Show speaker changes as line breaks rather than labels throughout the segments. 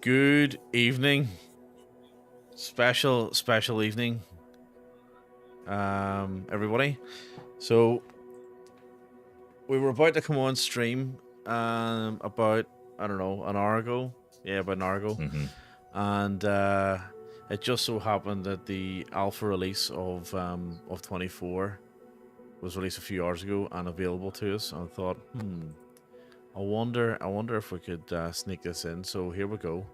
Good evening. Special evening, everybody. So we were about to come on stream about, I don't know, an hour ago. Yeah, about an hour ago. And it just so happened that the alpha release of 24 was released a few hours ago and available to us. And I thought, I wonder if we could sneak this in. So here we go.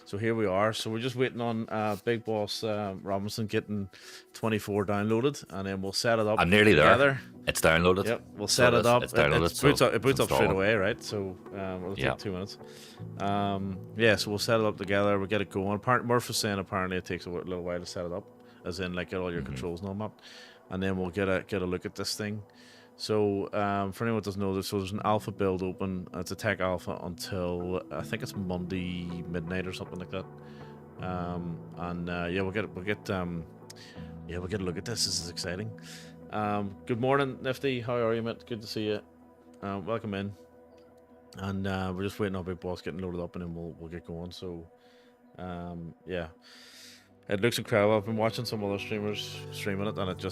So here we are. So we're just waiting on Big Boss Robinson getting 24 downloaded, and then we'll set it up.
I'm nearly
together.
there. It's downloaded.
Yep, we'll set it up.
It's downloaded.
It boots up straight away, right? So it'll take 2 minutes. Yeah, so we'll set it up together. We'll get it going. Murph was saying apparently it takes a little while to set it up, as in like get all your controls and all that, and then we'll get a look at this thing. So for anyone who doesn't know this, so there's an alpha build open. It's a tech alpha until I think it's Monday midnight or something like that. Yeah, we'll get a look at this. This is exciting. Good morning, Nifty. How are you, mate? Good to see you. Welcome in. And we're just waiting on Big Boss getting loaded up, and then we'll get going. So yeah. It looks incredible. I've been watching some other streamers streaming it, and it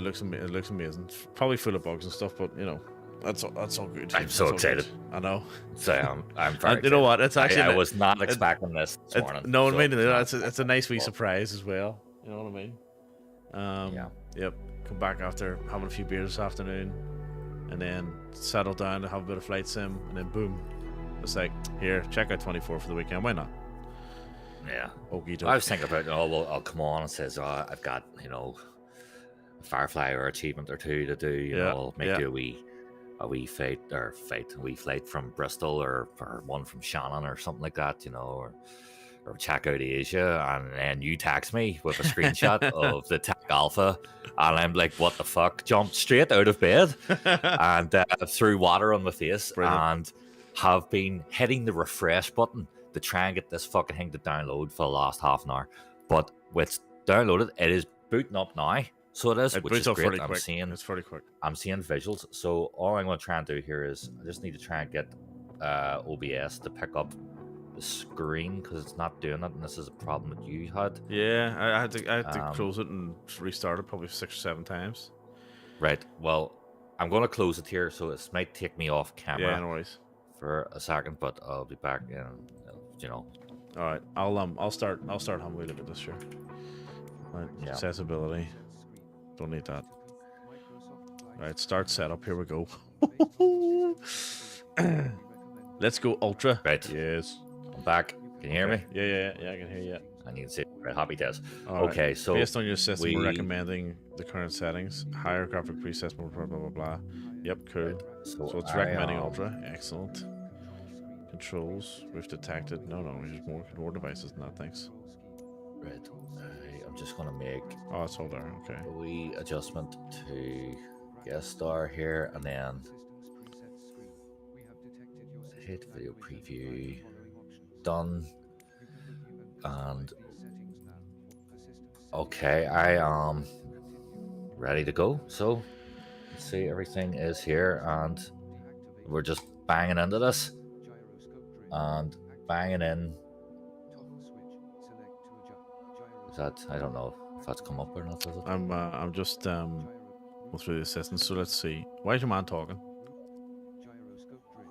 looks amazing. Probably full of bugs and stuff, but you know, that's all good.
I'm so excited.
I know.
So I'm very.
You know what? It's actually
I was not expecting this morning.
No, I mean it's a nice wee surprise as well. You know what I mean?
Yeah.
Yep. Come back after having a few beers this afternoon, and then settle down to have a bit of flight sim, and then boom, it's like, here, check out 24 for the weekend. Why not?
Yeah.
Okie dokie.
I was thinking about, well, I'll come on and says, I've got, a Firefly or achievement or two to do. You know, I'll make you a wee flight from Bristol or one from Shannon or something like that, or check out Asia, and then you text me with a screenshot of the Tech Alpha, and I'm like, what the fuck? Jumped straight out of bed and threw water on my face. Brilliant. And have been hitting the refresh button to try and get this fucking thing to download for the last half an hour. But with downloaded, it is booting up now. So it is, which is great.
It's pretty quick.
I'm seeing visuals. So all I'm going to try and do here is I just need to try and get OBS to pick up the screen, because it's not doing it, and this is a problem that you had.
Yeah, I had to close it and restart it probably 6 or 7 times.
Right. Well, I'm going to close it here, so it might take me off camera.
Yeah, no worries.
For a second, but I'll be back. All
right, I'll start having a look at this here. Right, yeah. Accessibility, don't need that. Right, start setup. Here we go. Let's go ultra.
Right.
Yes.
I'm back. Can you hear me?
Yeah, I can hear you.
I need to see. Right, happy test.
Okay,
so
based on your system, we're recommending the current settings. Higher graphic presets, blah blah blah blah. Yep, cool. Right. So it's recommending ultra. Excellent. Controls. We've detected. No, there's more devices than that. Thanks.
Right. I'm just gonna make.
Oh, it's all there. Okay.
A wee adjustment to guest star here, and then hit video preview. Done. And okay, I am ready to go. So let's see, everything is here, and we're just banging into this and banging in. Is that, I don't know if that's come up or not, does it?
I'm just going through the assistance. So let's see. Why is your man talking?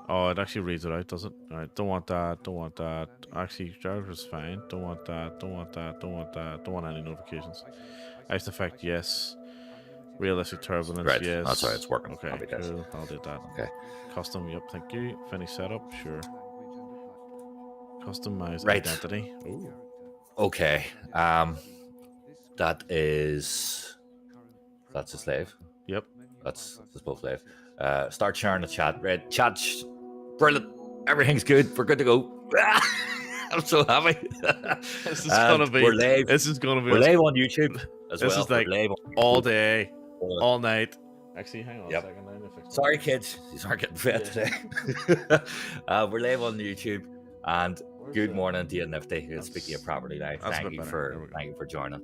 Oh, it actually reads it out, does it? All right, don't want that. Actually, gyros is fine. Don't want that. Don't want any notifications. Ice effect, yes. Realistic turbulence,
right.
Yes.
That's right, it's working.
Okay, cool. I'll do that.
Okay.
Custom, yep, thank you. Finish setup, sure. Customize identity. Ooh.
Okay. That's a slave.
Yep.
That's both slave. Start sharing the chat. Right, chat's brilliant. Everything's good. We're good to go. I'm so happy.
This is gonna be. We're live
on YouTube as well.
This is like all day, all night. Actually, hang on a second.
Sorry, kids. These aren't getting fed today. We're live on YouTube, and good morning to you, Nifty. Speaking of property now, thank you for joining.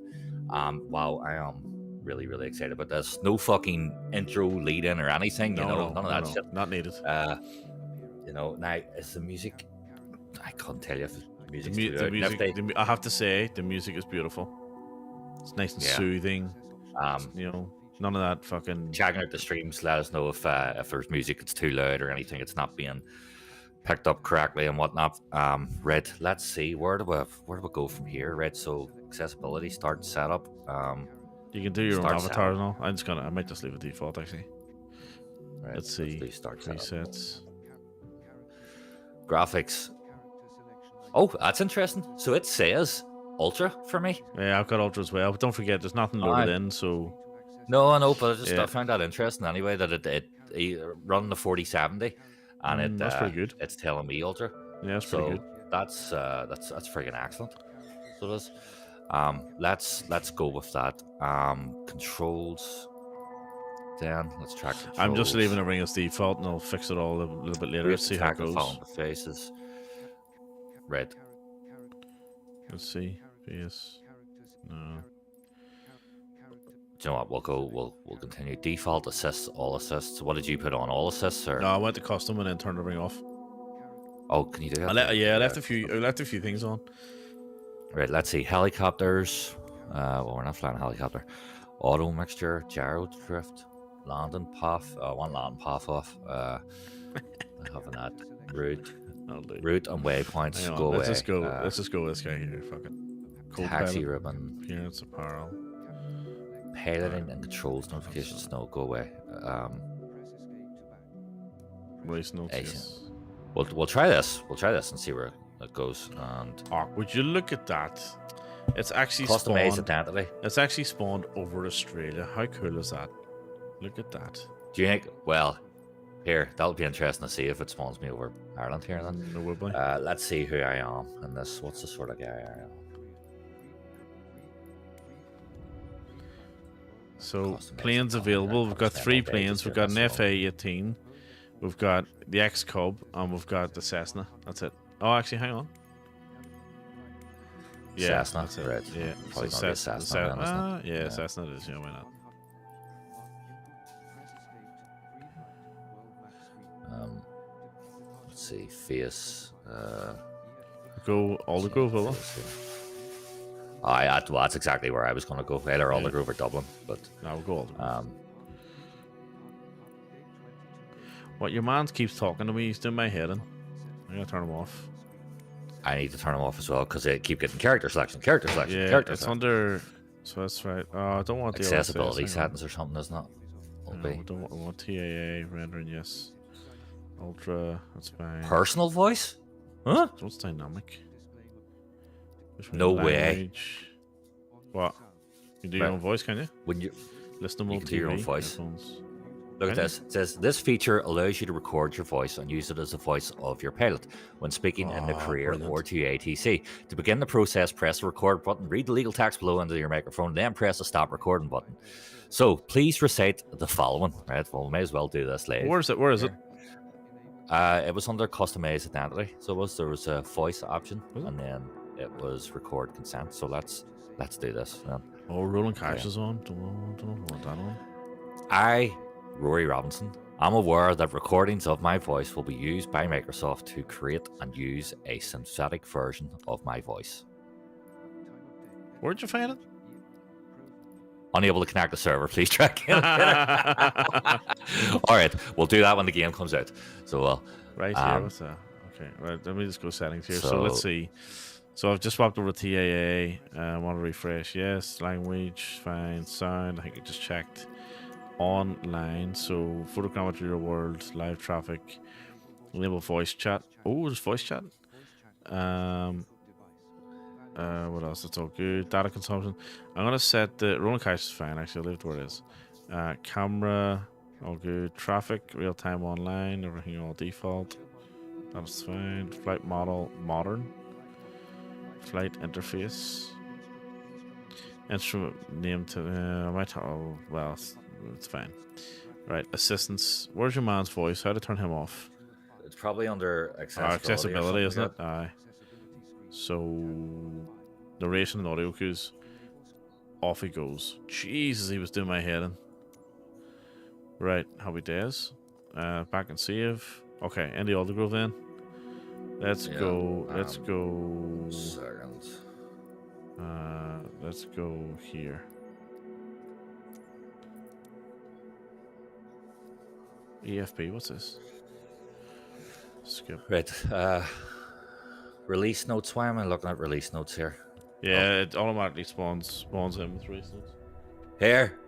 Wow, I am really, really excited about this. No fucking intro, lead in, or anything. None of that shit.
Not needed.
Now is the music. I can't tell you if Music's too loud.
I have to say, the music is beautiful. It's nice and soothing. None of that fucking.
Checking out the streams, let us know if there's music that's too loud or anything. It's not being picked up correctly and whatnot. Red, let's see, where do we go from here? Red, so accessibility, start setup.
You can do your own avatar now. I might just leave it default actually.
Right,
let's see.
Presets. Graphics. Oh, that's interesting. So it says Ultra for me.
Yeah, I've got Ultra as well. But don't forget, there's nothing loaded in, so.
No, I know, but I found that interesting anyway. That it run the 4070, and
that's pretty good.
It's telling me Ultra.
Yeah, that's pretty good.
That's freaking excellent. So it is. Let's go with that. Controls. Then let's track controls.
I'm just leaving it ring as default, and I'll fix it all a little bit later. See how it goes.
The faces. Red.
Let's see. Face. No.
Do you know what? We'll continue. Default assists, all assists. What did you put on? All assists or?
No, I went to custom and then turned the ring off.
Oh, can you do that?
I left a few things on.
Right, let's see. Helicopters. Well, we're not flying a helicopter. Auto mixture, gyro drift, landing path. I want landing path off. I haven't that. Route and waypoints. Go away.
Let's just go with this guy here. Fucking.
Taxi ribbon.
Appearance, apparel.
Piloting and controls notifications. No, go away.
Race notes. Yes.
We'll try this. We'll try this and see where it goes. And
would you look at that? It's actually
customized identity.
It's actually spawned over Australia. How cool is that? Look at that.
Do you think? Well, here that'll be interesting to see if it spawns me over Ireland here. Then
no, would be.
Let's see who I am in this. What's the sort of guy I am?
So planes available. We've got 3 planes. We've got an FA-18. We've got the X-Cub, and we've got the Cessna. That's it. Oh, actually, hang on. Yeah,
Cessna.
That's it.
Right.
Yeah,
probably so Cessna.
Yeah, Cessna it is. Yeah, why not?
Let's see. Face.
Go Aldergrove, will
well, that's exactly where I was going to go. Either Aldergrove or Dublin, but
no, we'll go Aldergrove. What, your man keeps talking to me. He's doing my head in. I'm gonna turn him off.
I need to turn him off as well because they keep getting character selection.
Yeah, it's under. So that's right. I don't want the
accessibility settings or something, isn't it?
I don't want TAA rendering. Yes. Ultra. That's fine.
Personal voice? Huh?
What's dynamic?
No way.
What? You do your own voice, can you?
When you
listen to
do your own voice.
Headphones.
Look at this. It says this feature allows you to record your voice and use it as the voice of your pilot when speaking in the career or to ATC. To begin the process, press the record button, read the legal text below into your microphone, then press the stop recording button. So please recite the following. Right? Well, we may as well do this later.
Where is it?
It was under customized identity. So there was a voice option, and then it was record consent. So let's do this. Then.
Oh, Roland Cash is on. Don't want that on.
Rory Robinson, I'm aware that recordings of my voice will be used by Microsoft to create and use a synthetic version of my voice.
Where'd you find it?
Unable to connect the server, please track it. Alright, we'll do that when the game comes out. So
right here, what's that? Okay, right, let me just go settings here. So let's see. So I've just swapped over to TAA. I want to refresh. Yes, language, fine. Sound, I think I just checked. Online, so photogrammetry real world, live traffic, enable voice chat. Oh, there's voice chat. What else? That's all good. Data consumption. I'm gonna set the Roland Cash is fine. Actually, I'll leave it where it is. Camera, all good. Traffic, real time online, everything all default. That's fine. Flight model, modern. Flight interface. Instrument name to well. It's fine. Right, assistance. Where's your man's voice? How to turn him off?
It's probably under
accessibility, isn't it? Aye. So, narration and audio cues. Off he goes. Jesus, he was doing my head in. Right, happy days. Back and save. Okay, end the Aldergrove then. Let's go. Let's go.
Seconds.
Let's go here. EFP. What's this? Skip.
Right. Release notes. Why am I looking at release notes here?
Yeah, it automatically spawns him with release notes.
Here.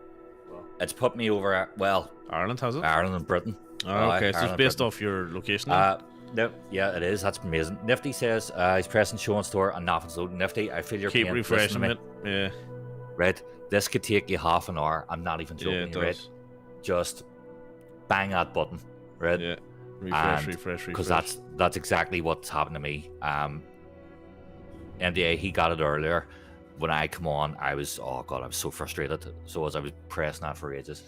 It's put me over at, well,
Ireland has it?
Ireland and Britain.
Oh, okay, so it's based off your location then?
No, yeah, it is. That's amazing. Nifty says he's pressing show and store and nothing's loading. Nifty, I feel your
Keep
pain.
refreshing it. Yeah.
Right. This could take you half an hour. I'm not even joking.
Yeah,
right. Just bang that button. Right.
Yeah. Refresh.
Because that's exactly what's happened to me. MDA, he got it earlier. When I come on, I was so frustrated. So as I was pressing that for ages.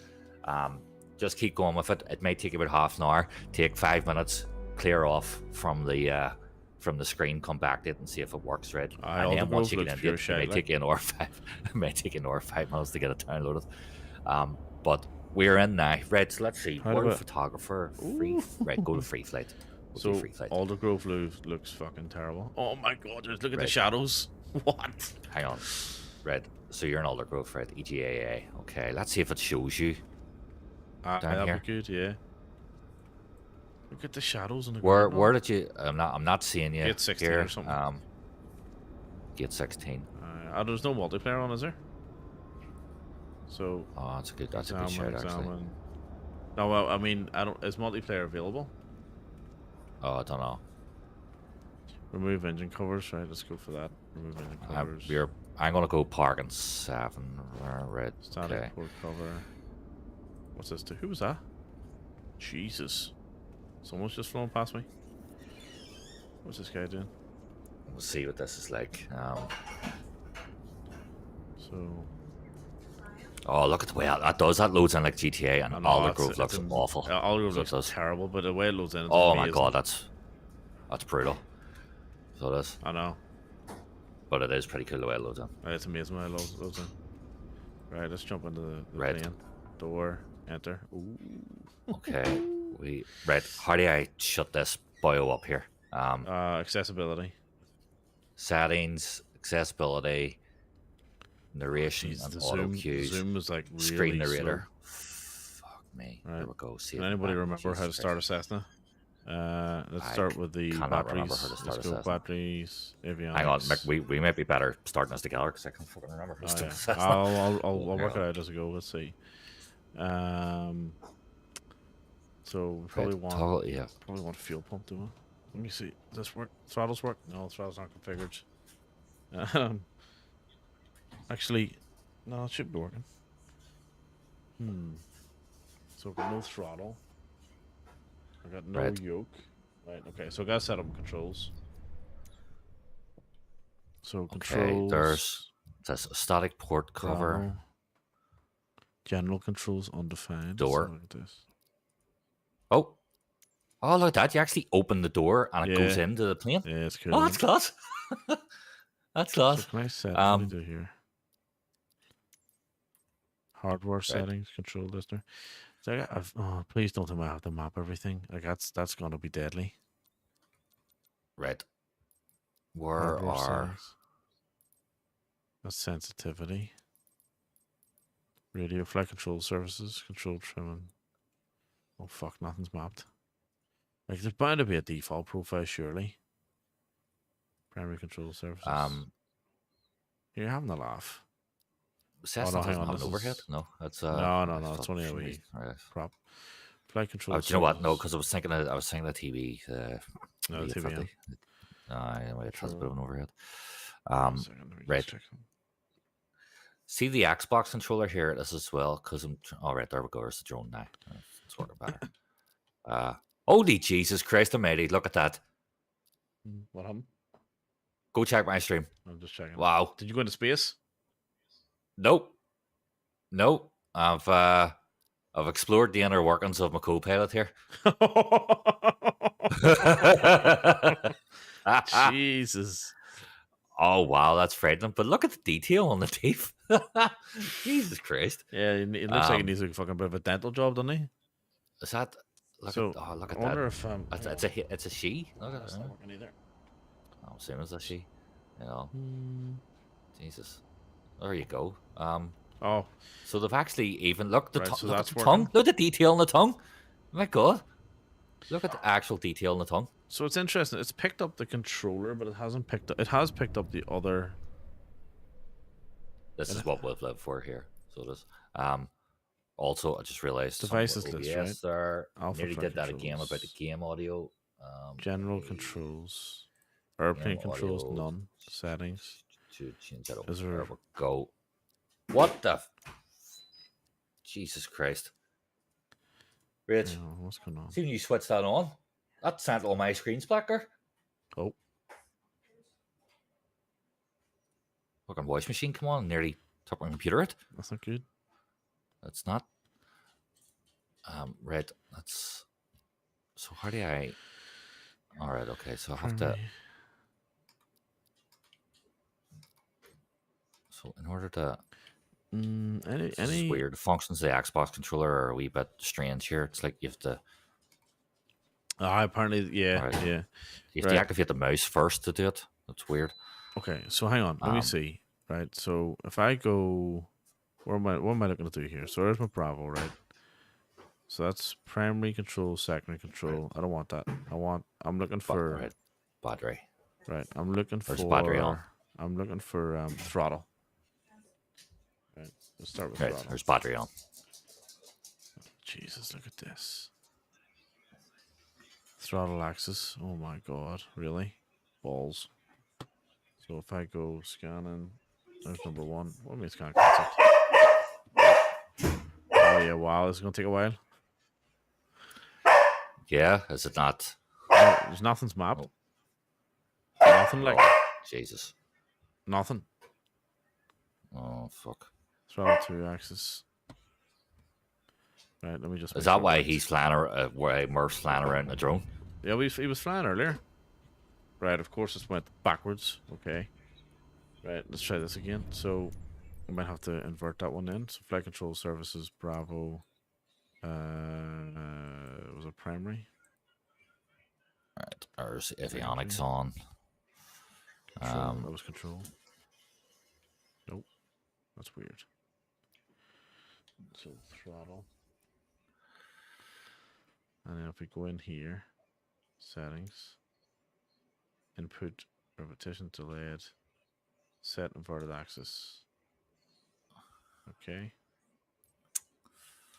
Just keep going with it. It may take about half an hour. Take 5 minutes. Clear off from the screen. Come back to it and see if it works. Right. And then once you get into it, it may take you an hour 5. It may take you an hour 5 minutes to get it downloaded. But we're in now. Right. So let's see. World photographer. Free. Right. Go to free flight.
So Aldergrove looks fucking terrible. Oh my god! Look at the shadows. What?
Hang on. Right. So you're in Aldergrove, right? EGAA. Okay. Let's see if it shows you. Down
that'd
here.
Be good. Yeah. Look at the shadows on the
ground. Where did you? I'm not seeing you.
Gate 16
here.
Or something.
Gate 16.
There's no multiplayer on, is there? So.
Oh, that's a good shout, actually.
No, well, I mean, is multiplayer available?
Oh, I don't know.
Remove engine covers, right? Let's go for that. Remove engine covers.
I'm gonna go parking 7. Right.
Static port cover. What's this? Who was that? Jesus. Someone's just flown past me. What's this guy doing?
We'll see what this is like. Oh, look at the way that does. That loads in like GTA, and Aldergrove looks awful.
Aldergrove looks terrible, but the way it loads in,
oh my god, that's brutal. So it is.
I know.
But it is pretty cool the way it loads in.
It's amazing the way it loads in. Right, let's jump into the plane. Door, enter. Ooh.
Okay. How do I shut this bio up here?
Accessibility.
Settings, accessibility, narration, and auto cues.
Zoom is like really
screen narrator.
Slow.
Fuck me.
Right.
There we go.
Can anybody remember how to start a Cessna? Let's start with the batteries. Let's go batteries. Avionics.
Hang on, Mick, we might be better starting this together because I can't fucking remember how to start a Cessna.
I'll work it out as I go. Let's see. So we probably want fuel pump, do we? Let me see. Does this work? Throttles work? No, throttle's not configured. Actually, no, it should be working. So I've got no throttle. I got no yoke. Right. Okay. So I gotta set up controls. So controls.
There's a static port cover.
General controls undefined.
Door.
Like this.
Oh, look at that! You actually open the door and it goes into the plane.
Yeah, it's cool.
Oh, that's class. That's class.
So can I set? What do I do here? Hardware settings, control listener. So please don't tell me I have to map everything. Like that's gonna be deadly.
Right. Where are?
That's sensitivity. Radio flight control services, control trimming. Oh fuck, nothing's mapped. Like there's bound to be a default profile, surely. Primary control services. You're having a laugh.
Cessna doesn't have an overhead? No, that's
no. It's only a wee prop. Flight control.
Do you know what? No, because I was thinking of the TV.
No, the TV.
Anyway, it has a bit of an overhead. Right. See the Xbox controller here. This as well, because I'm. All right, there we go. There's the drone now. It's working better. Holy Jesus Christ Almighty! Look at that.
What happened?
Go check my stream.
I'm just checking.
Wow.
Did you go into space?
Nope. I've explored the inner workings of my co-pilot here.
Jesus.
Oh wow, that's frightening. But look at the detail on the teeth. Jesus Christ.
Yeah, it looks like he needs a fucking bit of a dental job, doesn't he?
Is that Look
So
at
I
that.
wonder if
It's a she. Look at
that's
that.
not working either.
I'm assuming it's a she. You know,
Hmm.
Jesus. There you go.
Oh,
So they've actually even look
right. So
look at
that's
the tongue.
working.
Look at the detail in the tongue. My God. Look at the actual detail in the tongue.
So it's interesting. It's picked up the controller, but it hasn't picked up. It has picked up the other.
This is what we've lived for here. So it is. Also, I just realized something with
Devices list, right?
OBS there.
Alpha
Nearly
flight
did that again about the
controls.
game audio.
General
Okay.
controls.
Game
Airplane controls,
audio
none. Settings.
to change that.
Is
There
there?
we go. What the? Jesus Christ. Rich,
What's going on?
see when you switch that on, that sent all my screen splacker.
Oh,
Fucking voice machine, come on, nearly took my computer it.
that's not good.
That's not. Right, that's. So how do I. Alright, okay, so I have to.
Primary.
So in order to.
Any
This is weird. The functions of the Xbox controller are a wee bit strange here. It's like you have to.
apparently, yeah,
Right.
yeah.
You have to activate the mouse first to do it. That's weird.
Okay, so hang on. Let me see. Right, so if I go, what am I looking to do here? So there's my Bravo, right? So that's primary control, secondary control. I don't want that. I'm looking for
Battery.
Right, I'm looking for
battery on.
I'm looking for throttle. Right, let's start with throttle.
There's battery on.
Jesus, look at this. Throttle axis. Oh my god, really? Balls. So if I go scanning, there's number one. What means scan concept? Oh yeah, wow, this is gonna take a while.
Yeah, is it not?
No, there's nothing's mapped. Nothing like
Jesus.
Nothing.
Oh fuck.
Throttle 2 axis. Right, let me just.
Is that why he's flying around? Why Murph's flying around the drone?
Yeah, he was flying earlier. Right, of course it went backwards. Okay. Right, let's try this again. So I might have to invert that one in. So flight control services, Bravo. Was it primary?
Right, there's avionics on.
Control. That was control. Nope, that's weird. So throttle. And then if we go in here, settings, input, repetition delayed, set inverted axis. Okay.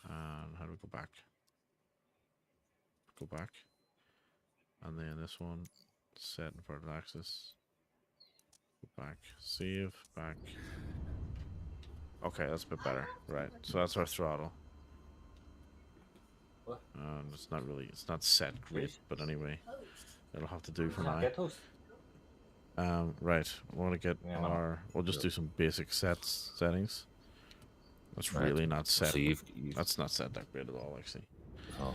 And how do we go back? Go back. And then this one, set inverted axis. Go back. Save. Back. Okay, that's a bit better. Right. So that's our throttle. It's not set great, but anyway, it'll have to do for now. Right. I want to get we'll just do some basic settings. That's really not set. So that's not set that great at all, actually.
Oh.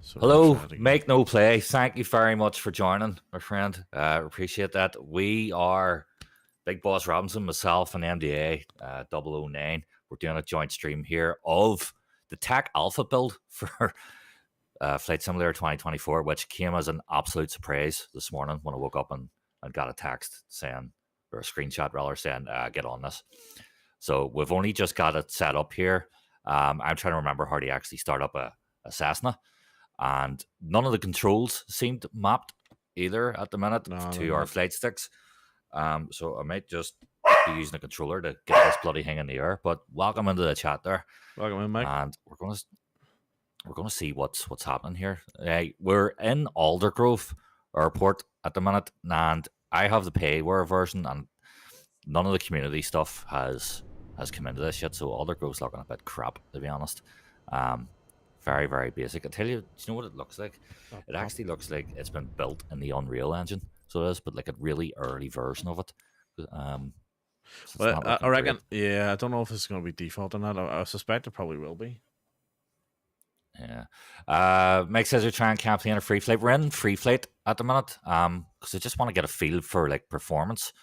So
hello, Make No Play. Thank you very much for joining, my friend. Appreciate that. We are Big Boss Robinson, myself, and MDA 009. We're doing a joint stream here of the Tech Alpha build for Flight Simulator 2024, which came as an absolute surprise this morning when I woke up and got a text saying, or a screenshot rather, saying, get on this. So we've only just got it set up here. I'm trying to remember how to actually start up a Cessna. And none of the controls seemed mapped either at the minute to our flight sticks. So I might just be using a controller to get this bloody thing in the air. But welcome into the chat there.
Welcome in, Mike.
And we're gonna see what's happening here. We're in Aldergrove Airport at the minute, and I have the payware version, and none of the community stuff has come into this yet. So Aldergrove's looking a bit crap, to be honest. Very, very basic. I tell you, do you know what it looks like? It actually looks like it's been built in the Unreal Engine. So it is, but like a really early version of it.
So I reckon, yeah, I don't know if it's going to be default or not. I suspect it probably will be.
Yeah. Mike says you're trying campaign a free flight. We're in free flight at the minute because I just want to get a feel for like performance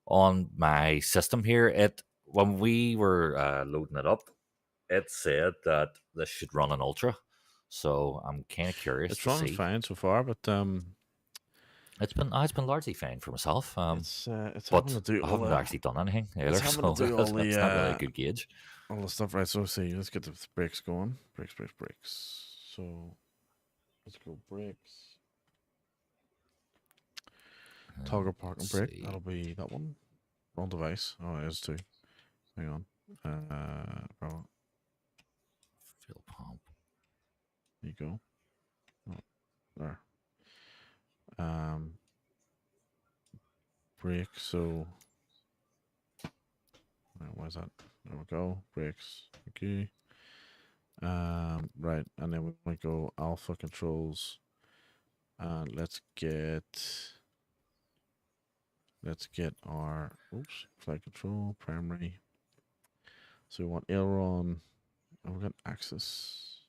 on my system here. When we were loading it up, it said that this should run an ultra. So I'm kind of curious
It's
to
running
see.
fine so far, but
It's been largely fine for myself.
it's having
But
to do
I
all
haven't
the
actually done anything
it's
either,
having to
so
do
it's not really a good gauge.
all the stuff, right? So see, let's get the brakes going. Brakes. So let's go brakes. Toggle parking brake.
See.
That'll be that one. Wrong device. Oh, it is too. Hang on. Bro,
Fuel pump.
there you go. Oh, there. Brake. So, where's that? There we go. Brakes. Okay. Right, and then we might go alpha controls. And let's get our flight control primary. So we want aileron. And we got axis.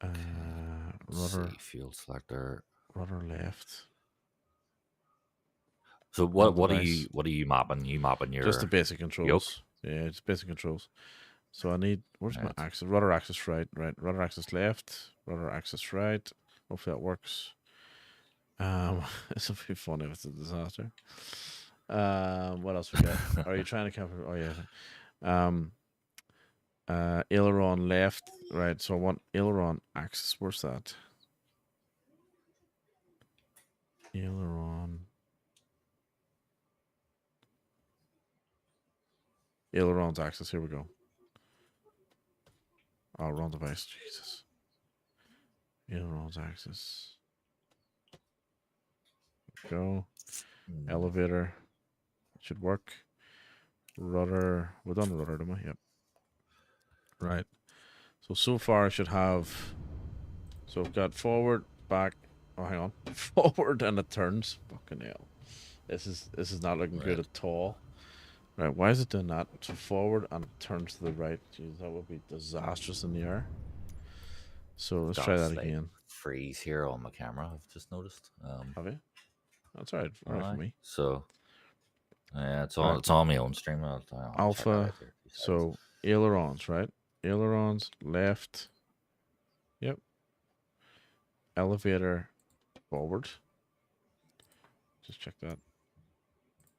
Rudder.
See, fuel selector.
Rudder left.
So what are you mapping? You mapping your
just the basic controls.
yoke?
Yeah, just basic controls. So I need where's
Right.
my axis? Rudder axis right. Rudder axis left. Rudder axis right. Hopefully that works. This will be fun if it's a disaster. What else we got? Are you trying to cover? Oh yeah. Aileron left. Right. So I want aileron axis. Where's that? Aileron's axis. Here we go. Oh, wrong device. Jesus. Aileron's axis. Go. Elevator. Should work. Rudder. We're done rudder, didn't we? Yep. Right. So far I should have. So I've got forward, back. Oh, hang on. Forward and it turns. Fucking hell. This is not looking good at all. Right. Why is it doing that? So forward and it turns to the right. Jeez, that would be disastrous in the air. So let's try that again.
Freeze here on my camera. I've just noticed.
Have you? That's all right. All right for me.
So yeah, it's on my own stream. I'll
alpha. So ailerons, right? Ailerons left. Yep. Elevator forward. Just check that.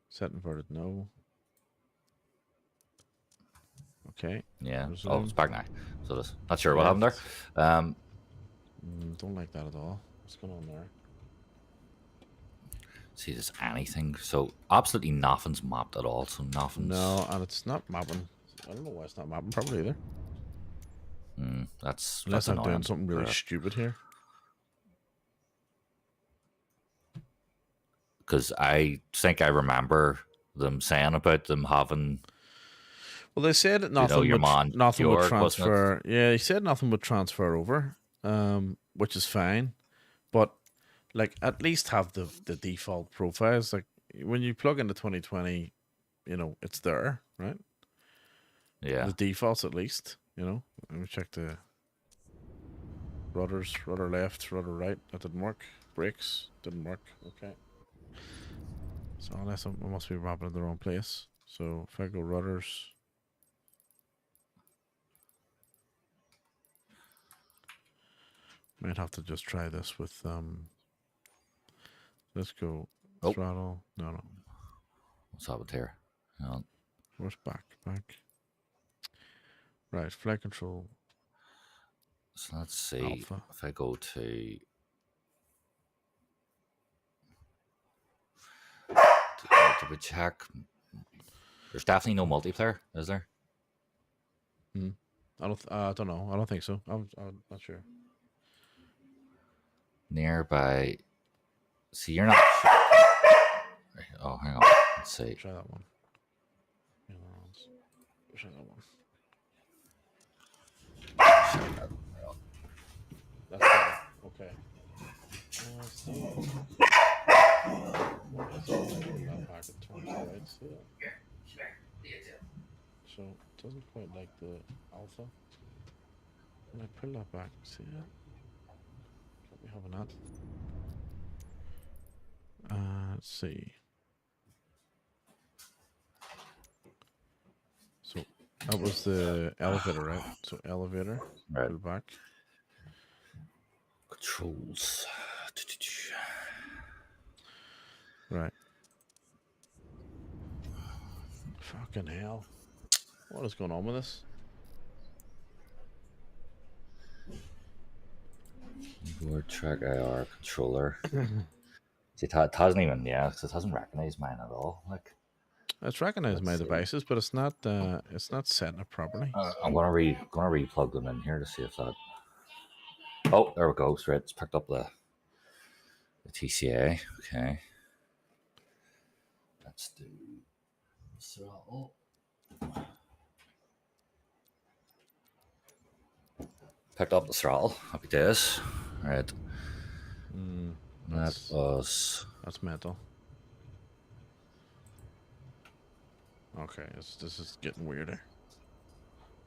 Set inverted no. Okay.
Yeah.
Resume.
Oh, it's back now. So this. Not sure what happened there.
Don't like that at all. What's going on there?
See, there's anything. So absolutely nothing's mapped at all. So nothing's.
No, and it's not mapping. I don't know why it's not mapping properly either.
That's
unless I'm doing something really stupid here.
Because I think I remember them saying about them having.
Well, they said that nothing would transfer. Yeah, he said nothing would transfer over, which is fine. But like, at least have the default profiles. Like when you plug into 2020, it's there, right?
Yeah.
The defaults at least. Let me check the rudders. Rudder left, rudder right. That didn't work. Brakes didn't work. Okay. So unless I must be mapping in the wrong place. So if I go rudders. Might have to just try this with let's go throttle. No.
What's up with here?
Where's back? Right, flight control.
So let's see.
Alpha.
If I go to we check. There's definitely no multiplayer, is there?
I don't know. I don't think so. I'm not sure.
Nearby. See, you're not. Oh, hang on. Let's see.
Try that one. Try that one. That's better. Okay. So it doesn't quite like the alpha. When I pull that back, see that? Can't be having that. Let's see. So That was the elevator, right? So elevator.
Right.
Go back.
Controls.
Right. Fucking hell. What is going on with this?
Board track IR controller. See, it hasn't even, because it hasn't recognized mine at all. Like,
it's recognized my
let's see.
devices, but it's not setting up properly.
I'm gonna re-plug them in here to see if that. Oh, there we go. Straight, it's picked up the TCA. Okay. Let's do throttle. Picked up the throttle. Happy days. Right.
That's mental. Okay, this is getting weirder.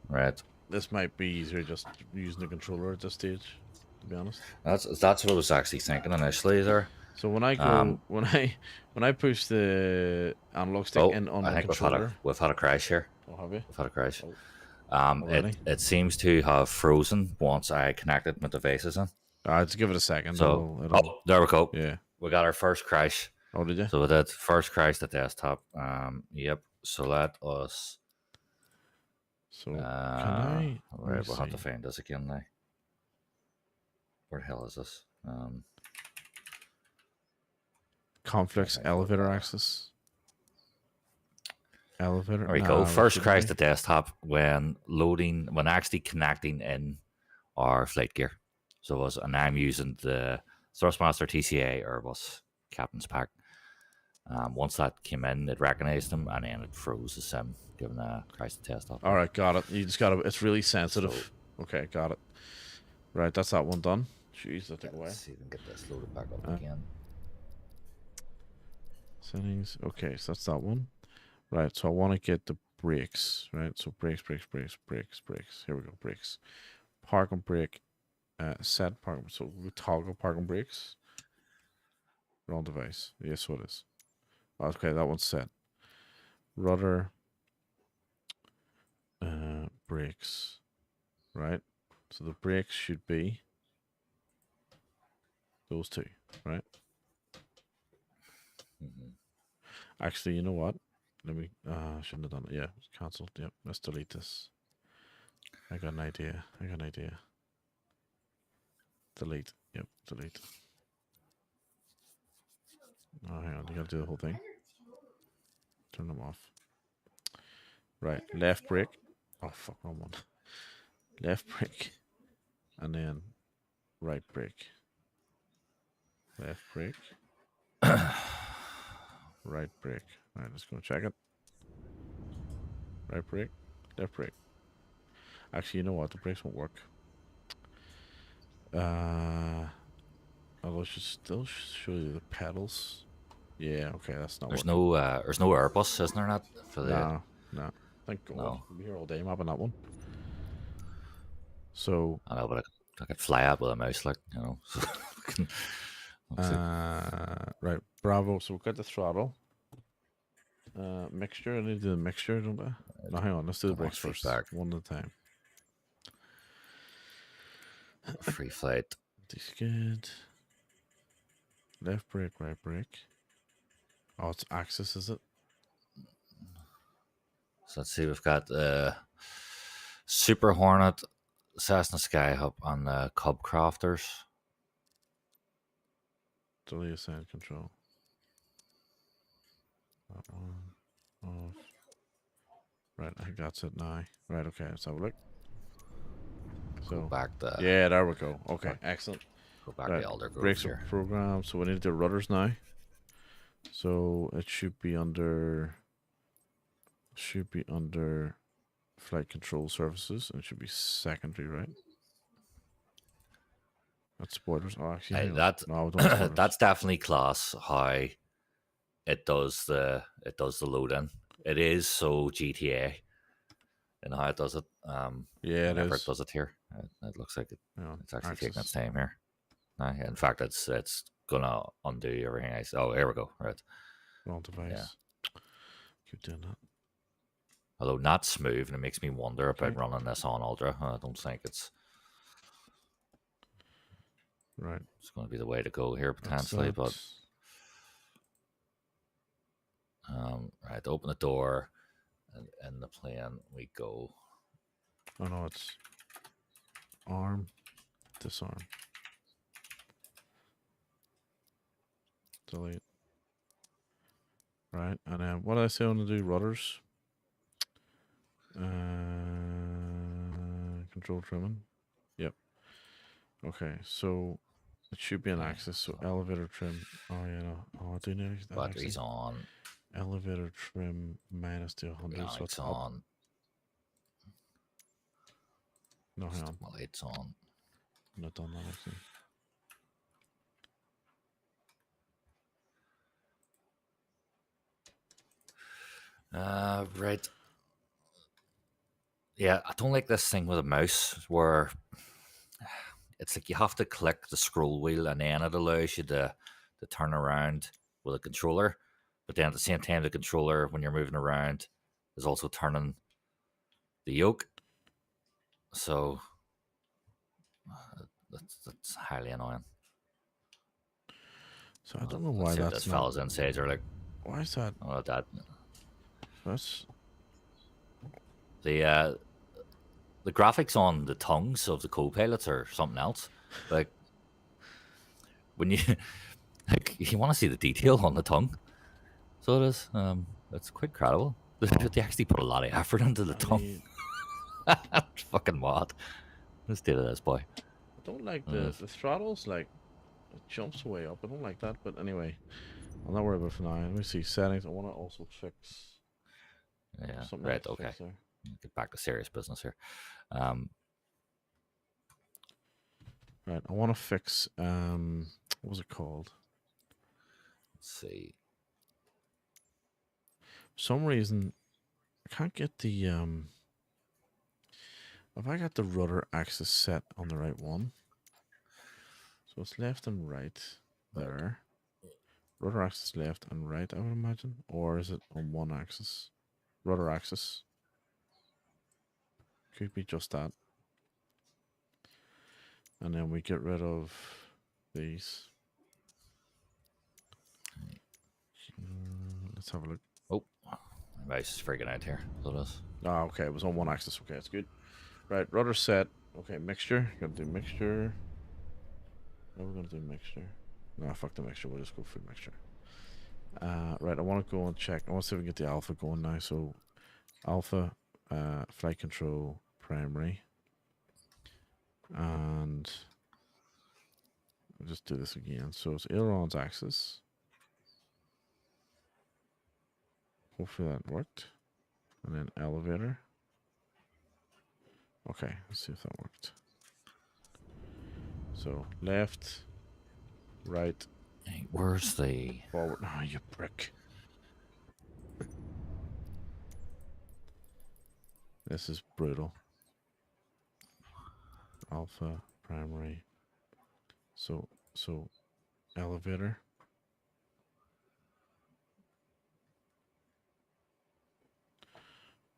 Right.
This might be easier just using the controller at this stage, to be honest.
That's what I was actually thinking initially there.
So when I go when I push the analog stick in on the controller,
we've had a crash here.
Oh, have you?
We've had a crash.
Oh,
it seems to have frozen once I connected my devices in.
Let's give it a second.
So there we go.
Yeah,
we got our first crash.
Oh, did you?
So we did first crash the desktop. Yep. So let us.
So can I?
Right, we'll have to find this again now. Where the hell is this?
Conflicts elevator access. Elevator.
There we go. First crash the desktop when actually connecting in our flight gear. So and I'm using the Thrustmaster TCA Airbus Captain's Pack. Once that came in, it recognized them and then it froze the sim, giving a crash the desktop.
All right, got it. You just got it. It's really sensitive. Okay, got it. Right, that's that one done. Jeez, that took away.
Let's see if we can get this loaded back up again.
Settings. Okay, so that's that one. Right, so I want to get the brakes. Right, so brakes. Here we go. Brakes. Park and brake. Set park. So we toggle park and brakes. Wrong device. Yes, so it is. Okay, that one's set. Rudder. Brakes. Right. So the brakes should be those two, right? Actually, you know what? Let me. Shouldn't have done it. Yeah, it's cancelled. Yep. Let's delete this. I got an idea. Delete. Yep. Delete. Oh, hang on. You gotta do the whole thing. Turn them off. Right. Left brake. Oh fuck, wrong one. Left brake, and then right brake. Left brake. Right brake. All right, let's go check it. Right brake, left brake. Actually, you know what? The brakes won't work. Although I should still show you the pedals. Yeah, okay, that's not.
There's no Airbus, isn't there? Not for the.
No. Thank God.
No.
We'll be here all day mapping that one. So
I know, but I could fly up with a mouse, like, you know.
Right, Bravo. So we've got the throttle. Mixture. I need to do the mixture, don't I? No, hang on. Let's do the brakes first. One at a time.
Free flight.
This good. Left brake, right brake. Oh, it's axis, is it?
So let's see. We've got Super Hornet, Cessna Skyhawk, and the Cub Crafters.
Delete ascent control. That one off. Right, I think that's it now. Right, okay, let's have a look. So
go back to
yeah, there we go. Okay, excellent.
Go back to Elder Grove
brakes
here.
Program. So we need to do rudders now. So it should be under flight control services, and it should be secondary, right? That's spoilers. Oh, actually,
that's definitely class. How it does the load-in. It is so GTA, and how it does it.
Yeah,
whenever it does it here, it looks like it's actually taking its time here. In fact, it's gonna undo everything. Oh, here we go. Right.
Wrong device. Yeah. Keep doing that.
Although not smooth, and it makes me wonder about running this on Ultra. I don't think it's
right.
It's going to be the way to go here potentially, but right, open the door, and in the plane we go.
Oh no, it's arm, disarm, delete. Right, and then what did I say I want to do? Rudders. Control trimming. Yep. Okay, so it should be an axis. So elevator trim. Oh yeah, no. Oh, I do need that.
Batteries on.
Elevator trim minus to 100. So it's on. Up. No, hang on.
Lights on.
I'm not done that actually.
Right. Yeah, I don't like this thing with a mouse where it's like you have to click the scroll wheel and then it allows you to turn around with a controller. But then at the same time, the controller, when you're moving around, is also turning the yoke. So that's highly annoying.
So I don't know why that's
this fellas inside are like,
why is that?
Oh, that.
That's
the graphics on the tongues of the co-pilots are something else. Like when you like, you want to see the detail on the tongue. So it is. It's quite credible. They actually put a lot of effort into the tongue. It's fucking mad. Let's do this, boy.
I don't like the throttles. Like it jumps way up. I don't like that. But anyway, I'm not worried about it for now. Let me see settings. I want to also fix.
Yeah. Right. Okay. Get back to serious business here.
Right. I want to fix. What was it called?
Let's see.
For some reason, I can't get the Have I got the rudder axis set on the right one? So it's left and right there. Rudder axis left and right, I would imagine. Or is it on one axis? Rudder axis. Could be just that. And then we get rid of these. Let's have a look.
Oh, my mouse is freaking out here. So it is.
Oh, okay. It was on one axis. Okay, that's good. Right, rudder set. Okay, mixture. Gonna do mixture. No, we're gonna do mixture. No, fuck the mixture. We'll just go for mixture. Right, I want to go and check. I want to see if we can get the alpha going now. So, alpha, flight control, primary, and I'll just do this again. So it's ailerons axis. Hopefully that worked. And then elevator. Okay, let's see if that worked. So left, right.
Hey, where's the
forward? Oh, you prick. This is brutal. Alpha, primary. So elevator.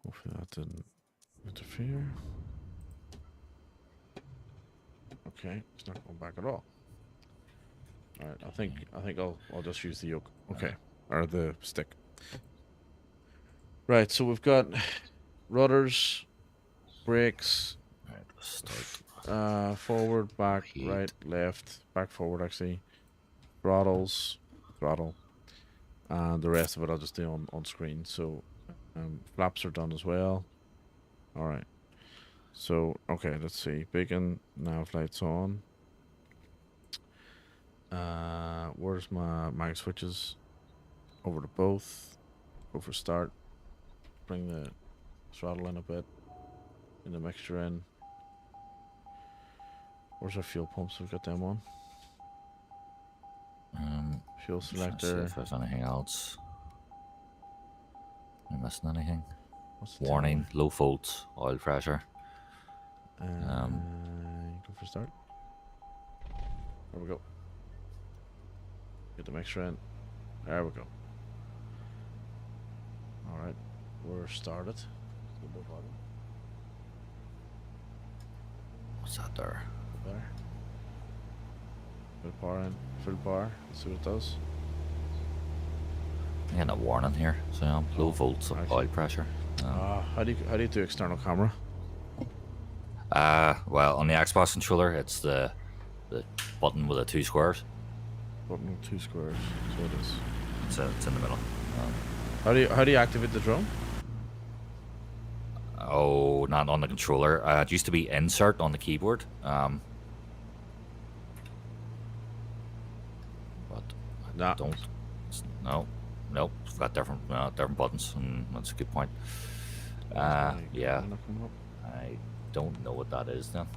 Hopefully that didn't interfere. Okay, it's not going back at all. All right, I think I'll just use the yoke. Okay, or the stick. Right, so we've got rudders, brakes, forward, back, right, left, back, forward. Actually, throttle, and the rest of it I'll just do on screen. So flaps are done as well. All right. So, okay, let's see. Beacon, nav lights on. Where's my mag switches? Over to both. Go for start. Bring the throttle in a bit. In the mixture in. Where's our fuel pumps? We've got them on. Fuel selector.
See if there's anything else. Am I missing anything?
What's the
warning? Low faults, oil pressure.
Go for start. There we go. Get the mixture in. There we go. Alright. We're started.
What's that there?
There. Put power in. Full power. Let's see what it does.
I'm getting a warning here. So low volts of oil pressure.
How do you do external camera?
Well, on the Xbox controller, it's the button with the 2 squares.
Button with 2 squares. So it is.
It's in the middle.
How do you activate the drone?
Oh, not on the controller. It used to be insert on the keyboard. But I don't. Nope. We've got different buttons, and that's a good point. Yeah. I don't know what that is then.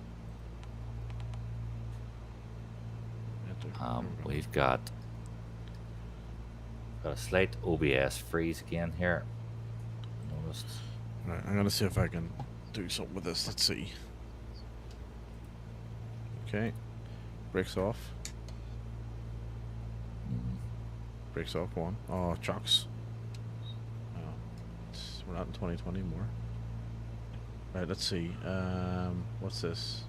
We've got a slight OBS freeze again here. Noticed.
Right, I'm gonna see if I can do something with this. Let's see. Okay, brakes off. Brakes off 1. Oh, chocks. We're not in 2020 anymore. Right, let's see. What's this?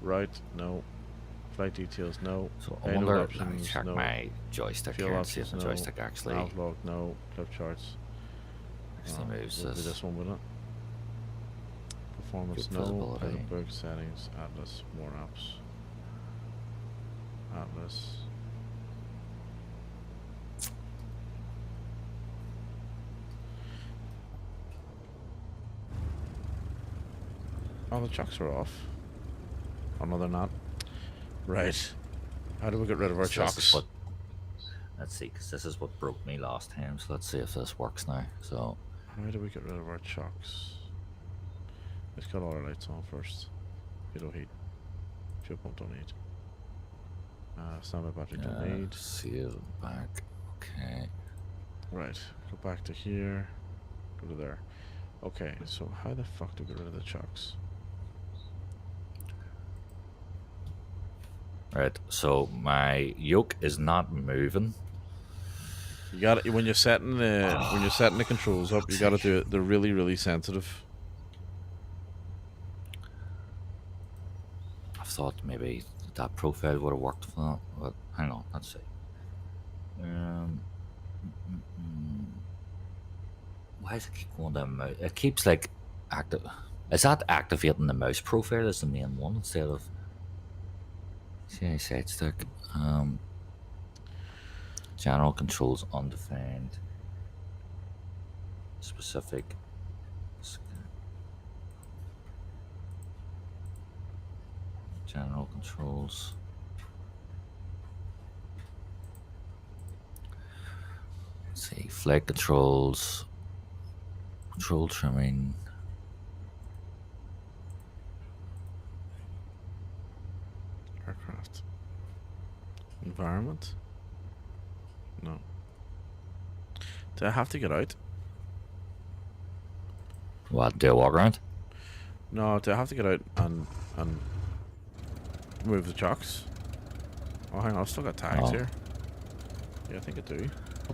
Right, no. Flight details, no.
So I wonder, let me check my joystick here and see if the joystick actually...
Outlook, no. Flip charts.
Actually moves
we'll do this one with it. Performance, no. Book settings, Atlas, more apps. Atlas. Oh, the chocks are off. Oh, no, they're not. Right. How do we get rid of our chocks?
Let's see, because this is what broke me last time. So let's see if this works now. So
how do we get rid of our chocks? Let's cut all our lights on first. Fuel heat. Fuel pump don't need. Standby battery don't need.
Seal back. Okay.
Right. Go back to here. Go to there. Okay, so how the fuck do we get rid of the chocks?
Right, so my yoke is not moving.
You got it when you're setting the controls up. You got to do it. They're really, really sensitive.
I thought maybe that profile would have worked for that, but hang on, let's see. Why does it keep going down mouse? It keeps like active. Is that activating the mouse profile as the main one instead of? CI side stick. General controls undefined. Specific. General controls. Let's see. Flight controls. Control trimming.
Aircraft. Environment. No. Do I have to get out?
What, do I walk around?
No, do I have to get out and move the chocks? Oh, hang on, I've still got tags here. Yeah, I think I do.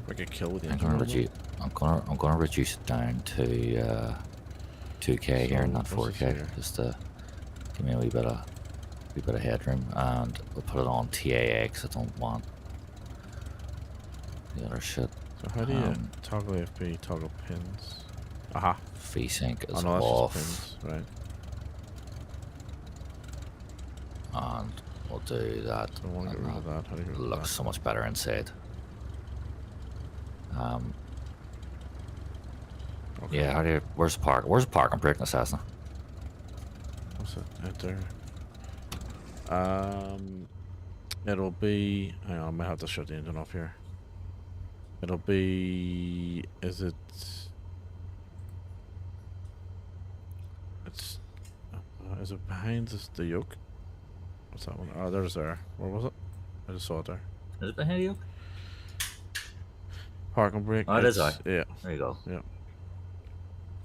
I get killed with the engine.
I'm gonna reduce it down to 2K here, not 4K, just to give me a wee bit of headroom, and we'll put it on TAA because I don't want the other shit.
So how do you toggle AFB, toggle pins? Aha.
VSync is
no,
off.
Pins, right.
And we'll do that.
So I want to get rid of that. How do you get rid of that?
Looks so much better inside. Okay. Yeah, where's the park? Where's the parking brake in the Cessna?
What's it? Right there. It'll be. Hang on, I might have to shut the engine off here. It'll be. Is it? It's. Is it behind the yoke? What's that one? Oh, there's there. Where was it? I just saw it there.
Is it behind the yoke?
Parking brake.
Oh, it is. Yeah. There you go.
Yeah.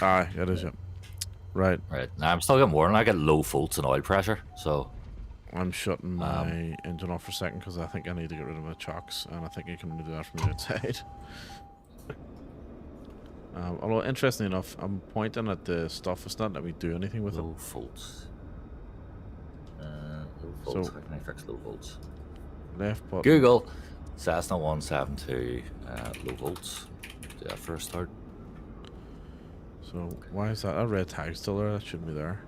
Aye, it is. Yeah. Right.
Right. Now I'm still getting warning. I get low volts and oil pressure, so.
I'm shutting my engine off for a second because I think I need to get rid of my chocks, and I think you can do that from the outside. Although interestingly enough, I'm pointing at the stuff. It's not that we do anything with
low volts. Low volts. How can I fix low volts?
Left button.
Google Cessna 172 low volts. Do that for a start.
So why is that red tag still there? That shouldn't be there.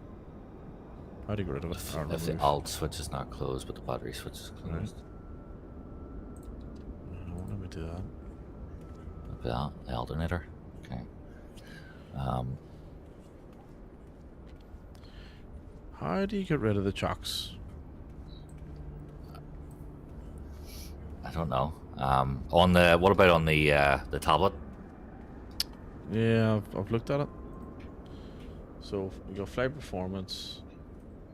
How do you get rid of it?
If the alt switch is not closed, but the battery switch is closed.
Right. Let me do that.
The alternator. Okay.
How do you get rid of the chocks?
I don't know. On the what about on the tablet?
Yeah, I've looked at it. So we got flight performance,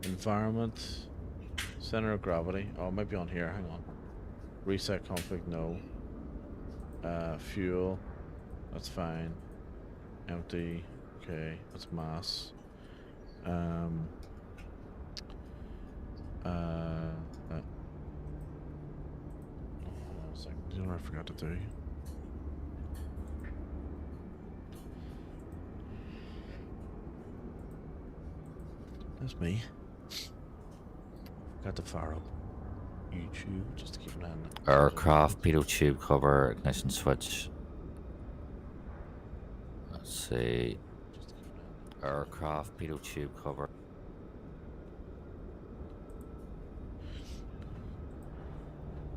environment, center of gravity. Oh, it might be on here. Hang on. Reset config. No. Fuel. That's fine. Empty. Okay, that's mass. You know what I forgot to do? That's me. Got to fire up YouTube just to keep an eye on it.
Aircraft, pitot tube cover, ignition switch. Let's see. Aircraft, pitot tube cover.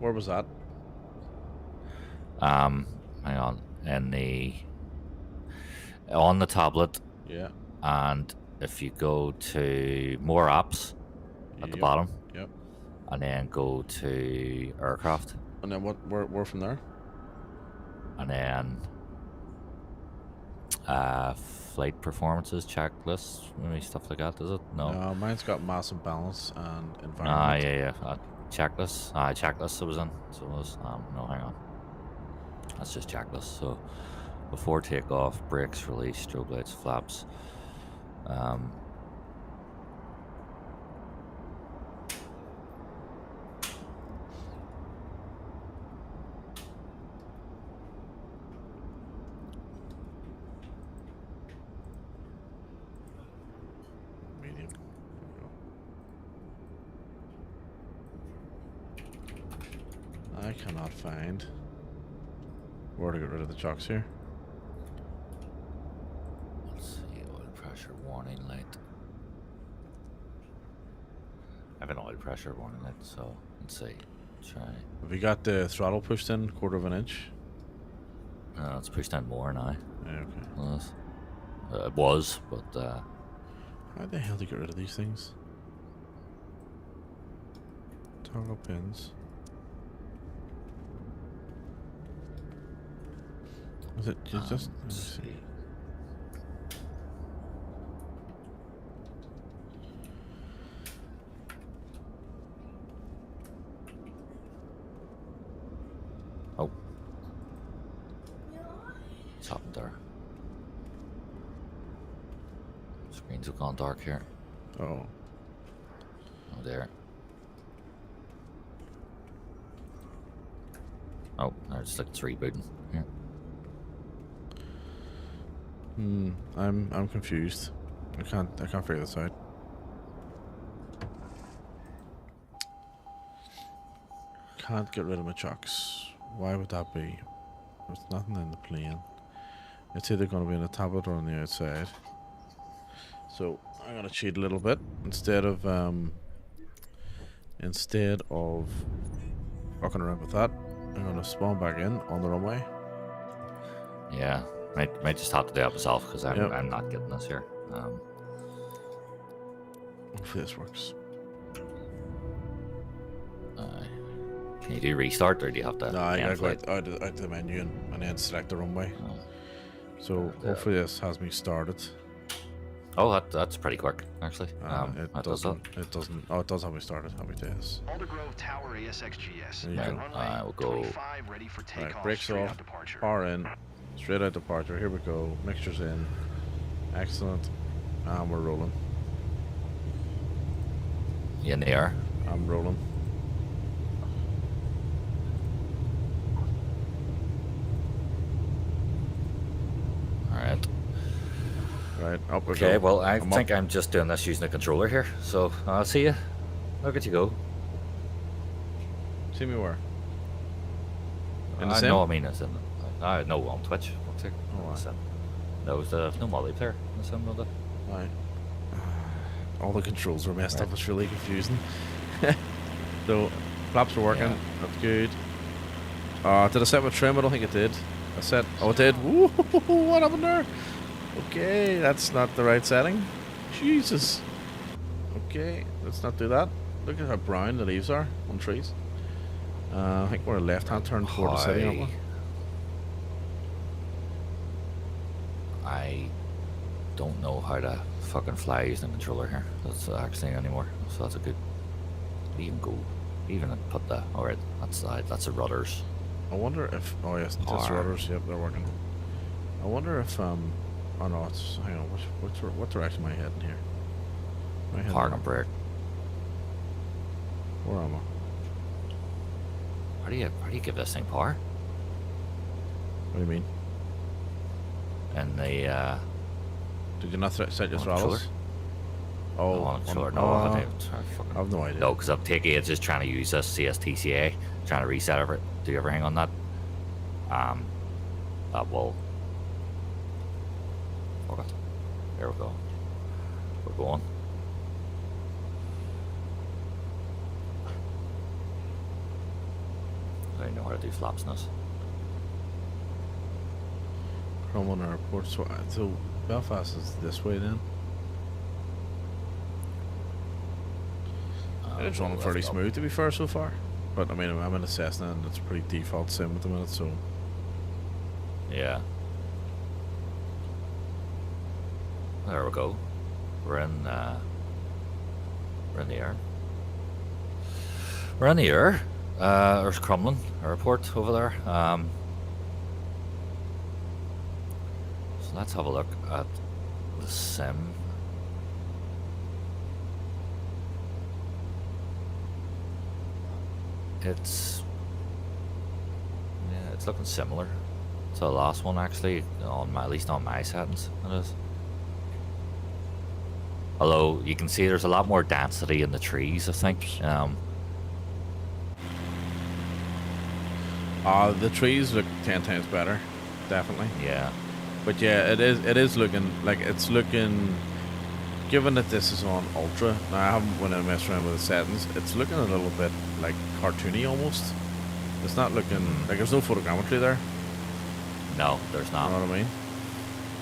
Where was that?
Hang on. On the tablet.
Yeah.
And if you go to more apps at the bottom.
Yep.
And then go to aircraft.
And then where from there?
And then flight performances checklist, maybe stuff like that, does it? No.
Mine's got mass and balance and environment.
Yeah. Checklist. Checklist it was in. So it was. No, hang on. That's just checklist. So before takeoff, brakes, release, strobe lights, flaps.
Medium. I cannot find where to get rid of the chocks here.
Let's see, oil pressure warning light. I have an oil pressure warning light, so let's see. Try.
Have you got the throttle pushed in 1/4 inch?
It's pushed in more now.
Yeah, okay.
It was, but
how the hell do you get rid of these things? Toggle pins. Is it just? Let me see.
Oh, it's up there. Screens have gone dark here.
Oh.
Oh, there. Oh, it's like it's rebooting here.
I'm confused. I can't figure this out. Can't get rid of my chocks. Why would that be? There's nothing in the plane. It's either going to be in the tablet or on the outside. So I'm gonna cheat a little bit. Instead of fucking around with that, I'm gonna spawn back in on the runway.
Yeah, might just have to do it myself because I'm not getting this here.
Hopefully this works.
Can you do restart or do you have to?
No, I gotta go out to the menu and then select the runway.
Oh.
So hopefully this has me started.
Oh, that's pretty quick actually.
It doesn't. Oh, it does have me started. Happy days.
Aldergrove Tower ASXGS.
There you go.
We'll go.
Ready for takeoff.
Right, brakes off. Power in. Straight out departure. Here we go. Mixtures in. Excellent. And we're rolling.
You in the air?
I'm rolling.
right.
Right, up we
Okay,
go.
well, I
I'm
think
up.
I'm just doing this using a controller here. So I'll see you. Look at you go.
See me where? In the
I
sim?
know. I mean, it's in. No, on Twitch. What's it?
Oh,
In the sim. No, there's no multiplayer in the sim, no.
Right. All the controls are messed
Right.
up. It's really confusing. So, flaps are working.
Yeah.
That's good. Did I set my trim? I don't think it did. I set. Oh, it did. Woo! What happened there? Okay, that's not the right setting. Jesus. Okay, let's not do that. Look at how brown the leaves are on trees. I think we're a left-hand turn toward the city, aren't we?
I don't know how to fucking fly using a controller here. That's actually anymore. So that's a good. Even go. Even put the. Alright, that's the rudders.
I wonder if. Oh yes, just
Power.
rudders. Yep, they're working. I wonder if Oh no, it's. Hang on. What direction am I heading here? Am I heading
Park and brake.
Where am I?
How do you give this thing power?
What do you mean?
And the
Did you not set your
on the
throttles? Oh,
on the controller.
on-
No, I
uh,
have
no idea.
No, because I'm taking it's just trying to use this CSTCA, trying to reset do everything on that. That will. Fuck it. There we go. We're going. I know how to do flaps in this.
Cromwell Airport. So Belfast is this way then. It's running
We'll
fairly
lift up.
smooth to be fair so far. But I mean, I'm in a Cessna and it's a pretty default sim at the minute, so
Yeah. There we go. We're in the air. We're in the air. There's Crumlin Airport over there. So let's have a look at the sim. It's looking similar to the last one actually, at least on my settings it is. Although you can see there's a lot more density in the trees, I think.
the trees look 10 times better, definitely.
Yeah.
But yeah, it is looking like it's looking. Given that this is on ultra, now I haven't when I messed around with the settings, it's looking a little bit like cartoony almost. It's not looking like there's no photogrammetry there.
No, there's
You
not.
know what I mean?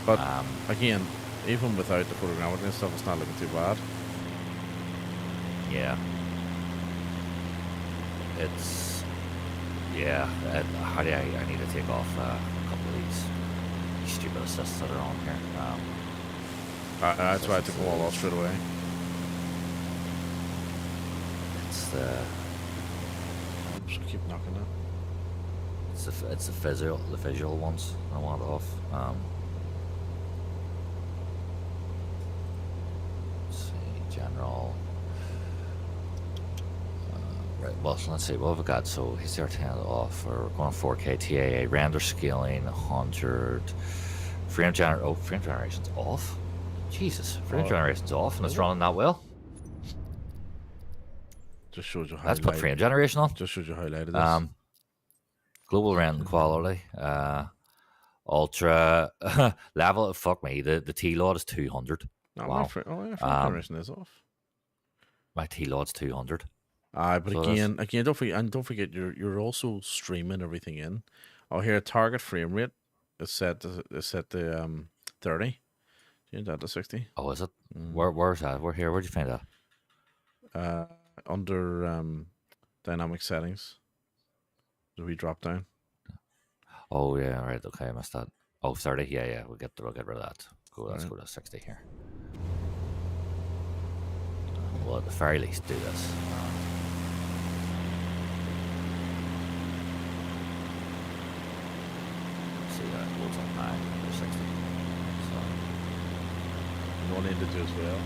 But
Um,
again, even without the photogrammetry and stuff, it's not looking too bad.
Yeah. It's. Yeah. How do I need to take off a couple of these stupid assists that are on here.
That's why I took them all off straight away.
It's the.
Just keep knocking that.
It's the visual ones I want off. Let's see, general. Right, well, so let's see, what have we got? So he's there 10 off. We're going 4K TAA, render scaling 100. Frame generation's off. Jesus, frame generation's off, and it's running that well.
Just shows you how.
Let's put frame generation on.
Just shows you how light it is.
Global render quality, ultra level. Fuck me, the T load is 200.
No,
wow.
Frame generation is off.
My T load's 200.
But
So
again, don't forget, you're also streaming everything in. Oh, here target frame rate is set to 30. Change that to 60.
Oh, is it? Where's that? We're here. Where'd you find that?
Under dynamic settings. Do we drop down?
Oh yeah, right. Okay, I missed that. Oh, 30. Yeah. We'll get rid of that. Cool. Let's go to 60 here. We'll at the very least do this. See that it goes on 9 or 60. So
No need to do as well.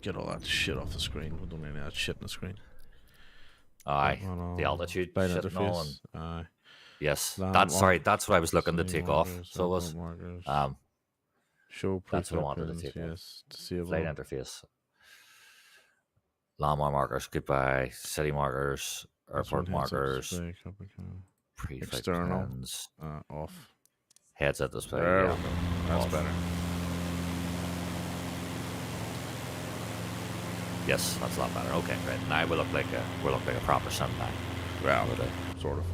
Get all that shit off the screen. We don't need that shit in the screen.
aye, the altitude
By
shit and all, and
interface. Aye.
yes,
Land
that's
mark-
that's what I was looking to
City
take off.
markers,
So it was
airport markers. Show
That's what I
pre-flight
wanted to
pins.
take out.
Yes, disable.
Flight interface. Landmark markers, goodbye. City markers, airport markers,
Display, copy cam.
pre-flight
External.
pins,
Off.
heads-up display.
There
Yeah,
we go. That's
off.
better.
Yes, that's a lot better. Okay, right. Now we look like a proper sim now.
Well,
With a-
sort of.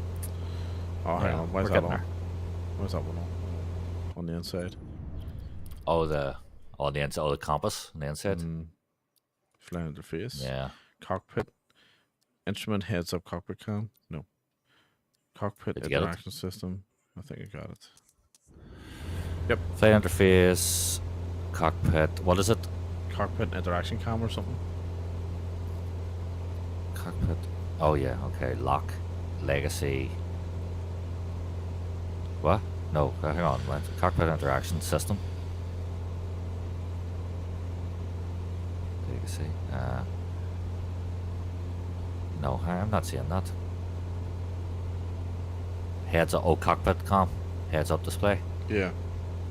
Oh, hang
Yeah,
on. Why's
we're
that
getting
on?
there.
Why's that one on? On the inside.
the inside, the compass on the inside.
Flying interface.
Yeah.
Cockpit. Instrument heads up cockpit cam. No. Cockpit
Did you get it?
interaction system. I think I got it. Yep.
Flight interface, cockpit. What is it?
Cockpit interaction cam or something.
Cockpit. Oh yeah. Okay. Lock. Legacy. What? No. Hang on. Wait. Cockpit interaction system. Legacy. No, I'm not seeing that. Heads up. Oh, cockpit com. Heads up display.
Yeah.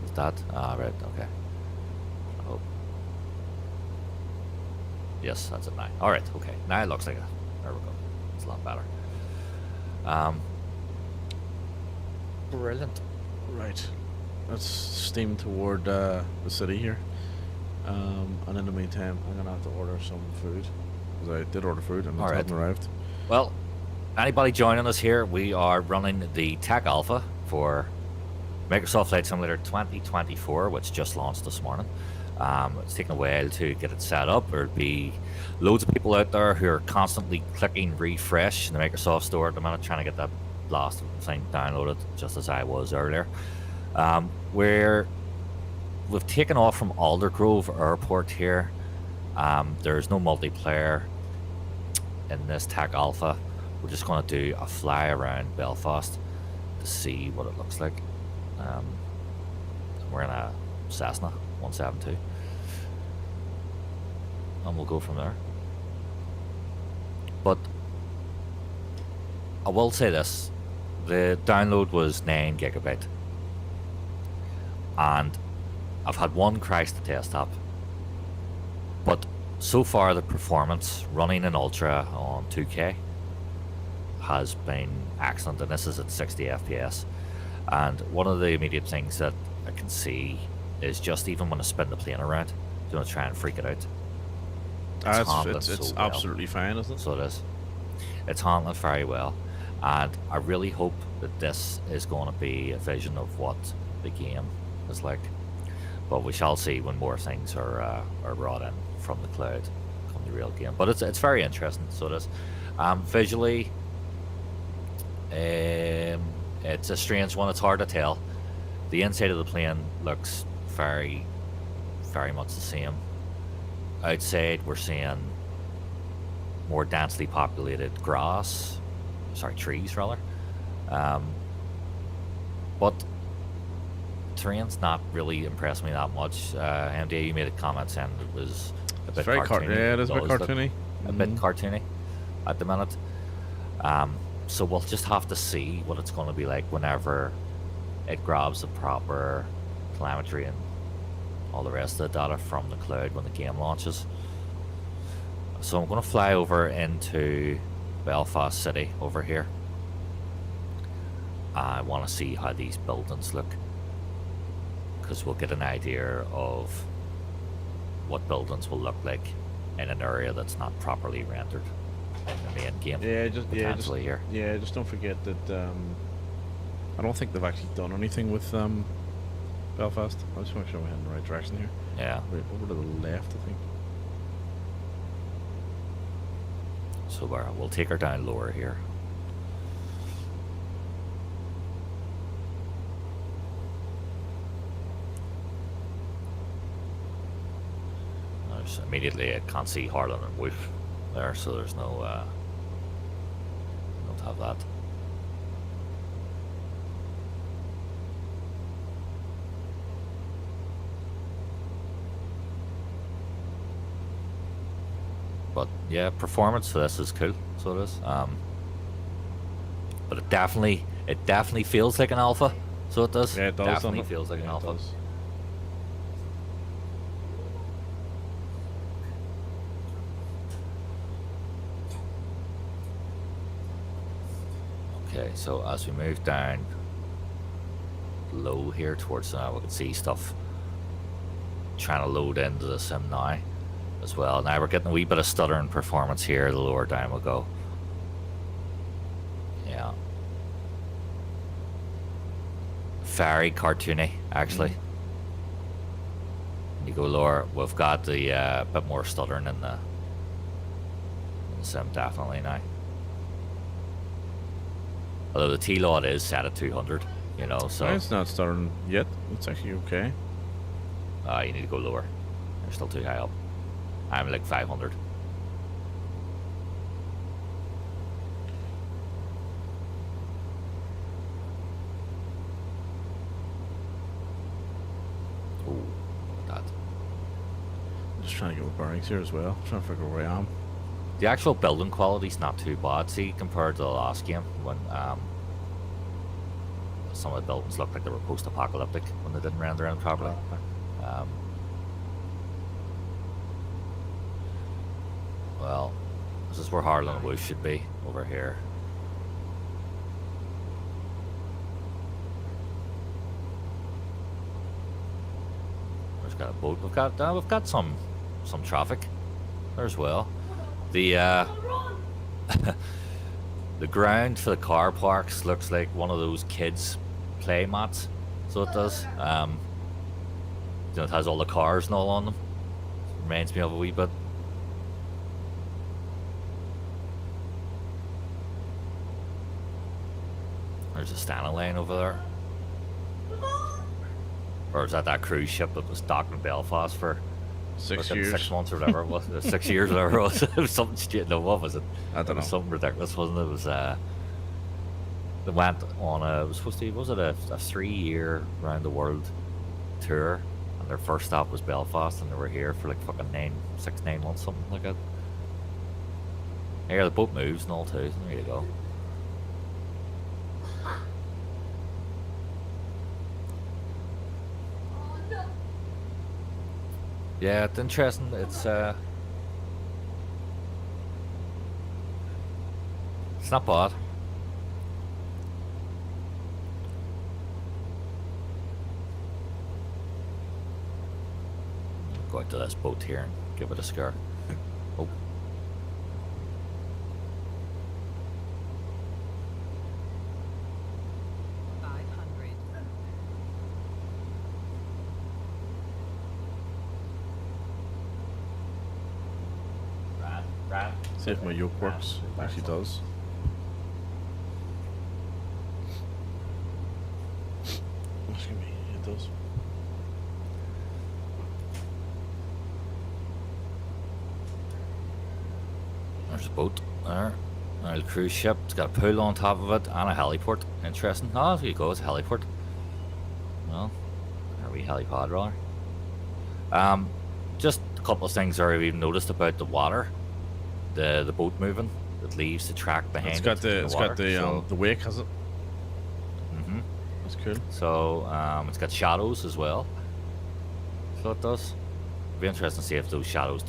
Is that? Ah, right. Okay. Oh. Yes, that's it now. All right. Okay. Now it looks like a. There we go. It's a lot better. Brilliant.
Right. Let's steam toward the city here. And in the meantime, I'm gonna have to order some food because I did order food and it
Alright.
hasn't arrived.
Well, anybody joining us here, we are running the Tech Alpha for Microsoft Flight Simulator 2024, which just launched this morning. It's taken a while to get it set up. There'll be loads of people out there who are constantly clicking refresh in the Microsoft Store at the minute, trying to get that blasted thing downloaded, just as I was earlier. We've taken off from Aldergrove Airport here. There's no multiplayer in this Tech Alpha. We're just going to do a fly around Belfast to see what it looks like. We're in a Cessna 172, and we'll go from there. But I will say this: the download was 9 gigabyte, and I've had one crash to test app, but so far the performance running in Ultra on 2K has been excellent, and this is at 60 FPS. And one of the immediate things that I can see is just even when I spin the plane around, I'm going to try and freak it out.
It's absolutely fine, isn't it?
So it is. It's handling very well, and I really hope that this is going to be a vision of what the game is like. But we shall see when more things are brought in from the cloud come the real game. But it's very interesting. So it is. Visually, it's a strange one. It's hard to tell. The inside of the plane looks very, very much the same. Outside, we're seeing more densely populated trees rather. But terrain's not really impressed me that much. MD, you made a comment saying it was a bit
very
cartoony.
Yeah, it is a bit cartoony.
A bit cartoony at the minute. So we'll just have to see what it's going to be like whenever it grabs the proper telemetry and all the rest of the data from the cloud when the game launches. So I'm going to fly over into Belfast City over here. I want to see how these buildings look, because we'll get an idea of what buildings will look like in an area that's not properly rendered in the main game.
Just don't forget that I don't think they've actually done anything with Belfast. I just want to make sure we're heading in the right direction here.
Yeah.
Wait, over to the left, I think.
So we'll take her down lower here. Immediately I can't see Harlan and Wolf there, so there's no don't have that. But yeah, performance for this is cool, so it is. But it definitely feels like an alpha, so it does.
Yeah, it does.
Definitely feels like an alpha. Okay, so as we move down low here towards we can see stuff trying to load into the sim now as well. Now we're getting a wee bit of stuttering performance here the lower down we go. Yeah. Very cartoony, actually. You go lower, we've got the bit more stuttering in the sim definitely now. Although the T-Lot is set at 200, you know, so...
It's not stuttering yet. It's actually okay.
You need to go lower. You're still too high up. I'm like 500. Ooh, that.
I'm just trying to get my bearings here as well. I'm trying to figure where I am.
The actual building quality's not too bad, see, compared to the last game when some of the buildings looked like they were post-apocalyptic when they didn't render in properly. Well, this is where Harlan Woods should be, over here. We've got a boat. We've got some traffic there as well. The the ground for the car parks looks like one of those kids' play mats, so it does. You know, it has all the cars and all on them. Reminds me of a wee bit. There's a standing lane over there. Or is that cruise ship that was docked in Belfast for
6 years.
6 months or whatever it was. 6 years or whatever it was. It was something stupid. No, what was it?
I don't know.
Something ridiculous, wasn't it? It was, they went on it was supposed to be, was it a 3-year round the world tour? And their first stop was Belfast, and they were here for like fucking 9 months, something like that. Here, the boat moves and all too. There you go. Yeah, it's interesting. It's not bad. Go out to this boat here and give it a scare. Oh.
See if my yoke works. It actually does. Excuse me, it does.
There's a boat there. There's a cruise ship. It's got a pool on top of it and a heliport. Interesting. Oh, there you go. It's a heliport. Well, or a wee helipad rather. Just a couple of things there we've noticed about the water. The boat moving. It leaves the track behind.
It's got the wake, has it?
Mhm.
That's cool.
So it's got shadows as well. So it does. It'll be interesting to see if those shadows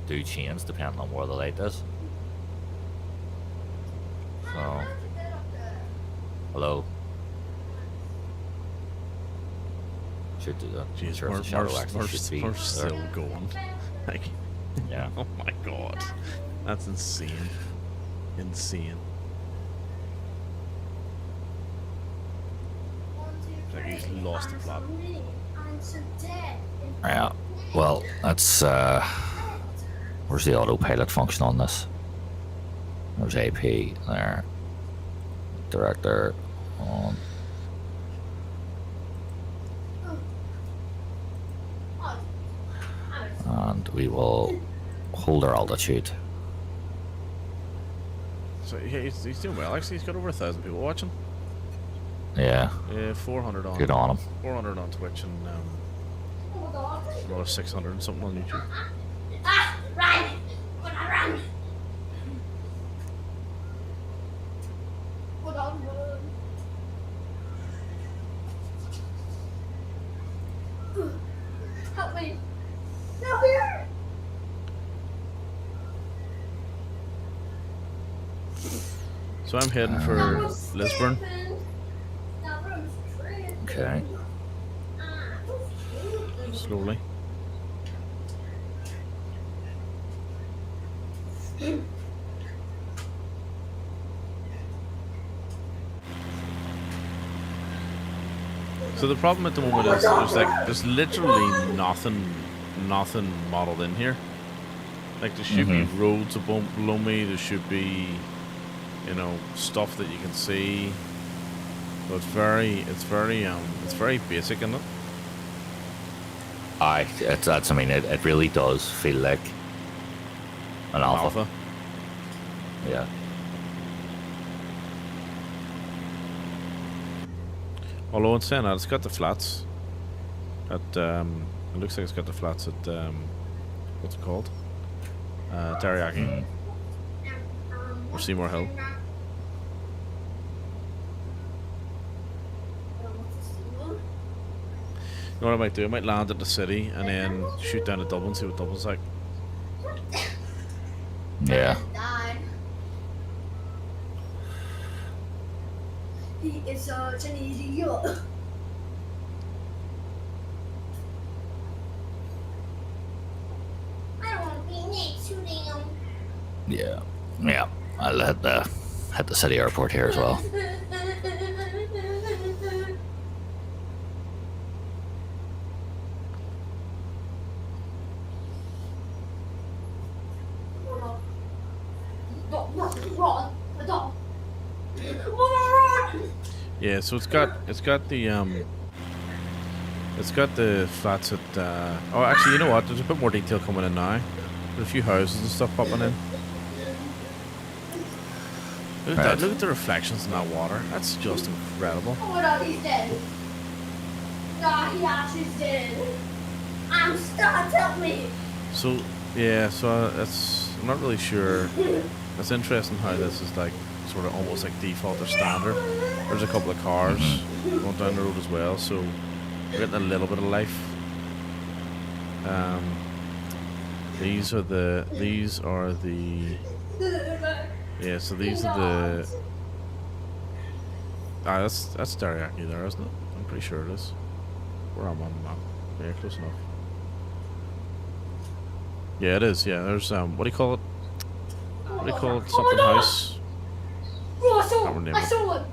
do change depending on where the light is. So, hello. Should do that.
Jeez,
Sure, if the shadow actually should be
we're still going. Like,
yeah.
oh my god, that's insane. Insane. Like he's lost the plot.
Yeah. Well, that's where's the autopilot function on this? There's AP there. Director on. And we will hold our altitude.
So he's doing well. Actually, he's got over 1,000 people watching.
Yeah.
400 on.
Good on him.
400 on Twitch and another 600 and something on YouTube.
Run! Run! Hold on, help me! No, here!
So I'm heading for Lisburn.
Okay.
Slowly. So the problem at the moment is there's literally nothing modeled in here. Like there should be roads below me. There should be, you know, stuff that you can see. So it's very basic, isn't it?
I mean, it really does feel like an alpha. Yeah.
Although in saying that, it's got the flats. At it looks like it's got the flats at what's it called? Teriyaki or Seymour Hill. You know what I might do? I might land at the city and then shoot down to Dublin, see what Dublin's like.
Yeah.
He is such an idiot. I don't want to be next to them.
Yeah. Yeah. I'll hit the city airport here as well.
Yeah, so it's got the flats at oh, actually, you know what? There's a bit more detail coming in now. There's a few houses and stuff popping in. Look at that! Look at the reflections in that water. That's just incredible.
Oh my God, he's dead. No, he actually's dead. I'm stuck. Help me.
So yeah, so I'm not really sure. It's interesting how this is like sort of almost like default or standard. There's a couple of cars going down the road as well, so we're getting a little bit of life. These are the yeah. So these are the that's Teriyaki there, isn't it? I'm pretty sure it is. Where am I on the map? Yeah, close enough. Yeah, it is. Yeah, there's what do you call it? What do you call it? Something house.
Oh, I saw one.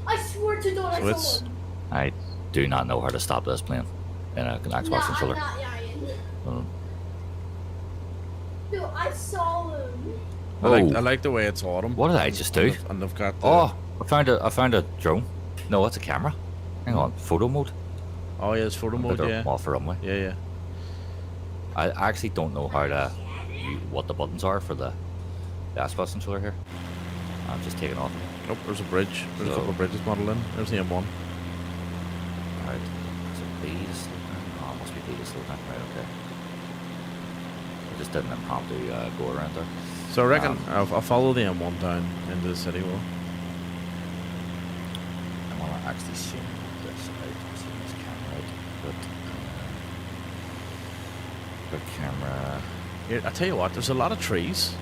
I swear to God,
So
I
it's
saw one.
I do not know how to stop this plane in an Xbox controller.
No, I saw him.
I like the way it's autumn.
What did I just do?
And they've got
Oh, I found a drone. No, it's a camera. Hang on, photo mode.
Oh yeah, it's photo mode. Yeah.
Off the runway.
Yeah, yeah.
I actually don't know how to what the buttons are for the Xbox controller here. I'm just taking off.
Oh, there's a bridge. There's a couple of bridges modeled in. There's the M1.
Alright. Is it B to slow down? Oh, it must be B to slow down. Right, okay. I just didn't impromptu go around there.
So I reckon I'll follow the M1 down into the city wall.
I want to actually zoom this out. Zoom this camera out. But camera.
Here, I tell you what, there's a lot of trees.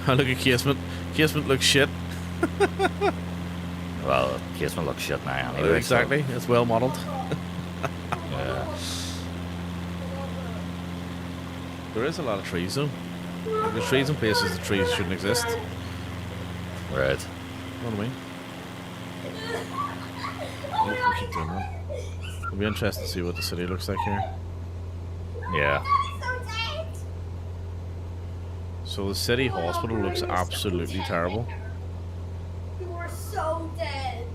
Look at casement. Casement looks shit.
Well, casement looks shit now anyway.
Exactly. So. It's well modelled.
Yeah.
There is a lot of trees though. Like, there's trees in places the trees shouldn't exist.
Right.
You know what I mean? We'll keep doing that. It'll be interesting to see what the city looks like here.
Yeah.
So the city hospital looks absolutely terrible.
You are so dead.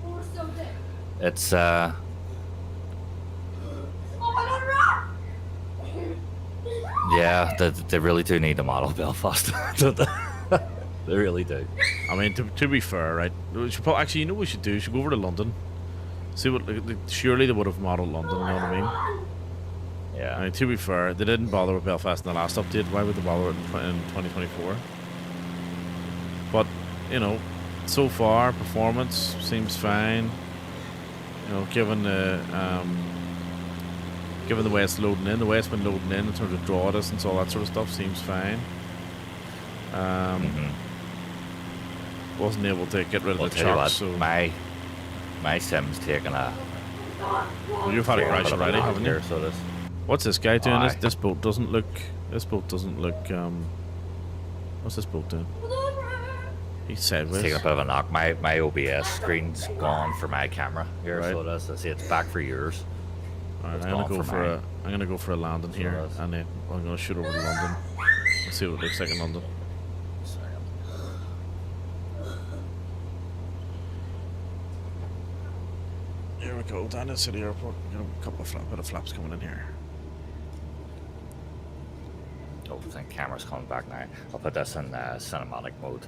You are so dead.
It's
Oh my God, run!
yeah, they really do need a model Belfast. They really do.
I mean, to be fair, right? We should actually, you know what we should do? We should go over to London. See what, surely they would have modelled London, you know what I mean?
Yeah.
I mean, to be fair, they didn't bother with Belfast in the last update. Why would they bother in 2024? But, you know, so far, performance seems fine. You know, given the way it's loading in, the way it's been loading in terms of draw distance, all that sort of stuff seems fine. Wasn't able to get rid of
I'll
the
tell you
chuck,
what,
so
my sim's taking a
you've had a crash already, haven't you?
here, so this.
What's this guy doing?
Aye.
This boat doesn't look. This boat doesn't look. What's this boat doing? He's sideways.
Taking a bit of a knock. My OBS screen's gone for my camera here,
Right.
so it is. I see it's back for yours.
Alright,
It's
I'm gonna
gone
go
for
for
mine.
a. I'm gonna go for a landing
So
here,
it is.
and then I'm gonna shoot over to London. Let's see what it looks like in London. Here we go, down to City Airport. We got a couple of bit of flaps coming in here.
Oh, I think camera's coming back now. I'll put this in cinematic mode.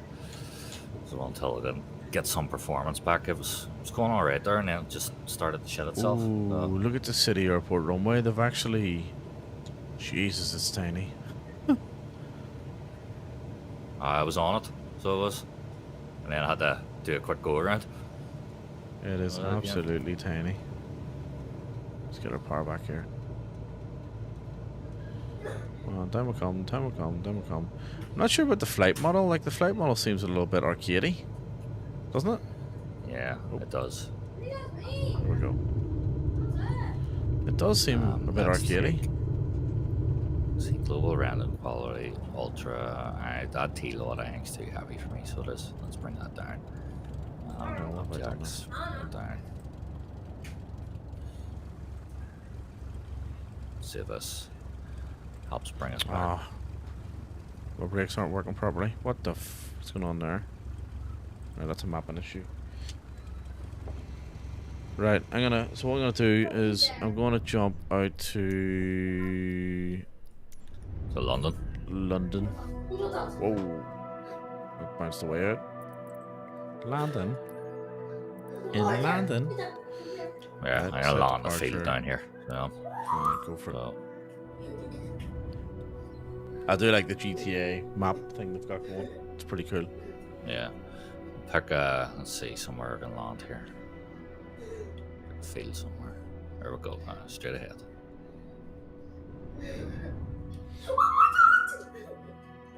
So until it can get some performance back, it was going alright there, and then it just started to shit itself.
Ooh,
So,
look at the City Airport runway. They've actually. Jesus, it's tiny.
I was on it, so it was. And then I had to do a quick go around.
It is
Yeah.
absolutely tiny. Let's get our power back here. Well, time will come, time will come, time will come. I'm not sure about the flight model. Like, the flight model seems a little bit arcadey, doesn't it?
Yeah, it does.
There we go. It does seem a bit
let's
arcadey.
See, global random quality, ultra. That T-load I think is too heavy for me, so let's bring that down.
what have I done
Objects, bring it down. See if this helps bring us back.
Ah. My brakes aren't working properly. What the what's going on there? Right, that's a mapping issue. Right, so what I'm gonna do is I'm gonna jump out to
So London.
London. Whoa. It bounced away out. London. In London.
Yeah,
Right,
I'm
set
gonna land the
departure.
field down here. So,
Alright, go for it.
so
I do like the GTA map thing they've got going. It's pretty cool.
yeah, pick let's see, somewhere I can land here. Pick a field somewhere. There we go. Straight ahead.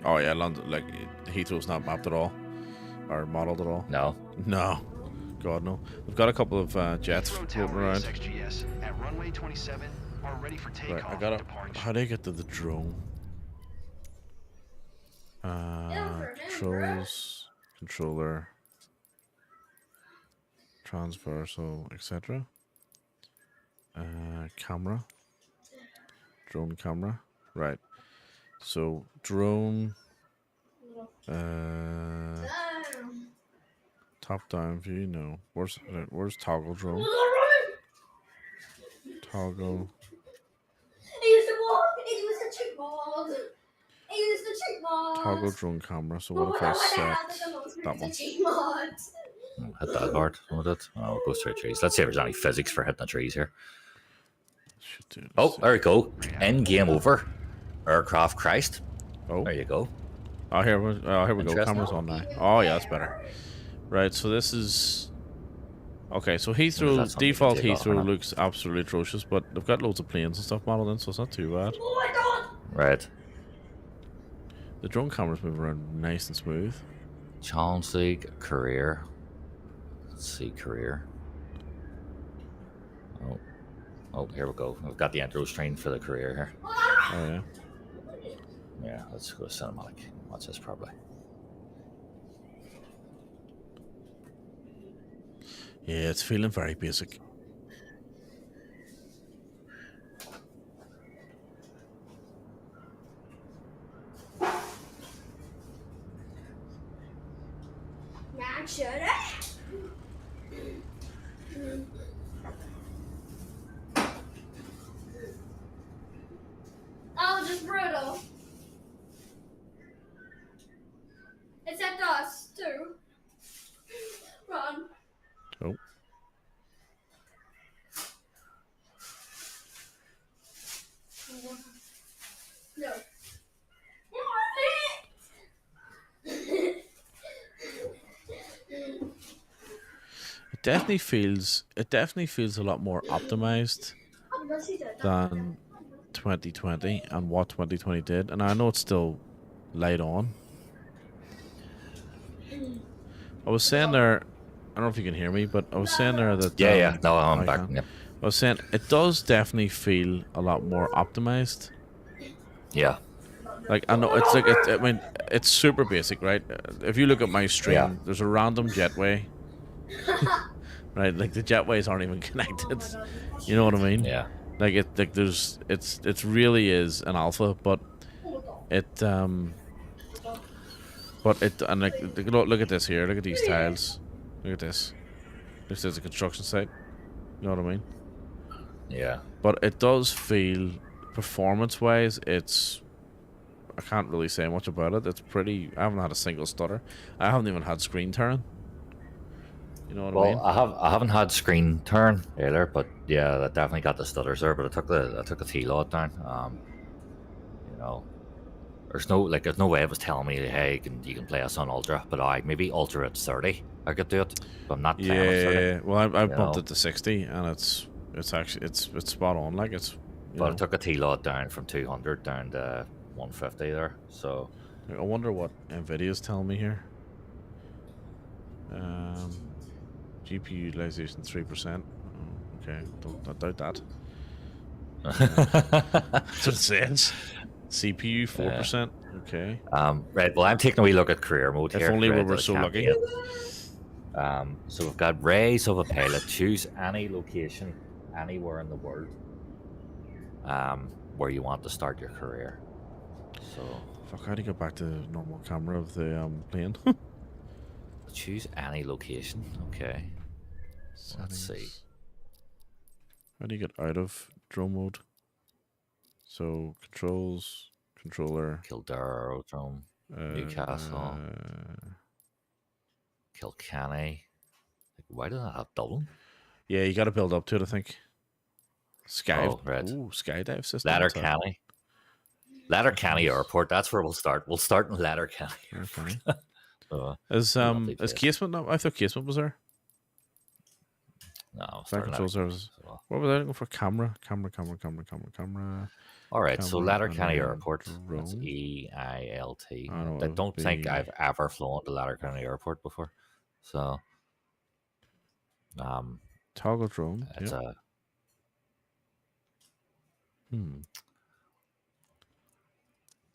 Oh yeah, London, like Heathrow's not mapped at all, or modelled at all.
No,
No, God no. We've got a couple of jets
Heathrow
floating
Tower
around.
SXGS at runway 27 are ready for takeoff.
Right, I gotta.
departing
How do I get to the drone? Controls, controller, transversal, etc. Camera, drone camera. Right. So drone. Top down view. No. Where's toggle drone? Toggle. Toggle drone camera. So what if I set that one?
hit that hard with it. Oh, we'll go straight trees. Let's see if there's any physics for hitting the trees here.
Should do.
Oh, there we go. End game over. Aircraft Christ.
Oh.
There you go.
Oh, here we go.
Interesting.
Camera's on now. Oh, yeah, that's better. Right, so this is... Okay, so Heathrow,
That's something you can
default
take off,
Heathrow
innit?
looks absolutely atrocious, but they've got loads of planes and stuff modeled in, so it's not too bad.
Right.
The drone cameras move around nice and smooth.
Challenge League career. Let's see career. Oh, here we go. We've got the intro screen for the career here.
Oh, yeah.
Yeah, let's go cinematic. Watch this properly.
Yeah, it's feeling very basic.
Oh, just brutal. Except us, too. Run.
Oh.
No.
It definitely feels a lot more optimized than 2020 and what 2020 did. And I know it's still light on, I was saying there. I don't know if you can hear me, but I was saying there that
Yeah. No, I'm
I
back.
can.
Yep.
I was saying it does definitely feel a lot more optimized.
Yeah.
Like I know it's like I mean it's super basic, right? If you look at my stream,
Yeah.
there's a random jetway, right? Like the jetways aren't even connected. You know what I mean?
Yeah.
Like it's really is an alpha, but it and like look at this here. Look at these tiles. Look at this. This is a construction site. You know what I mean?
Yeah.
But it does feel, performance-wise, it's... I can't really say much about it. It's pretty... I haven't had a single stutter. I haven't even had screen turn. You know what I mean?
I haven't had screen turn either, but yeah, that definitely got the stutters there. But I took the T-Load down. You know, there's no way it was telling me, hey, you can play us on Ultra, but maybe Ultra at 30, I could do it. But I'm not playing at 30.
Yeah, well, I bumped it to 60, and it's actually it's spot on. Like it's.
But I took a T-Load down from 200 down to 150 there. So
I wonder what Nvidia's telling me here. GPU utilization 3%. Oh, okay, don't doubt that. That's what it says. CPU 4%. Okay.
Right. Well, I'm taking a wee look at career mode here.
If only we
right,
were so lucky.
So we've got Raise of a Pilot. Choose any location anywhere in the world where you want to start your career. So
fuck, how do you get back to the normal camera of the plane?
choose any location. Okay. Let's see.
How do you get out of drone mode? So controls, controller,
Kildare Aerodrome, Newcastle, Kilkenny. Why do I have Dublin?
Yeah, you got to build up to it, I think. Sky,
right.
Ooh, skydive system.
Letterkenny. Letterkenny Airport. That's where we'll start. We'll start in Letterkenny.
Okay. Is Casement? No, I thought Casement was there.
No,
Flight control services. What was I looking for? Camera.
All right, so
Camera
Letterkenny
and
Airport. That's
drone.
EILT.
Oh,
I don't think I've ever flown to Letterkenny Airport before. So,
toggle drone.
it's
Yep.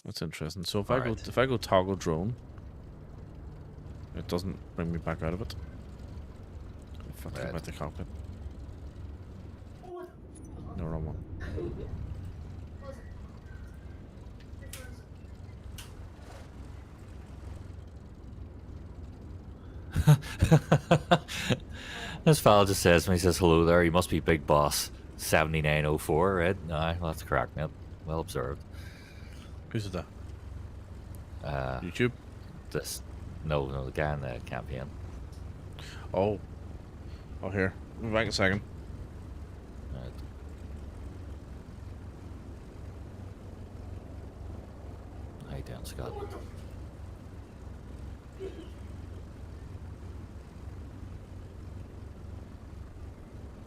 That's interesting. So if I go toggle drone, it doesn't bring me back out of it. If I think about the cockpit. No, wrong one.
This fella just says when he says hello there, he must be Big Boss 7904, right? Aye, well, that's correct, mate. Well observed.
Who's that? YouTube?
No, the guy in the campaign.
Oh, here. Be back in a second.
Right. How you doing, Scott?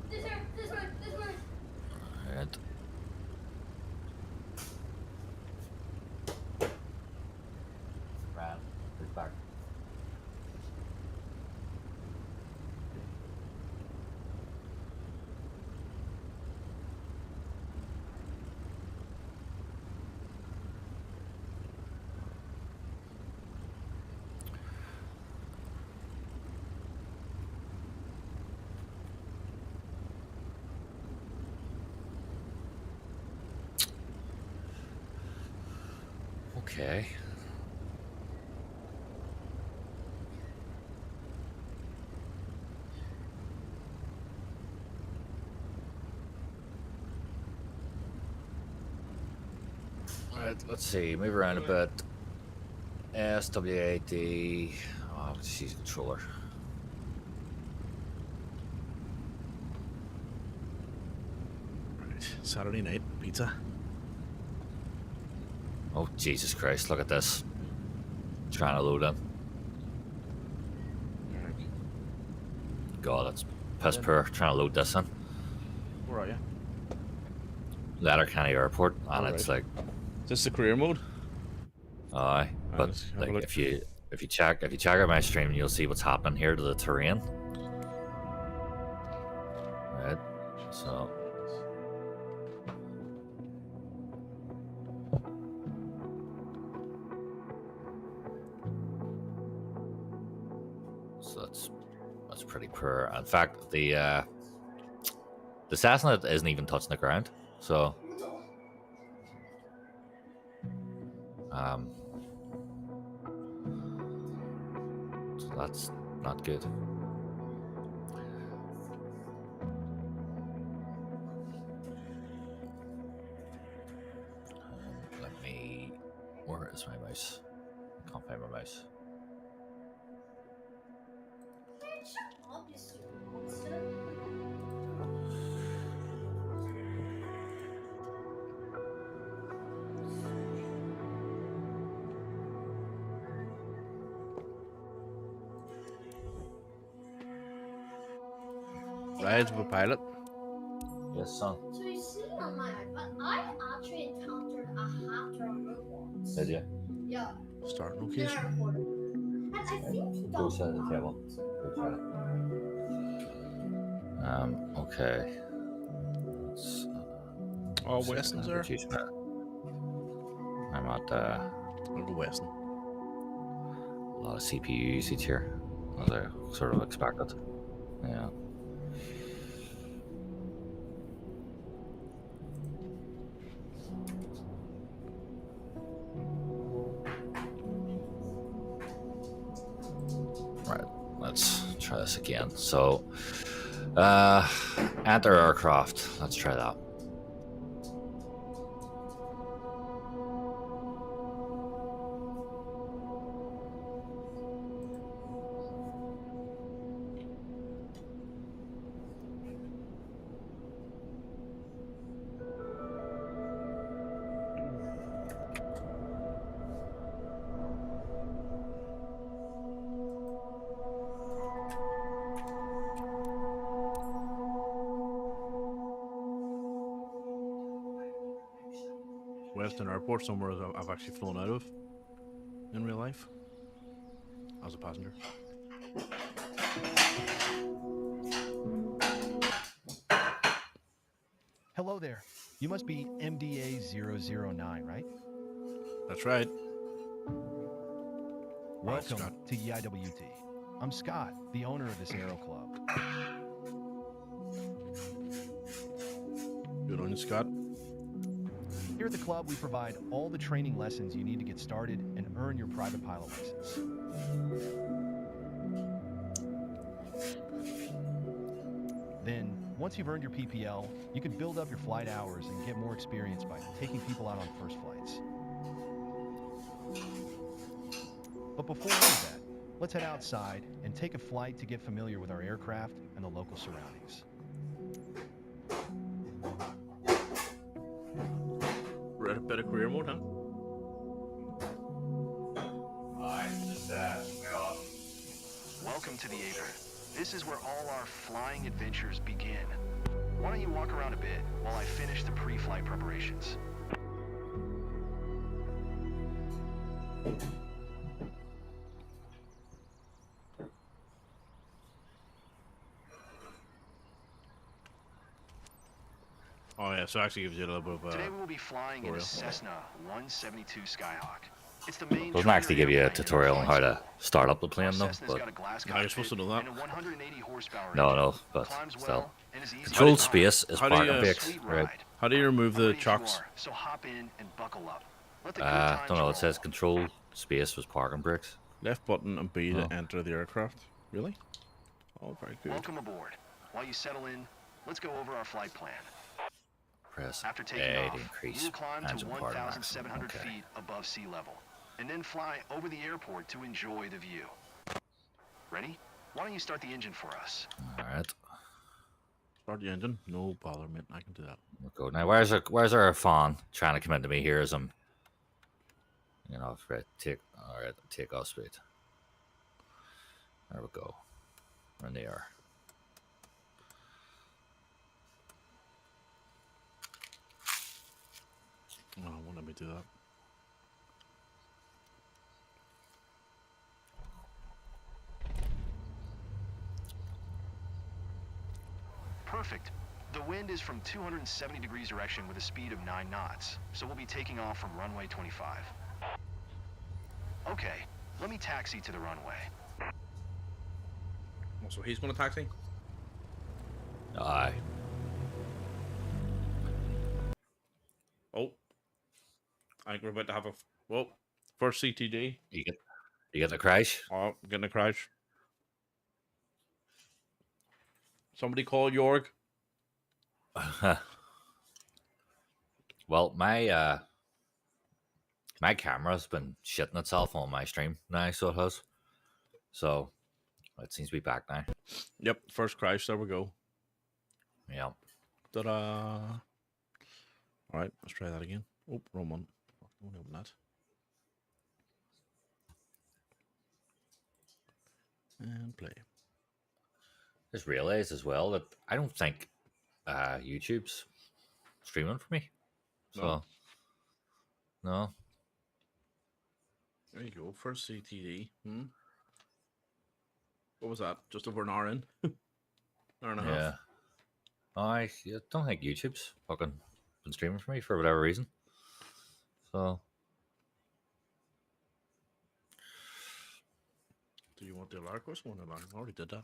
This one.
Alright. Ryan, who's back? Okay. Alright, let's see. Move around a bit. SWAD. Oh, she's controller.
Right. Saturday night pizza.
Oh, Jesus Christ, look at this. Trying to load in. God, that's piss poor. Trying to load this in.
Where are you?
Letterkenny Airport, and it's like...
Is this the career mode?
Aye, but
let's have a
like
look.
if you if you check out my stream, you'll see what's happening here to the terrain. Right. So. That's pretty poor. In fact, the Cessna isn't even touching the ground, so so that's not good. Let me. Where is my mouse? I can't find my mouse.
Rides with a pilot.
Yes, son.
So you see on my iPad, I actually encountered a hatter on road once.
Did you?
Yeah.
Starting
And I
location.
recorded it. And I think he
Go
got
set the table. Go try it. Okay. Let's,
Oh, Weston's there.
I'm at
I'll go Weston.
a lot of CPU usage here, as I sort of expected. Yeah. Right, let's try this again. So, enter aircraft. Let's try that.
Weston Airport, somewhere I've actually flown out of in real life as a passenger.
Hello there. You must be MDA 009, right?
That's right.
Welcome
Scott.
to EIWT. I'm Scott, the owner of this Aero Club.
Good on you, Scott.
Here at the club, we provide all the training lessons you need to get started and earn your private pilot license. Then, once you've earned your PPL, you can build up your flight hours and get more experience by taking people out on first flights. But before any of that, let's head outside and take a flight to get familiar with our aircraft and the local surroundings.
We're at a better career mode, huh?
Welcome to the Aper. This is where all our flying adventures begin. Why don't you walk around a bit while I finish the pre-flight preparations?
Oh yeah, so it actually gives you a little bit of
Today we will be flying in a
tutorial.
Cessna 172 Skyhawk. It's the main
Doesn't actually give you a
trainer
tutorial on how
airplane
to start up the plane, though.
Cessna's
But
got a glass
How are you supposed to
cockpit
do that?
and a 180 horsepower
no,
engine.
no. But
Climbs
still,
well and is easy to
controlled
fly.
space is
How do you,
parking brakes,
Sweet
right?
ride.
How do you remove
I'm
the
ready as you
chocks?
are, so hop in and buckle up. Let the good times
Don't know.
roll.
It says control space was parking brakes.
Left button and B
Oh.
to enter the aircraft. Really? Oh, very good.
Welcome aboard. While you settle in, let's go over our flight plan.
Press
After taking
A
off,
to increase
we'll climb to
engine power to maximum.
1,700
Okay.
feet above sea level, and then fly over the airport to enjoy the view. Ready? Why don't you start the engine for us?
All right.
Start the engine. No bother, mate. I can do that.
We'll go now. Where's our fawn trying to come into me here as I'm, right, take off speed. There we go. We're in the air.
Oh, won't let me do that.
Perfect. The wind is from 270 degrees direction with a speed of 9 knots, so we'll be taking off from runway 25. Okay, let me taxi to the runway.
So he's going to taxi?
Aye.
Oh. I think we're about to have a... Whoa. First CTD.
You get the crash?
Oh, getting a crash. Somebody call Jorg.
Well, my camera's been shitting itself on my stream now, so it has. So it seems to be back now.
Yep, first crash. There we go.
Yeah.
Ta-da. All right, let's try that again. Oh, wrong one. Don't open that. And play.
Just realized as well that I don't think YouTube's streaming for me. So no.
There you go. First CTD. What was that? Just over an hour in? Hour and a half.
Yeah. I don't think YouTube's fucking been streaming for me for whatever reason. So
Do you want the alarm? Of course, I want the alarm. I already did that.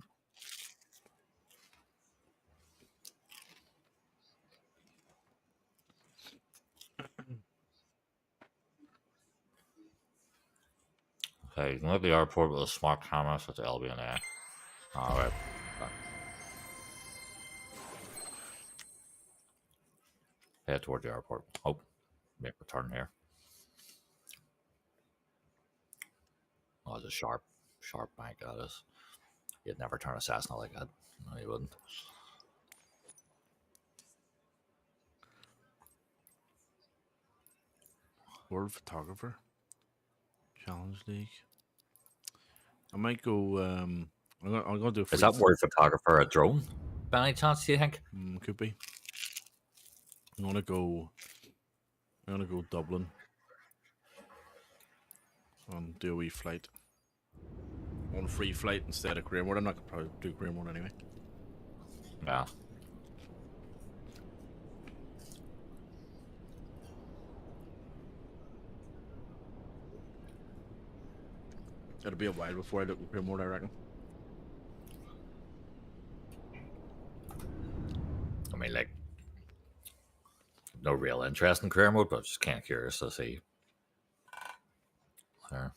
okay, you can look at the airport with a smart camera, so it's LBNA. Alright. Head toward the airport. Oh, make a turn here. Oh, it's a sharp bank that is. You'd never turn a Cessna like that. No, you wouldn't.
World Photographer. Challenge League. I might go. I'm gonna do.
Is that World Photographer a drone? By any chance, do you think?
Could be. I'm gonna go Dublin. And do a wee flight. On free flight instead of Greenwood. I'm not gonna probably do Greenwood anyway.
Yeah.
It'll be a while before I look at Greenwood, I reckon.
I mean, like, no real interest in career mode, but just kind of curious to see. There.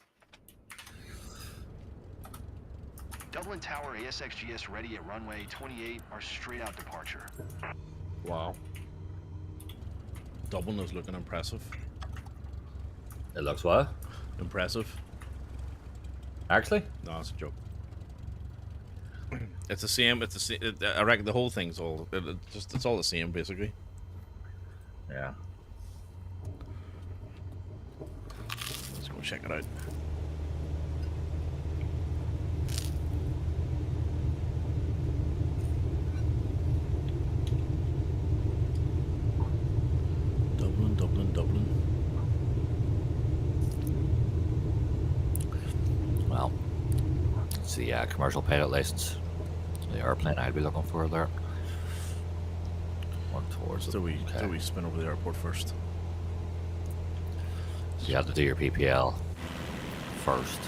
Dublin Tower ASXGS ready at runway 28, our straight out departure.
Wow. Dublin is looking impressive.
It looks what?
Impressive.
Actually?
No, it's a joke. It's the same. It's the same. I reckon the whole thing's all. It's all the same, basically.
Yeah.
Let's go check it out. Dublin.
Well, it's the commercial pilot license. The airplane I'd be looking for there. One towards
So we spin over the airport first.
So you have to do your PPL first,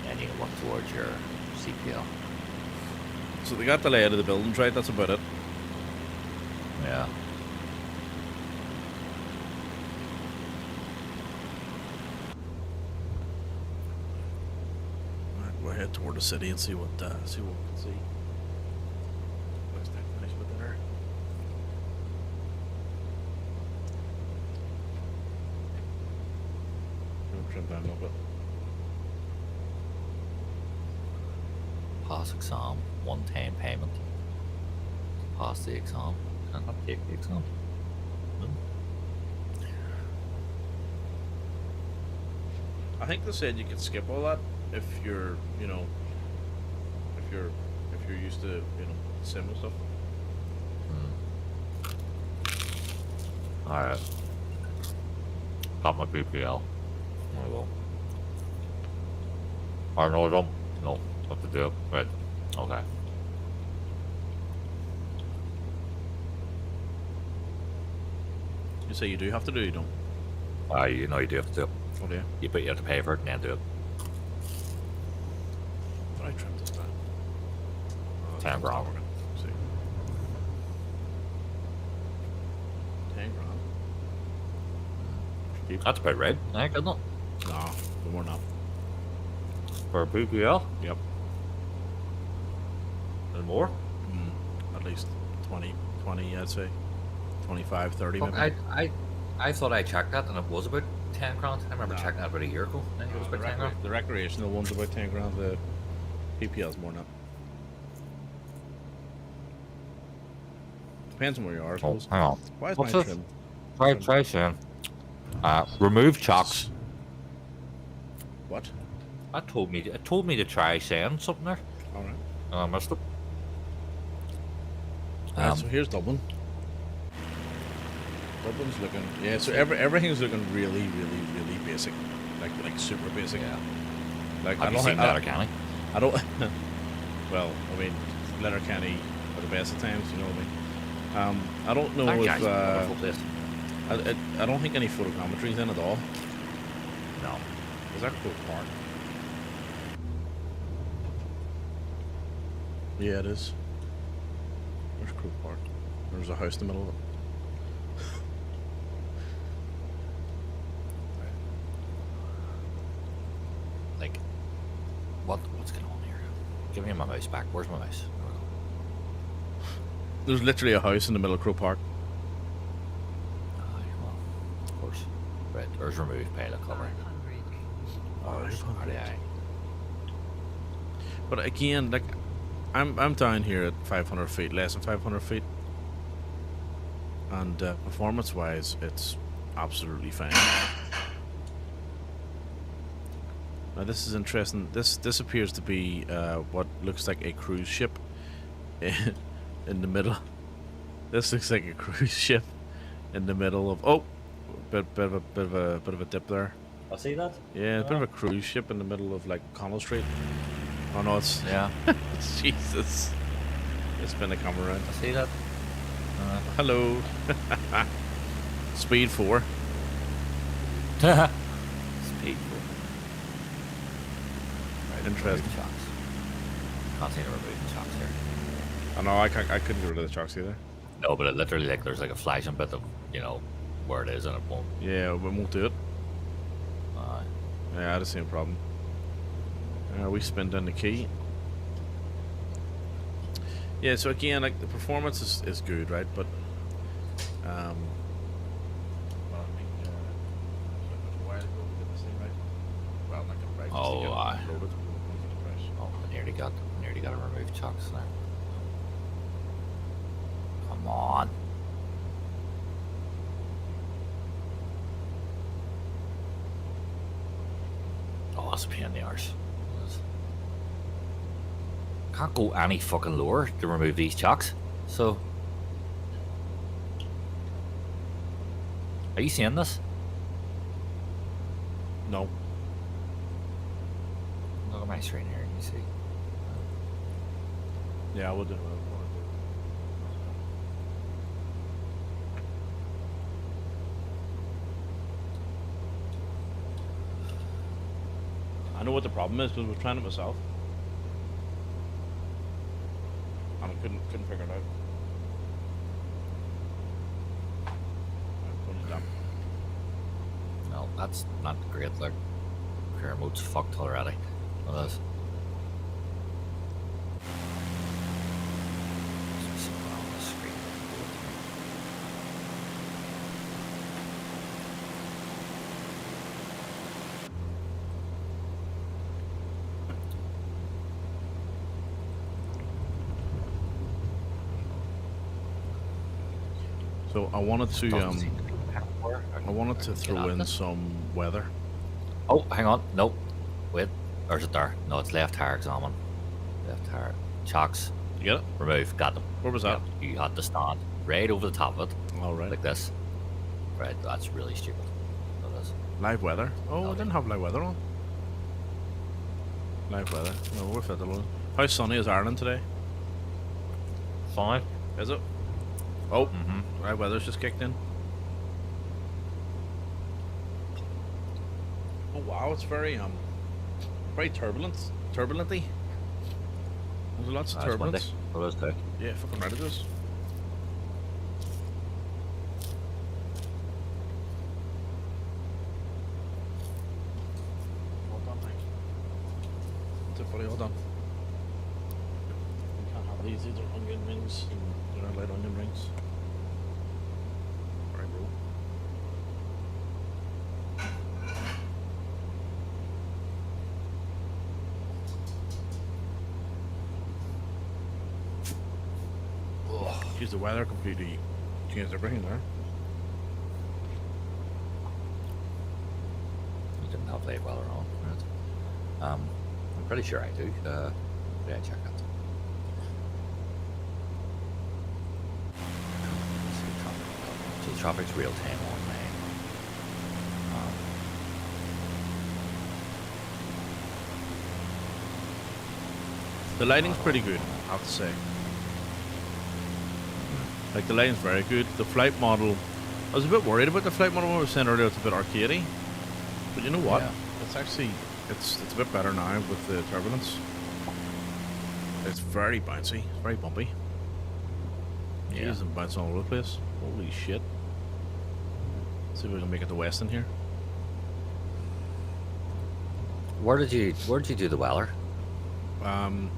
and you can work towards your CPL.
So they got the layout of the buildings right. That's about it.
Yeah.
We'll head toward the city and see what we can see. Looks like finish with dinner. Trim down a little bit.
Pass exam, 110 payment. Pass the exam, and not take the exam.
I think they said you could skip all that if you're, if you're used to, sim and stuff.
Alright. Got my PPL. I will. I know them. No, what to do. Right. Okay.
You say you do have to do, you don't?
You know you do have to do it.
Oh, yeah.
But you have to pay for it and then do it.
But I trimmed this down. Oh,
10 grand.
See. 10 grand. Cheap.
That's about right, I think, isn't it?
No, more not.
For a PPL?
Yep.
And more?
At least 20, I'd say. 25, 30
Fuck,
maybe.
I thought I checked that and it was about 10 grand. I remember
No.
checking that about a year ago. I think it was about 10 grand.
The recreational one's about 10 grand. The PPL's more than that. Depends on where you are, I
Oh,
suppose.
hang on.
Why is
What's
mine
this?
trimmed?
Try saying. Remove chocks.
What?
It told me to try saying something there.
Alright.
I missed it.
So here's Dublin. Dublin's looking, yeah. So everything's looking really, really, really basic, like super basic.
Yeah.
Like
Have you seen Letterkenny?
I don't. Well, I mean, Letterkenny are the best of times. You know what I mean? I don't know
That
if
guy's a wonderful place.
I don't think any photogrammetry's in at all.
No.
Is that Croke Park? Yeah, it is. Where's Croke Park? There's a house in the middle of it.
Like, what's going on here? Give me my mouse back. Where's my mouse? There we go.
There's literally a house in the middle of Croke Park.
Aye, well, of course. Right, there's removed pilot cover.
Oh,
Aye.
But again, like, I'm down here at 500 feet, less than 500 feet, and performance-wise, it's absolutely fine. Now this is interesting. This appears to be what looks like a cruise ship in the middle. This looks like a cruise ship in the middle of bit of a dip there.
I see that.
Yeah, a bit of a cruise ship in the middle of like Connell Street. Oh no, it's
Yeah,
Jesus. It's been a camera around.
I see that.
Hello. Speed 4.
Speed. Right,
Interesting.
remove chocks. Can't see the removing chocks here.
I know I couldn't get rid of the chocks either.
No, but it literally like there's like a flashing bit of where it is and it won't.
Yeah, we won't do it. Yeah, I had the same problem. We spin down the key. Yeah, so again, like the performance is good, right? But well, I think it was a while ago we did this thing, right? Well, like a breakfast
Oh,
to get it
aye.
loaded.
Oh, I nearly got to remove chocks there. Come on. Oh, that's a pain in the arse. Can't go any fucking lower to remove these chocks. So, are you seeing this?
No.
Look at my screen here. You see?
Yeah, I would do it. I know what the problem is because I was trying it myself. And I couldn't figure it out. Put it down.
No, that's not great. Look, career mode's fucked already. It is. Let's see what on the screen.
So I wanted to
Doesn't seem to be power.
I wanted to
Get
throw
at
in
this.
some weather.
Oh, hang on. Nope. Wait. Or is it there? No, it's left tire examine. Left tire. Chocks.
You get it?
Remove. Got them.
Where was that?
Yep, you had to stand right over the top of it.
All right.
Like this. Right, that's really stupid. That is.
Live weather. Oh, I
Okay.
didn't have live weather on. Live weather. No, we're fit alone. How sunny is Ireland today?
Fine.
Is it? Oh,
Mm-hmm.
live weather's just kicked in. Oh wow, it's very turbulenty. There's lots of
It's windy.
turbulence.
It is too.
Yeah, fucking right it is. Hold on, Mike. What's it, buddy? Hold on. We can't have these. These are onion rings. And they're not light onion rings. Right, bro. Geez, the weather completely changed everything there.
You didn't have late weather on. Right? I'm pretty sure I do. Yeah, check it. So the traffic's real time on Main.
The lighting's pretty good, I have to say. Like, the lighting's very good. The flight model, I was a bit worried about the flight model when we were saying earlier it's a bit arcadey. But you know what?
Yeah.
It's actually, it's a bit better now with the turbulence. It's very bouncy. It's very bumpy.
Yeah.
Jeez, and bouncing all over the place. Holy shit. See if we can make it to Weston here.
Where did you do the weather?
In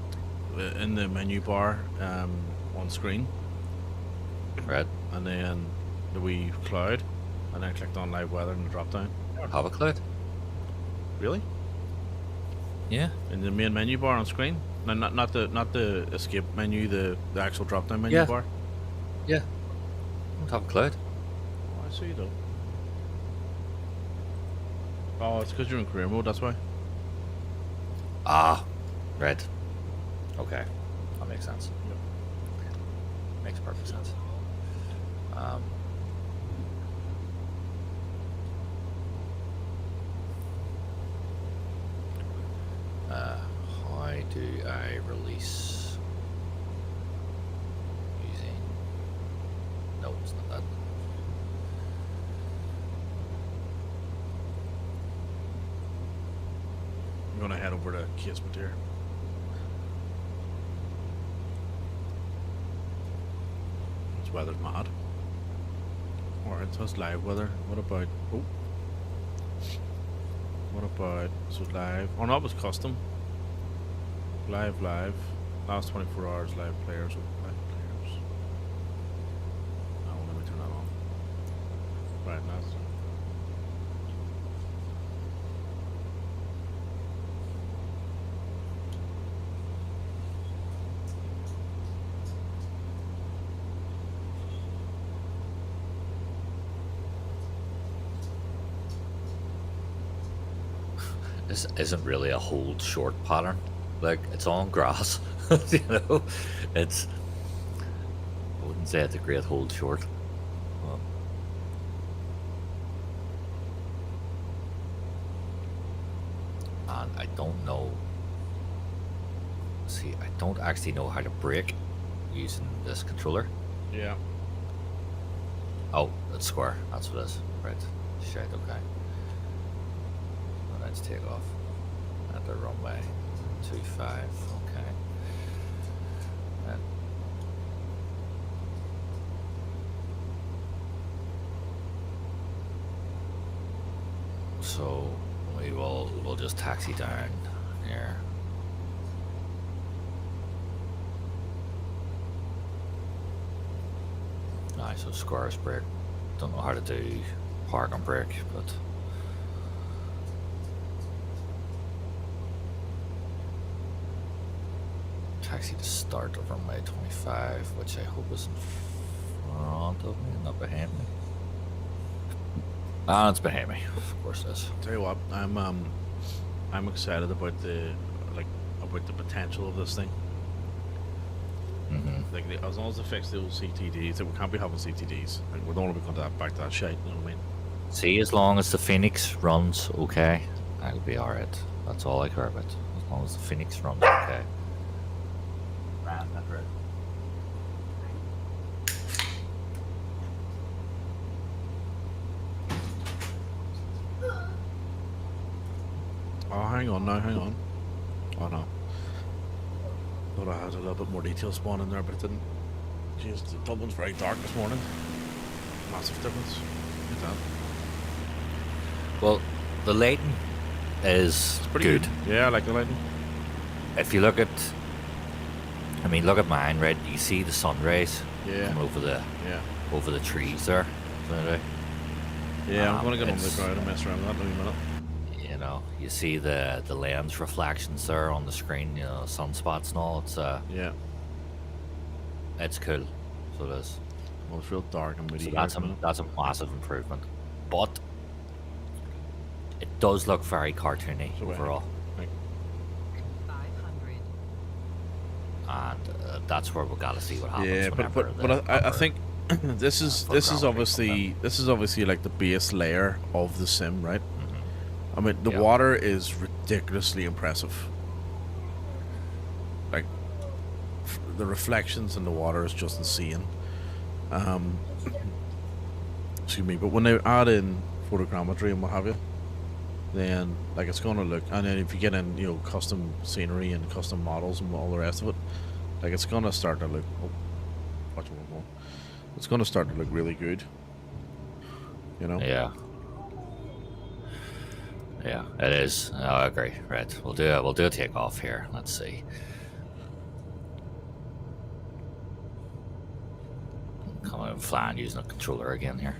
the menu bar, on screen.
Right.
And then the wee cloud, and then I clicked on live weather in the drop down.
Have a cloud?
Really?
Yeah.
In the main menu bar on screen? No, not the escape menu, the actual drop down menu bar.
Yeah. Don't have a cloud.
Oh, I see you though. Oh, it's because you're in career mode. That's why.
Ah, right. Okay, that makes sense.
Yep.
Makes perfect sense. How do I release using? No, it's not that.
I'm gonna head over to Casement here. This weather's mad. Alright, so it's live weather. What about... Oh. What about... So live... Oh no, it was custom. Live. Last 24 hours live players with live players. Oh, let me turn that on. Right, now it's...
This isn't really a hold short pattern. Like, it's on grass. You know? It's... I wouldn't say it's a great hold short. And I don't know... See, I don't actually know how to brake using this controller.
Yeah.
Oh, it's square. That's what it is. Right. Shit, okay. Let's take off at the runway 25. Okay. And so we'll just taxi down here. Nice, so squares brake. Don't know how to do park and brake, but taxi to start of runway 25, which I hope is in front of me, not behind me. Ah, it's behind me. Of course it is.
Tell you what, I'm excited about the potential of this thing.
Mm-hmm.
Like, as long as they fix the old CTDs, we can't be having CTDs. Like, we don't want to be going back to that shit. You know what I mean?
See, as long as the Phoenix runs okay, I'll be alright. That's all I care about. As long as the Phoenix runs okay.
Right, that's right. hang on now, hang on. Oh no. Thought I had a little bit more detail spawn in there, but it didn't. Jeez, the Dublin's very dark this morning. Massive difference. Look at that.
Well, the lighting is
Pretty
good.
Yeah, I like the lighting.
If you look at, I mean, look at mine, right? You see the sun rays
Yeah.
come over the trees there.
Yeah, I'm gonna get on the
it's-
ground and mess around with that in a minute.
You know, you see the lens reflections there on the screen. You know, sunspots and all.
Yeah.
It's cool. So it is.
Well, it's real dark and moody.
So
here
that's
at the minute.
that's a massive improvement, but it does look very cartoony
So wait,
overall,
Like,
500.
and that's where we got to see what happens.
yeah,
whenever
but
the
I
upper-
think this is obviously like the base layer of the sim, right? I mean, the
Yeah.
water is ridiculously impressive. Like, the reflections in the water is just insane. Excuse me, but when they add in photogrammetry and what have you, then like it's gonna look, and then if you get in, you know, custom scenery and custom models and all the rest of it, like it's gonna start to look. Oh, watch one more. It's gonna start to look really good. You know.
Yeah. Yeah, it is. Oh, I agree. Right, we'll do a takeoff here. Let's see. I'm flying using a controller again here.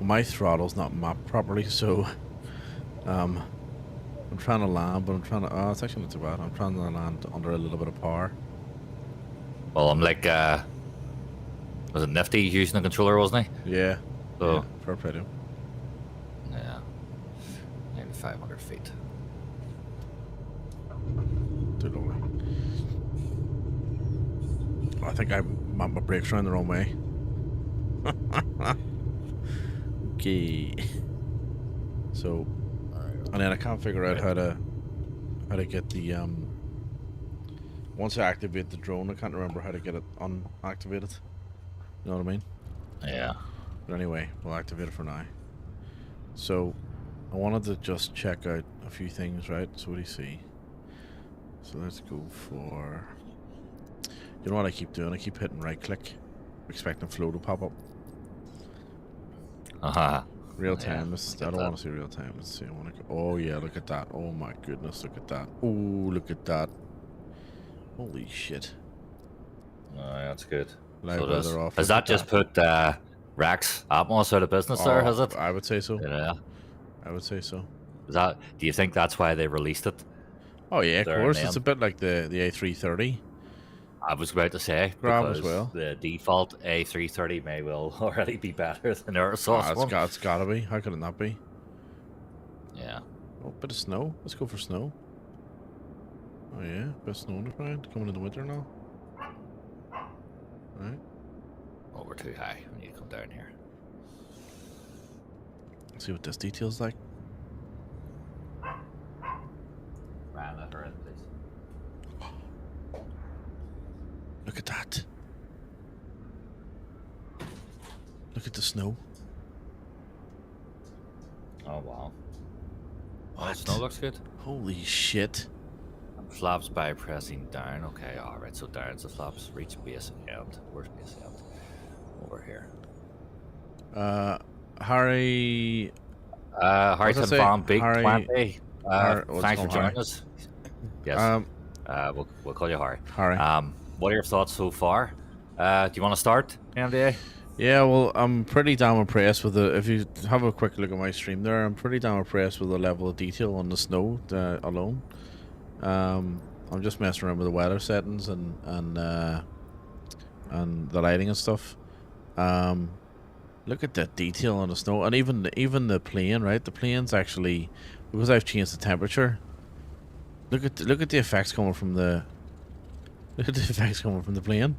My throttle's not mapped properly, so I'm trying to land, but I'm trying to. Oh, it's actually not too bad. I'm trying to land under a little bit of power.
Well, I'm like, was it Nifty using the controller, wasn't he?
Yeah.
So
Yeah, fair play to him.
yeah, maybe 500 feet.
Too low. I think I mapped my brakes around the wrong way. Okay. So, and then I can't figure out how to get the once I activate the drone, I can't remember how to get it unactivated. You know what I mean?
Yeah.
But anyway, we'll activate it for now. So, I wanted to just check out a few things, right? So what do you see? So let's go for. You know what I keep doing? I keep hitting right click, expecting flow to pop up. Real time. I don't want to see real time. Let's see. I want to. Oh yeah, look at that. Oh my goodness, look at that. Oh, look at that. Holy shit.
That's good.
Live
So
weather off.
has
Look
that
at
just put Rex Atmos out of business there, has it?
I would say so.
Yeah.
I would say so.
Do you think that's why they released it?
Oh yeah, of
There
course.
and
It's a bit like the A330.
I was about to say,
Grab as
because
well.
the default A330 may well already be better than our
Oh,
sauce one.
it's gotta be. How could it not be?
Yeah.
Oh, bit of snow. Let's go for snow. Oh yeah, bit of snow on the ground. Coming in the winter now. Right.
Oh, we're too high. We need to come down here.
Let's see what this detail's like.
Ryan, let her in, please.
Look at that. Look at the snow.
Oh, wow. Oh,
What?
snow looks good.
Holy shit.
Flaps by pressing down. Okay, alright. So down's the flaps. Reach base end. Where's base end? Over here.
Harry.
Harrington
say?
Van Beek
Harry-
20.
what's
Thanks for
called Harry?
joining us. Yes. We'll call you Harry.
Harry.
What are your thoughts so far? Do you want to start, MDA?
Yeah, well, I'm pretty damn impressed with the. If you have a quick look at my stream there, I'm pretty damn impressed with the level of detail on the snow alone. I'm just messing around with the weather settings and the lighting and stuff. Look at the detail on the snow, and even the plane, right? The plane's actually, because I've changed the temperature. Look at the effects coming from the. Look at the effects coming from the plane.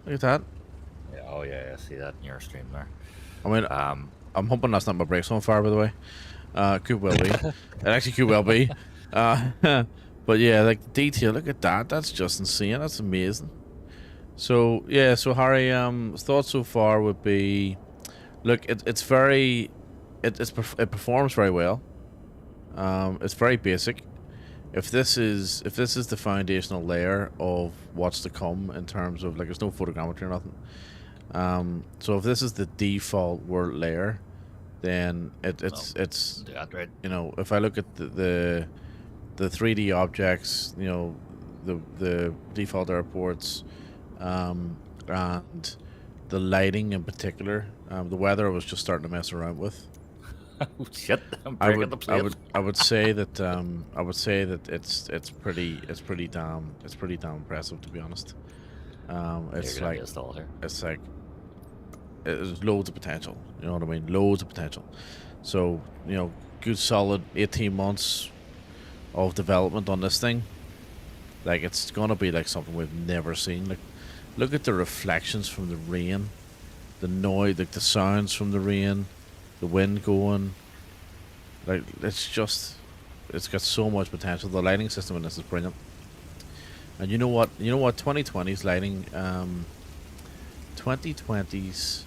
Look at that.
Yeah, oh yeah, I see that in your stream there.
I mean, I'm hoping that's not my brakes on fire, by the way. Could well be. It actually could well be. But yeah, like the detail. Look at that. That's just insane. That's amazing. So yeah, so Harry, thoughts so far would be, look, it's very, it performs very well. It's very basic. If this is the foundational layer of what's to come in terms of, like, there's no photogrammetry or nothing. So if this is the default world layer, then it's
right.
you know, if I look at the 3D objects, you know, the default airports, and the lighting in particular, the weather I was just starting to mess around with.
Oh shit! I'm breaking the plate.
I would say that it's pretty damn impressive, to be honest. It's like there's loads of potential. You know what I mean? Loads of potential. So, you know, good solid 18 months of development on this thing. Like, it's gonna be like something we've never seen. Like, look at the reflections from the rain, the noise, like the sounds from the rain, the wind going. Like, it's got so much potential. The lighting system in this is brilliant. And you know what 2020's lighting, 2020's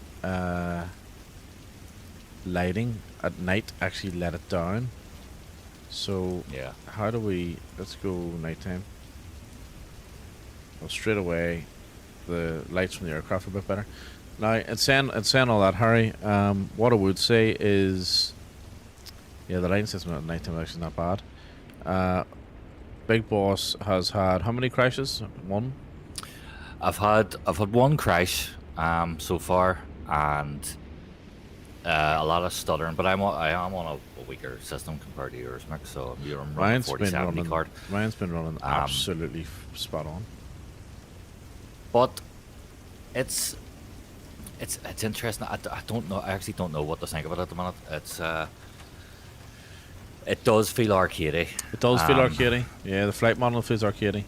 lighting at night actually let it down. So
yeah,
how do we, let's go nighttime. Well, straight away the lights from the aircraft are a bit better. Now, and saying all that, Harry, what I would say is, yeah, the lighting system at night time is actually not bad. Big Boss has had how many crashes? One.
I've had one crash so far, and a lot of stuttering. But I am on a weaker system compared to yours, Mick. So you're running
Ryan's
4070 card.
Ryan's been running absolutely spot on.
But it's interesting. I don't know. I actually don't know what to think about it at the minute. It's it does feel arcadey.
It does feel arcadey. Yeah, the flight model feels arcadey.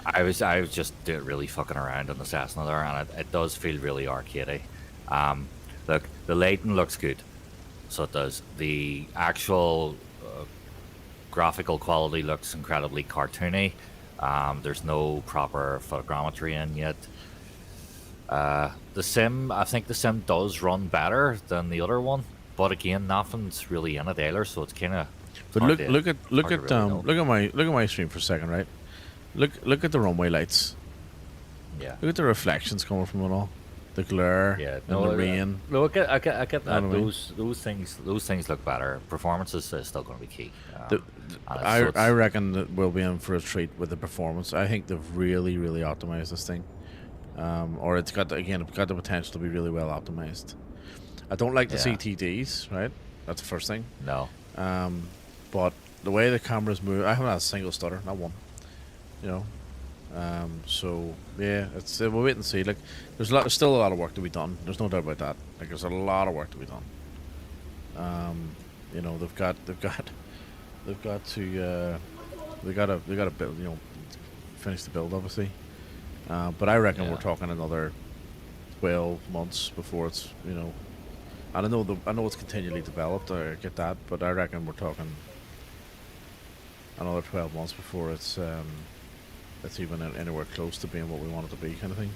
I was just really fucking around on the Cessna there, and it does feel really arcadey. Look, the lighting looks good, so it does. The actual graphical quality looks incredibly cartoony. There's no proper photogrammetry in yet. The sim, I think the sim does run better than the other one, but again, nothing's really in it either, so it's kind of.
But look at my stream for a second, right? Look at the runway lights.
Yeah.
Look at the reflections coming from it all, the glare,
yeah,
and the rain.
No, I get that.
I mean?
Those things look better. Performance is still going to be key.
I reckon that we'll be in for a treat with the performance. I think they've really optimized this thing, or it's got the potential to be really well optimized. I don't like the CTDs, right? That's the first thing.
No.
But the way the cameras move, I haven't had a single stutter, not one. You know, so yeah, it's we'll wait and see. Like, there's still a lot of work to be done. There's no doubt about that. Like, there's a lot of work to be done. You know, they've got to build. You know, finish the build, obviously. But I reckon we're talking another 12 months before it's, you know. And I know it's continually developed. I get that, but I reckon we're talking another 12 months before it's even anywhere close to being what we want it to be, kind of thing.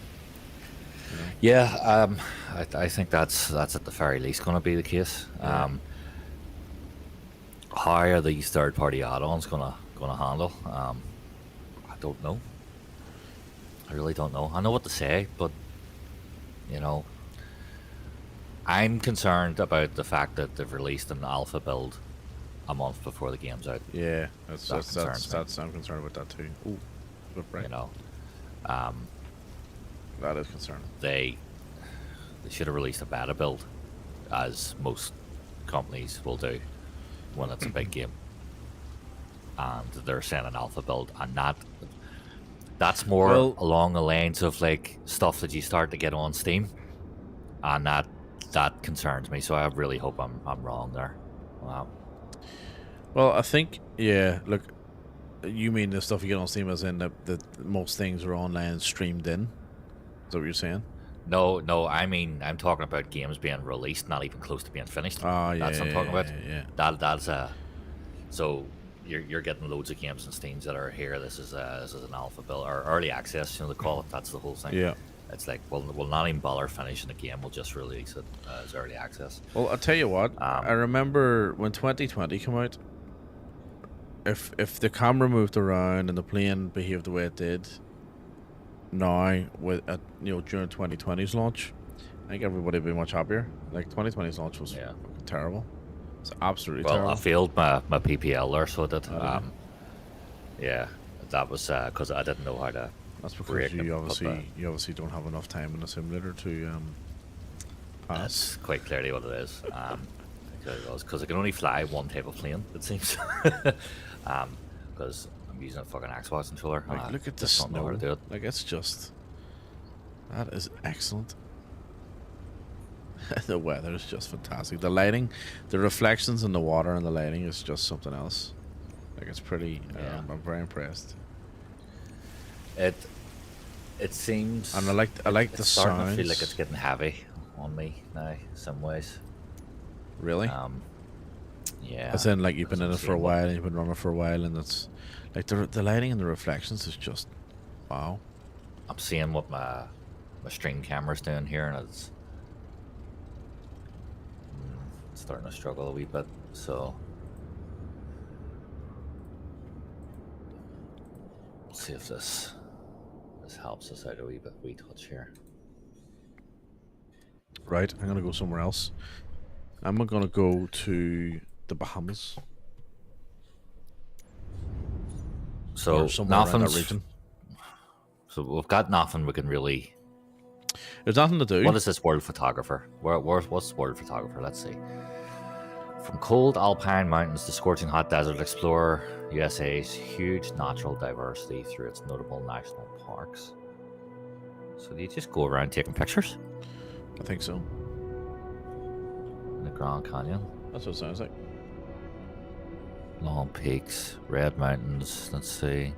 You know?
Yeah, I think that's at the very least going to be the case.
Yeah.
How are these third-party add-ons gonna handle? I don't know. I really don't know. I know what to say, but you know, I'm concerned about the fact that they've released an alpha build a month before the game's out.
Yeah, that's I'm concerned about that too. Ooh, right.
You know,
that is concerning.
They should have released a beta build, as most companies will do when it's a big game. And they're saying an alpha build, and that's more along the lines of like stuff that you start to get on Steam, and that concerns me. So I really hope I'm wrong there. Wow.
Well, I think, yeah, look, you mean the stuff you get on Steam as in that most things are online streamed in? Is that what you're saying?
No, I mean, I'm talking about games being released, not even close to being finished.
Oh, yeah.
That's what I'm talking about.
Yeah.
That's so you're getting loads of games and Steams that are here. This is an alpha build or early access, you know, they call it. That's the whole thing.
Yeah.
it's like we'll not even bother finishing the game. We'll just release it as early access.
Well, I'll tell you what. I remember when 2020 came out. If the camera moved around and the plane behaved the way it did, now during 2020's launch, I think everybody would be much happier. Like 2020's launch was fucking terrible. It's absolutely terrible.
Well, I failed my PPL there, so I did. Yeah, that was because I didn't know how to.
That's because you obviously don't have enough time in the simulator to pass.
That's quite clearly what it is. Because I can only fly one type of plane, it seems. Because I'm using a fucking Xbox controller.
Like, look at the
just don't know how to do
snow.
it.
Like, it's just... That is excellent. The weather is just fantastic. The lighting, the reflections in the water and the lighting is just something else. Like, it's pretty... I'm very impressed.
It seems...
And I like the sounds.
It's starting to feel like it's getting heavy on me now, some ways.
Really?
Yeah.
As in, like, you've been in it for a while and you've been running for a while, and it's like the lighting and the reflections is just wow.
I'm seeing what my stream camera's doing here, and it's starting to struggle a wee bit. So let's see if this helps us out a wee touch here.
Right, I'm gonna go somewhere else. I'm gonna go to the Bahamas.
So nothing's. So we've got nothing we can really.
There's nothing to do.
What is this world photographer? What's world photographer? Let's see. From cold alpine mountains to scorching hot desert, explore USA's huge natural diversity through its notable national parks. So do you just go around taking pictures?
I think so.
In the Grand Canyon.
That's what it sounds like.
Long peaks, red mountains. Let's see.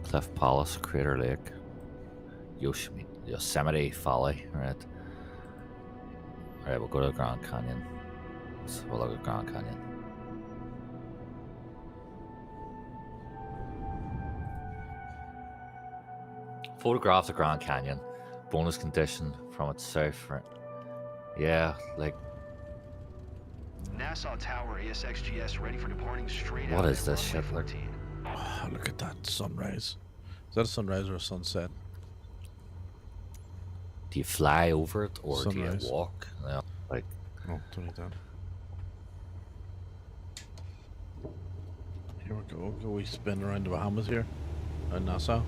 Cliff Palace, Crater Lake, Yosemite Valley. Right. Alright, we'll go to the Grand Canyon. Let's have a look at Grand Canyon. Photograph the Grand Canyon. Bonus condition from its south. Yeah, like.
Nassau Tower ASXGS ready for departing straight out.
What is this shit?
Oh, look at that sunrise. Is that a sunrise or a sunset?
Do you fly over it or
Sunrise.
do you walk? Yeah, like.
Oh, don't need that. Here we go. We spin around the Bahamas here. In Nassau.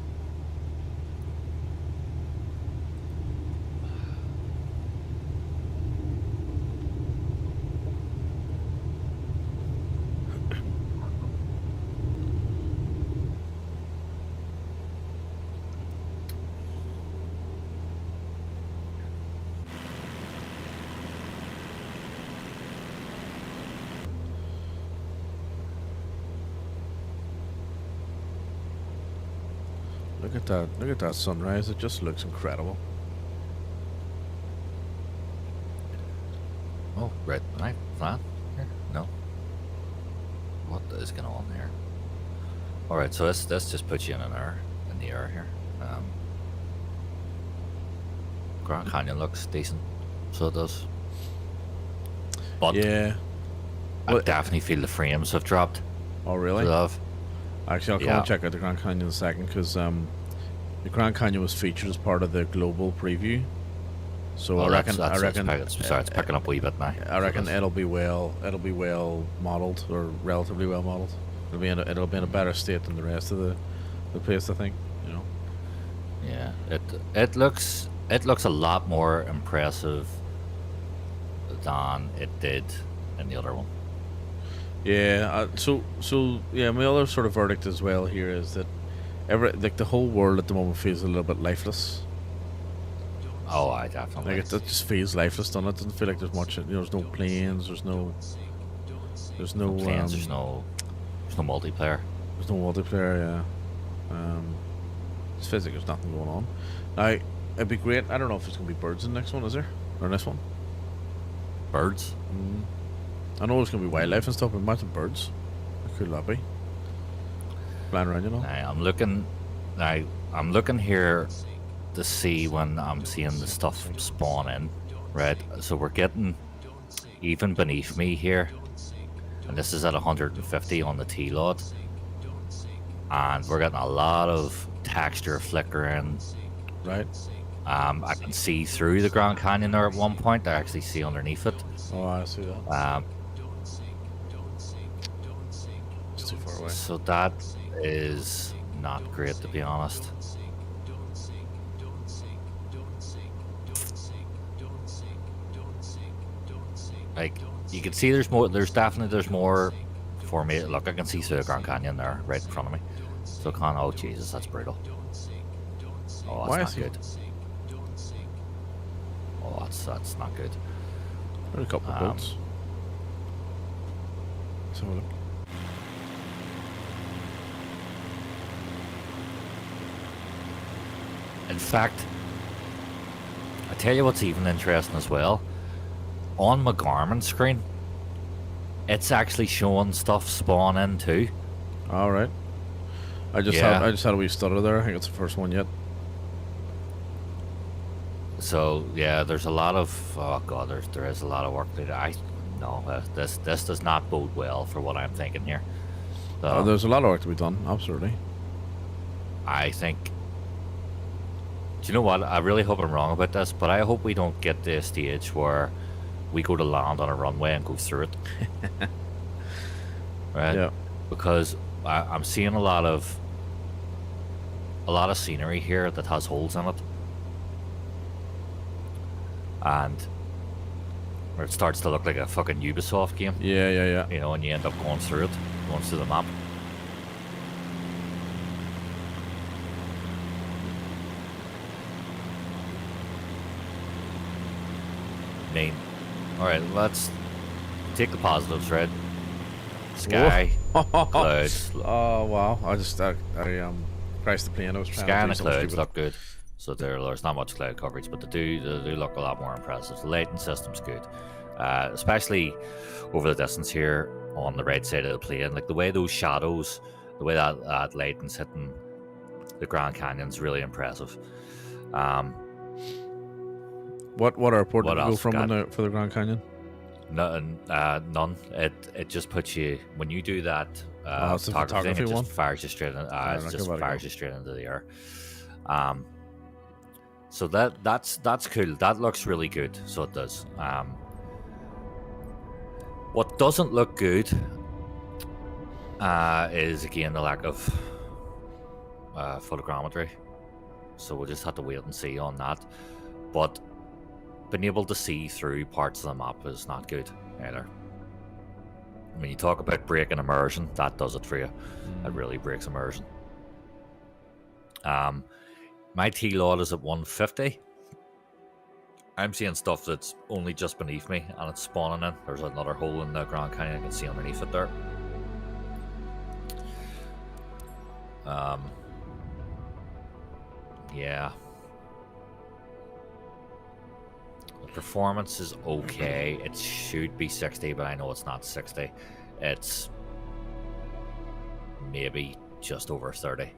Look at that sunrise. It just looks incredible.
Oh, red knife flat here? No. What is going on here? Alright, so this just puts you in the air here. Grand Canyon looks decent. So it does. But
yeah.
I definitely feel the frames have dropped.
Oh really? Actually, I'll come and check out the Grand Canyon in a second, because the Grand Canyon was featured as part of the global preview. So I reckon
it's picking up a wee bit now.
I reckon it'll be well modeled, or relatively well modeled. It'll be in a better state than the rest of the place, I think. You know.
Yeah, it looks a lot more impressive than it did in the other one.
Yeah. So yeah, my other sort of verdict as well here is that the whole world at the moment feels a little bit lifeless.
Oh, I definitely.
Like it just feels lifeless, doesn't it? Doesn't feel like there's much. There's no planes. There's no
planes. There's no multiplayer.
There's no multiplayer. Yeah. It feels like there's nothing going on. Now, it'd be great. I don't know if there's gonna be birds in the next one. Is there? Or next one?
Birds.
I know there's gonna be wildlife and stuff, but imagine birds. How cool would that be? Flying around, you know.
I'm looking here to see when I'm seeing the stuff spawn in, right? So we're getting even beneath me here, and this is at 150 on the T-Lod, and we're getting a lot of texture flickering.
Right.
I can see through the Grand Canyon there at one point. I actually see underneath it.
Oh, I see that. It's too far away.
So that is not great, to be honest. Like, you can see there's more. There's more for me. Look, I can see through the Grand Canyon there, right in front of me. So can't. Oh Jesus, that's brutal. Oh, that's not good. Oh, that's not good.
There's a couple of boats. Let's have a look.
In fact, I tell you what's even interesting as well. On my Garmin screen, it's actually showing stuff spawn in too.
All right. I just had a wee stutter there. I think it's the first one yet.
So yeah, there's a lot of there is a lot of work to do. This does not bode well for what I'm thinking here. So,
there's a lot of work to be done. Absolutely.
I think. Do you know what? I really hope I'm wrong about this, but I hope we don't get to a stage where we go to land on a runway and go through it. Right?
Yeah.
Because I'm seeing a lot of scenery here that has holes in it. And where it starts to look like a fucking Ubisoft game.
Yeah.
You know, and you end up going through the map. Mean. Alright, let's take the positives, right? Sky, clouds.
Oh wow! I priced the plane. I was trying
Sky and
to
the
do
clouds
something
look good. So there's not much cloud coverage, but they do look a lot more impressive. The lighting system's good, especially over the distance here on the right side of the plane. Like the way those shadows, the way that lighting's hitting the Grand Canyon's really impressive.
What airport did you go from for the Grand Canyon?
None. It just puts you when you do that photography thing, it just fires you straight in. Fires you straight into the air. So that's cool. That looks really good. So it does. What doesn't look good is again the lack of photogrammetry. So we'll just have to wait and see on that. But being able to see through parts of the map is not good either. When you talk about breaking immersion, that does it for you. It really breaks immersion. My T-Lod is at 150. I'm seeing stuff that's only just beneath me and it's spawning in. There's another hole in the Grand Canyon. I can see underneath it there. Yeah. The performance is okay. It should be 60, but I know it's not 60. It's maybe just over 30.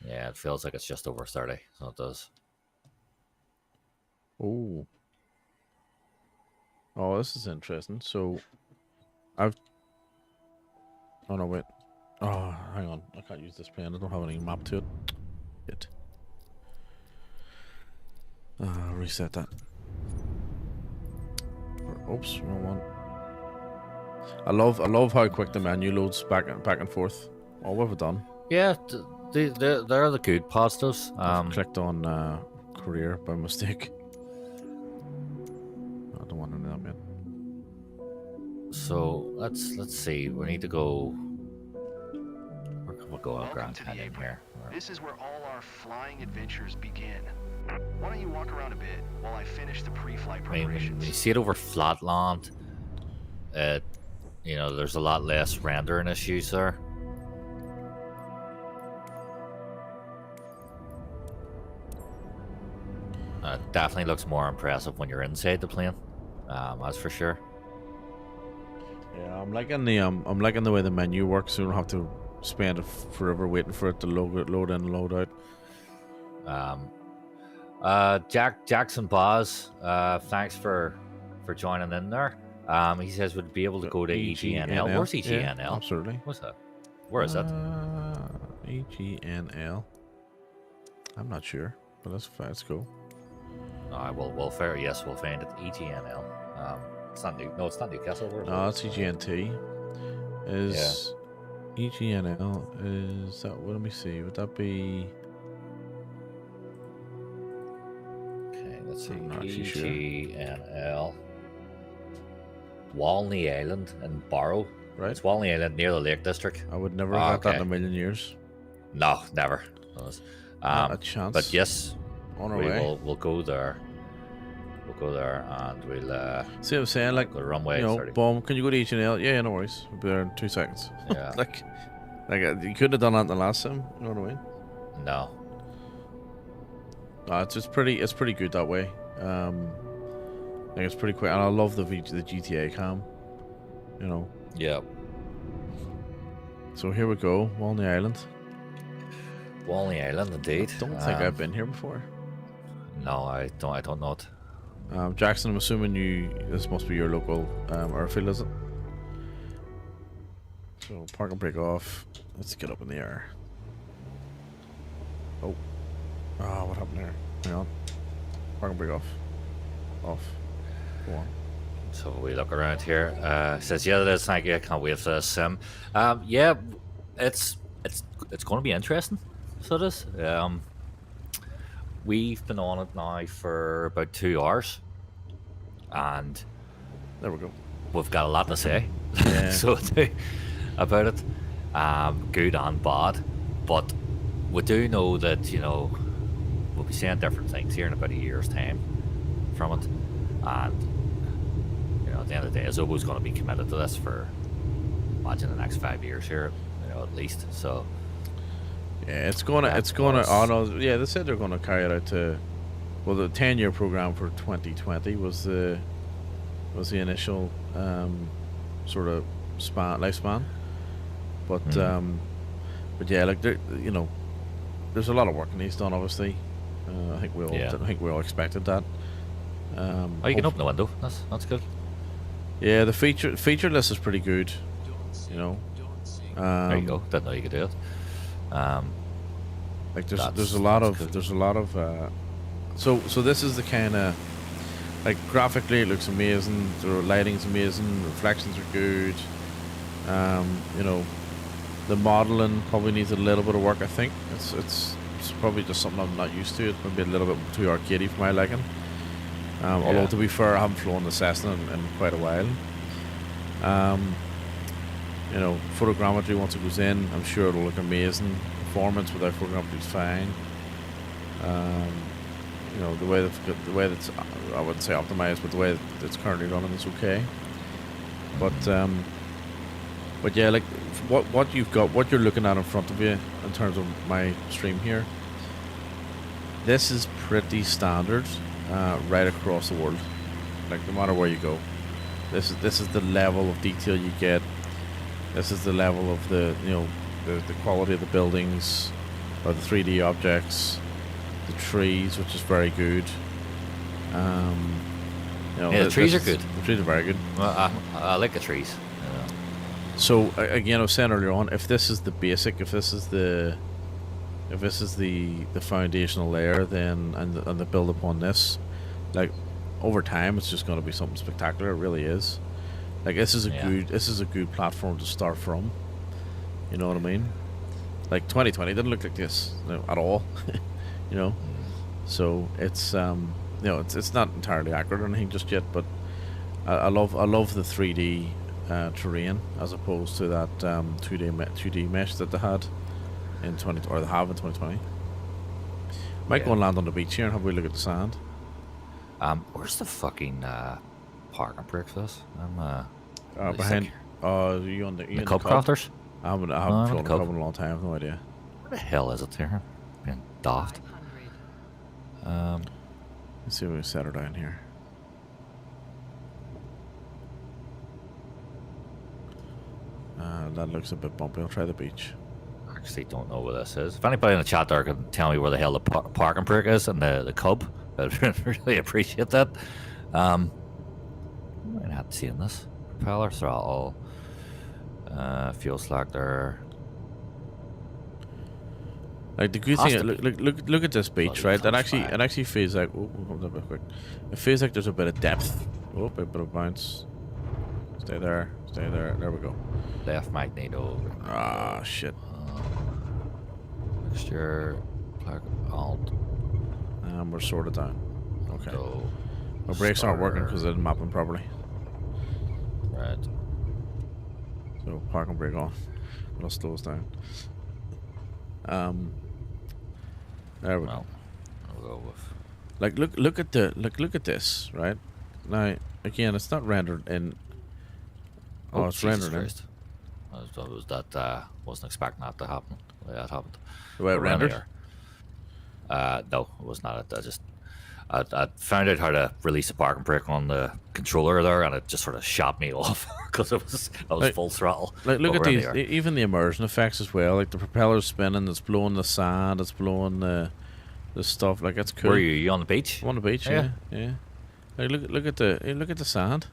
Yeah, it feels like it's just over 30, so it does.
Oh, this is interesting. So, oh no, wait. Oh, hang on. I can't use this plane. I don't have any map to it. Reset that. Oops, wrong one. I love how quick the menu loads back and forth. Oh, what have I done?
Yeah, they're the good positives.
Clicked on career by mistake. I don't want to know that yet.
So let's see. We need to go. We'll go on Grand
Welcome to the
Canyon
apron.
here.
This is where all our flying adventures begin. Why don't you walk around a bit while I finish the pre-flight
I mean, when
preparations?
you see it over flatland, there's a lot less rendering issues there. Definitely looks more impressive when you're inside the plane. That's for sure.
Yeah, I'm liking the way the menu works. So you don't have to spend forever waiting for it to load in and load out.
Jackson Boz, thanks for joining in there. He says would be able to go to EGNL. Where's EGNL?
Yeah, absolutely.
What's that? Where is that?
EGNL. I'm not sure, but let's go.
We'll find it. EGNL. It's not it's not Newcastle. Where is
No, it's EGNT. Is EGNL is that? Let me see. Would that be?
Okay, let's see.
I'm not actually sure.
EGNL. Walney Island in Barrow.
Right.
It's Walney Island near the Lake District.
I would never have got that in a million years.
No, never.
Not a chance.
But yes,
on our way.
We'll go there. We'll go there and we'll
see what I'm saying, like
go the runway.
You know, boom, can you go to EGNL? Yeah, no worries. We'll be there in 2 seconds.
Yeah.
like you couldn't have done that the last time, you know what I mean?
No.
It's pretty good that way. Like it's pretty quick, and I love the GTA cam. You know.
Yeah.
So here we go, Walney Island.
Walney Island, indeed.
I don't think I've been here before.
No, I don't know it.
Jackson, I'm assuming this must be your local airfield, is it? So park and brake off. Let's get up in the air. Oh, what happened there? Hang on. Park and brake off. Off. Go on.
So we look around here. Says yeah, it is. Thank you. I can't wait for this sim. Yeah, it's going to be interesting. So it is. We've been on it now for about 2 hours, and
there we go.
We've got a lot to say.
Yeah.
About it, good and bad, but we do know that we'll be saying different things here in about a year's time from it, and at the end of the day, Asobo's going to be committed to this for, imagine, the next 5 years here, at least. So.
Yeah, it's gonna. Oh no, yeah, they said they're gonna carry it out to. Well, the 10-year program for 2020 was the initial sort of lifespan, but yeah, like there's a lot of work needs done. Obviously, I think we all expected that.
You can open the window. That's good.
Yeah, the feature list is pretty good.
There you go. Didn't know you could do it.
Like there's a lot of so this is the kind of, like, graphically it looks amazing, the lighting's amazing, reflections are good, the modeling probably needs a little bit of work. I think it's probably just something I'm not used to. It's maybe a little bit too arcadey for my liking, although to be fair, I haven't flown the Cessna in quite a while. Photogrammetry, once it goes in, I'm sure it'll look amazing. Performance without photogrammetry is fine. The way that's I wouldn't say optimized, but the way that it's currently running is okay. But yeah, like what you've got, what you're looking at in front of you in terms of my stream here, this is pretty standard right across the world. Like, no matter where you go, this is the level of detail you get. This is the level of the quality of the buildings, or the 3D objects, the trees, which is very good.
The trees are good.
The trees are very good.
Well, I like the trees.
So again, I was saying earlier on, if this is the basic, if this is the foundational layer, then and the build upon this, like, over time, it's just going to be something spectacular. It really is. Like, this is a good platform to start from. You know what I mean? Like, 2020 didn't look like this at all. So it's it's not entirely accurate or anything just yet, but I love the 3D terrain as opposed to that 2D mesh that they had in 2020. Might go and land on the beach here and have a look at the sand.
Where's the fucking park and brake for this? I'm
behind. You on the
Cub Crafters?
I haven't flown a Cub in a long time. I have no idea.
Where the hell is it here? Being daft.
Let's see if we can set her down here. That looks a bit bumpy. I'll try the beach.
Actually, don't know what this is. If anybody in the chat there can tell me where the hell the parking brake is and the cub, I'd really appreciate that. I hadn't seen this. Propeller throttle, fuel slack there.
Like the good thing, look at this beach, right? It actually feels like, oh, hold up real quick. It feels like there's a bit of depth. Oh, a bit of bounce. Stay there. There we go.
Left magneto.
Ah, shit.
Mixture, plug, alt.
And we're sorted down. Okay.
Go.
Our brakes aren't working because they didn't map them properly.
Right.
So park and brake on. It'll slow us down. There we go.
We'll go with.
Like look at this, right? Now again, it's not rendered in. Oh, it's
Jesus
rendered
Christ. Wasn't expecting that to happen. The way that happened.
The way it rendered.
No, it was not. I found out how to release a parking brake on the controller there, and it just sort of shot me off because I was like, full throttle.
Like, look at these, even the immersion effects as well. Like the propeller's spinning, it's blowing the sand, it's blowing the stuff. Like it's cool.
Where are you? You on the beach?
I'm on the beach, yeah. Like look at the sand.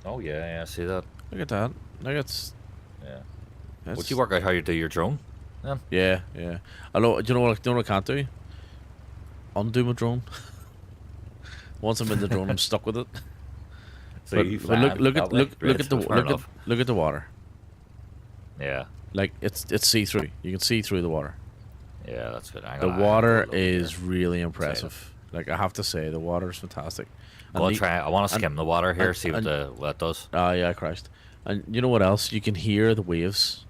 Oh yeah, see that.
Look at that. Like it's.
Yeah. Would you work out how you do your drone?
Yeah. Do you know what I can't do? Undo my drone. Once I'm in the drone, I'm stuck with it.
So
but look at the water.
Yeah.
Like it's see through. You can see through the water.
Yeah, that's good.
The water is really impressive. Like I have to say, the water is fantastic.
I want to skim the water here, see what that does.
Oh yeah, Christ! And you know what else? You can hear the waves.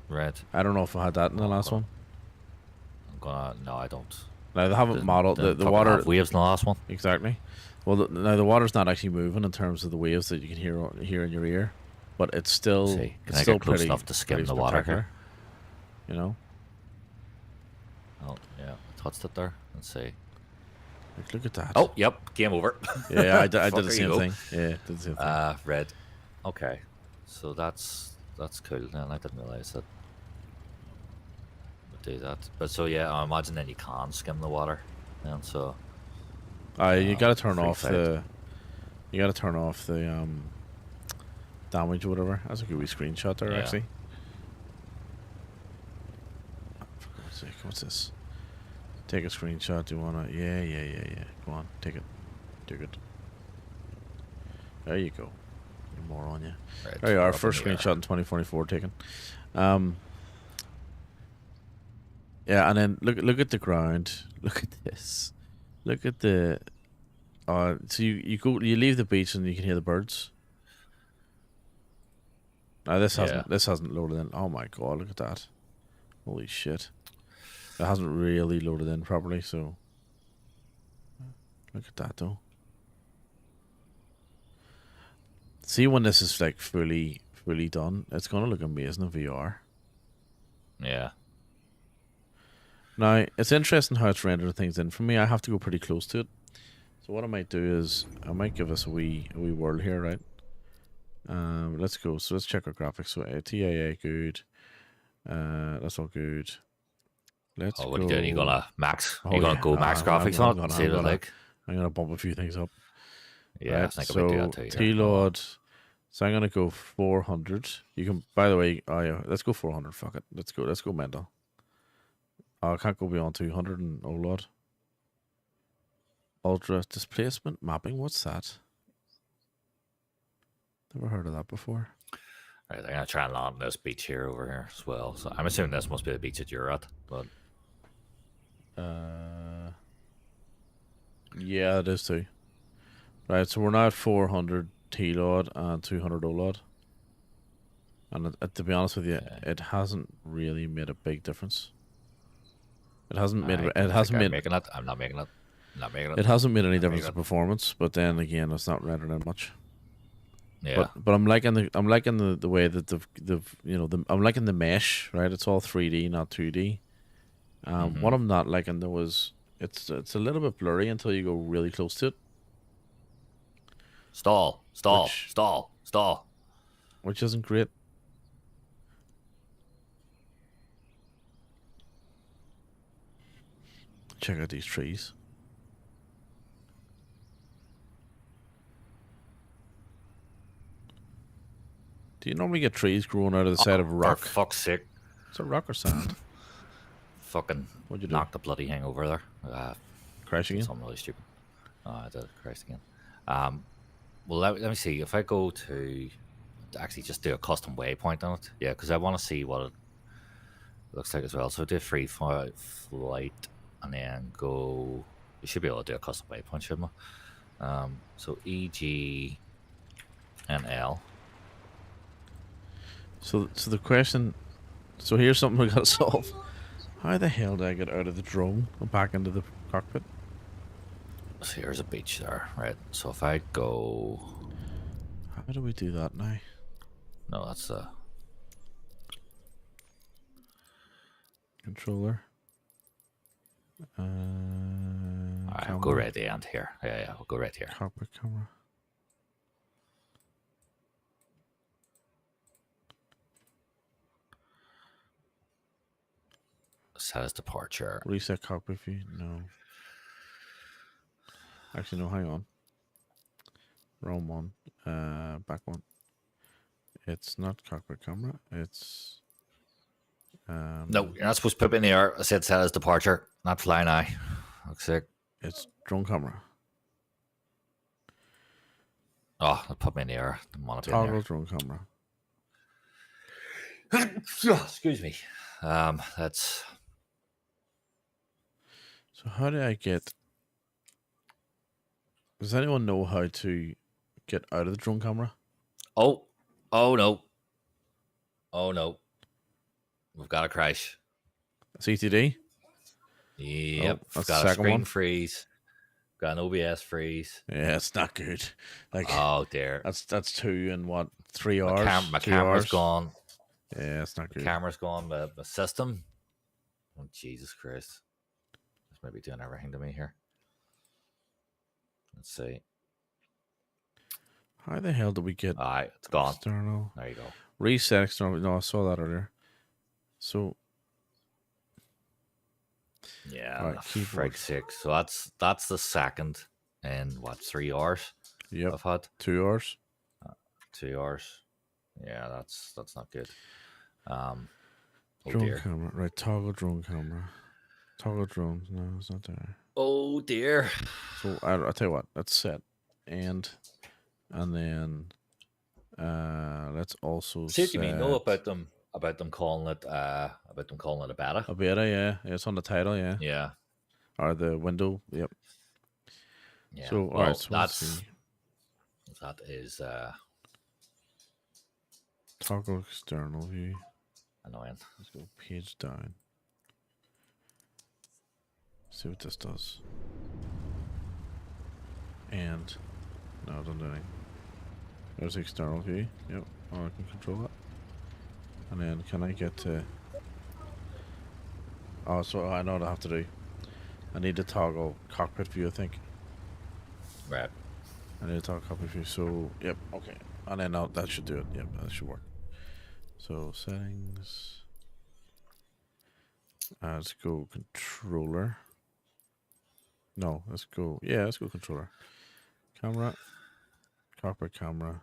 Right.
I don't know if I had that in the last one.
No, I don't.
Now they haven't modeled the water
waves in the last one.
Exactly. Well, now the water's not actually moving in terms of the waves that you can hear in your ear, but it's still
it's still close enough to skim the water here.
You know.
Oh yeah, I touched it there. Let's see.
Like, look at that.
Oh yep, game over.
Yeah, I did the same thing. Yeah, did the same thing.
Red. Okay, so that's cool. Then I didn't realize that. Do that, but so yeah, I imagine then you can skim the water, and so.
You gotta turn off the. You gotta turn off the damage or whatever. That's a good wee screenshot there, actually. For God's sake, what's this? Take a screenshot. Do you wanna? Yeah. Go on, take it. Do good. There you go. You moron, yeah.
Right,
there you are. First screenshot in 2024 taken. Yeah, and then look at the ground. Look at this. Look at the. So you leave the beach and you can hear the birds. Now this hasn't loaded in. Oh my god! Look at that. Holy shit! It hasn't really loaded in properly. So. Look at that though. See when this is like fully done, it's gonna look amazing in VR.
Yeah.
Now, it's interesting how it's rendering things in. For me, I have to go pretty close to it. So what I might do is, I might give us a wee world here, right? Let's go. So let's check our graphics. So TAA, good. That's all good. Let's go.
What are you doing? You gonna max? You gonna go max graphics on it? See what it's like?
I'm gonna bump a few things up.
Yeah,
right?
I think I would do that too.
T-Lord. So I'm gonna go 400. You can, by the way, let's go 400. Fuck it. Let's go mental. I can't go beyond 200 and OLOD. Ultra displacement mapping. What's that? Never heard of that before.
Right, I'm gonna try and land on this beach here over here as well. So I'm assuming this must be the beach that you're at, but.
Yeah, it is too. Right, so we're now at 400 T-Lod and 200 OLOD. And to be honest with you, it hasn't really made a big difference. It hasn't made. It hasn't made.
I'm not making it.
It hasn't made any difference in performance, but then again, it's not rendered in much.
Yeah.
But I'm liking the way that I'm liking the mesh, right? It's all 3D, not 2D. What I'm not liking though is it's a little bit blurry until you go really close to it.
Stall.
which isn't great. Check out these trees. Do you normally get trees growing out of the side of a rock?
For fuck's sake.
It's a rock or sand.
Fucking
What'd you do?
knocked the bloody thing over there.
Crash again?
Something really stupid. Oh, I did crash again. Well, let me see. If I go to actually just do a custom waypoint on it, yeah, because I want to see what it looks like as well. So do free flight, and then go. We should be able to do a custom waypoint, shouldn't we? So E, G, and L.
So the question. So here's something we gotta solve. How the hell do I get out of the drone and back into the cockpit?
So here's a beach there, right? So if I go,
How do we do that now?
no, that's the
Controller.
Alright, we'll go right at the end here. Yeah, we'll go right here.
Cockpit camera.
Set as departure.
Reset cockpit view. No. Actually, no. Hang on. Wrong one. Back one. It's not cockpit camera. It's.
No, you're not supposed to put it in the air. I said set as departure, not fly now. Looks like.
It's drone camera.
Oh, it put me in the air. Didn't want to be
Toggle
in
drone camera.
there. Excuse me. That's.
So how do I get? Does anyone know how to get out of the drone camera?
Oh no. Oh no. We've got a crash.
CTD.
Yep.
Oh,
We've
that's
got
the
a
second
screen
one.
freeze. Got an OBS freeze.
Yeah, it's not good. Like
Oh dear.
that's 2 and what 3
My,
hours.
my
2
camera's
hours?
gone.
Yeah, it's not
The
good.
camera's gone. The system. Oh Jesus Christ. This might be doing everything to me here. Let's see.
How the hell do we get
Alright, it's gone.
external?
There you go.
Reset external. No, I saw that earlier. So
Yeah,
Right,
for
keyboard.
frig's sake. So that's the second in what 3 hours
yep,
I've had
2 hours.
2 hours. Yeah, that's not good. Oh
Drone
dear.
camera. Right, toggle drone camera. Toggle drone. No, it's not there.
Oh dear.
So I'll tell you what. Let's set and then let's also
See what you mean? Know
set
about them calling it a beta.
a beta. Yeah, it's on the title. Yeah,
Yeah,
or the window. Yep.
yeah.
So
well,
alright, so let's see.
that is
Toggle external view.
annoying.
Let's go page down. See what this does. And no, it doesn't do anything. There's the external view. Yep. Oh, I can control that. And then can I get to? Oh, so I know what I have to do. I need to toggle cockpit view. I think
Right.
I need to toggle cockpit view. So yep. Okay. And then that should do it. Yep, that should work. So settings. Let's go controller. No, let's go. Yeah, let's go controller. Camera. Cockpit camera.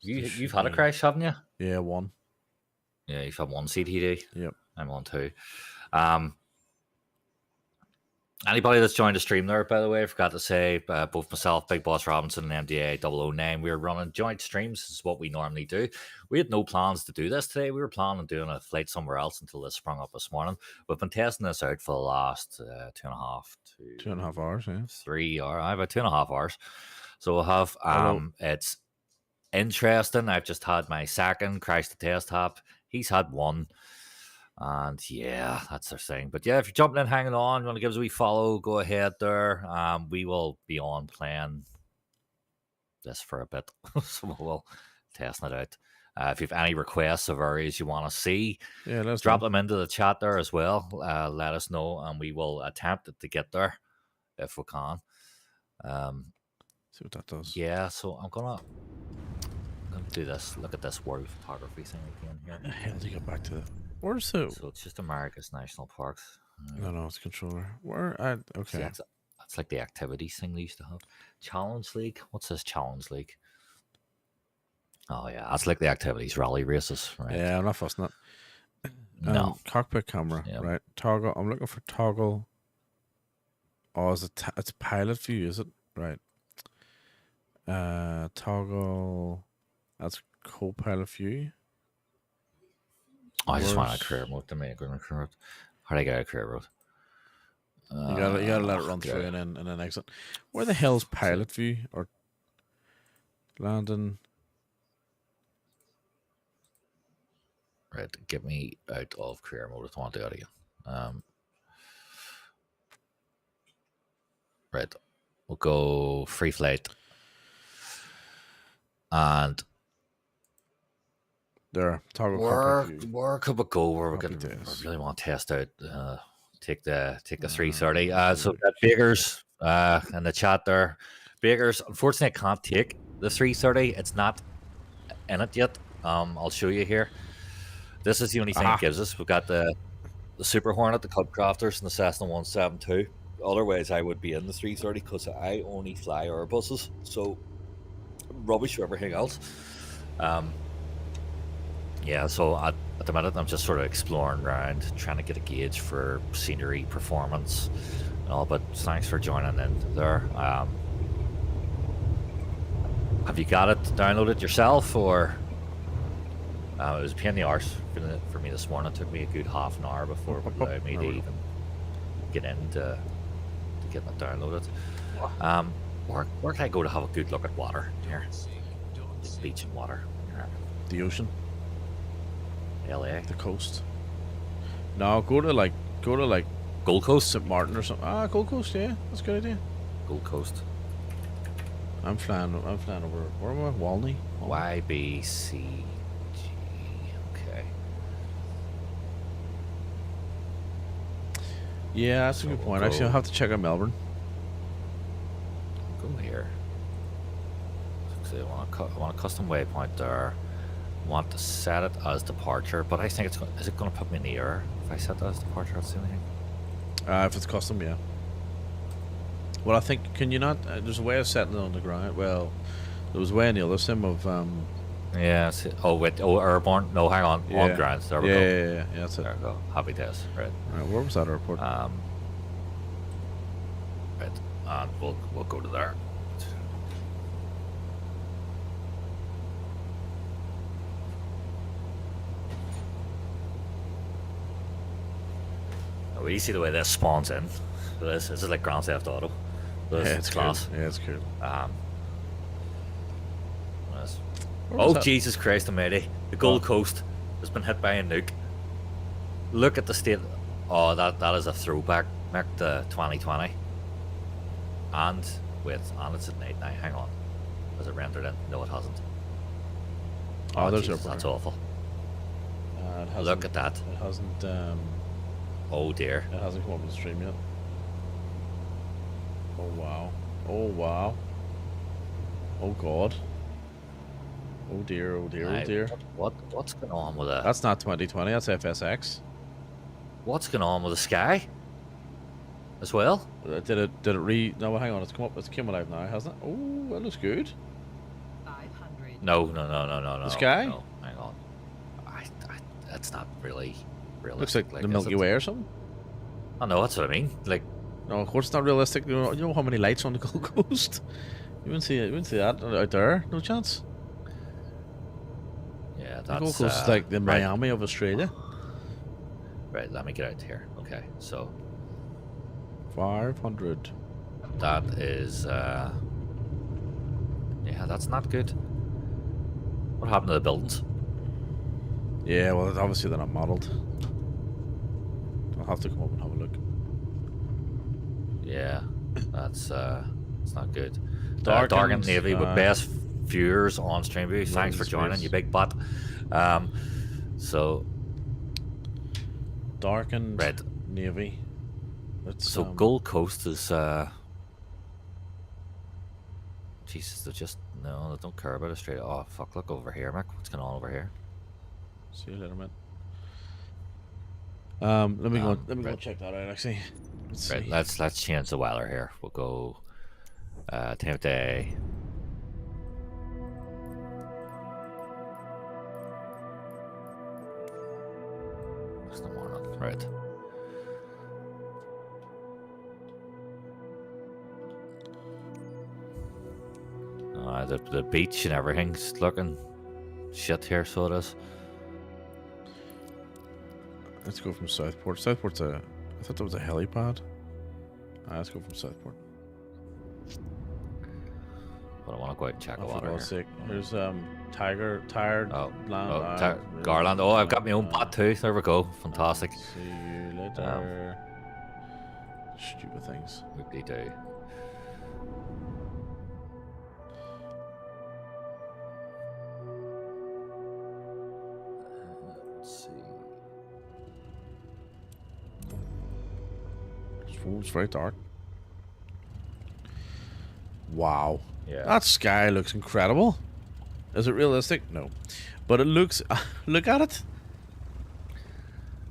You've had a crash, haven't you?
Yeah, one.
Yeah, you've had one CTD.
Yep.
I'm on 2. Anybody that's joined the stream there, by the way, I forgot to say, both myself, Big Boss Robinson, and MDA 009, we're running joint streams. This is what we normally do. We had no plans to do this today. We were planning on doing a flight somewhere else until this sprung up this morning. We've been testing this out for the last
2.5 hours, yeah.
3 hours, about 2.5 hours. So we'll have,
Hello.
it's interesting. I've just had my second crash the test hop. He's had one. And yeah, that's their thing. But yeah, if you're jumping in, hanging on, you want to give us a wee follow, go ahead there. We will be on playing this for a bit. So we'll testing it out. If you have any requests of areas you want to see,
Yeah, let's
drop them into the chat there as well. Let us know, and we will attempt to get there if we can.
see what that does.
Yeah, so I'm gonna do this. Look at this world photography thing again
How the
here.
hell do you get back to the? Where's the?
So it's just America's national parks.
No, it's controller. Where? I
See,
okay.
that's like the activities thing they used to have. Challenge League. What's this Challenge League? Oh yeah, that's like the activities rally races, right?
Yeah, I'm not fussing it.
No.
Cockpit camera,
Yeah.
right? Toggle. I'm looking for toggle. Oh, is it? It's pilot view, is it? Right. Toggle. That's co-pilot view.
Oh, I just want a
Where's-
career mode to make a career mode. How do I get a career mode?
You gotta let it run through and then exit. Where the hell's pilot view or landing?
Right, get me out of career mode. I want to do that again. Right, we'll go free flight. And
There, toggle cockpit view.
where could we go? Where we
Copy
can
this.
really want to test out? Take the 330. So that Bakers in the chat there. Bakers, unfortunately, I can't take the 330. It's not in it yet. I'll show you here. This is the only thing it gives us. We've got the Super Hornet, the Cub Crafters, and the Cessna 172. Otherwise, I would be in the 330 because I only fly Airbuses. So rubbish for everything else. Yeah, so at the minute I'm just sort of exploring around, trying to get a gauge for scenery, performance, and all. But thanks for joining in there. Have you got it downloaded yourself, or it was a pain in the arse for me this morning? It took me a good half an hour before it allowed me to even get in to get it downloaded. Where can I go to have a good look at water here? The beach and water.
The ocean,
LA.
the coast. No, go to like
Gold Coast.
St. Martin or something. Gold Coast, yeah, that's a good idea.
Gold Coast.
I'm flying over. Where am I? Walney.
YBCG. Okay.
Yeah, that's a
So
good
we'll
point. Actually,
go-
I'll have to check out Melbourne.
Go here. So I want a custom waypoint there. Want to set it as departure, but I think it's is it going to put me in the air if I set that as departure? That's the only thing.
If it's custom, yeah. Well, I think can you not? There's a way of setting it on the ground. Well, there was a way in the other sim of
Yeah. Oh wait. Oh, airborne. No, hang on.
Yeah.
On ground. There we
yeah,
go.
yeah, that's it.
There we go. Happy days. Right.
Right, where was that airport?
Right. And we'll go to there. Oh, you see the way this spawns in. This is like Grand Theft Auto. This
Yeah,
is
it's
class.
cool. Yeah, it's cool.
Yes.
Where was
Oh
that?
Jesus Christ Almighty! The Gold Coast has been hit by a nuke. Look at the state. Oh, that is a throwback. Back to 2020. And it's at night now. Hang on. Has it rendered in? No, it hasn't.
Oh, there's
Jesus,
airport.
that's awful.
It hasn't,
Look at that.
It hasn't.
Oh dear.
It hasn't come up on the stream yet. Oh wow. Oh wow. Oh god. Oh dear. Oh dear.
Now,
Oh dear.
What's going on with that?
That's not 2020. That's FSX.
What's going on with the sky? As well?
Did it re? No, hang on. It's come up. It's come alive now, hasn't it? Oh, that looks good.
500.
No. The
sky?
No, hang on. That's not really
Looks
realistic.
like the
is
Milky
it?
Way or something.
I know, that's what I mean. Like,
No, of course it's not realistic. You know how many lights are on the Gold Coast? You wouldn't see it. You wouldn't see that out there. No chance.
yeah,
The
that's
Gold Coast is like the
right.
Miami of Australia.
Right, let me get out here. Okay, so
500.
that is yeah, that's not good. What happened to the buildings?
Yeah, well, obviously they're not modelled. I'll have to come up and have a look.
Yeah, that's it's not good.
Darkened,
Darkened Navy with best viewers on StreamView. Thanks for
Space.
joining, you big butt. So
Darkened
Red.
Navy. It's,
Gold Coast is Jesus, they just no, they don't care about it straight. Oh fuck! Look over here, Mick. What's going on over here?
See you later, man. Let me go check that out. Actually,
Right, let's change the weather here. We'll go time of day. It's the morning, right? The beach and everything's looking shit here, so it is.
Let's go from Southport. Southport's I thought that was a helipad. Let's go from Southport.
But I want to go out and check the water.
For God's sake. There's Tired Land.
Garland. Oh, I've got my own pot too. There we go. Fantastic.
See you later. Stupid things.
Whoopty do. Let's see.
It's very dark. Wow.
Yeah.
That sky looks incredible. Is it realistic? No. But it looks... look at it.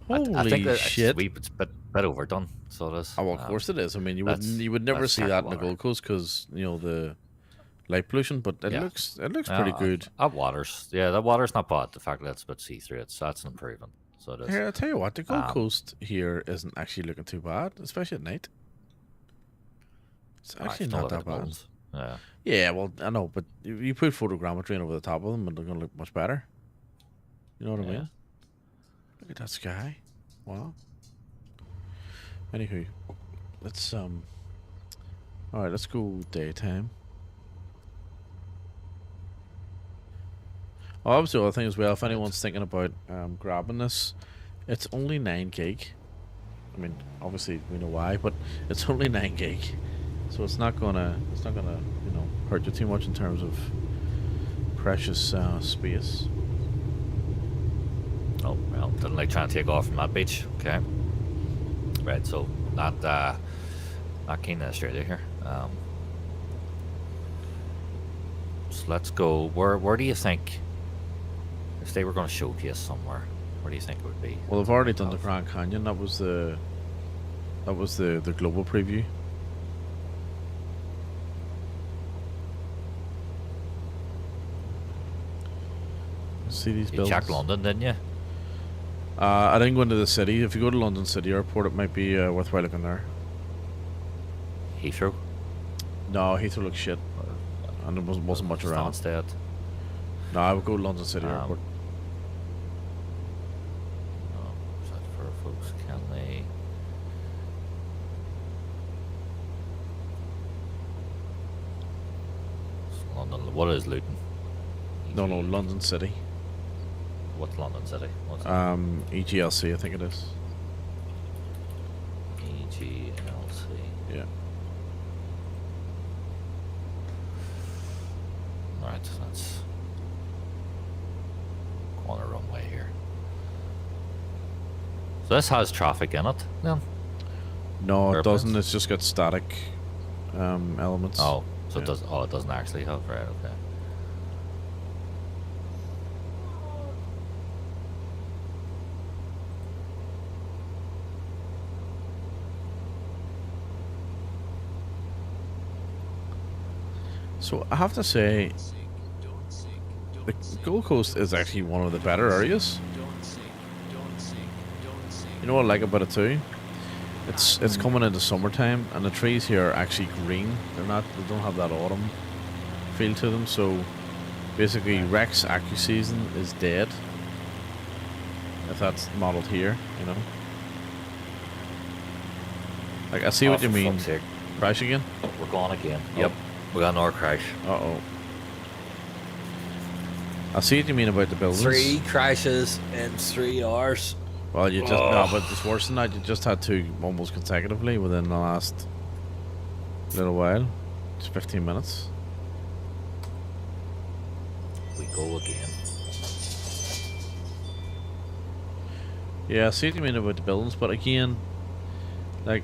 Holy
I think that
shit.
It's a bit overdone, so it is.
Oh, well, of course it is. I mean, you would never see that in the Gold Coast because, you know, the light pollution, but it looks pretty good.
That water's not bad. The fact that it's a bit see-through, that's an improvement. So it is.
Here, I'll tell you what, the Gold Coast here isn't actually looking too bad, especially at night. It's actually not that bad.
Yeah.
Yeah, well, I know, but you put photogrammetry over the top of them and they're going to look much better. You know what I mean? Look at that sky. Wow. Anywho, let's, alright, let's go daytime. Oh, obviously, the other thing as well, if anyone's thinking about grabbing this, it's only 9 gig. I mean, obviously we know why, but it's only 9 gig, so it's not gonna you know, hurt you too much in terms of precious space.
Oh well, didn't like trying to take off from that beach. Okay, right. So not keen in Australia here. So let's go. Where do you think? If they were going to showcase somewhere, where do you think it would be?
Well, they've already done the Grand Canyon. That was the global preview. See these buildings.
You checked London, didn't you?
I didn't go into the city. If you go to London City Airport, it might be worthwhile looking there.
Heathrow?
No, Heathrow looks shit, and there wasn't much around.
Stansted.
No, I would go to London City Airport.
Is that for folks? Can they? London. What is Luton?
No, London City.
What's London City? What's
EGLC, I think it is.
EGLC.
Yeah.
Alright, let's go on a runway here. So this has traffic in it, then?
No,
Airplanes?
it doesn't. It's just got static elements.
Oh, so
yeah.
it does. Oh, it doesn't actually have. Right. Okay.
So I have to say, the Gold Coast is actually one of the better areas. You know what I like about it too? It's coming into summertime, and the trees here are actually green. They don't have that autumn feel to them. So basically, Rex AccuSeason is dead. If that's modeled here, you know. Like I see what you mean. Crash again?
We're gone again.
Oh.
Yep. We got another crash.
Uh-oh. I see what you mean about the buildings.
3 crashes in 3 hours.
Well, you just no, but it's worse than that. You just had 2 almost consecutively within the last little while. It's 15 minutes.
We go again.
Yeah, I see what you mean about the buildings, but again, like,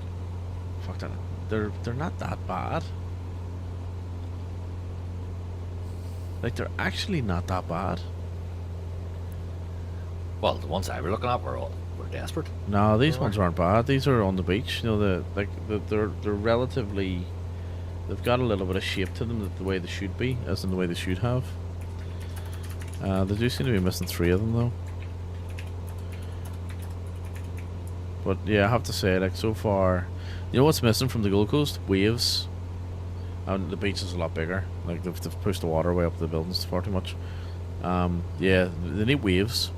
fuck that. They're not that bad. Like, they're actually not that bad.
Well, the ones I were looking at were desperate.
No, these ones aren't bad. These are on the beach. You know, they're relatively. They've got a little bit of shape to them, the way they should be, as in the way they should have. They do seem to be missing 3 of them though. But yeah, I have to say, like, so far, you know what's missing from the Gold Coast? Waves. And the beach is a lot bigger. Like, they've pushed the water way up the buildings far too much. Yeah, they need waves.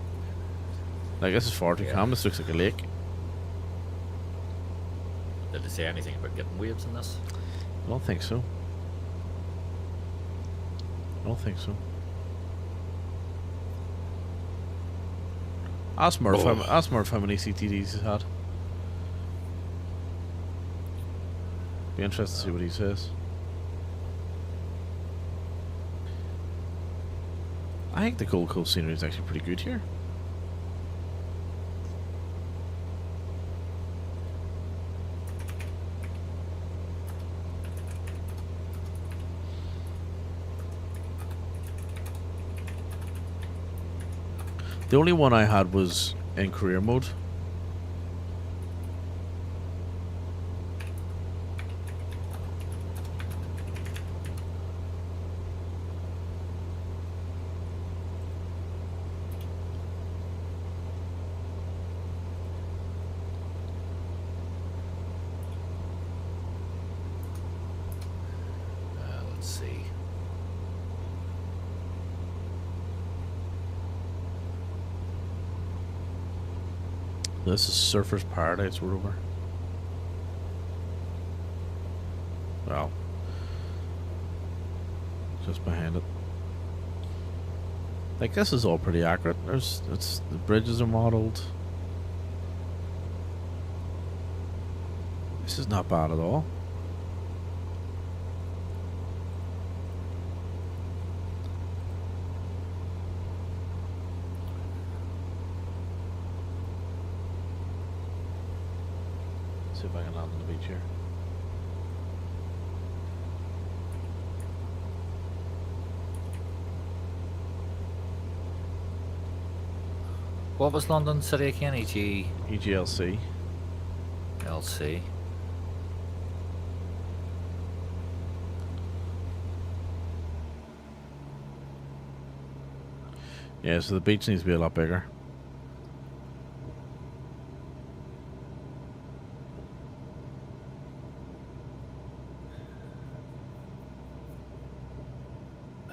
Like, this is far too calm. This looks like a lake.
Did they say anything about getting waves in this?
I don't think so. I don't think so. Ask Murph how many CTDs he's had. Be interested to see what he says. I think the Gold Coast scenery is actually pretty good here. The only one I had was in career mode.
Let's see.
This is Surfer's Paradise we're over. Well, just behind it. Like, this is all pretty accurate. The bridges are modeled. This is not bad at all. See if I can land on the beach here.
What was London City again?
EGLC.
LC.
Yeah, so the beach needs to be a lot bigger.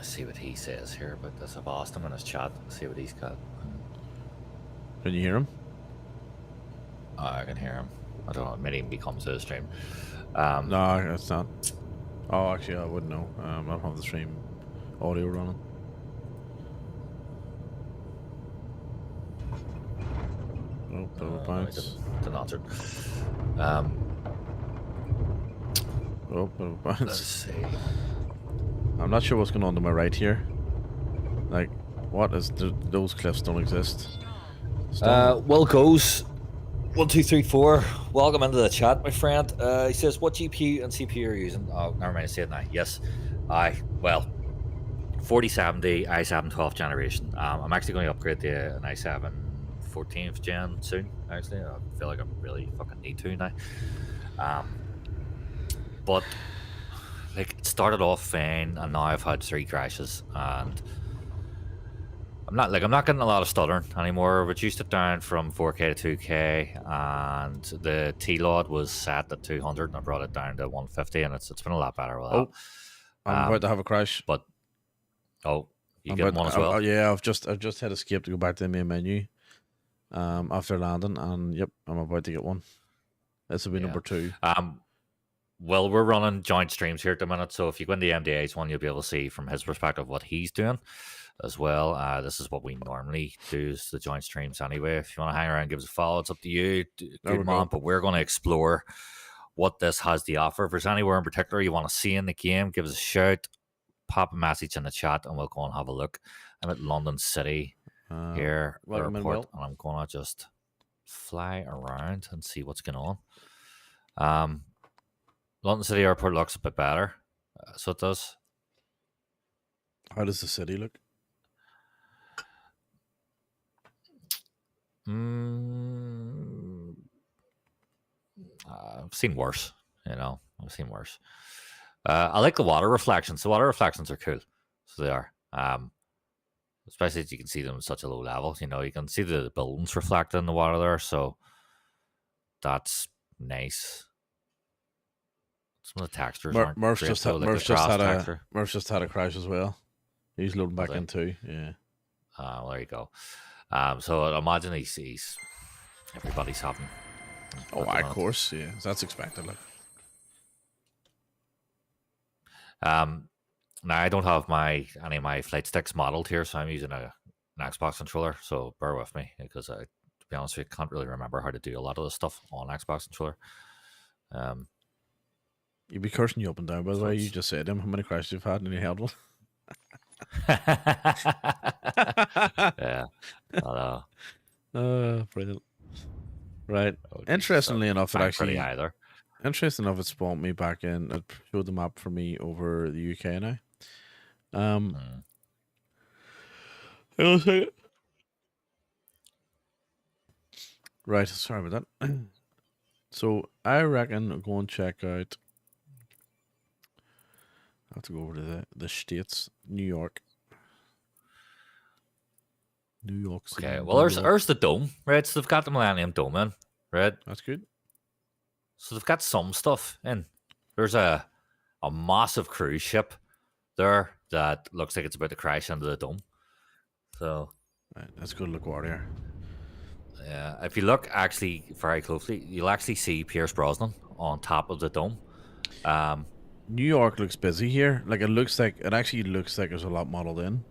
See what he says here about this. I've asked him in his chat. See what he's got.
Can you hear him?
Oh, I can hear him. I don't know. It may even be comes to the stream.
No, it's not. Oh, actually, I wouldn't know. I don't have the stream audio running. Oh, bit of a bounce.
Didn't answer.
Oh, bit of a bounce.
Let's see.
I'm not sure what's going on to my right here. Like, what is those cliffs don't exist.
Will goes 1, 2, 3, 4. Welcome into the chat, my friend. He says, "What GPU and CPU are you using?" Oh, never mind. I said that. Yes, 4070 i7 12th generation. I'm actually going to upgrade to an i7 14th gen soon. Actually, I feel like I really fucking need to now. But like, it started off fine, and now I've had 3 crashes, and I'm not getting a lot of stuttering anymore. I reduced it down from 4K to 2K, and the T-Load was set at 200, and I brought it down to 150, and it's been a lot better with that.
I'm about to have a crash.
But you get one as well.
Yeah, I've just hit escape to go back to the main menu. After landing, and yep, I'm about to get one. This will be number 2.
Well, we're running joint streams here at the minute, so if you go into the MDA's one, you'll be able to see from his perspective what he's doing as well. This is what we normally do, is the joint streams anyway. If you want to hang around, give us a follow. It's up to you. Good man, but we're going to explore what this has to offer. If there's anywhere in particular you want to see in the game, give us a shout, pop a message in the chat, and we'll go and have a look. I'm at London City here, airport, and I'm going to just fly around and see what's going on. London City Airport looks a bit better, so it does.
How does the city look?
I've seen worse. You know, I've seen worse. I like the water reflections. The water reflections are cool. So they are. Especially as you can see them at such a low level. You know, you can see the buildings reflected in the water there. So that's nice. Some of the textures aren't
Murph's
great,
just
though,
had
like the
Murph's just
cross
had a
texture.
Murph's just had a crash as well. He's loading back
he?
in too. Yeah.
Well, there you go. So I imagine he's everybody's having.
Oh,
at the
of
minute.
course. Yeah, that's expected. Like,
Now I don't have any of my flight sticks modeled here, so I'm using an Xbox controller. So bear with me because to be honest with you, I can't really remember how to do a lot of the stuff on Xbox controller.
you'd be cursing you up and down. By the way, you just said him how many crashes you've had and you held one.
Yeah, I know.
Brilliant. Right.
Oh, geez,
Interestingly enough, it
ain't pretty
actually.
either.
Interesting enough, it spawned me back in. It showed the map for me over the UK now. Hang on a second. Right, sorry about that. So I reckon I'll go and check out. I have to go over to the States, New York. New York City.
Okay, well, there's the dome, right? So they've got the Millennium Dome in, right?
That's good.
So they've got some stuff in. There's a massive cruise ship there that looks like it's about to crash into the dome. So
Right, let's go look what here.
yeah, if you look actually very closely, you'll actually see Pierce Brosnan on top of the dome.
New York looks busy here. Like it actually looks like there's a lot modeled in.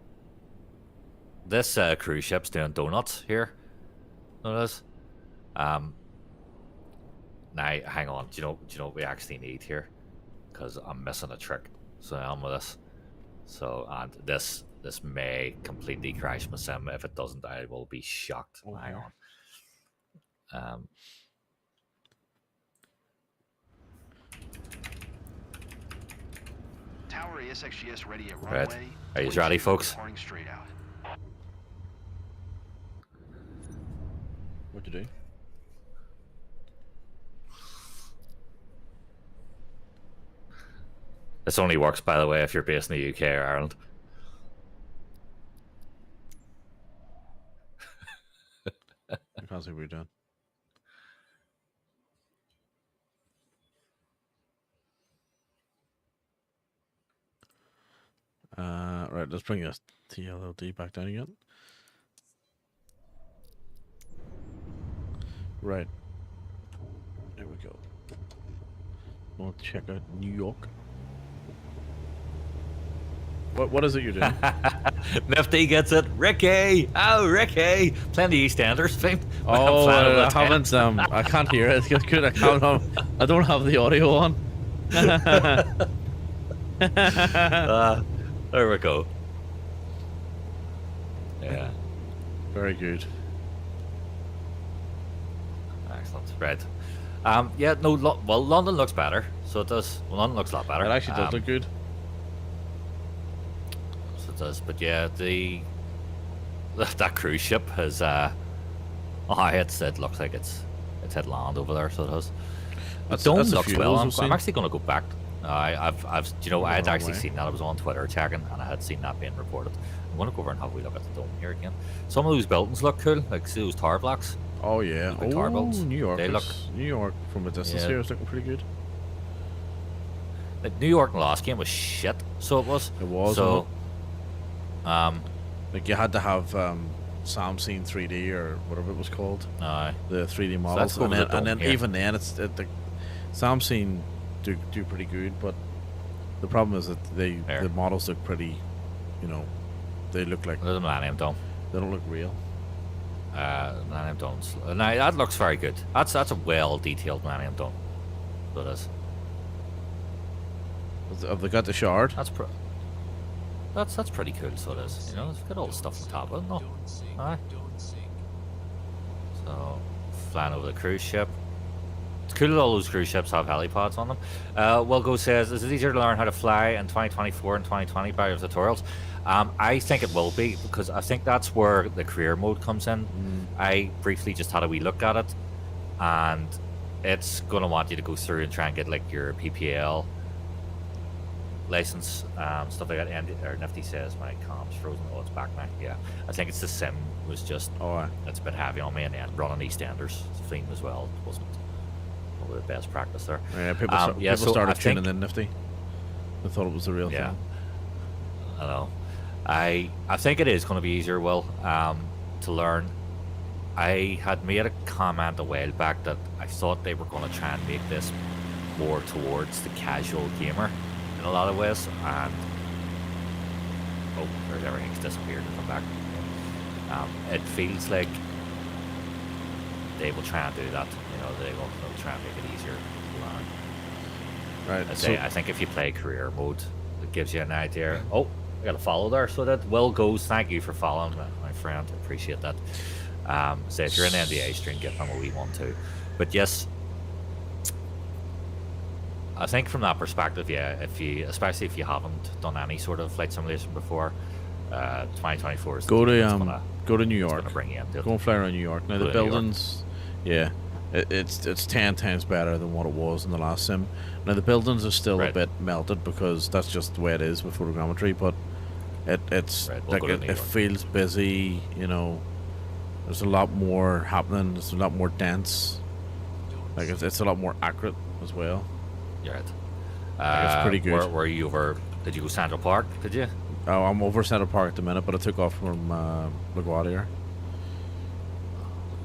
This cruise ship's doing donuts here. Notice. Now, hang on. Do you know what we actually need here? Because I'm missing a trick. So I'm with this. So and this may completely crash my sim. If it doesn't, I will be shocked.
Oh,
Hang
here.
on.
Tower ASXGS ready at
Right.
runway.
Are you
26,
ready, folks?
Departing straight out.
What'd you do?
This only works, by the way, if you're based in the UK or Ireland.
I can't see what you're doing. Right, let's bring this TLLD back down again. Right. There we go. We'll check out New York. What is it you're doing?
Nifty gets it. Ricky! Oh, Ricky! Plenty of EastEnders thing.
Oh, I haven't. I can't hear it. It's good. I don't have the audio on.
There we go. Yeah,
Very good.
excellent. Right. Yeah, no, well, London looks better. So it does. Well, London looks a lot better.
It actually does look good.
So it does. But yeah, that cruise ship has it looks like it's had land over there, so it has.
That's
Dome
a
looks
few
well.
of
I'm
those I've
actually going to go back. I've you know, I had
Wrong
actually
way.
seen that. I was on Twitter checking, and I had seen that being reported. I'm going to go over and have a wee look at the dome here again. Some of those buildings look cool, like see those tower blocks.
Oh yeah.
Big tar builds.
New York.
They
New York from a distance
Yeah.
here is looking pretty good.
Like New York in the last game was shit, so it was.
It was.
So,
like you had to have Samsung 3D or whatever it was called, the 3D models,
go
and
with
then,
the dome here.
even then the Samsung do pretty good, but the problem is that the models look pretty, you know, they look like
there's a Millennium Dome.
They don't look real.
Millennium Domes. Now that looks very good. That's a well detailed Millennium Dome. So it is.
Have they got the shard?
That's pretty cool. So it is. You know, it's got all the stuff on top of it. No. Alright. So flying over the cruise ship. It's cool that all those cruise ships have helipods on them. Wilgo says, is it easier to learn how to fly in 2024 and 2020 by your tutorials? I think it will be, because I think that's where the career mode comes in. I briefly just had a wee look at it, and it's going to want you to go through and try and get like your PPL license, stuff like that. And Nifty says my comp's frozen. Oh, it's back now. Yeah, I think it's the sim was just it's a bit heavy on me, and then running EastEnders theme as well wasn't probably the best practice there.
Yeah, people started tuning in Nifty. They thought it was the real thing.
I know. I think it is going to be easier, Will, to learn. I had made a comment a while back that I thought they were going to try and make this more towards the casual gamer in a lot of ways, and there's everything's disappeared and come back. It feels like they will try and do that. They'll try and make it easier to learn.
Right.
I think if you play career mode, it gives you an idea. Oh, I got a follow there, so that Will goes. Thank you for following, my friend. I appreciate that. So if you're in the NDA stream, get them a wee one too. But yes, I think from that perspective, especially if you haven't done any sort of flight simulation before, 2024 is
go to New York.
It's gonna bring you into it.
Go and fly around New York. Now the buildings, it's 10 times better than what it was in the last sim. Now the buildings are still a bit melted because that's just the way it is with photogrammetry, but it's it feels busy. There's a lot more happening. It's a lot more dense. Like it's a lot more accurate as well.
Yeah,
it's pretty good.
Where were you over? Did you go Central Park? Did you?
Oh, I'm over Central Park at the minute, but I took off from LaGuardia.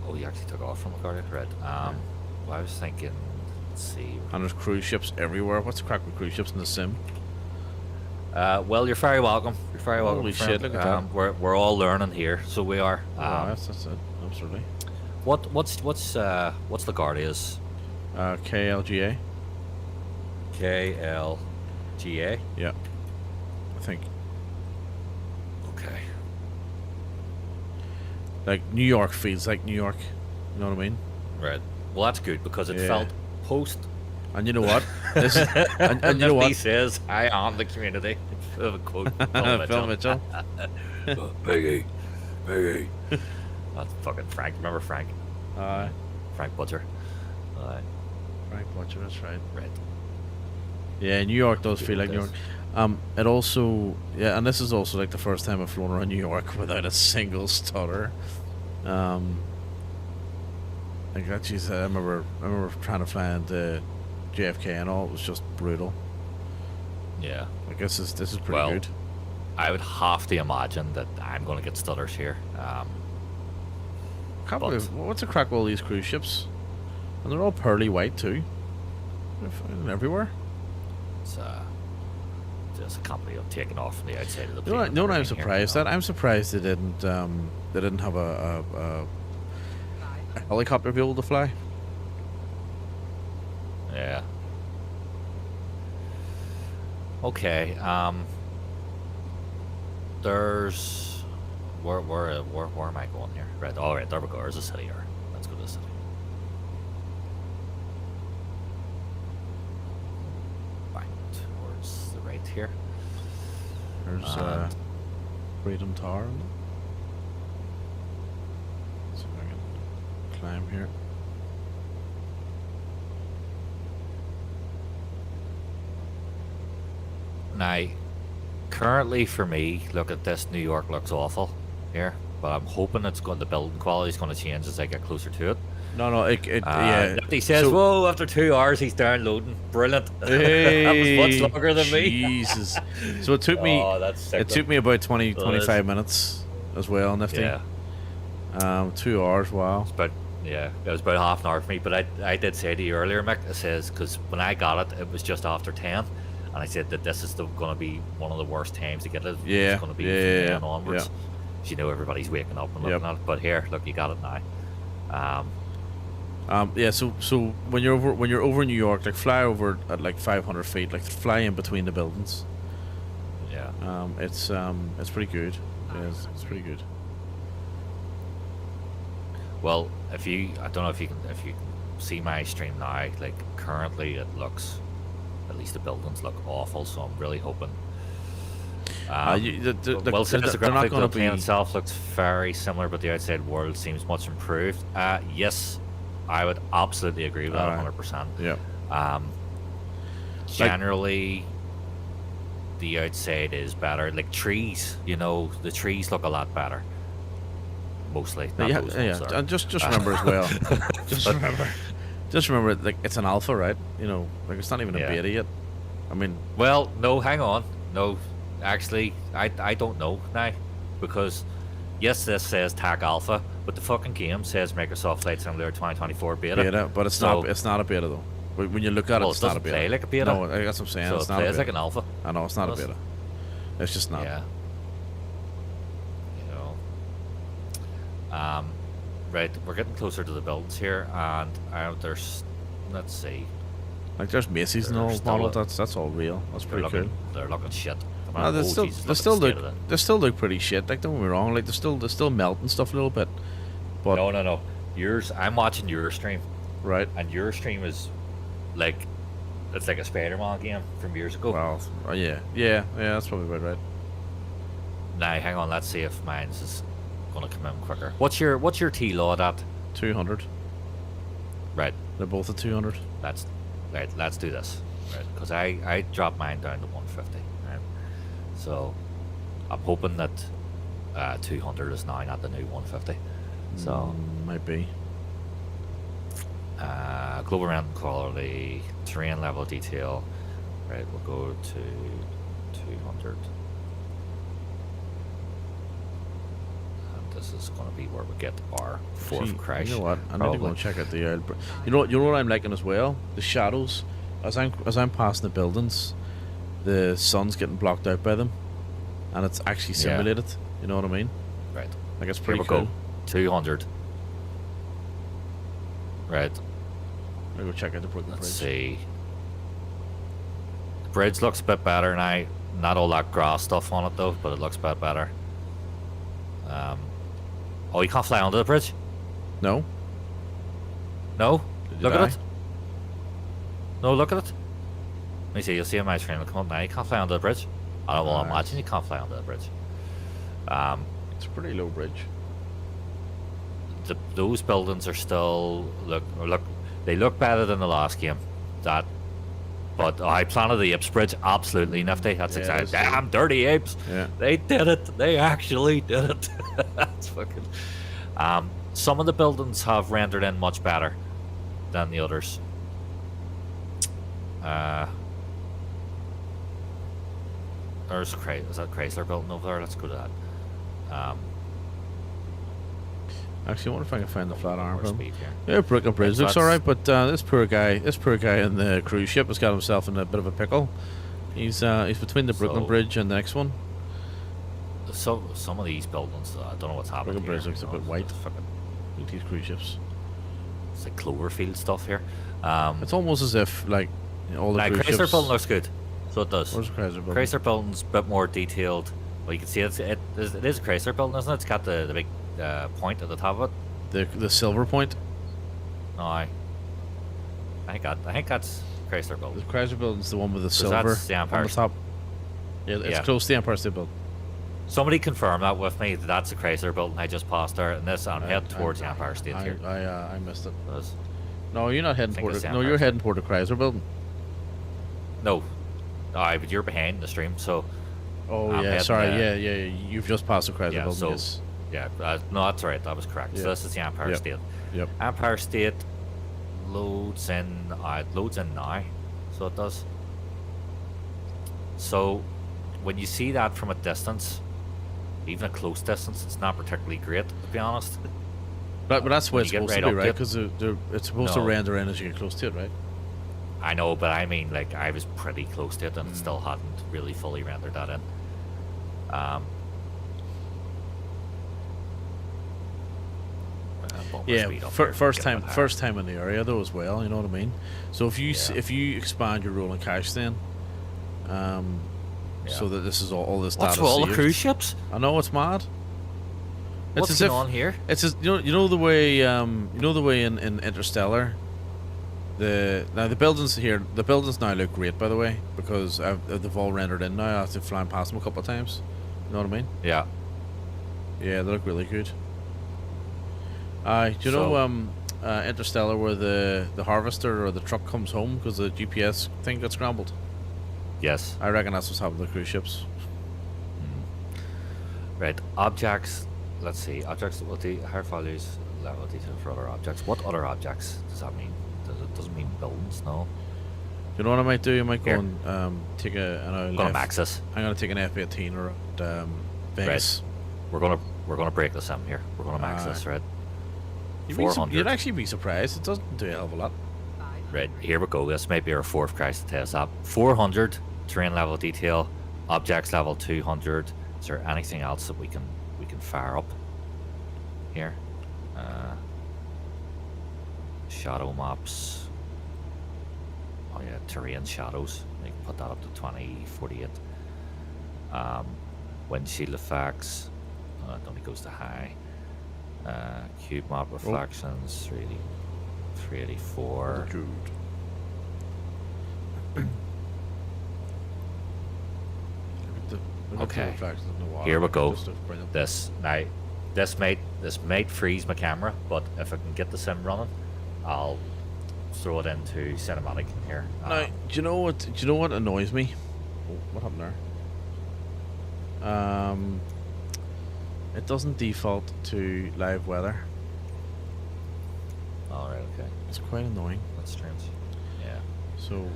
Oh, you actually took off from LaGuardia, right? Well, I was thinking. Let's see.
And there's cruise ships everywhere. What's the crack with cruise ships in the sim?
Well, you're very welcome. You're very welcome.
Holy shit! Look at that.
We're all learning here, so we are.
That's it. Absolutely.
What's LaGuardia's?
KLGA.
KLGA.
Yeah. I think.
Okay.
Like New York feels like New York. You know what I mean?
Right. Well, that's good because it felt post.
And you know what? and you know what?
He says, "I am the community." Of a quote.
Phil Mitchell.
Peggy. That's fucking Frank. Remember Frank? Frank Butcher.
Frank Butcher. That's right.
Right.
Yeah, New York does feel like New York. It also, and this is also like the first time I've flown around New York without a single stutter. Like that, geez, I remember trying to fly into JFK and all. It was just brutal.
Yeah.
I guess this is pretty good.
I would have to imagine that I'm going to get stutters here.
Can't believe, what's the crack with all these cruise ships? And they're all pearly white too. They're flying everywhere.
It's just a company of taking off from the outside of the
plane. No, I'm surprised
here,
that. I'm surprised they didn't have a helicopter be able to fly.
Yeah. Okay. There's where am I going here? Right. All right. There we go. There's a city here. Let's go to the city. Right towards the right here.
There's Freedom Tower. Let's see if I can climb here.
Now, currently for me, look at this. New York looks awful here, but I'm hoping the building quality is going to change as I get closer to it.
No, yeah.
He says, "Whoa!" After 2 hours, he's downloading. Brilliant.
Hey,
that was much longer than me.
Jesus. So it took me. It took me about 25 minutes as well, Nifty.
Yeah.
2 hours. Wow.
It was about half an hour for me. But I did say to you earlier, Mick. I says because when I got it, it was just after 10. And I said that this is going to be one of the worst times to get it.
Yeah.
It's going to be from 10 onwards. You know, everybody's waking up and looking at it. But here, look, you got it now.
So when you're over in New York, like fly over at like 500 feet, like fly in between the buildings.
Yeah.
It's pretty good. Yeah, it's pretty good.
Well, I don't know if you see my stream now. Like currently, it looks, at least the buildings look awful. So I'm really hoping. Will says the graphic of the plane itself looks very similar, but the outside world seems much improved. Yes, I would absolutely agree with that 100%.
Yeah.
Generally, the outside is better. Like trees, you know, the trees look a lot better. Mostly. Not those ones there.
And just remember as well. Just remember, like it's an alpha, right? You know, like it's not even a beta yet. I mean.
Well, no, hang on. No, actually, I don't know now, because yes, this says TAC Alpha, but the fucking game says Microsoft Flight Simulator 2024 beta.
Beta, but it's not a beta though. When you look at it, it's not a beta.
It play like a beta.
No, that's what I'm saying.
So
it's
it
not
plays
a beta.
like an alpha.
I know it's not a beta. It's just not.
Yeah. You know. Right, we're getting closer to the buildings here, and there's, let's see.
Like there's Macy's and all model. That's all real. That's pretty cool.
They're looking shit.
No, they still look pretty shit. Like don't get me wrong. Like they're still melting stuff a little bit. But
no. I'm watching your stream.
Right.
And your stream is like, it's like a Spider-Man game from years ago.
Well, yeah, that's probably about right.
Now, hang on, let's see if mine's is gonna come in quicker. What's your T-Load at?
200.
Right.
They're both at 200.
Let's do this. Right, because I dropped mine down to 150. Right. So I'm hoping that 200 is now not the new 150. So
might be.
Global random quality, terrain level detail. Right, we'll go to 200. And this is going to be where we get our fourth crash.
You know what? I need to go and check out the. You know what I'm liking as well? The shadows. As I'm passing the buildings, the sun's getting blocked out by them, and it's actually simulated. You know what I mean?
Right.
Like it's pretty
cool.
cool.
200. Right.
I'm gonna go check out the Brooklyn Bridge.
Let's see. The bridge looks a bit better now. Not all that grass stuff on it though, but it looks a bit better. Oh, you can't fly onto the bridge?
No.
No? Look at it. No, look at it. Let me see, you'll see on my screen. Come up now. You can't fly onto the bridge. I don't want to imagine you can't fly onto the bridge.
It's a pretty low bridge.
Those buildings are still they look better than the last game. But Planet of the Apes bridge, absolutely nifty. That's exactly. Damn dirty apes.
Yeah.
They did it. They actually did it. That's fucking. Some of the buildings have rendered in much better than the others. Is that Chrysler building over there? Let's go to that.
Actually, I wonder if I can find the flat iron from.
Speed here.
Yeah, Brooklyn Bridge looks alright, but this poor guy in the cruise ship has got himself in a bit of a pickle. He's between the Brooklyn Bridge and the next one.
So some of these buildings, I don't know what's happening.
Brooklyn Bridge looks a bit white. Look at these cruise ships.
It's like Cloverfield stuff here.
It's almost as if like all the cruise ships.
Chrysler building looks good, so it does.
Where's the Chrysler building?
Chrysler building's a bit more detailed. Well, you can see it is a Chrysler building, isn't it? It's got the big point at the top of it.
The silver point.
No, I think that's Chrysler building.
The Chrysler building's the one with the silver
that's the Empire
on the top. Yeah, it's close to the Empire State Building.
Somebody confirm that with me. That's the Chrysler building. I just passed there, and I'm heading towards the Empire State here.
I missed it. No, you're not heading toward it. No, you're heading toward the Chrysler building.
No, but you're behind the stream, so.
Oh yeah, sorry. Yeah. You've just passed the Chrysler building.
So,
yes.
Yeah, no, that's right. That was correct. Yeah. So this is the Empire State.
Yep.
Empire State loads in now, so it does. So when you see that from a distance, even a close distance, it's not particularly great, to be honest.
But that's what it's supposed to be, right? Because it's supposed to render in as you get close to it, right?
I know, but I mean, like, I was pretty close to it, and it still hadn't really fully rendered that in.
First time in the area though as well. You know what I mean? So if you expand your rolling cache, then, so that this is all this data.
What's with all the cruise ships?
I know, it's mad.
What's going on here?
It's just, you know the way in Interstellar, Now the buildings here, the buildings now look great, by the way, because they've all rendered in now after flying past them a couple of times. You know what I mean?
Yeah.
Yeah, they look really good. Do you know Interstellar, where the harvester or the truck comes home because the GPS thing got scrambled?
Yes.
I reckon that's what's happened to the cruise ships.
Right. Objects. Let's see. Objects will be higher values, level detail for other objects. What other objects does that mean? Doesn't mean buildings, no.
You know what I might do? I might go
Here.
and take
I'm gonna max this.
I'm gonna take an F-18 around Vegas.
We're gonna break this in here. We're gonna max this, right?
You'd actually be surprised. It doesn't do a hell of a lot.
Right, here we go. This might be our fourth Christ test app. 400 terrain level detail, objects level 200. Is there anything else that we can fire up here? Shadow maps. Oh yeah, terrain shadows. You can put that up to 2048. Windshield effects. It only goes to high. Cube map reflections. 384.
Good.
Okay. Here we go. This might freeze my camera, but if I can get the sim running, I'll throw it into cinematic here.
Now, do you know what annoys me? Oh, what happened there? It doesn't default to live weather.
All right. Okay.
It's quite annoying.
That's strange. Yeah.
So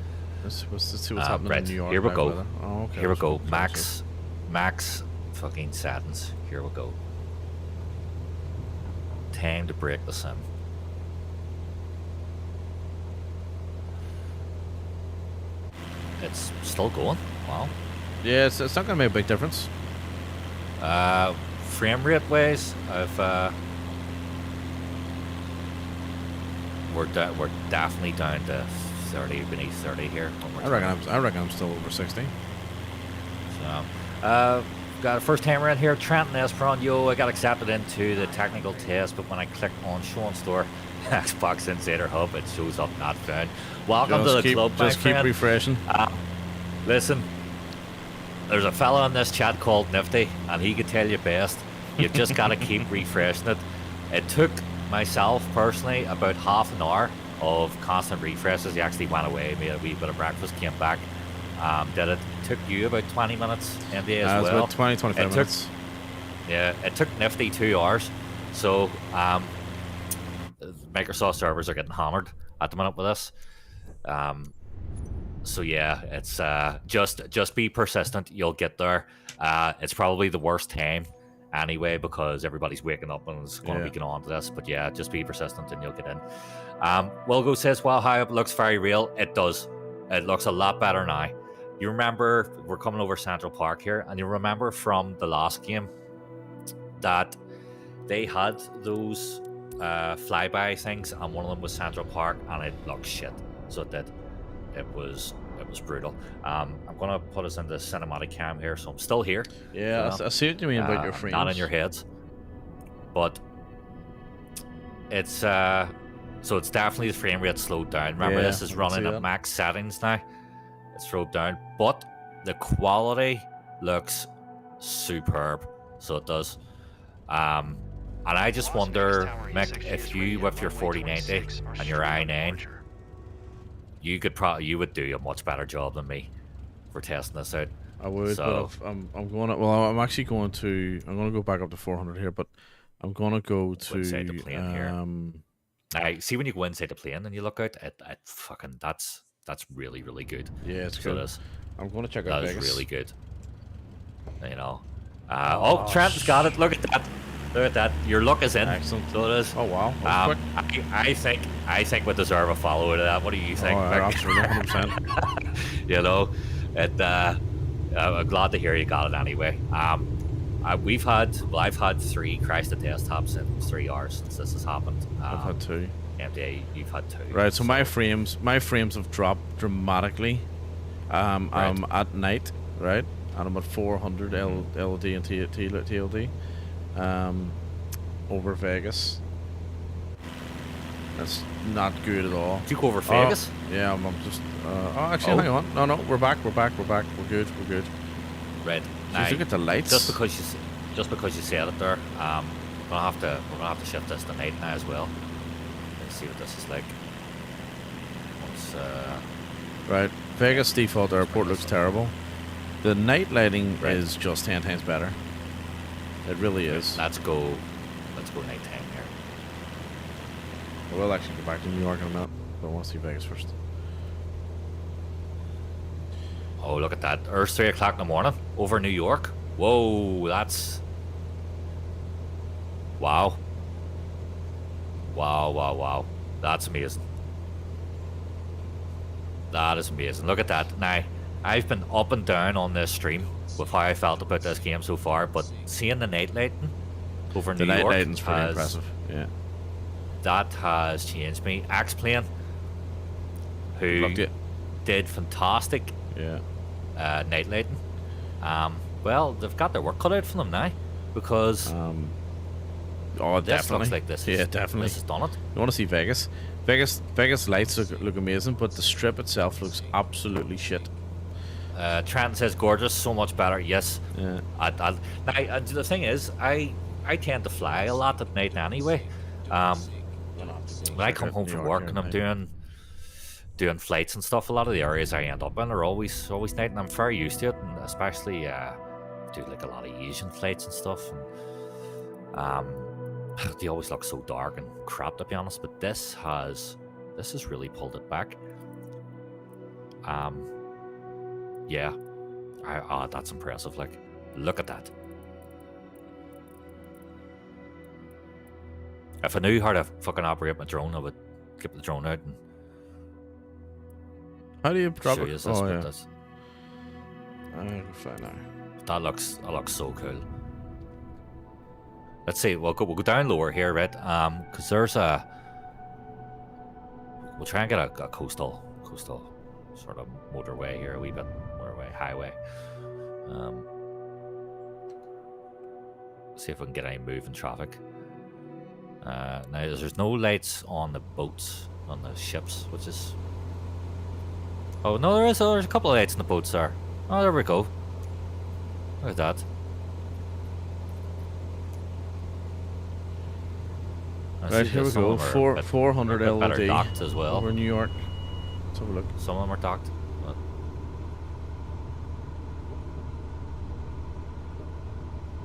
let's see what's happening
right.
in New York.
Here we
live
go.
weather. Oh, okay.
Here we go. Max fucking settings. Here we go. Time to break the sim. It's still going. Wow.
Yeah, it's not gonna make a big difference.
Frame rate wise, we're definitely down to 30, beneath 30 here.
I reckon I'm still over 60.
So, got a first time around here. Trenton Esperanto. I got accepted into the technical test, but when I click on Show and Store Xbox Insider Hub, it shows up not found. Welcome to the club, my
Just keep
friend.
refreshing.
Listen, there's a fella in this chat called Nifty, and he could tell you best. You've just got to keep refreshing it. It took myself personally about half an hour of constant refreshes. He actually went away, made a wee bit of breakfast, came back. Did it took you about 20 minutes in the as well?
About 20-25 minutes.
Yeah, it took Nifty 2 hours. So Microsoft servers are getting hammered at the minute with this. So yeah, it's just be persistent. You'll get there. It's probably the worst time anyway because everybody's waking up and is going to be getting on to this. But yeah, just be persistent and you'll get in. Wilgo says, "Wow, how it looks very real." It does. It looks a lot better now. You remember we're coming over Central Park here, and you remember from the last game that they had those flyby things, and one of them was Central Park, and it looked shit. So it did. It was brutal. I'm gonna put us into cinematic cam here, so I'm still here.
Yeah, I see what you mean about your frames.
Not in your heads, but it's so it's definitely the frame rate slowed down. Remember, this is running at max settings now. It's slowed down, but the quality looks superb. So it does. And I just wonder, Mick, if you with your 4090 and your i9, you would do a much better job than me for testing this out.
I would,
so,
but I'm going to. Well, I'm actually going to. I'm going to go back up to 400 here, but I'm going to go to
inside the plane here. I see when you go inside the plane and you look out, it fucking that's really really good.
Yeah, it's
so
good. I'm going to check out Vegas.
That is really good. You know. Trent's got it. Look at that. Look at that. Your luck is in.
Excellent.
So it is.
Oh wow.
I think we deserve a follow to that. What do you think?
Oh, absolutely, 100%.
You know, I'm glad to hear you got it anyway. I've had 3 Christ the desktops in 3 hours since this has happened.
I've had 2.
MDA, you've had 2.
Right. So my frames have dropped dramatically. I'm at night, right, and I'm at 400 LD and TLD. Over Vegas. That's not good at all.
Did you go over Vegas?
Yeah, I'm just. Actually, hang on. No, we're back. We're good. We're good.
Right.
Jeez, look at the lights.
Just because you said it there, we're gonna have to shift this to night now as well. Let's see what this is like.
Right, Vegas default airport looks terrible. The night lighting is just 10 times better. It really is.
Let's go nighttime here.
We'll actually go back to New York in a minute, but I want to see Vegas first.
Oh, look at that. Earth's 3 o'clock in the morning over New York. Whoa, that's... Wow. Wow. That's amazing. That is amazing. Look at that. Now, I've been up and down on this stream with how I felt about this game so far, but seeing the night lighting over New York... The night
lighting's pretty impressive, yeah.
That has changed me. X-Plane, who did fantastic night lighting. Well, they've got their work cut out for them now, because this
definitely
looks like this.
Definitely.
This has done it.
You want to see Vegas? Vegas lights look amazing, but the strip itself looks absolutely shit.
Trenton says gorgeous, so much better. Yes.
Yeah.
Now, the thing is, I tend to fly a lot at night anyway. When I come home from work and I'm doing flights and stuff, a lot of the areas I end up in are always night, and I'm very used to it. And especially do like a lot of Asian flights and stuff, and they always look so dark and crap, to be honest. But this has really pulled it back. Yeah, that's impressive. Like, look at that. If I knew how to fucking operate my drone, I would get the drone out and
how do you drop
show
it?
You this,
Oh, yeah.
This.
Fine now.
That looks so cool. Let's see. We'll go down lower here, right? Because there's a. We'll try and get a coastal sort of motorway here, a wee bit highway. See if we can get any moving traffic. Now there's no lights on the boats, on the ships, which is... Oh no, there's a couple of lights on the boats there. Oh, there we go. Look at that.
Right, here we go. 400 LOD
docked as well.
over New York. Let's have a look.
Some of them are docked.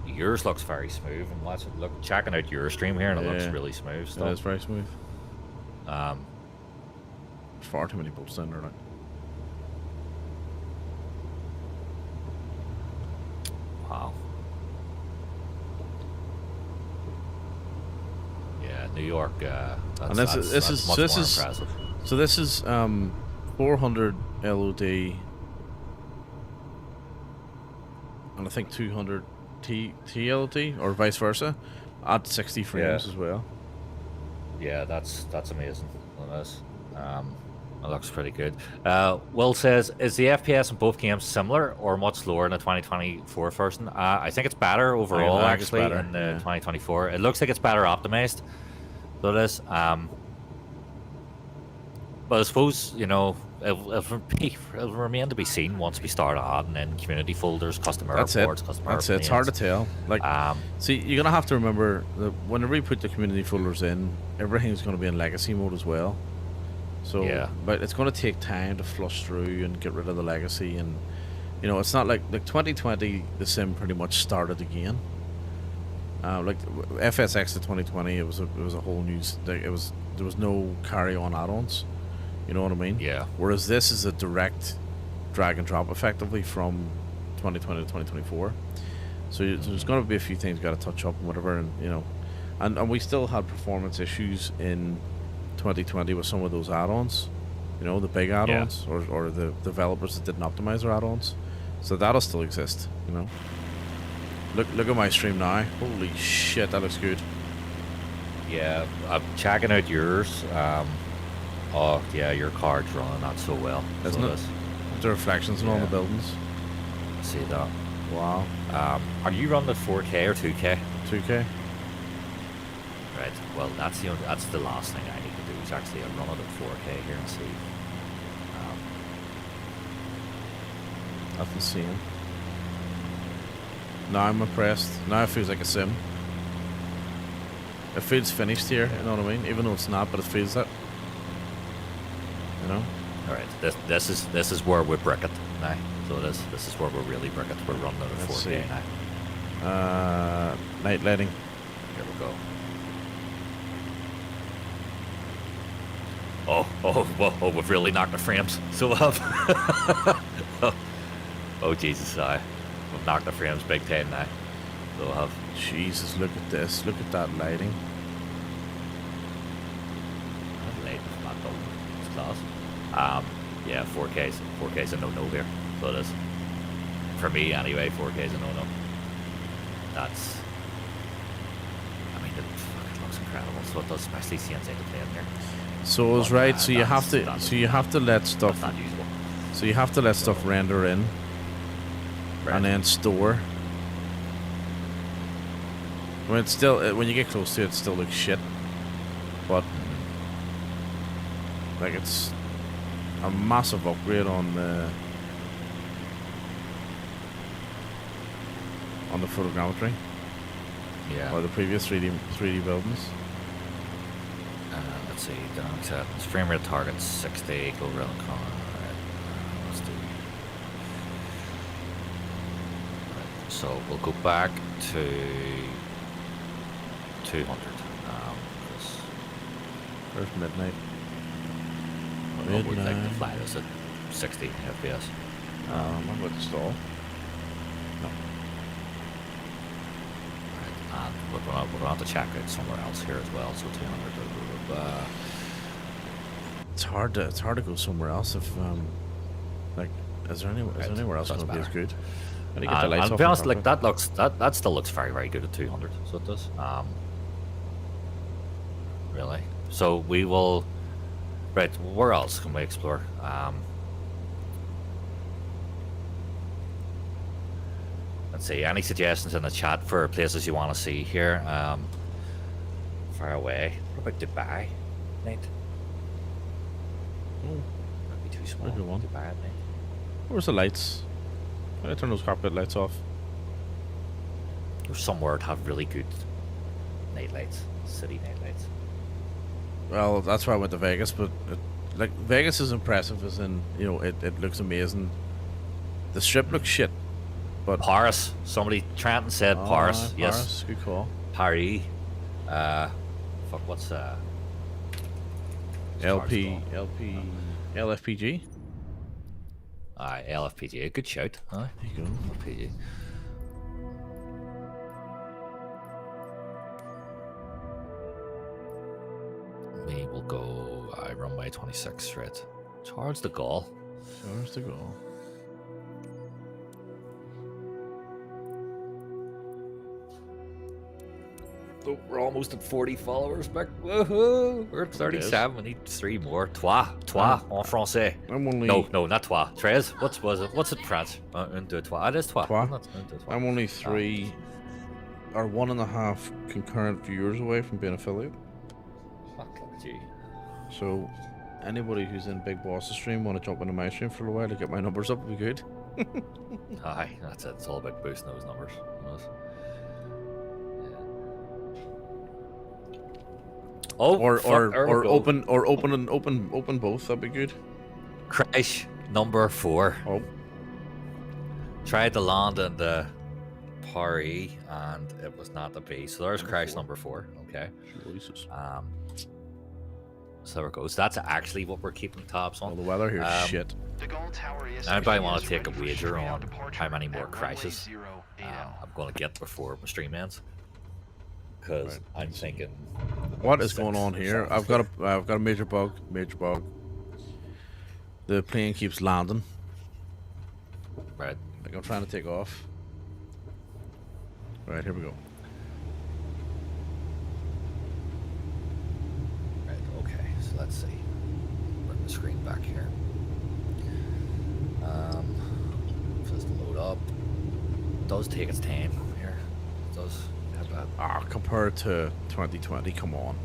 Yours looks very smooth, and checking out your stream here, and it looks really smooth. Still.
It is very smooth. There's far too many boats down there. Like.
Wow. Yeah, New York.
And this is
much more impressive.
So this is 400 LOD, and I think 200 TLT or vice versa at 60 frames as well.
Yeah, that's amazing. It looks pretty good. Will says, is the FPS in both games similar or much lower in the 2024 version? I think it's better overall, actually, in the 2024. It looks like it's better optimized. So it is. But I suppose, it'll remain to be seen once we start adding in community folders, custom airports, custom airplanes.
That's it. It's hard to tell. Like, see, you're gonna have to remember that whenever you put the community folders in, everything's gonna be in legacy mode as well. So, but it's gonna take time to flush through and get rid of the legacy, and it's not like 2020. The sim pretty much started again. Like FSX to 2020, it was a whole new. There was no carry on add-ons. You know what I mean?
Yeah.
Whereas this is a direct drag and drop, effectively, from 2020 to 2024. So there's going to be a few things got to touch up and whatever, and we still had performance issues in 2020 with some of those add-ons, the big add-ons, or the developers that didn't optimize their add-ons. So that'll still exist, Look at my stream now. Holy shit, that looks good.
Yeah, I'm checking out yours. Oh yeah, your card's running not so well.
Isn't it? The reflections in all the buildings.
See that?
Wow.
Are you running at 4K or 2K?
2K.
Right. Well, that's the last thing I need to do. There's actually a run of it 4K here and see.
Nothing seeing. Now I'm impressed. Now it feels like a sim. It feels finished here, you know what I mean? Even though it's not, but it feels that. You know?
Alright, this is where we brick it now. So this is where we really brick it. We're running out of 4K now.
Night lighting.
Here we go. Oh, we've really knocked the frames. So oh Jesus, we've knocked the frames big time now. So have.
Jesus, look at this. Look at that lighting.
That light is not gold. It's class. Yeah, 4K's a no-no here. So it is. For me anyway, 4K's a no-no. That's. I mean, it fucking looks incredible. So it does, especially seeing inside the plane here.
So it was right. So you have to. So you have to let stuff.
Not usable.
So you have to let stuff render in, and then store. When it's still, when you get close to it, it still looks shit. But like it's a massive upgrade on the photogrammetry.
Yeah.
Or the previous 3D buildings.
Let's see, down settings. Frame rate target 60. Go around the corner. Alright. Let's do. Right. So we'll go back to 200.
Where's midnight?
We'd like to fly this at 60 FPS.
I'm about to stall. No.
Right. And we're going to have to check out somewhere else here as well. So 200.
It's hard to go somewhere else if like is there anywhere else going to be as good?
And to be honest, like that still looks very, very good at 200. So it does. Really. So we will. Right. Where else can we explore? Let's see. Any suggestions in the chat for places you want to see here? Far away. What about Dubai? Nate? Might be too small. Dubai, Nate.
Where's the lights? I turn those carpet lights off.
There's somewhere to have really good night lights, city night lights.
Well, that's why I went to Vegas, but like Vegas is impressive, as in it looks amazing. The strip looks shit, but
Paris. Somebody Trenton said Paris. Yes,
Paris, good call.
Paris. Fuck. What's
LFPG.
Aye, LFPG. Good shout. Aye.
There you go.
LFPG. We will go. I runway 26 right. Charles de Gaulle.
Charles de Gaulle.
Oh, we're almost at 40 followers back. Woohoo! We're at 37. We need 3 more. Toi en français.
I'm only.
No, not toi. 13. What's it French? Un, deux, trois. It is toi.
I'm only 3 or 1.5 concurrent viewers away from being affiliate.
Fuck, look at you.
So, anybody who's in Big Boss's stream want to jump into my stream for a while to get my numbers up would be good.
Aye, that's it. It's all about boosting those numbers. Oh,
or open both. That'd be good.
Crash number 4.
Oh,
tried to land in the Paris and it was not to be. So there's crash number 4. Okay.
Jesus.
So there it goes. That's actually what we're keeping tabs on.
Well, the weather here is shit.
Anybody want to take a wager on how many more crashes I'm going to get before my stream ends? Because I'm thinking,
what is going on here? I've got a major bug. The plane keeps landing.
Right.
Like I'm trying to take off. Right, here we go.
Right, okay, so let's see. Bring the screen back here. Just load up. It does take its time here. It does.
Compared to 2020, come on.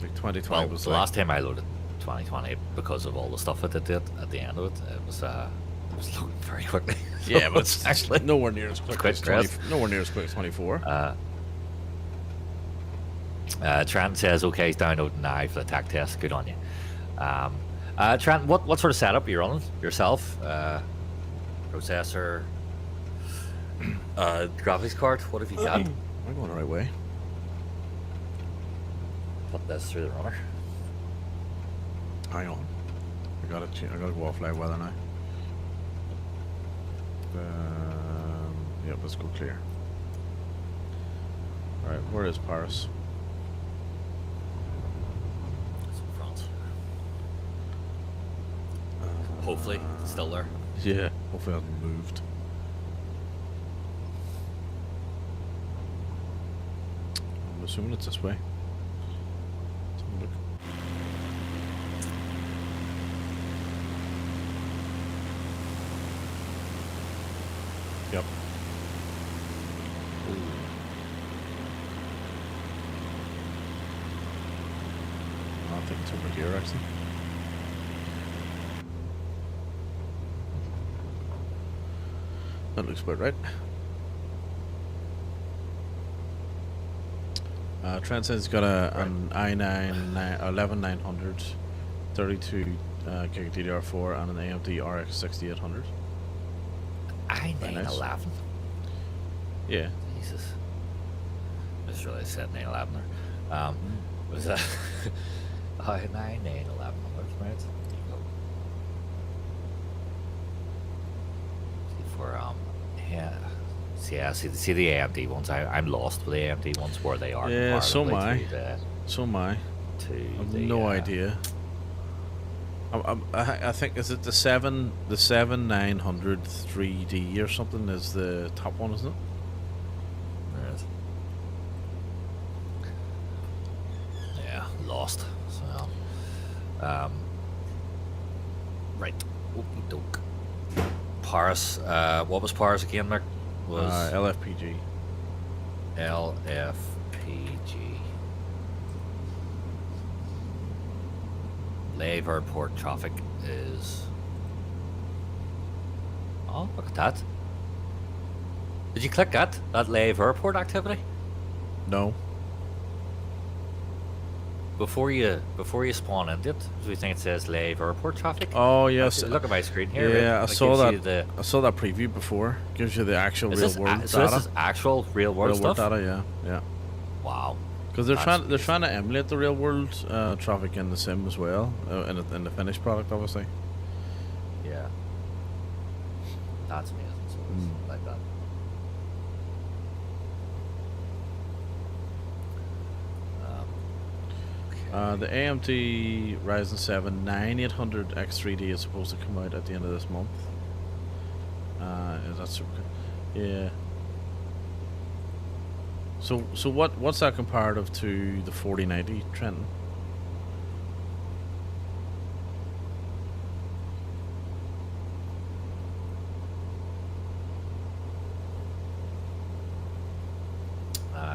Like 2020
Well,
was
the
like,
last time I loaded 2020 because of all the stuff that it did at the end of it, it was loading very quickly. So
yeah, but
it's actually
nowhere near as quick
quick,
as
Chris.
nowhere near as quick as 24.
Trent says, okay, he's downloading now for the tech test. Good on you. Trent, what sort of setup are you running yourself? Processor, graphics card. What have you got?
I'm going the right way.
Put this through the runner.
Hang on. I gotta go off live weather now. Yep, let's go clear. Alright, where is Paris?
It's in France. Hopefully, it's still there.
Yeah, hopefully it hasn't moved. I'm assuming it's this way. Let's have a look. Yep. I think it's over here actually. That looks about right. Trent says he's got an i9 11900 32 gig DDR4 and an AMD RX 6800.
i9-11.
Yeah.
Jesus. I just realized I said 911 there. Was that i9-11, right? There you go. See for yeah. See the AMD ones. I'm lost with the AMD ones where they are.
Yeah, so am I.
comparatively to
So am I. I've no idea. I think is it the 7900 3D or something is the top one, isn't it?
Right. Yeah, lost. So, right. Okey-doke. Paris. What was Paris again, Mark? Was
LFPG.
LFPG. Lave Airport traffic is. Oh, look at that. Did you click that? That Lave Airport activity?
No.
Before you spawn into it, do we think it says Lave Airport traffic?
Oh yes.
Look at my screen here.
Yeah, I
It
saw
gives you
that. I saw that preview before. Gives you the actual
Is
real
this,
world
so
data.
this is actual real world stuff?
Data, yeah.
Wow.
Because they're trying to emulate the real world traffic in the sim as well, in the finished product, obviously.
Yeah. That's amazing. So it's like that.
The AMD Ryzen 7 9800 X3D is supposed to come out at the end of this month. Is that super good? Yeah. So what's that comparative to the 4090, Trenton?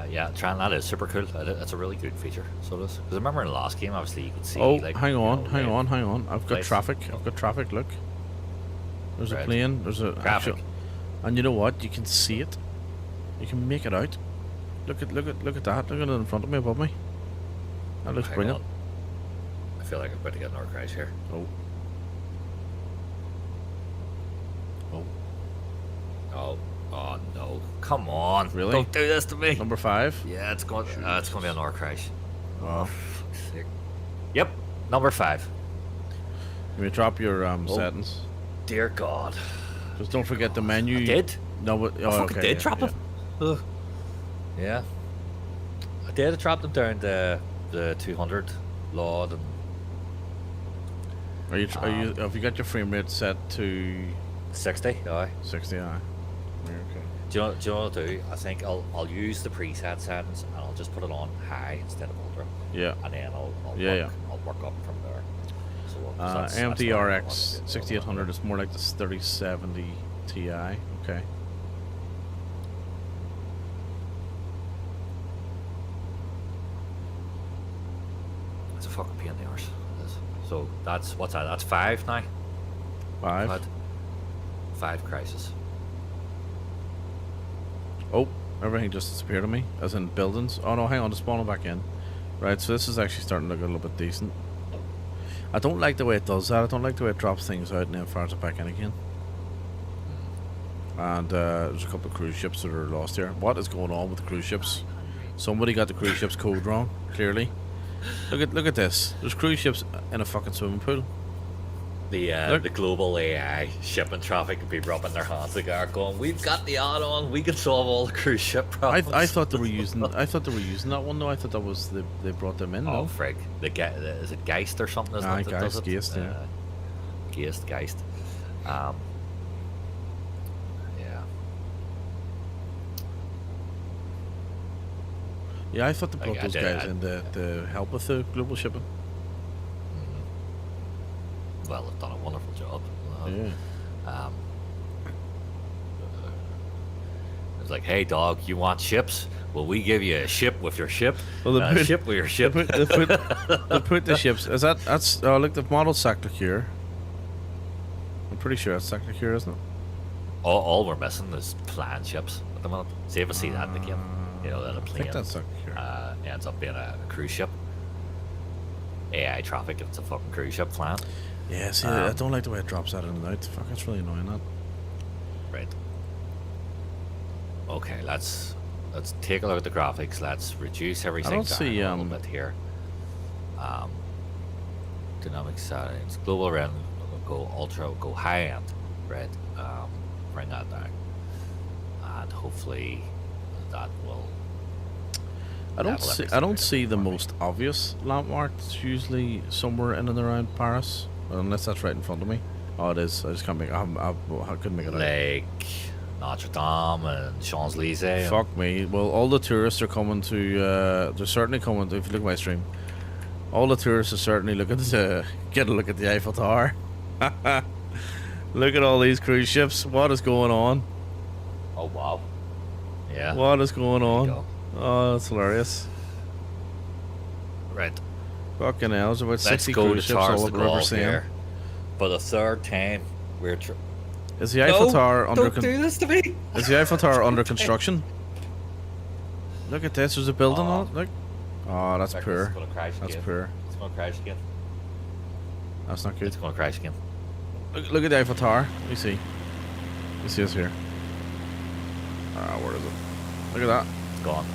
Yeah, Tran, that is super cool. That's a really good feature. So it is. Because I remember in the last game, obviously you could see.
Oh,
like,
hang on. I've got
place.
traffic. Look. There's
Right.
a plane. There's a
Traffic.
actual, and you know what? You can see it. You can make it out. Look at that. Look at it in front of me, above me. That looks
Hang
brilliant.
on. I feel like I'm about to get another crash here.
Oh.
Oh no! Come on!
Really?
Don't do this to me.
Number 5.
Yeah, it's going to be another crash.
Wow.
Fuck's sake. Yep, number 5.
Let me drop your settings.
Dear God.
Just don't forget the menu.
I did.
No, but
I fucking
okay,
did
yeah,
drop
yeah.
them. Ugh. Yeah. I did. I dropped them down to the 200 Lord and
Are you have you got your frame rate set to
60. Aye.
60? Aye. Yeah, okay.
Do you know what I'll do? I think I'll use the preset settings and I'll just put it on high instead of ultra.
Yeah.
And then I'll work up from there. So that's
AMD
what I
RX
want to do.
6800 is more like the 3070 Ti. Okay.
It's a fucking pain in the arse. So that's what's that? That's 5 now.
5.
5 crisis.
Oh, everything just disappeared on me, as in buildings. Oh no, hang on, it's spawning back in. Right, so this is actually starting to look a little bit decent. I don't like the way it does that. I don't like the way it drops things out and then fires it back in again. And there's a couple of cruise ships that are lost here. What is going on with the cruise ships? Somebody got the cruise ships code wrong, clearly. Look at this. There's cruise ships in a fucking swimming pool.
The global AI shipping traffic could be rubbing their hands together, going, "We've got the add-on. We can solve all the cruise ship problems."
I thought they were using. I thought they were using that one though. I thought that was they brought them in.
Oh,
no?
frig. Is it Geist or something? Isn't it, that does it?
Geist, yeah.
Geist. Yeah.
Yeah, I thought they brought those guys in to help with the global shipping.
Well, they've done a wonderful job.
Yeah.
It's like, hey, dog, you want ships? Well, we give you a ship with your ship.
Well,
a ship with your ship.
They put the ships. That's look, the model Sacre Coeur. I'm pretty sure that's Sacre Coeur, isn't it?
All we're missing is planned ships at the moment. See if I see that in the game. You know, that a
I think
plane
that's Sacre Coeur.
ends up being a cruise ship. AI traffic, it's a fucking cruise ship plan.
Yeah, see, I don't like the way it drops out and out. Fuck, it's really annoying that.
Right. Okay, let's take a look at the graphics. Let's reduce everything down a little bit here. Dynamic settings, global rem, go ultra, go high end, right? Bring that down, and hopefully that will.
I don't see the most obvious landmarks usually somewhere in and around Paris, unless that's right in front of me. Oh, it is. I just can't make. I couldn't make it out.
Like Notre Dame and Champs Elysees.
Fuck me. Well, all the tourists are coming to. They're certainly coming. If you look at my stream, all the tourists are certainly looking to get a look at the Eiffel Tower. Look at all these cruise ships. What is going on?
Oh wow. Yeah.
What is going on? Oh, that's hilarious.
Right.
Fucking hell, there's about
Let's
60
go
cruise
to
ships all
Charles
up
de
the River
Gaulle
Seine.
here. For the third time, we're...
Is the Eiffel Tower under
don't do this to me!
Is the Eiffel Tower under construction? Look at this, there's a building on it, look. Oh, that's poor.
It's gonna crash
That's
again.
poor.
It's gonna crash again.
That's not good.
It's gonna crash again.
Look at the Eiffel Tower. Let me see. Let me see us here. Where is it? Look at that.
It's gone.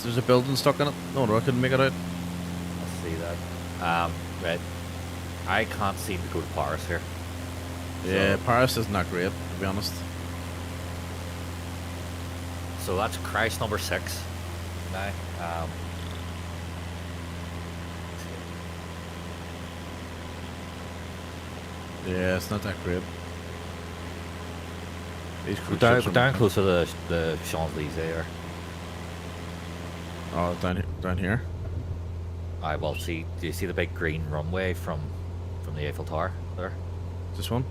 There's a building stuck in it. No, I couldn't make it out.
I see that. Right. I can't seem to go to Paris here.
Yeah, Paris isn't that great, to be honest.
So that's crash number 6 now.
Yeah, it's not that great. These cruise
We're
ships
down close to the Champs Elysees there.
Oh, down here.
I will see. Do you see the big green runway from the Eiffel Tower there?
This one?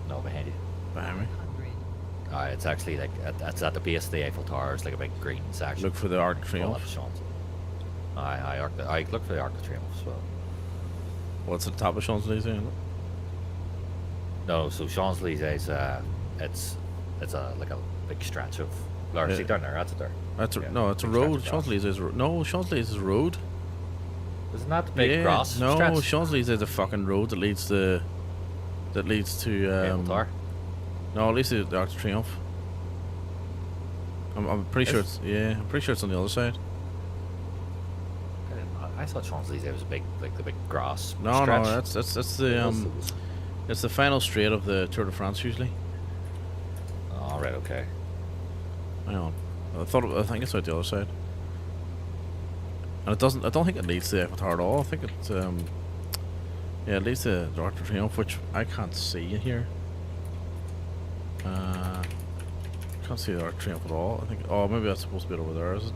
No, behind you.
Behind me.
It's actually like it's at the base of the Eiffel Tower. It's like a big green section.
Look for the Arc de Triomphe.
I look for the Arc de Triomphe as well.
What's at the top of Champs Elysees? Isn't it?
No, so Champs Elysees, it's a like a big stretch of. Or see down there, that's it there.
That's a,
Yeah,
no, it's a
big
road.
stretch of
Champs Elysees is no Champs Elysees is a road.
Isn't that the big grass
no,
stretch?
Champs Elysees is a fucking road that leads to
Eiffel Tower?
No, at least the Arc de Triomphe. I'm pretty sure it's I'm pretty sure it's on the other side.
I thought Champs Elysees was a big, like the big grass.
No,
stretch.
no, that's the it's the final straight of the Tour de France usually.
Oh, right, okay.
Hang on, I think it's out the other side. And it doesn't. I don't think it leads to the Eiffel Tower at all. I think it's yeah, it leads to the Arc de Triomphe, which I can't see in here. Can't see the Arc de Triomphe at all. I think. Oh, maybe that's supposed to be over there, is it?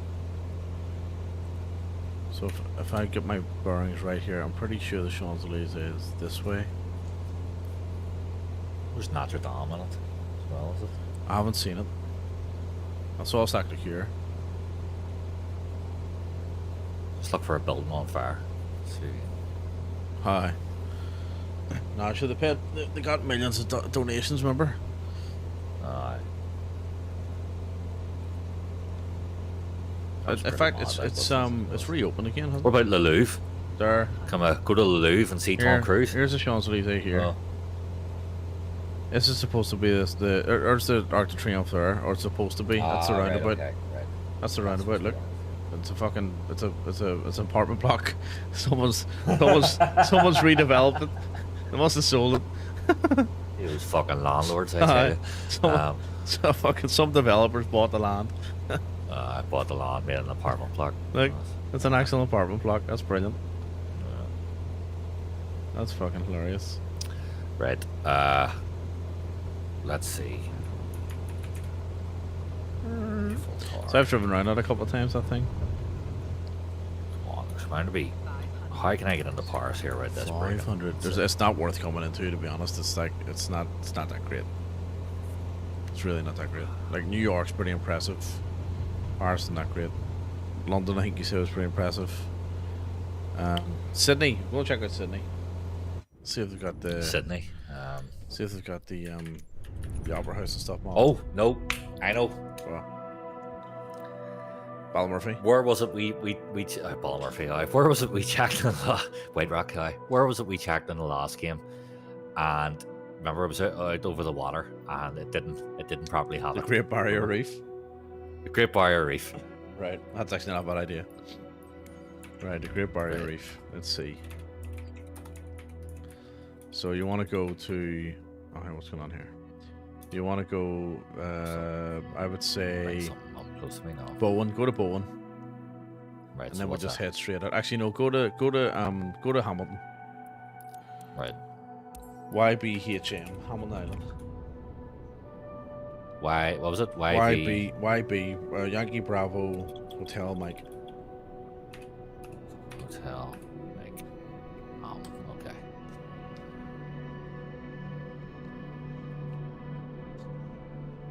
So if I get my bearings right here, I'm pretty sure the Champs Elysees is this way.
There's Notre Dame in it as well, is it?
I haven't seen it. I saw Sacre Coeur.
Just look for a building on fire. Let's see.
Hi. No, sure they paid. They got millions of donations. Remember?
Aye.
In fact, it's reopened again, hasn't
What about the Louvre?
There.
Go to the Louvre and see Tom Cruise.
Here's the Champs-Elysees here.
Oh.
This is supposed to be or it's the Arc de Triomphe there, or it's supposed to be. That's the roundabout.
Right, okay, right.
That's the roundabout. Look, it's a fucking, it's an apartment block. Someone's redeveloped it. They must have sold it.
Those fucking landlords, I tell you.
Some developers bought the land.
I bought the land, made an apartment block.
Like, it's an excellent apartment block. That's brilliant. That's fucking hilarious.
Right. Let's see.
So I've driven around it a couple of times, I think.
Come on, there's bound to be. How can I get into Paris here with this?
500. It's not worth coming into, to be honest. It's like it's not that great. It's really not that great. Like New York's pretty impressive. Paris is not great. London, I think you said, was pretty impressive. Sydney, we'll check out Sydney. See if they've got the
Sydney.
See if they've got the Opera House and stuff.
Oh no, I know.
Ballymurphy.
Where was it we Ballymurphy? Aye. Where was it we checked in the White Rock? Aye. Where was it we checked in the last game? And remember, it was out over the water, and it didn't properly have
The
it.
Great Barrier Reef.
The Great Barrier Reef.
Right, that's actually not a bad idea. Right, the Great Barrier Reef. Let's see. So you want to go to... Oh, what's going on here? You want to go... I would say...
Right, something up close to me now.
Bowen. Go to Bowen.
Right,
And
so
then we'll
what's
just
that?
head straight out. Actually, no. Go to Hamilton.
Right.
YBHM. Hamilton Island.
Why? What was it?
YB. Yankee Bravo Hotel Mike.
Hotel. Like. Okay.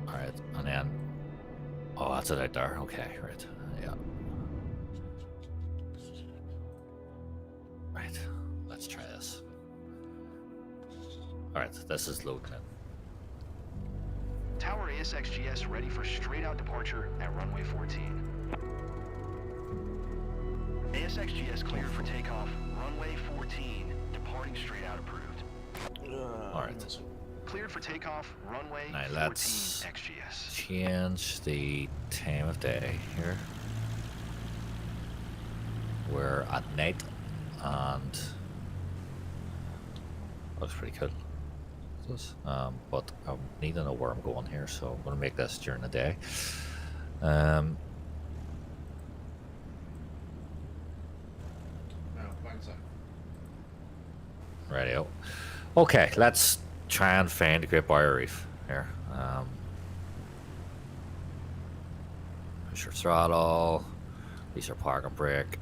All right, and then. Oh, that's it out there. Okay, right. Yeah. Right. Let's try this. All right, this is loading in.
Tower ASXGS ready for straight-out departure at runway 14. ASXGS cleared for takeoff. Runway 14, departing straight-out approved.
All right.
Cleared for takeoff. Runway
Now
14
let's
XGS.
change the time of day here. We're at night, and looks pretty cool. But I need to know where I'm going here, so I'm going to make this during the day. Radio. Okay, let's try and find the Great Barrier Reef here. Push your throttle, release your parking brake.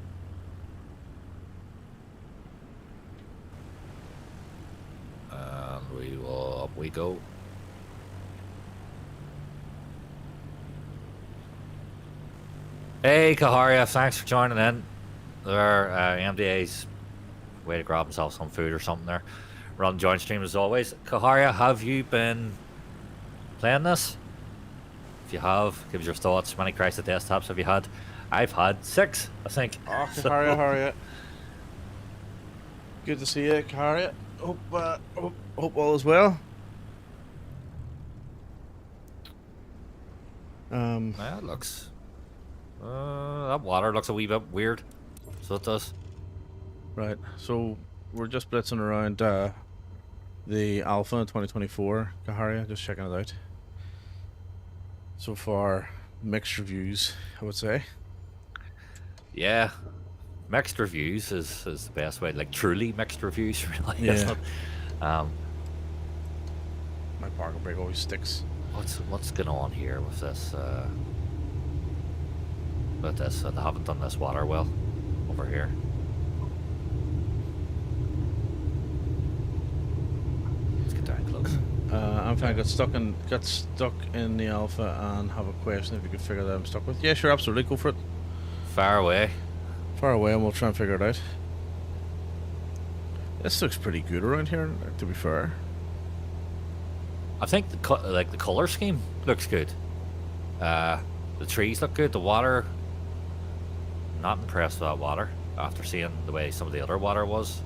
And up we go. Hey Kaharia, thanks for joining in. There, MDA's way to grab himself some food or something there. Run joint stream as always. Kaharia, have you been playing this? If you have, give us your thoughts. How many Crisis desktops have you had? I've had 6, I think.
Oh, Kaharia. Good to see you, Kaharia. Hope all is well.
Yeah, it looks. That water looks a wee bit weird. So it does.
Right, so we're just blitzing around the Alpha in 2024, Kaharia, just checking it out. So far, mixed reviews, I would say.
Yeah, mixed reviews is the best way. Like truly mixed reviews, really.
Yeah.
Isn't it?
My parking brake always sticks.
What's going on here with this? They haven't done this water well over here. Let's get down close.
I'm fine. Got stuck in the Alpha and have a question if you could figure that I'm stuck with. Yeah, sure, absolutely, go for it.
Far away.
Far away, and we'll try and figure it out. This looks pretty good around here, to be fair.
I think the color scheme looks good. The trees look good. The water, not impressed with that water after seeing the way some of the other water was.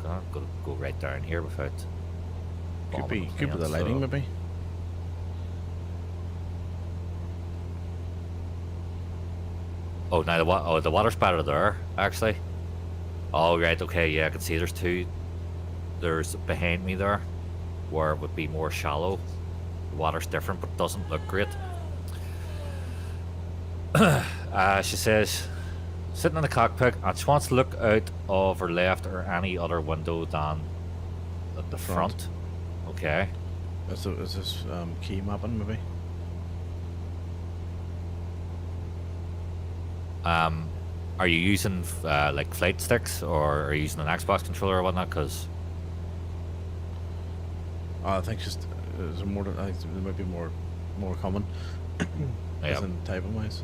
Gonna go right down here without.
Could be with the lighting, maybe.
Oh, now the water's better there actually. Oh right, okay, yeah, I can see there's two. There's behind me there, where it would be more shallow. The water's different, but doesn't look great. She says, sitting in the cockpit, and she wants to look out of her left or any other window than at the front. Okay.
Is this key mapping, maybe?
Are you using like flight sticks, or are you using an Xbox controller or whatnot? Because
I think just there's more. I think there might be more common. As in typing wise.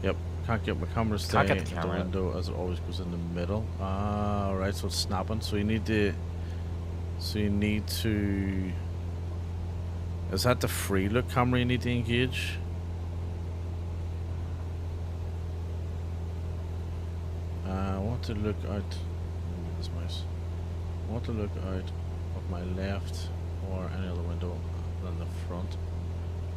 Yep. Can't get my camera stay
Can't get
at
the
the
camera.
window as it always goes in the middle. Ah, right. So it's snapping. So you need to. Is that the free look camera you need to engage? I want to look out. Let me get this mouse. I want to look out of my left or any other window than the front.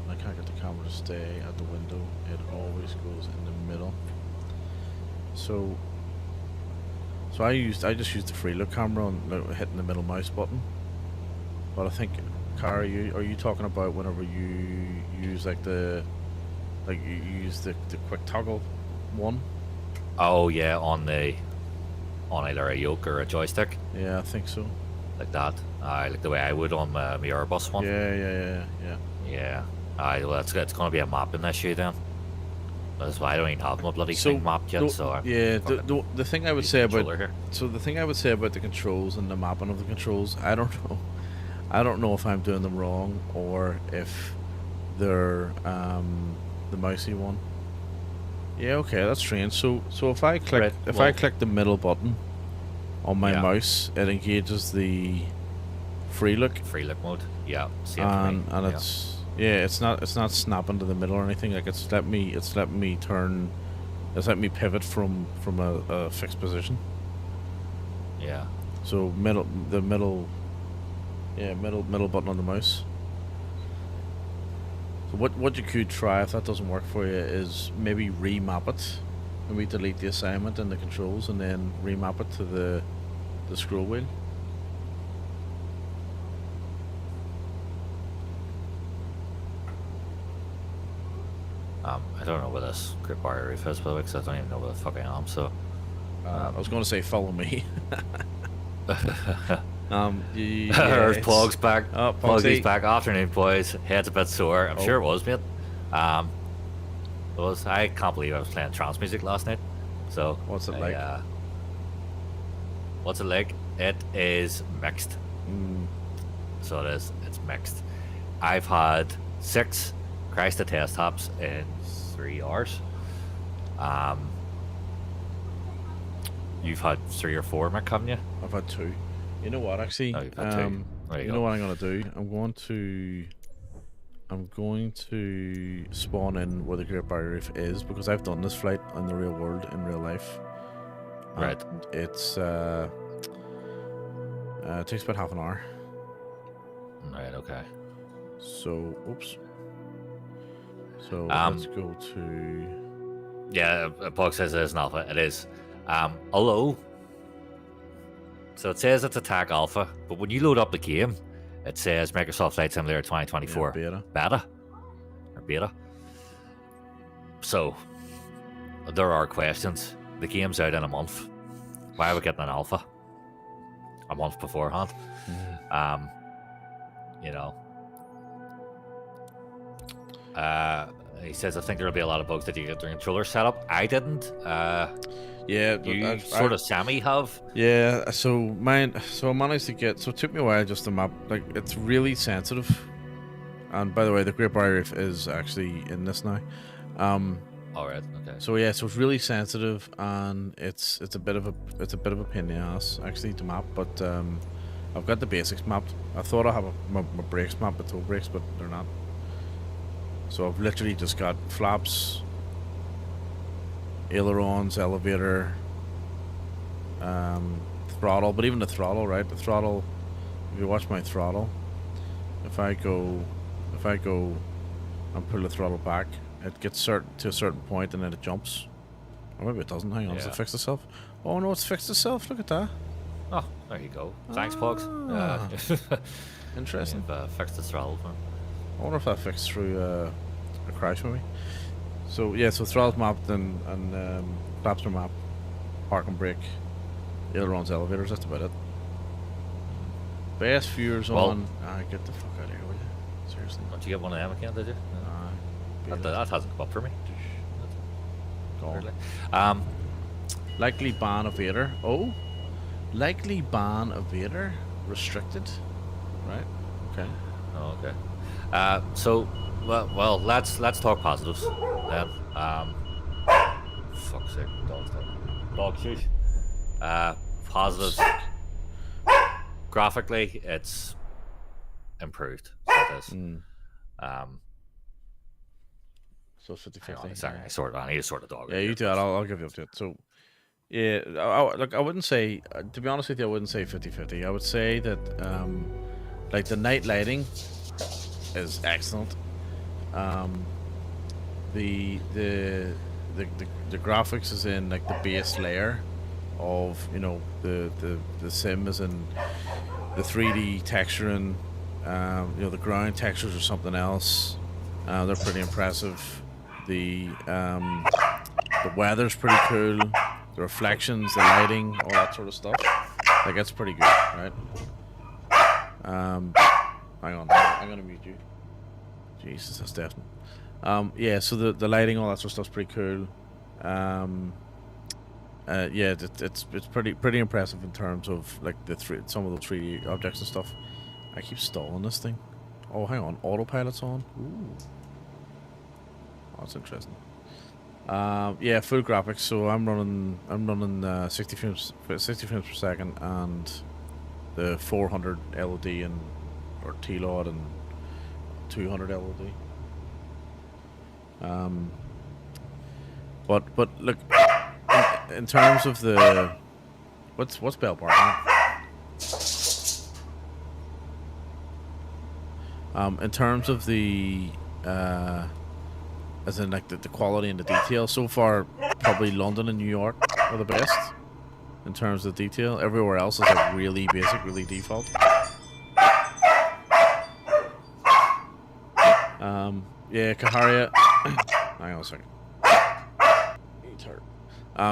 I can't get the camera to stay at the window. It always goes in the middle. So I just used the free look camera on hitting the middle mouse button. But I think, Cara, are you talking about whenever you use you use the quick toggle one?
oh yeah, on either a yoke or a joystick,
Yeah, I think so.
like that. Like the way I would on my Airbus one.
Yeah.
Yeah. Well, it's going to be a mapping issue then. That's why I don't even have my bloody thing mapped yet.
The thing I would say about
here.
the thing I would say about the controls and the mapping of the controls, I don't know. I don't know if I'm doing them wrong or if they're the mousey one. Yeah, okay, that's strange. So if I click I click the middle button on my mouse, it engages the free look.
Free look mode. Yeah. Same for me.
And it's not snapping to the middle or anything. Like it's let me pivot from a fixed position.
Yeah.
So middle button on the mouse. So what you could try if that doesn't work for you is maybe remap it. Maybe delete the assignment and the controls and then remap it to the scroll wheel.
I don't know what this Great Barrier Reef is, by the way, because I don't even know where the fuck I am. So
I was going to say follow me.
There's Pog's back.
Oh,
Pogsy's back. Afternoon, boys. Head's a bit sore. I'm sure it was, mate. I can't believe I was playing trance music last night. So
What's it like?
What's it like? It is mixed.
Mm.
So it is. It's mixed. I've had 6 Christ the test taps in 3 hours. You've had 3 or 4, Mick, haven't you?
I've had 2. You know what? Actually,
You've had 2. There you
you
go.
know what I'm gonna do? I'm going to spawn in where the Great Barrier Reef is because I've done this flight in the real world in real life.
Right.
And it's it takes about half an hour.
Right. Okay.
So oops. So let's go to.
Yeah, Pog says it is an alpha. It is. Although, so it says it's attack alpha, but when you load up the game, it says Microsoft Flight Simulator 2024
Beta.
Beta. So there are questions. The game's out in a month. Why are we getting an alpha a month beforehand? You know. He says, I think there'll be a lot of bugs that you get the controller set up. I didn't.
Yeah,
You sort of semi have.
Yeah, so I managed to get. So it took me a while just to map. Like it's really sensitive. And by the way, the Great Barrier Reef is actually in this now.
All right. Okay.
So yeah, so it's really sensitive, and it's a bit of a pain in the ass actually to map. But I've got the basics mapped. I thought I have my brakes mapped, the toe brakes, but they're not. So I've literally just got flaps, ailerons, elevator, throttle. But even the throttle, right? The throttle. If you watch my throttle, if I go and pull the throttle back, it gets to a certain point and then it jumps. Or maybe it doesn't. Hang on, does it fix itself? Oh no, it's fixed itself. Look at that.
Oh, there you go. Thanks, Pugs.
Interesting.
Fixed the throttle for him.
I wonder if that fixed through a crash maybe. So yeah, so throttle's mapped and flaps are mapped, park and brake, ailerons, elevators. That's about it. Best viewers on. Get the fuck out of here, will you? Seriously.
Don't you get one of them again, did you? That hasn't come up for me.
Gone. Likely ban of Vader. Oh, likely ban of Vader restricted. Right. Okay.
Oh, okay. So, well, let's talk positives then. Fuck's sake, dog shoot. Positives. Graphically, it's improved. So it is.
So 50-50.
Sorry, I need to sort the dog.
Yeah, you do that. I'll give you up to it. So, yeah, I wouldn't say, to be honest with you, I wouldn't say 50-50. I would say that, like, the night lighting is excellent. The graphics is in, like, the base layer of, you know, the sim is in the 3D texturing. You know, the ground textures or something else. They're pretty impressive. The weather's pretty cool. The reflections, the lighting, all that sort of stuff. Like, it's pretty good, right? Hang on, I'm gonna mute you. Jesus, that's definite. Yeah, so the lighting, all that sort of stuff's pretty cool. Yeah, it's pretty impressive in terms of like some of the 3D objects and stuff. I keep stalling this thing. Oh, hang on, autopilot's on. Ooh. That's interesting. Yeah, full graphics. So I'm running 60 frames per second and the 400 LOD or TLOD and 200 LOD. But look, in terms of the what's Bell barking? In terms of the as in like the quality and the detail, so far probably London and New York are the best in terms of detail. Everywhere else is like really basic, really default. Yeah, Kaharia. Hang on a second.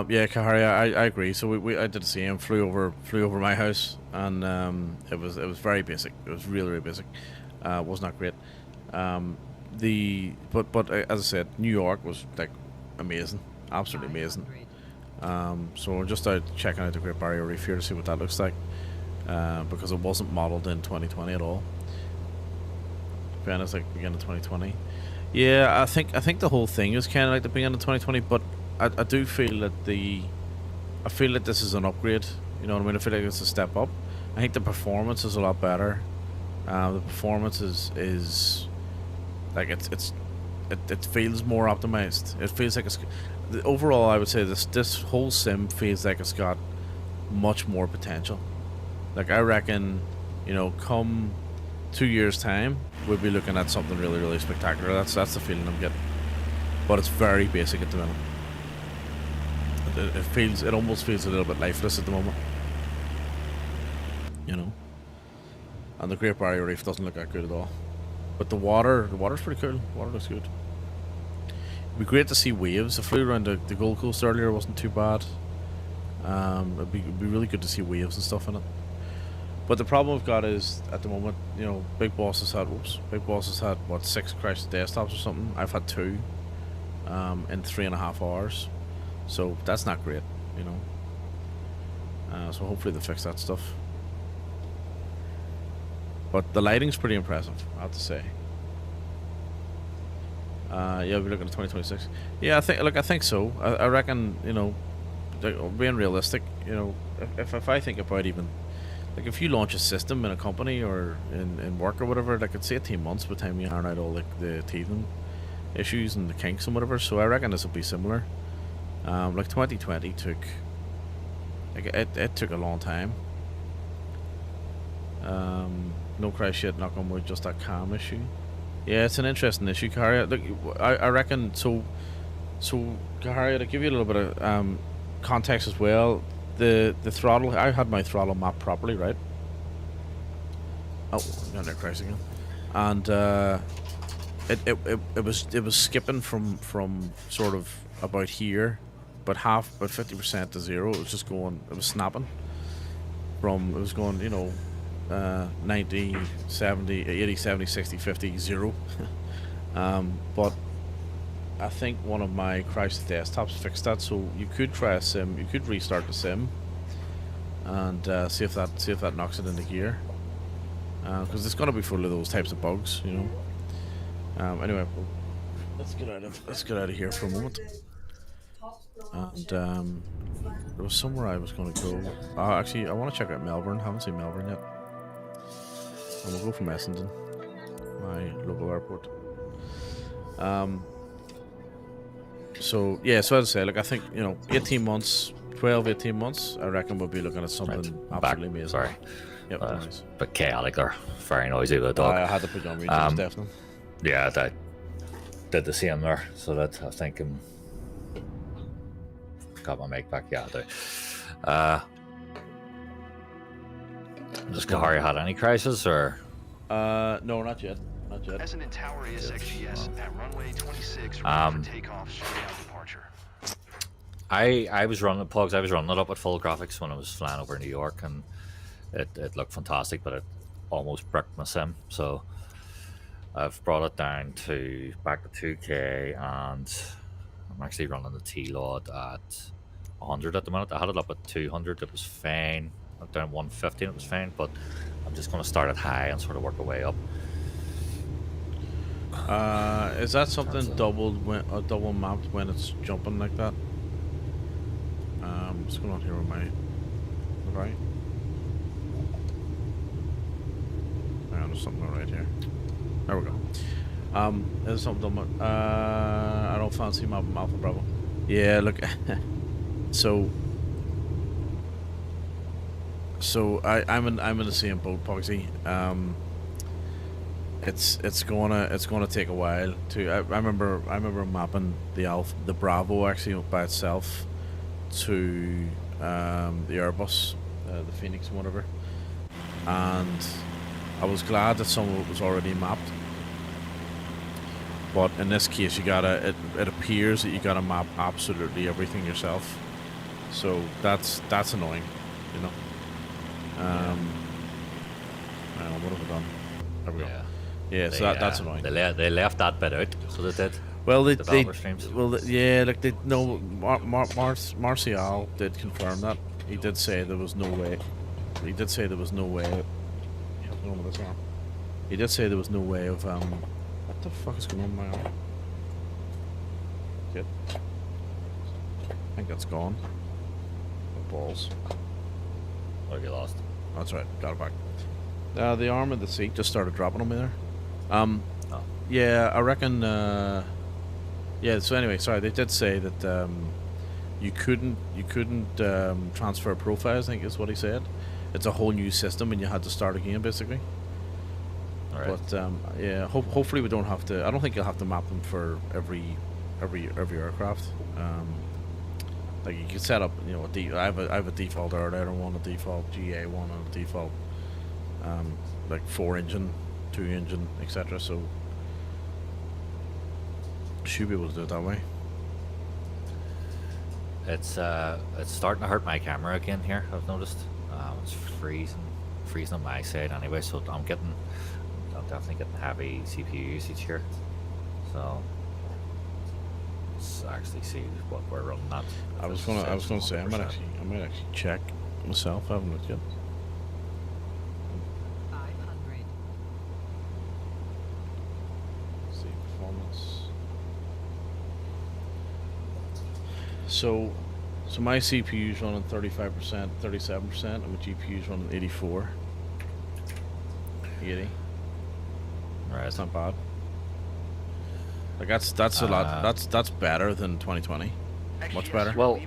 Yeah, Kaharia, I agree. So I did the same. Flew over my house, and it was very basic. It was really basic. Was not great. But as I said, New York was like amazing, absolutely amazing. So we're just out checking out the Great Barrier Reef here to see what that looks like, because it wasn't modeled in 2020 at all. It's like beginning of 2020. Yeah, I think the whole thing is kind of like the beginning of 2020, but I do feel that this is an upgrade. You know what I mean? I feel like it's a step up. I think the performance is a lot better. The performance is like it feels more optimized. It feels like overall I would say this whole sim feels like it's got much more potential. Like, I reckon, you know, come 2 years time we'll be looking at something really spectacular. That's the feeling I'm getting. But it's very basic at the minute. It almost feels a little bit lifeless at the moment, you know. And the Great Barrier Reef doesn't look that good at all. But the water's pretty cool. The water looks good. It'd be great to see waves. I flew around the Gold Coast earlier. It wasn't too bad. It'd be really good to see waves and stuff in it. But the problem we've got is, at the moment, you know, Big Boss has had what, 6 crashed desktops or something. I've had 2 in 3.5 hours. So that's not great, you know. So hopefully they fix that stuff. But the lighting's pretty impressive, I have to say. Yeah, we're looking at 2026. Yeah, I think so. I reckon, being realistic, if I think about even like if you launch a system in a company or in work or whatever, like it's 18 months by the time you iron out all the teething issues and the kinks and whatever. So I reckon this will be similar. Like 2020 took, like it took a long time. No crash shit, knock on wood, just that cam issue. Yeah, it's an interesting issue, Kahari. Look, I reckon so. So, Kahari, to give you a little bit of context as well, the throttle. I had my throttle mapped properly, right? Oh, got that crash again, and it was skipping from sort of about here, about 50% to 0. It was just going. It was snapping. It was going, 90, 70, 80, 70, 60, 50, 0. But I think one of my crashed desktops fixed that, so you could try a sim. You could restart the sim and see if that knocks it into gear. Because it's gonna be full of those types of bugs, Anyway, let's get out of here for a moment. And there was somewhere I was going to go. Actually, I want to check out Melbourne. Haven't seen Melbourne yet. And we'll go from Essendon, my local airport. So as I say, like I think 18 months, 18 months. I reckon we'll be looking at something absolutely amazing.
Sorry.
Yep, nice.
But chaotic or very noisy with a dog.
I had to put on regions, definitely.
Yeah, that did the same there. So that I think got my mic back. Yeah, I do. Does Kahari had any crisis or?
No, not yet. Not yet.
Essendon Tower ASXGS at runway 26 ready for takeoff straight out departure.
I was running plugs. I was running it up at full graphics when I was flying over New York, and it looked fantastic, but it almost bricked my sim. So I've brought it down back to 2K, and I'm actually running the T-Lod at 100 at the minute. I had it up at 200. It was fine. Up down 150. It was fine, but I'm just going to start at high and sort of work our way up.
Is that something double mapped when it's jumping like that? What's going on here with my right? There's something right here. There we go. Is something done? I don't fancy mapping Alpha Bravo. Yeah, look. So I'm in the same boat, Pogsy. It's gonna take a while to. I remember mapping the Bravo actually by itself to the Airbus, the Phoenix and whatever, and I was glad that some of it was already mapped. But in this case, it appears that you gotta map absolutely everything yourself. So that's annoying, what have we done? There we go. Yeah, so that's annoying.
They left that bit out, so they did.
Well, Martial did confirm that. He did say there was no way. He did say there was no way. He did say there was no way of what the fuck is going on with my arm? Good. I think that's gone. The balls.
What have you lost?
That's right. Got it back. The arm of the seat just started dropping on me there. Yeah, I reckon. Yeah. So anyway, sorry. They did say that you couldn't transfer profiles. I think is what he said. It's a whole new system, and you had to start again, basically.
All right.
But yeah, hopefully we don't have to. I don't think you'll have to map them for every aircraft. Like you could set up, I have a default Airliner one, a default GA one, and a default like 4-engine, 2-engine, etc. So should be able to do it that way.
It's starting to hurt my camera again here. I've noticed it's freezing on my side anyway. So I'm definitely getting heavy CPU usage here. So let's actually see what we're running at.
I was gonna say I might actually check myself. I haven't looked yet.
500.
See performance. So my CPU's running 35%, 37%, and my GPU's running 84. 80.
Right.
That's not bad. Like that's a lot. That's better than 2020. Much better.
Well,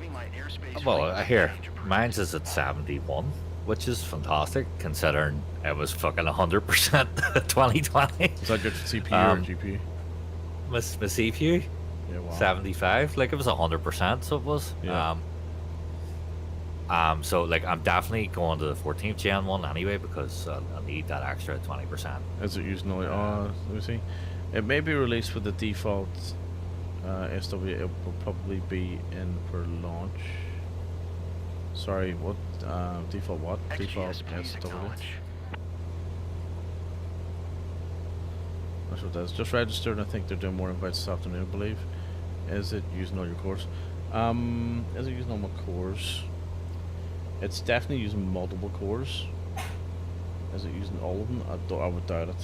I hear mine's is at 71, which is fantastic considering it was fucking 100% 2020.
Is that good for CPU or GPU?
My CPU,
Yeah, wow.
75. Like it was 100%, so it was.
Yeah.
So like I'm definitely going to the 14th gen one anyway because I need that extra 20%.
Is it using only? Let me see. It may be released with the default SW. It will probably be in for launch. Sorry, what? Default what? Default SW. That's what it does. Just registered, and I think they're doing more invites this afternoon, I believe. Is it using all your cores? Is it using all my cores? It's definitely using multiple cores. Is it using all of them? I would doubt it.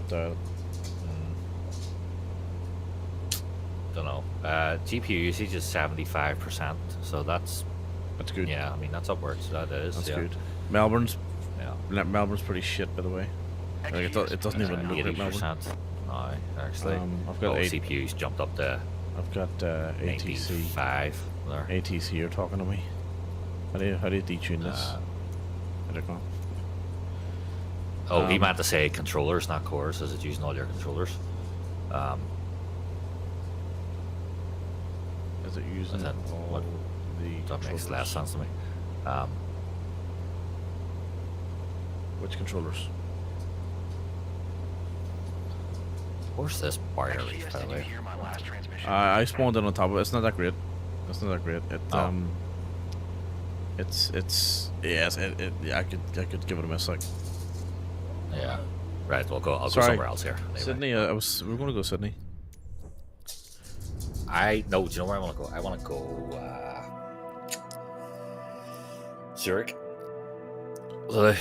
Doubt it.
Don't know. GPU usage is 75%, so that's
good.
Yeah, I mean that's upwards. That is.
That's
yeah.
good. Melbourne's
Yeah.
Melbourne's pretty shit, by the way. Like it doesn't even look like Melbourne.
80%. No, actually.
I've got
CPU's jumped up to
I've got ATC.
95 there.
ATC, you're talking to me. How do you detune this? I don't know.
Oh, he meant to say controllers, not cores. Is it using all your controllers?
Is it using
that
all
what-
the
That makes
controllers?
less sense to me.
Which controllers?
Where's this barrier reef,
XGS,
by the
did you
way?
hear my last transmission?
I spawned it on top of it. It's not that great. It's not that great. It it's yes. Yeah, I could give it a miss. Like
Yeah. Right. I'll go
Sorry.
somewhere else here. Anyway.
Sydney. We're going to go Sydney.
No. Do you know where I want to go? I want to go Zurich.
Oh,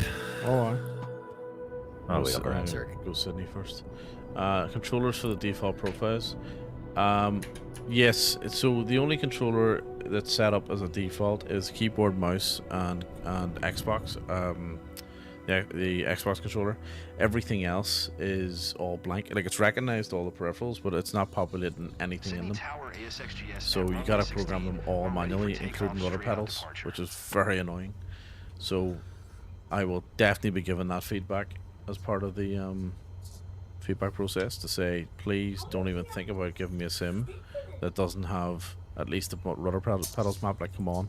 Oh, we got around Zurich.
Go Sydney first. Controllers for the default profiles. Yes. So the only controller that's set up as a default is keyboard, mouse, and Xbox. The Xbox controller. Everything else is all blank. Like it's recognized all the peripherals, but it's not populating anything in
Sydney
them.
Tower ASXGS
So
at
you
runway
gotta
16.
program them all
We're ready for
manually,
takeoff
including rudder
straight on
pedals,
departure.
which is very annoying. So I will definitely be giving that feedback as part of the feedback process to say, please don't even think about giving me a sim that doesn't have at least the rudder pedals map. Like, come on,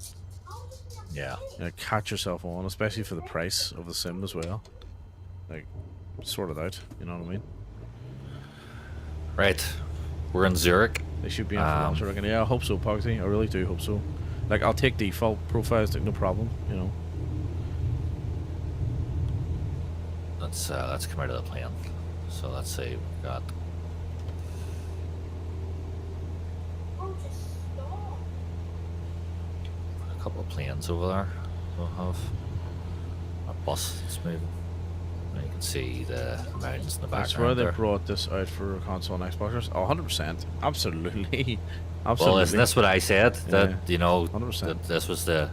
Yeah.
catch yourself on, especially for the price of the sim as well. Like, sort it out. You know what I mean?
Right. We're in Zurich.
They should be in for launch, I reckon. Yeah, I hope so, Pogsy. I really do hope so. Like, I'll take default profiles, like, no problem. You know.
Let's come out of the plane. So let's see. We've got a couple of planes over there. We'll have a bus that's moving. And you can see the mountains in the
I
background.
swear they
there.
brought this out for console and Xboxers. Oh, 100%. Absolutely. Absolutely.
Well, isn't this what I said? That
Yeah,
you know,
100%.
that this was the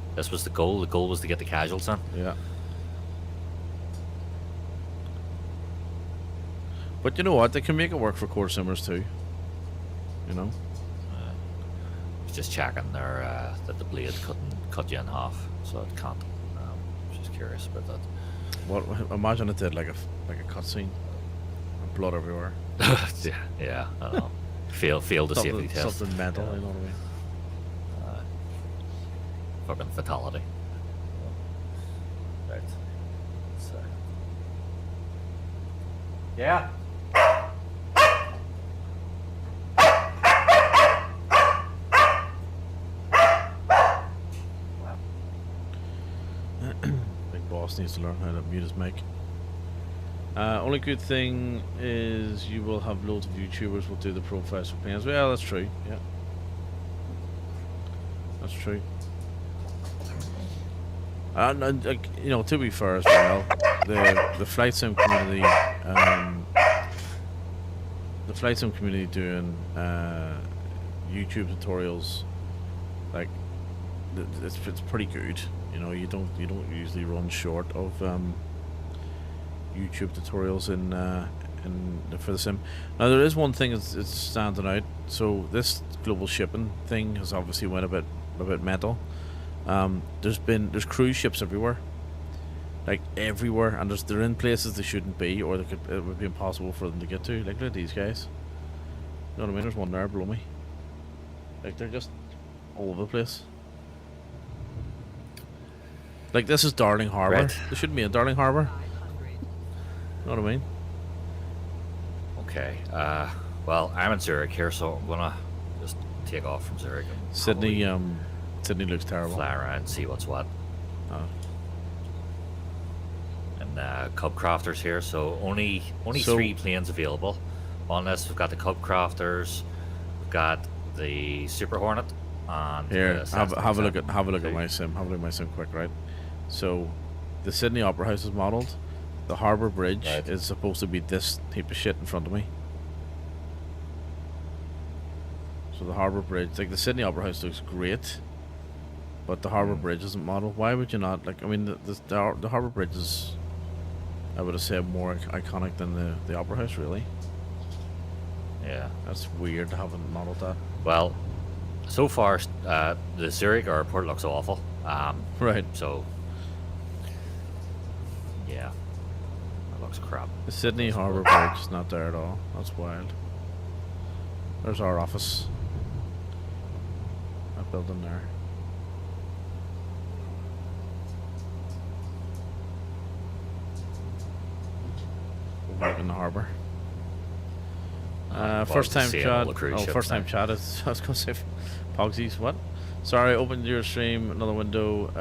goal. The goal was to get the casuals in.
Yeah. But you know what? They can make it work for core simmers too. You know?
Just checking there that the blade couldn't cut you in half, so it can't. Just curious about that.
What? Imagine it did like a cutscene. Blood everywhere.
yeah, I don't know. Fail the safety test.
Something mental,
Yeah.
you know what I mean?
Fucking fatality. Right. So. Yeah.
Big boss needs to learn how to mute his mic. Only good thing is you will have loads of YouTubers will do the profiles for planes. Well, that's true. Yeah, that's true. And you know, to be fair as well, the flight sim community, the flight sim community doing YouTube tutorials it's pretty good. You know, you don't usually run short of YouTube tutorials for the sim. Now there is one thing it's standing out. So this global shipping thing has obviously went a bit mental. There's cruise ships everywhere, like everywhere, and they're in places they shouldn't be, or it would be impossible for them to get to. Like, look at these guys. You know what I mean? There's one there below me. Like, they're just all over the place. Like, this is Darling Harbour.
Right.
There shouldn't be in Darling Harbour.
500.
You know what I mean?
Okay. Well, I'm in Zurich here, so I'm gonna just take off from Zurich. And
Sydney looks terrible.
fly around, see what's what.
Oh.
And Cub Crafters here, so only
So-
3 planes available on this. We've got the Cub Crafters, we've got the Super Hornet, and
Here,
the
have
Cessna
a look at
702.
my sim. Have a look at my sim quick, right? So, the Sydney Opera House is modelled. The Harbour Bridge
Right.
is supposed to be this type of shit in front of me. So the Harbour Bridge, like the Sydney Opera House looks great, but the Harbour Bridge isn't modelled. Why would you not? Like, I mean, the Harbour Bridge is, I would have said, more iconic than the Opera House. Really,
Yeah.
that's weird to haven't modelled that.
Well, so far, the Zurich airport looks awful.
Right.
So, yeah, that looks crap.
The Sydney Harbour Bridge is not there at all. That's wild. There's our office. That building there. Over in the harbour. First time
seeing all
chat.
the cruise
Oh,
ships
first time
now.
chat is. I was gonna say, Pogsies. What? Sorry, opened your stream. Another window.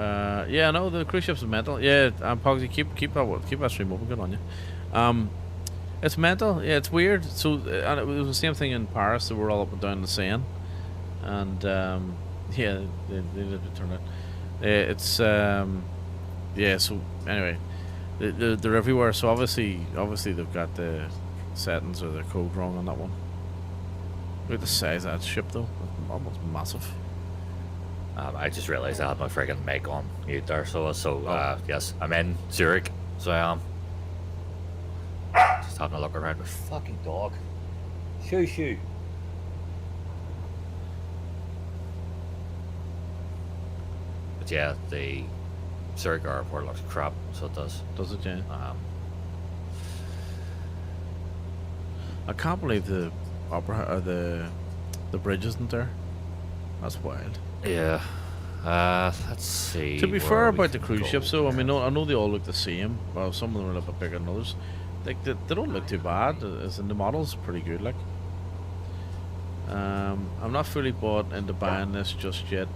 Yeah, no, the cruise ships is mental. Yeah, Pogsy, keep that stream open. Good on you. It's mental. Yeah, it's weird. So, and it was the same thing in Paris. They were all up and down the Seine, and yeah, they did turn it. It's yeah. So anyway, they're everywhere. So obviously they've got the settings or the code wrong on that one. Look at the size of that ship though. Almost massive.
I just realised I had my friggin' mic on mute there. So yes, I'm in Zurich. So I am. Just having a look around with fucking dog. Shoo. But yeah, the Zurich airport looks crap, so it does.
Does it, yeah?
Um,
I can't believe the opera or the bridge isn't there. That's wild.
yeah. Let's see.
To be
where
fair
we
about the
can
cruise
go
ships, though, I
here.
mean, I know they all look the same. Well, some of them are a little bit bigger than others. Like they don't look too bad. As in the models, pretty good. Like, I'm not fully bought into buying this just yet.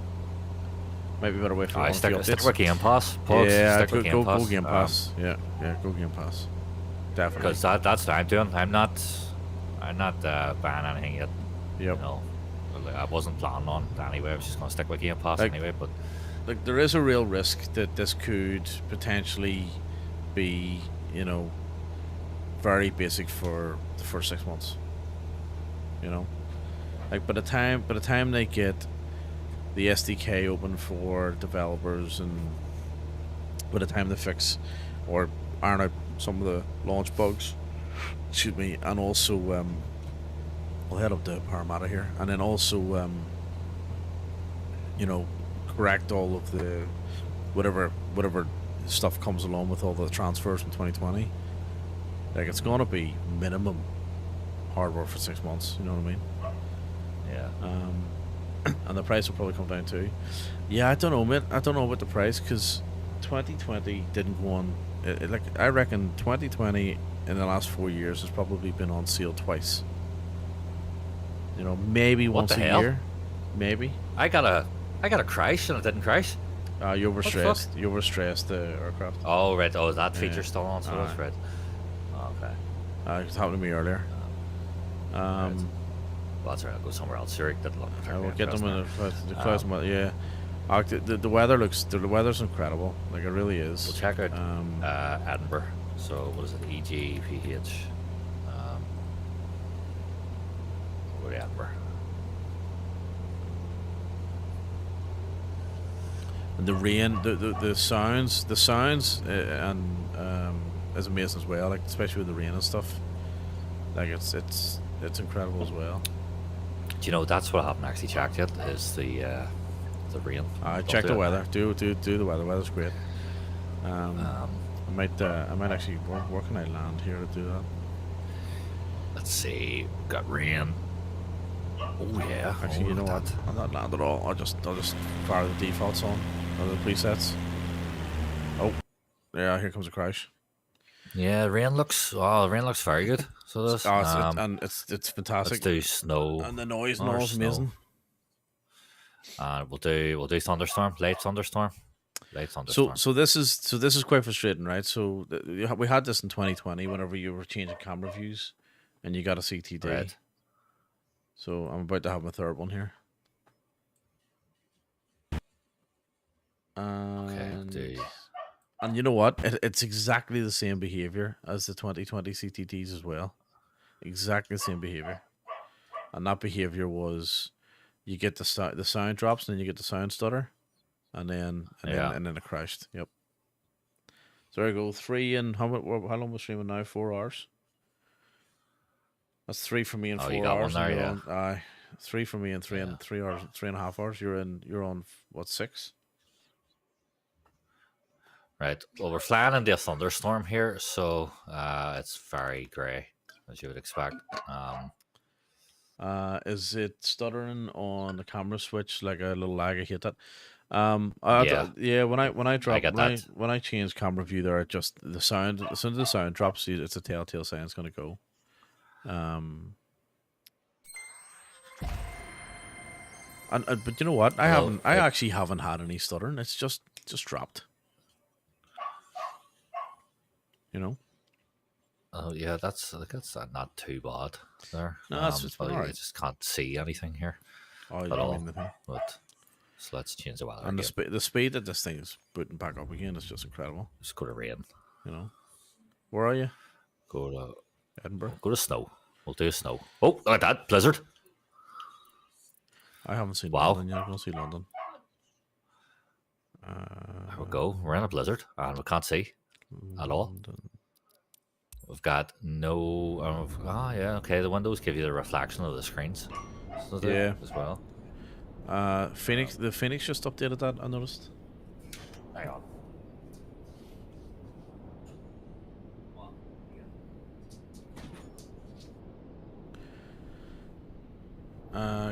Might be better wait for
I
one of the
stick
updates.
with Game Pass. Pugs,
Yeah,
stick
go
with Game Pass.
Game Pass. Yeah, go Game Pass. Definitely.
Because that's what I'm doing. I'm not buying anything yet.
Yep.
You know, I wasn't planning on it anyway. I was just gonna stick with Game Pass
Like-
anyway. But
Like, there is a real risk that this could potentially be, you know, very basic for the first 6 months. You know, like by the time they get the SDK open for developers, and by the time they fix or iron out some of the launch bugs, excuse me, and also I'll head up to Parramatta here, and then also you know, correct all of the whatever stuff comes along with all the transfers from 2020. Like, it's gonna be minimum hardware for 6 months. You know what I mean?
yeah,
And the price will probably come down too. Yeah, I don't know, mate. I don't know about the price because 2020 didn't go on. Like, I reckon 2020 in the last 4 years has probably been on sale twice. You know, maybe
What
once
the
a
hell?
year, maybe.
I got a crash and it didn't crash.
You
the fuck?
overstressed. You overstressed the aircraft.
Oh right. Oh, is that
Yeah.
feature still on? So that's
Aye.
right. Oh, okay.
It happened to me earlier.
Well, that's right. I'll go somewhere else. Zurich didn't look
I
particularly
will get them in
interesting.
the clouds. Yeah, the weather the weather's incredible. Like, it really is.
We'll check out
Um,
Edinburgh. So what is it? EGPH. We'll go to Edinburgh.
And the rain, the sounds, and is amazing as well. Like especially with the rain and stuff. Like it's incredible as well.
Do you know that's what I haven't actually checked yet? Is the rain?
I
Don't
check
do
the
it.
weather. Do the weather. Weather's great. I might actually where can I land here to do that?
Let's see. We've got rain. Oh yeah.
Actually,
oh,
you know
look at
what?
that.
I'll not land at all. I'll just fire the defaults on or the presets. Oh, yeah. Here comes a crash.
Yeah, rain looks. Oh, rain looks very good. So this.
It's fantastic.
Let's do snow.
And the noise
Or
and all is
snow.
amazing.
We'll do thunderstorm, late thunderstorm, late
So
thunderstorm.
this is quite frustrating, right? So we had this in 2020 whenever you were changing camera views, and you got a CTD.
Right.
So I'm about to have my third one here.
Okay.
And you know what? It's exactly the same behavior as the 2020 CTTs as well. Exactly the same behavior. And that behavior was you get the sound drops and then you get the sound stutter. And then it crashed. Yep. So there you go. 3 and how long was streaming now? 4 hours. That's 3 for me and 4
you got
hours.
one there,
and
yeah.
you're on- 3 for me and 3 and 3 hours, 3.5 hours. You're on what, 6?
Right. Well, we're flying into a thunderstorm here, so it's very grey, as you would expect.
Is it stuttering on the camera switch like a little lag? I hate that.
Yeah.
When I drop
get that.
when I change camera view there, it just the sound as soon as the sound drops, it's a telltale sign it's gonna go. But you know what? I actually haven't had any stuttering. It's just dropped. You know.
Oh yeah, that's not too bad there.
No, it's been
but I
alright.
just can't see anything here
Oh,
at
I
all.
mean, the thing.
But so let's change the weather.
And
again.
the speed that this thing is booting back up again is just incredible.
Just go to rain.
You know. Where are you?
Go to
Edinburgh.
snow. We'll do snow. Oh, look at that blizzard.
I haven't seen
Wow.
London yet. I'm gonna see London.
There we go. We're in a blizzard and we can't see at all.
London.
We've got no. Yeah. Okay. The windows give you the reflection of the screens. So they-
Yeah.
As well.
Phoenix. The Phoenix just updated that. I noticed.
Hang on.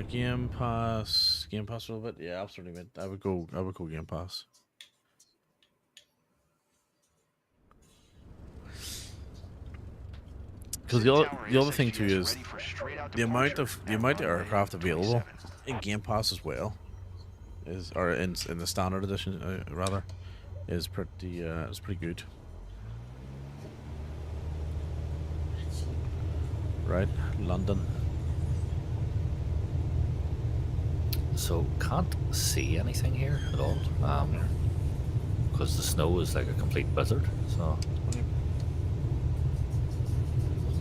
Game Pass a little bit. Yeah, absolutely. Mate. I would go Game Pass. Because the other thing too is the amount of aircraft available in Game Pass as well in the standard edition rather is pretty good. Right, London.
So can't see anything here at all. Because the snow is like a complete blizzard. So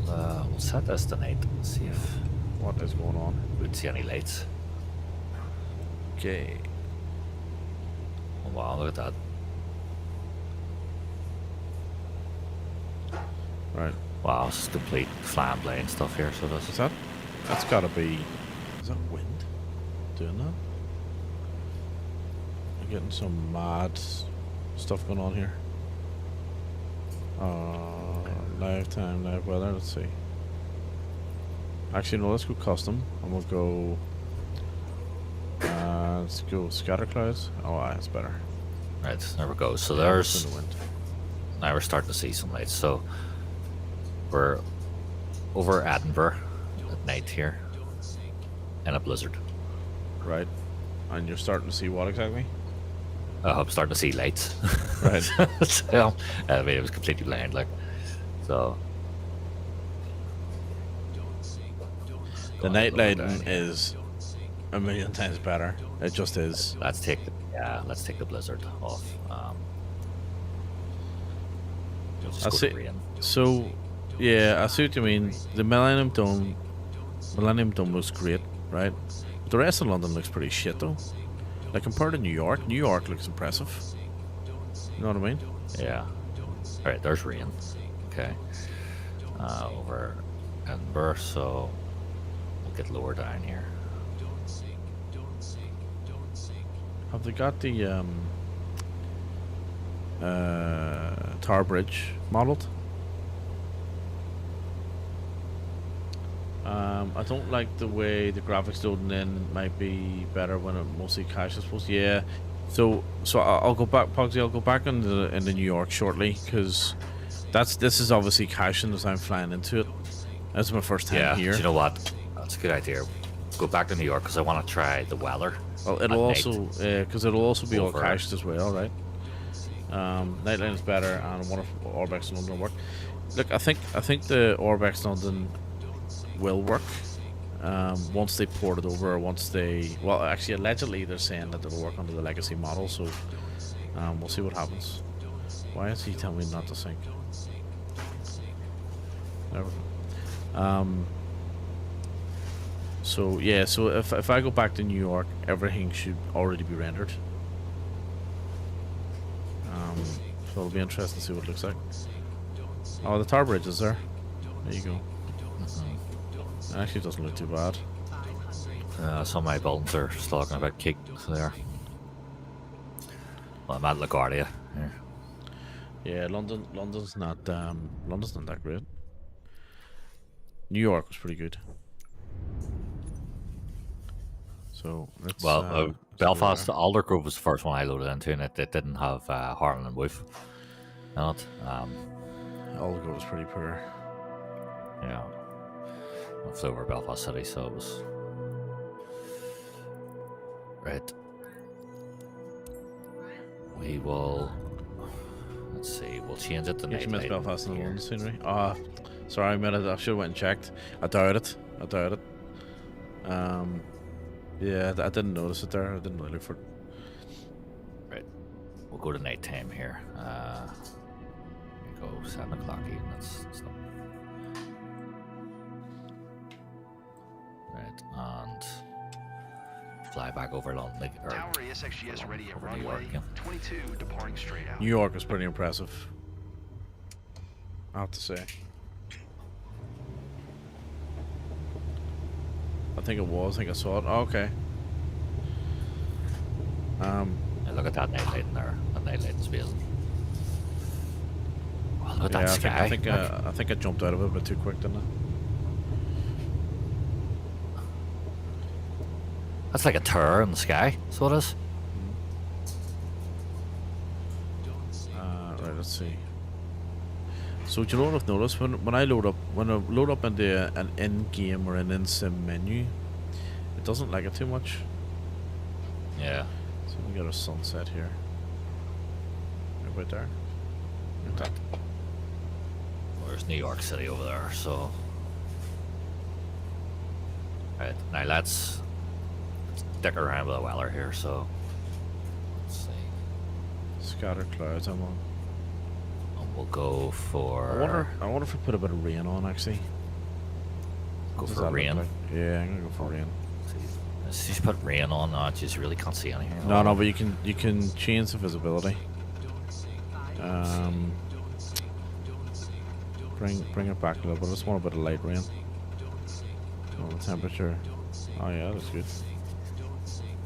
we'll set this to night. See if
What is going on?
we can see any lights.
Okay.
Oh wow, look at that.
Right.
Wow, it's complete flamboyant stuff here. So this
Is that's gotta be, is that wind doing that? I'm getting some mad stuff going on here. Live weather, let's see. Actually no, let's go custom and we'll go let's go scatter clouds. Oh that's better.
right, there we go. So
In
there's
the wind.
now we're starting to see some lights. So we're over Edinburgh at night here in a blizzard.
Right. And you're starting to see what exactly?
I'm starting to see lights.
Right.
So, I mean, it was completely blind, like. So,
The night lighting is a million times better. It just is.
let's take the blizzard off. We'll just
I
go
see.
to rain.
So, yeah, I see what you mean. The Millennium Dome looks great, right? The rest of London looks pretty shit though. Like compared to New York looks impressive. You know what I mean?
Yeah. Alright, there's rain. Okay. Over Edinburgh, so we'll get lower down here.
Have they got the Tower Bridge modelled? I don't like the way the graphics loading in. Might be better when it mostly cache, I suppose. Yeah. So I'll go back, Pugsy. I'll go back into New York shortly because this is obviously caching as I'm flying into it. That's my first time here.
Do you know what? That's a good idea. Go back to New York because I want to try the weather.
Well, it'll also because it'll also be all cached as well, right? Nightline is better, and I wonder if Orbex London will work. Look, I think the Orbex London will work once they port it over, or once they... Well, actually, allegedly, they're saying that it'll work under the legacy model, so we'll see what happens. Why is he telling me not to sync? There we go. So, yeah, so if I go back to New York, everything should already be rendered. So it'll be interesting to see what it looks like. Oh, the Tower Bridge is there. There you go. It actually doesn't look too bad.
Some of my buildings are still talking about kick there. Well, I'm at LaGuardia here.
Yeah, London's not that great. New York was pretty good. So let's.
Well, Belfast, Aldergrove was the first one I loaded into, and it didn't have Harlan and Wolf in it.
Aldergrove was pretty poor.
Yeah. I flew over Belfast City, so it was. Right. We will. Let's see. We'll change it to
You missed
night
Belfast and
here.
London scenery. Ah, sorry, I should have went and checked. I doubt it. Yeah, I didn't notice it there. I didn't really look for it.
Right. We'll go to nighttime here. We go 7 o'clock even. That's not... Right, and fly back over London.
Tower ASXGS ready at
over New
runway
York, yeah.
22, departing straight out.
New York was pretty impressive, I have to say. I think it was. I think I saw it. Oh, okay.
And look at that nightlight in there. That nightlight is amazing. Wow, look at that sky.
I think I jumped out of it a bit too quick, didn't I?
That's like a tower in the sky. That's what it is.
Right. Let's see. So do you know what I've noticed when I load up into an in-game or an in-sim menu, it doesn't like it too much.
Yeah.
So we got a sunset here. Right there. Like that.
Well, there's New York City over there, so. Right, now let's dick around with the weather here, so. Let's see.
Scattered clouds, I'm on.
And we'll go for.
I wonder if we put a bit of rain on actually.
Go
What does
for
that look
rain.
like? Yeah, I'm gonna go for rain.
Just put rain on, just really can't see anything.
No, but you can change the visibility. Bring it back a little bit. I just want a bit of light rain. Oh, the temperature. Oh yeah, that's good.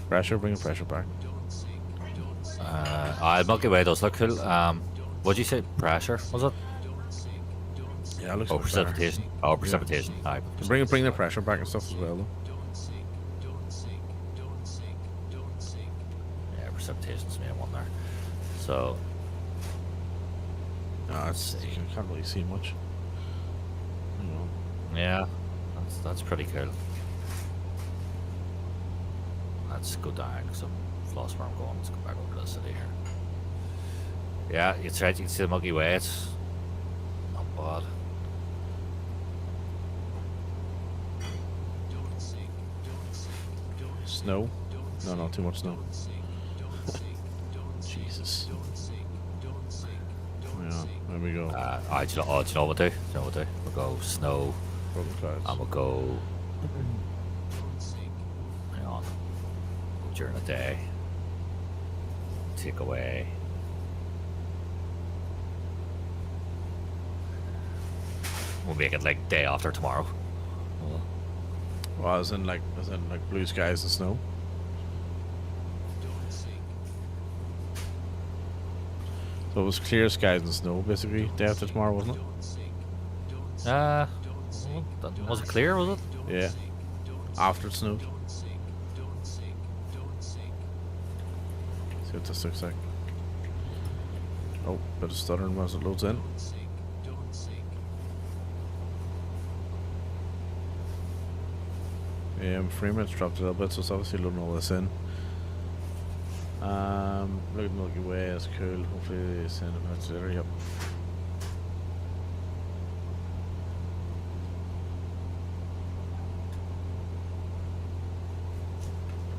Pressure, bring the pressure back.
Milky Way does look cool. What'd you say? Pressure, was it?
Yeah, it looks
Oh,
like
precipitation. Oh, precipitation. Aye.
Bring the pressure back and stuff as well though.
Yeah, precipitation's the main one there. So,
No, you can't really see much. You know.
yeah, that's pretty cool. Let's go down because I've lost where I'm going. Let's go back over to the city here. Yeah, it's right. You can see the Milky Way. It's not bad.
Snow? No, not too much snow. Jesus. Yeah, there we go.
Do you know what we'll do? We'll go snow,
Golden clouds.
and we'll go. Hang on. During the day. take away. We'll make it like day after tomorrow.
Well, as in like blue skies and snow. So it was clear skies and snow basically day after tomorrow, wasn't it?
Was it clear? Was it?
Yeah. After it snowed. See what this looks like. Oh, bit of stuttering as it loads in. Yeah, frame rate's dropped a little bit, so it's obviously loading all this in. Look at Milky Way, that's cool. Hopefully they send it back to there, yep.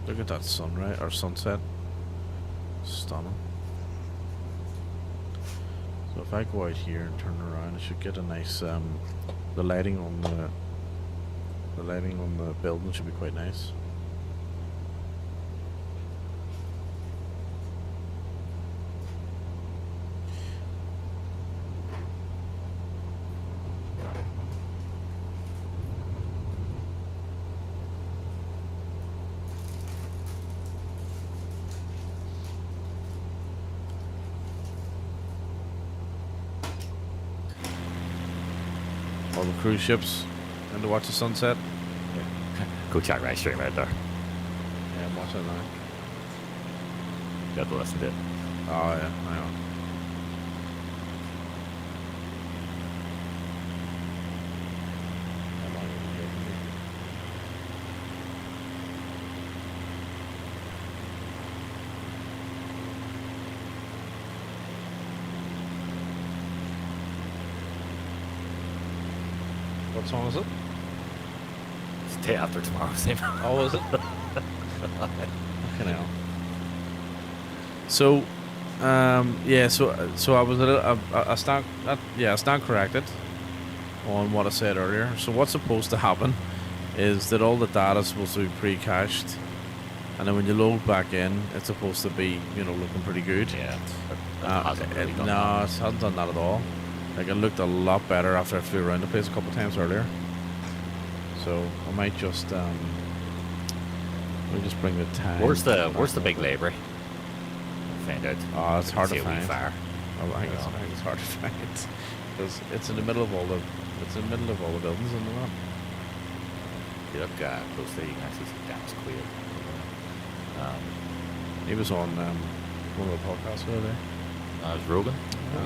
Look at that sunrise or sunset. Stunning. So if I go out here and turn around, I should get a nice the lighting on the building should be quite nice. All the cruise ships and to watch the sunset.
Go check my stream right there.
Yeah, I'm watching that.
Got to listen to it.
Oh yeah, I know. What song is it?
It's day after tomorrow, same.
Oh, is it? Fucking hell. So, yeah. So I was a little. I stand corrected on what I said earlier. So what's supposed to happen is that all the data is supposed to be pre-cached, and then when you load back in, it's supposed to be looking pretty good.
Yeah. It hasn't really done
no,
that.
it hasn't done that at all. Like it looked a lot better after I flew around the place a couple of times earlier. So I might just let me just bring the time.
Where's the big library? Find out.
Oh, it's hard to
See a wee
find.
fire.
I think it's hard to find because it's in the middle of all the buildings in the map.
If you look closely, you can actually see Dennis Quaid.
He was on one of the podcasts the other day.
It was Rogan.
Yeah, it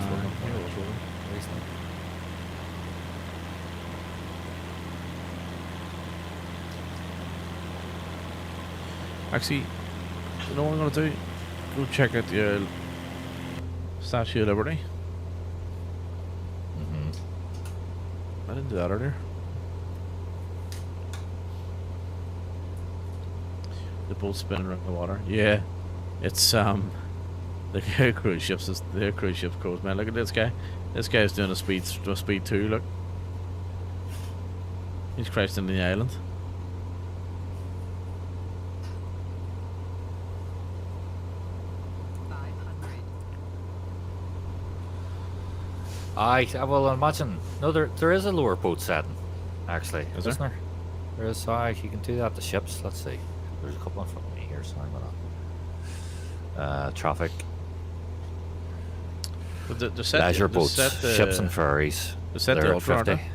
was Rogan.
Recently.
Actually, you know what I'm gonna do? Go check out the Statue of Liberty. I didn't do that earlier. The boat spinning around the water. Yeah, it's the cruise ships. The cruise ship goes, man. Look at this guy. This guy's doing a speed 2. Look, he's crashed into the island.
Well, imagine. No, there is a lower boat setting, actually.
Is
Isn't
there?
there? There is. You can do that at the ships. Let's see. There's a couple in front of me here, so I'm gonna. Traffic.
But the set,
Leisure
the
boats,
set,
ships and ferries.
The set
They're
the
at
ultra, aren't
50.
they?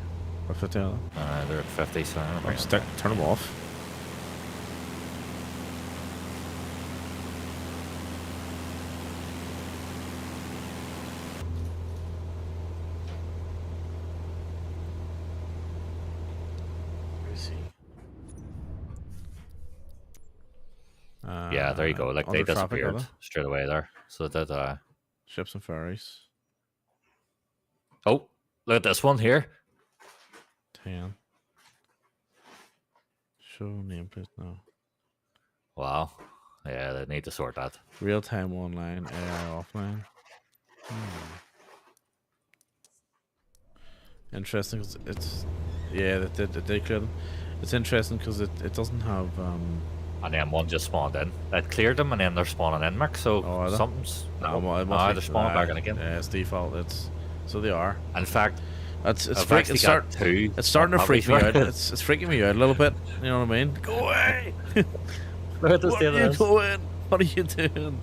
Or 50. Aren't they?
They're at 50, so I'm gonna bring it
Turn them off.
Yeah, there you go. Like they
under traffic, are
disappeared straight away there. So that.
Ships and ferries.
Oh, look at this one here.
10. Show nameplate now.
Wow. Yeah, they need to sort that.
Real time online, AI offline. Interesting. 'Cause it's yeah, they clear them. It's interesting because it doesn't have
And then one just spawned in. That cleared them, and then they're spawning in, Mick. So
Oh, are they?
something's
No,
no,
it must be-
they're spawning back in
aye,
again.
Yeah, it's default. So they are.
In fact,
It's
I've actually got two.
It's starting to
puppies,
freak me
right?
out. It's freaking me out a little bit. You know what I mean? Go away!
Look at this
What
the
are
other
you
is.
doing? What are you doing?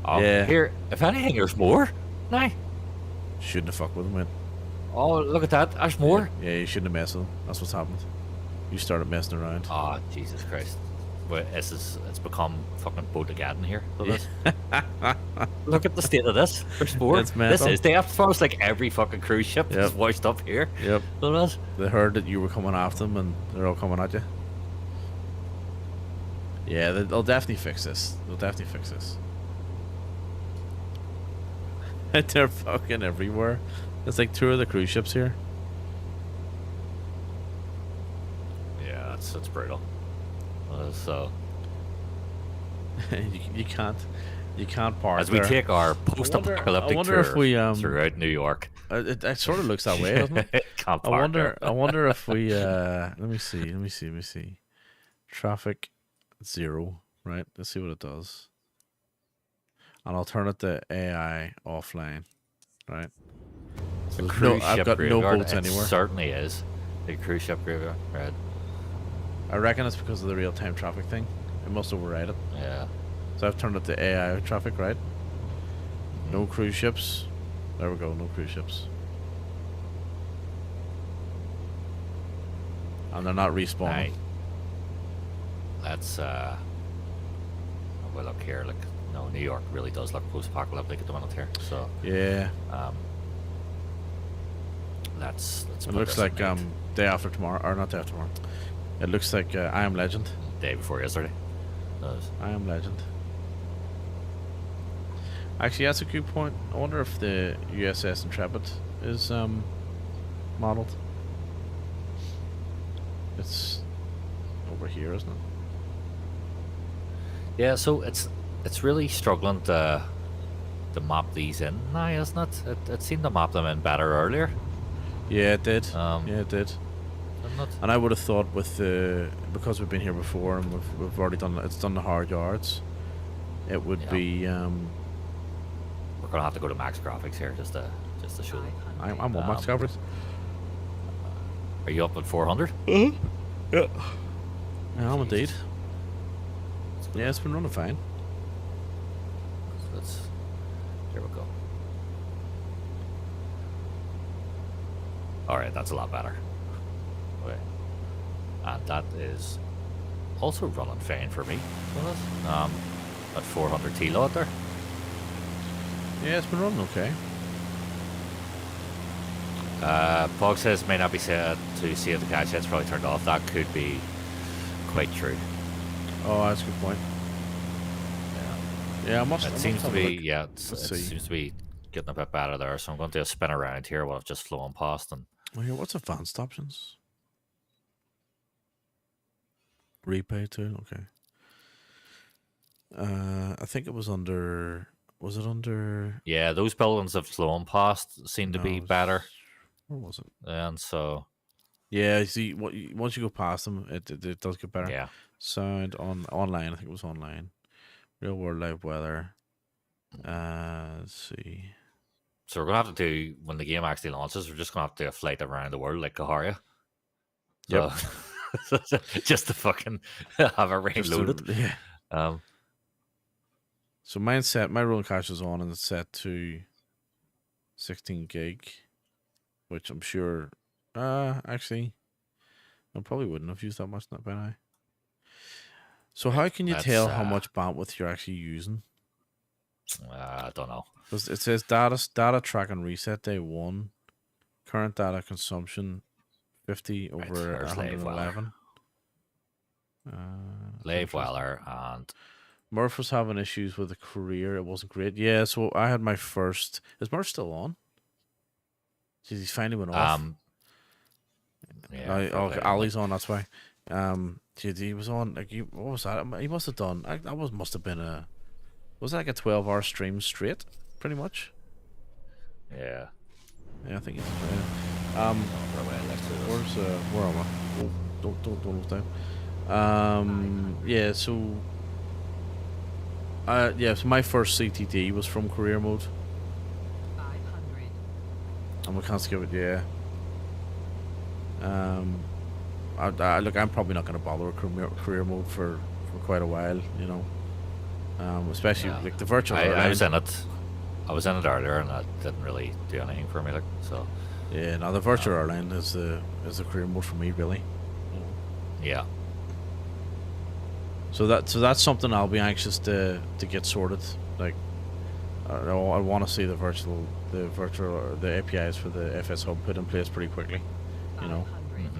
Oh,
Yeah.
here, if anything, there's more. Now.
Shouldn't have fucked with him, man.
Oh, look at that. There's more.
Yeah, you shouldn't have messed with him. That's what's happened. You started messing around.
Oh, Jesus Christ. Well, it's become fucking Bodegaden here. Look at this. Look at the state of this. There's more.
It's
This
mental.
is the first, like every fucking cruise ship is
Yep.
washed up here.
Yep.
Look at this.
They heard that you were coming after them, and they're all coming at you. Yeah, they'll definitely fix this. They'll definitely fix this. They're fucking everywhere. There's like 2 of the cruise ships here.
Yeah, that's brutal. So
you can't park
as we
there.
take our
I
post-apocalyptic
wonder if
tour throughout New York,
it sort of looks that way, doesn't it?
can't
I
park there.
wonder if we let me see. Traffic 0, right? Let's see what it does. And I'll turn it to AI offline, right? So
The
there's
cruise
I've
ship
got no
graveyard,
boats
it
anywhere.
certainly is. The cruise ship graveyard, right?
I reckon it's because of the real-time traffic thing. It must override it.
Yeah.
So I've turned it to AI traffic, right? No cruise ships. There we go, no cruise ships. And they're not respawning.
Aye. That's well, look here, like no, New York really does look post-apocalyptic at the minute here. So
Yeah.
let's
It
put
looks
this in
like
mind.
day after tomorrow, or not day after tomorrow. It looks like I Am Legend.
Day before yesterday. Does.
I Am Legend. Actually, that's a good point. I wonder if the USS Intrepid is modeled. It's over here, isn't it?
Yeah, so it's really struggling to map these in now, isn't it? It seemed to map them in better earlier,
Yeah, it did.
Um,
Yeah, it did.
didn't it?
And I would have thought with the because we've been here before and we've already done the hard yards, it would
Yeah.
be
We're gonna have to go to Max Graphics here just to show them.
I'm on Max Graphics.
Are you up at 400?
Yeah, I'm indeed. Yeah, it's been running fine.
Here we go. All right, that's a lot better. Okay, and that is also running fine for me. At 400 T-Lot there.
Yeah, it's been running okay.
Pog says may not be said to see if the cache it's probably turned off. That could be quite true.
Oh, that's a good point.
Yeah.
Yeah, I must.
It seems to
have a
be,
look.
yeah,
Let's
it
see.
seems to be getting a bit better there. So I'm going to do a spin around here while I've just flown past and
Oh, here, what's advanced options? Repay too. Okay. I think it was under. Was it under?
yeah, those buildings have flown past seem to
No,
be
it's-
better,
Where was it?
and so
Yeah, you see, once you go past them, it does get better.
yeah,
Sound online. I think it was online. Real world live weather. Let's see.
so we're gonna have to do when the game actually launches. We're just gonna have to do a flight around the world like Kaharia.
Yep.
So, just to fucking have a range
Just to-
loaded.
yeah. So mine's set. My rolling cache is on, and it's set to 16 gig, which I'm sure. Actually, I probably wouldn't have used that much by now. So how can you
That's,
tell how much bandwidth you're actually using?
I don't know.
'Cause it says data track and reset day 1, current data consumption 50
Right,
over
there's Lave
111.
Lave Weller and
Murph was having issues with the career. It wasn't great. Yeah, so I had my first. Is Murph still on? Jeez, he's finally went off.
yeah,
No,
fair
oh,
play.
Ali's on. That's why. Jeez, he was on. Like, what was that? He must have done. Must have been a. Was it like a 12-hour stream straight? Pretty much.
Yeah.
Yeah, I think it's.
Oh, right, let's do this.
Where am I? Oh, don't look down. Yeah. So. Yeah. So my first CTD was from career mode.
500.
And we can't skip it. Yeah. Look, I'm probably not going to bother with career mode for quite a while. You know. Especially
Yeah.
like the virtual.
I was in it. I was in it earlier, and that didn't really do anything for me. Like so.
Yeah. Now the virtual airline is the career mode for me, really.
Yeah.
So that's something I'll be anxious to get sorted. Like, I want to see the APIs for the FS Hub put in place pretty quickly. You know.
500.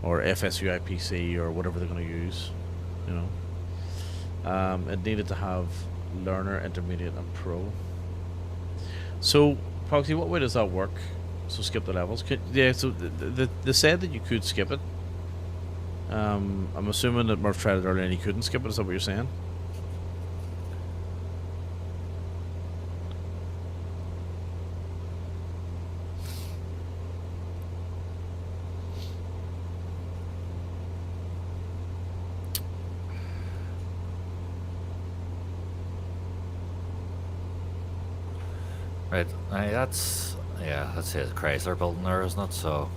Or FSUIPC or whatever they're going to use, you know. It needed to have learner, intermediate, and pro. So, Proxy, what way does that work? So skip the levels. So they said that you could skip it. I'm assuming that Murph tried it earlier and he couldn't skip it. Is that what you're saying?
Right. That's his Chrysler building there, isn't it? So,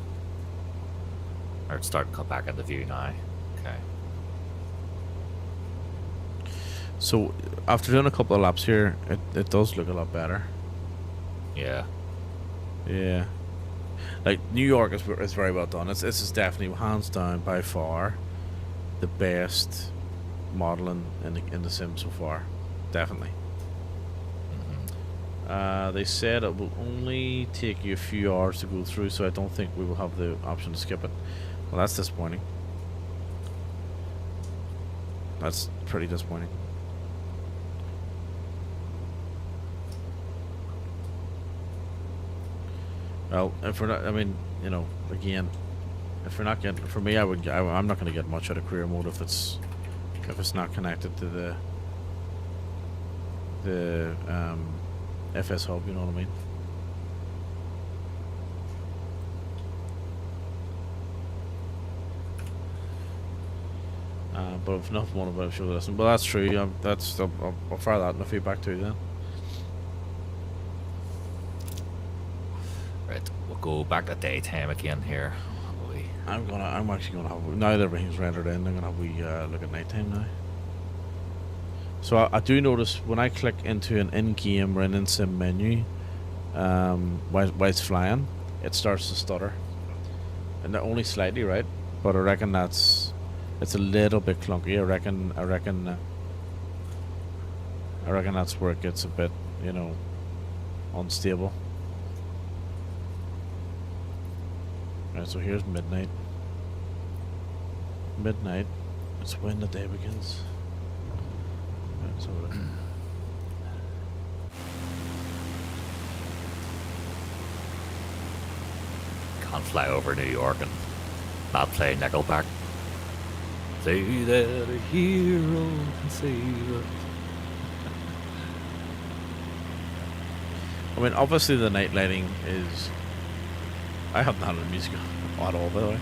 or it's starting to come back into view now. Okay.
So after doing a couple of laps here, it does look a lot better.
Yeah.
Yeah. Like New York is very well done. This is definitely hands down by far the best modeling in the sim so far. Definitely. They said it will only take you a few hours to go through, so I don't think we will have the option to skip it. Well, that's disappointing. That's pretty disappointing. Well, if we're not, I mean, you know, again, if we're not getting, for me, I'm not going to get much out of career mode if it's not connected to the FS Hub, you know what I mean? But if enough one about sure listen. But that's true. I'll fire that in the feedback too then.
Right. We'll go back to daytime again here.
I'm actually gonna have, now that everything's rendered in, I'm gonna have look at nighttime now. So I do notice when I click into an in-game or an in-sim menu, while it's flying, it starts to stutter, and only slightly, right? But I reckon it's a little bit clunky. I reckon that's where it gets a bit, you know, unstable. Right, so here's midnight. Midnight. It's when the day begins. Right, so
can't fly over New York and not play Nickelback. Say that a hero can save us.
I mean, obviously the night lighting is... I haven't had the music at all, by the way.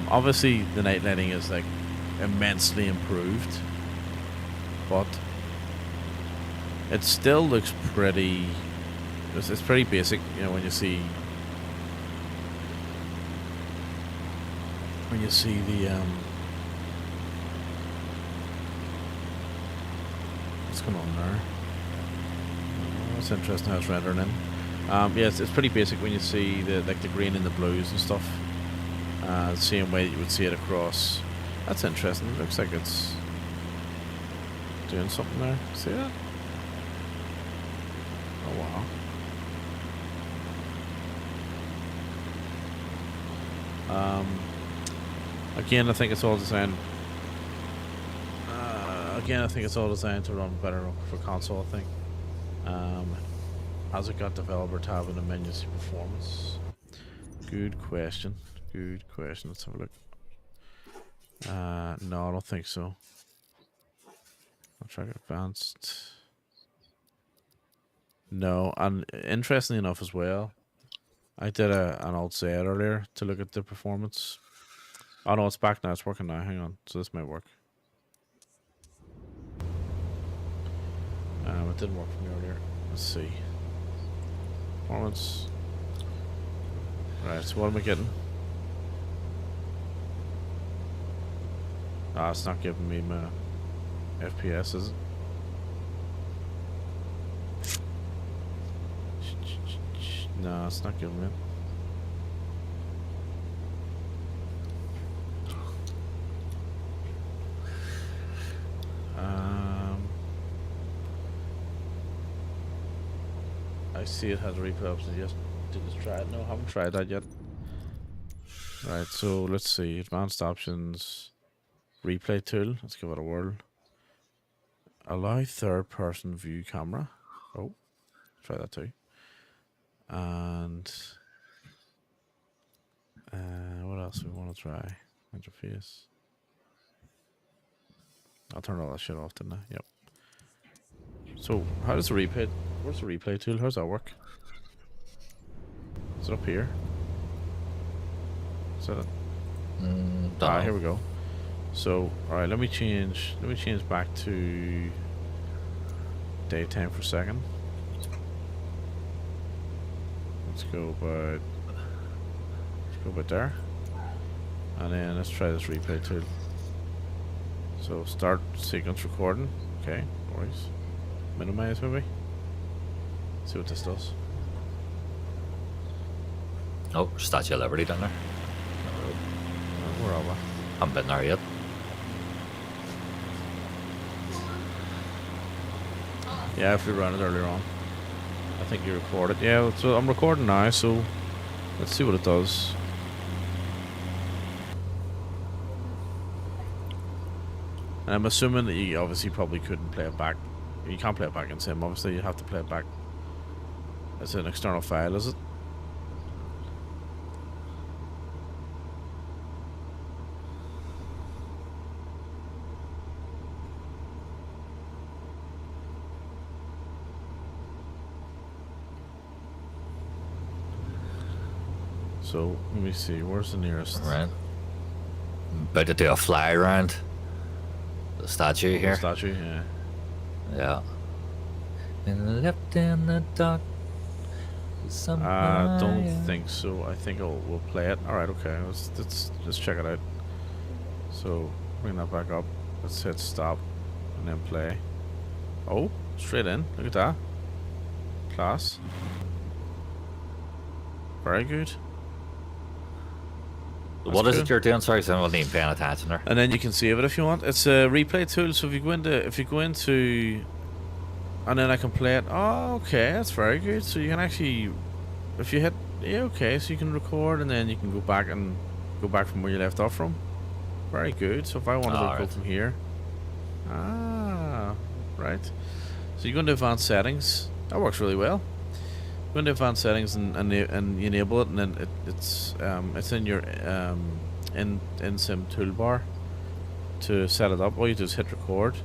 Obviously the night lighting is like immensely improved, but it still looks pretty... It's pretty basic, you know, when you see the what's going on there. It's interesting how it's rendering in. Yes, it's pretty basic when you see the green and the blues and stuff. The same way that you would see it across. That's interesting. It looks like it's doing something there. See that? Oh wow. Again, I think it's all designed. Again, I think it's all designed to run better for console. I think. Has it got developer tab in the menu see performance? Good question. Good question. Let's have a look. No, I don't think so. I'll try advanced. No, and interestingly enough as well, I did an Alt Z earlier to look at the performance. Oh no, it's back now. It's working now. Hang on. So this might work. It didn't work for me earlier. Let's see. Performance. Right, so what am I getting? Ah, it's not giving me my FPS, is it? No, it's not giving me it. I see it has a replay option. Yes, did just try it. No, I haven't tried that yet. Right, so let's see. Advanced options. Replay tool. Let's give it a whirl. Allow third person view camera. Oh, try that too. And what else we want to try? Interface. I'll turn all that shit off, didn't I? Yep. So how does the replay? Where's the replay tool? How's that work? Is it up here? Is that it? Here we go. So all right, let me change back to daytime for a second. Let's go about there, and then let's try this replay tool. So start sequence recording. Okay, no worries. Minimize maybe. See what this does.
Oh, Statue of Liberty down there.
Where are we?
Haven't been there yet.
Yeah, if we ran it earlier on. I think you recorded. Yeah, so I'm recording now, so let's see what it does. And I'm assuming that you obviously probably couldn't play it back. You can't play it back in Sim, obviously you have to play it back as an external file, is it? So let me see, where's the nearest?
Right. About to do a fly around the statue here.
The statue, yeah.
Yeah. And left in the dark.
I don't think so. I think we'll play it. All right, okay. Let's check it out. So bring that back up. Let's hit stop and then play. Oh, straight in. Look at that. Class. Very good.
What is it you're doing? Sorry, so I wasn't even paying attention there.
And then you can save it if you want. It's a replay tool. So if you go into, and then I can play it. Oh, okay, that's very good. So you can actually, if you hit, yeah, okay, so you can record and then you can go back from where you left off from. Very good. So if I wanted to go from here, right. So you go into advanced settings. That works really well. Go into advanced settings and you enable it, and then it's in your in sim toolbar to set it up. All you do is hit record,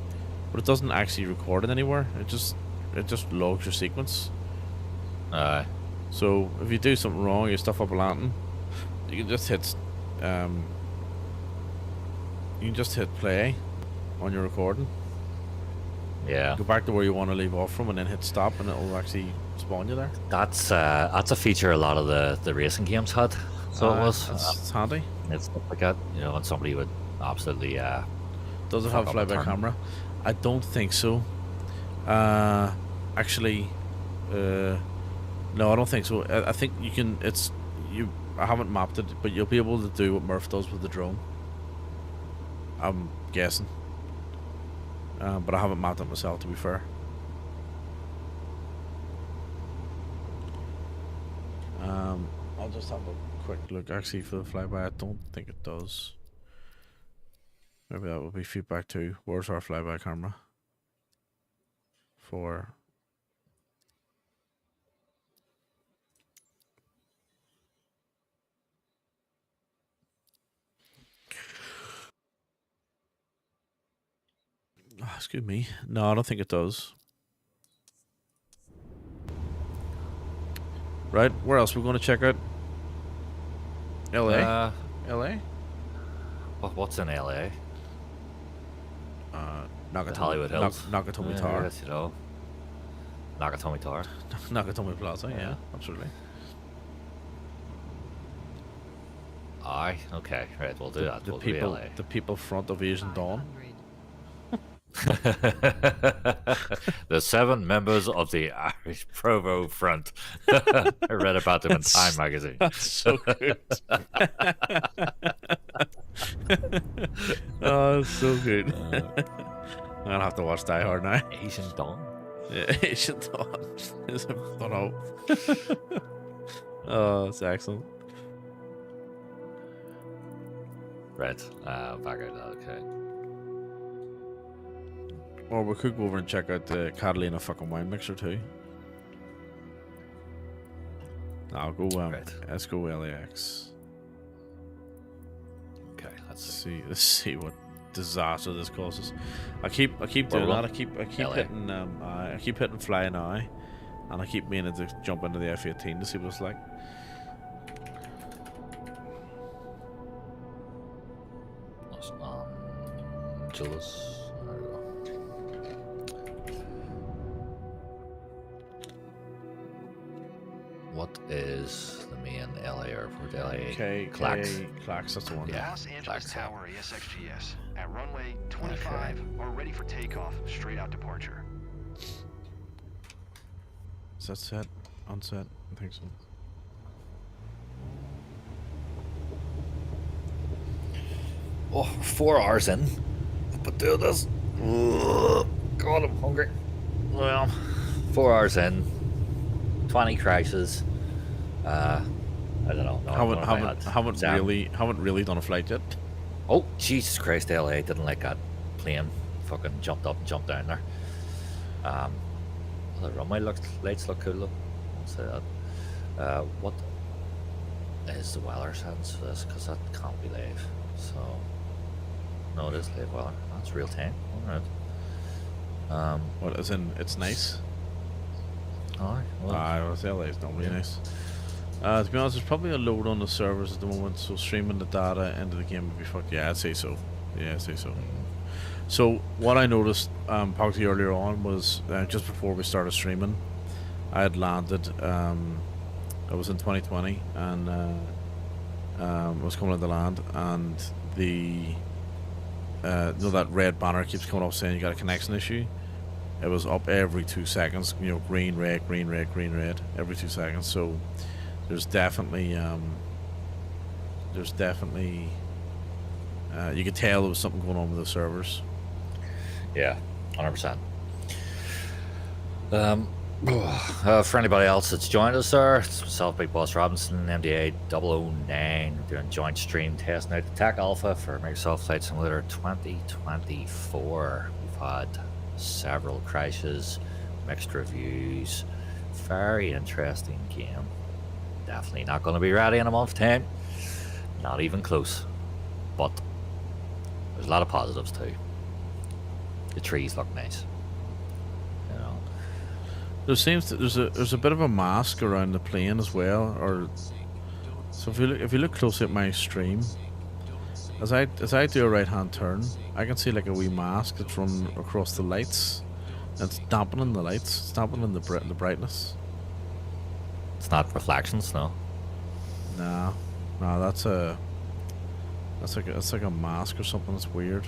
but it doesn't actually record it anywhere. It just logs your sequence. So if you do something wrong, you stuff up a lantern, you can just hit play on your recording.
Yeah.
Go back to where you want to leave off from, and then hit stop, and it'll actually spawn you there.
That's a feature a lot of the racing games had. So it was.
It's handy.
It's stuff like that, you know, and somebody would absolutely.
Does it have a flyby camera? I don't think so. Actually, no, I don't think so. I think you can. I haven't mapped it, but you'll be able to do what Murph does with the drone. I'm guessing. But I haven't mapped it myself, to be fair. I'll just have a quick look actually for the flyby. I don't think it does. Maybe that would be feedback too. Where's our flyby camera? For excuse me. No, I don't think it does. Right, where else we're going to check out? LA? LA?
What's in LA?
Nakatomi,
Hollywood Hills.
Nakatomi Tower.
Yes, you know. Nakatomi Tower.
Nakatomi Plaza, yeah, absolutely.
Aye, okay, right, we'll do that. We'll do LA.
The people front of Asian Dawn.
500.
The 7 members of the Irish Provo Front. I read about them in Time magazine.
That's so good. Oh, it's so good. I'm gonna have to watch Die Hard now.
Asian Dawn.
Yeah, Asian Dawn. I don't know. Oh, it's excellent.
Right, back out, okay.
Or we could go over and check out the Catalina fucking wine mixer too. I'll go.
Right.
Let's go LAX.
Okay, let's
Let's
see.
see. Let's see what disaster this causes. I keep doing
Well,
that. I keep
LA.
hitting. I keep hitting fly now, and I keep meaning to jump into the F-18 to see what it's like.
Los Angeles. There we go. What is the main LA airport? LA Clacks.
Clacks. That's the one.
Yeah.
Los Angeles
Clacks.
Tower ASXGS at runway 25 are ready for takeoff, straight out departure.
Is that set? On set? I think so.
Oh, 4 hours in. But do this. Ugh, God, I'm hungry. Well, 4 hours in. 20 crashes. I don't know. No,
Haven't really done a flight yet.
Oh, Jesus Christ, LA didn't like that plane. Fucking jumped up and jumped down there. The runway lights look cool though. I'll say that. What is the weather sense for this? Because that can't be live. So, no, it is live weather. That's real time. Alright.
What, as in, it's nice?
Alright. Well,
Well, LA is not really nice. To be honest, there's probably a load on the servers at the moment, so streaming the data into the game would be fucked. Yeah, I'd say so. Yeah, I'd say so. So, what I noticed, Pogty, earlier on was, just before we started streaming, I had landed, I was in 2020, and I was coming into land, and the, you know, that red banner keeps coming up saying you got a connection issue. It was up every 2 seconds, you know, green, red, green, red, green, red, every 2 seconds. So there's definitely, you could tell there was something going on with the servers.
yeah, 100%. For anybody else that's joined us there, it's myself, Big Boss Robinson, MDA 009, doing joint stream testing out the Tech Alpha for Microsoft Flight Simulator 2024. We've had several crashes, mixed reviews, very interesting game. Definitely not going to be ready in a month's time, not even close. But there's a lot of positives too. The trees look nice. You know.
There seems to, there's a bit of a mask around the plane as well, or so if you look closely at my stream, as I do a right hand turn, I can see like a wee mask that's run across the lights, and it's dampening the lights, it's dampening the brightness.
It's not reflections, no.
No, that's like a mask or something. That's weird.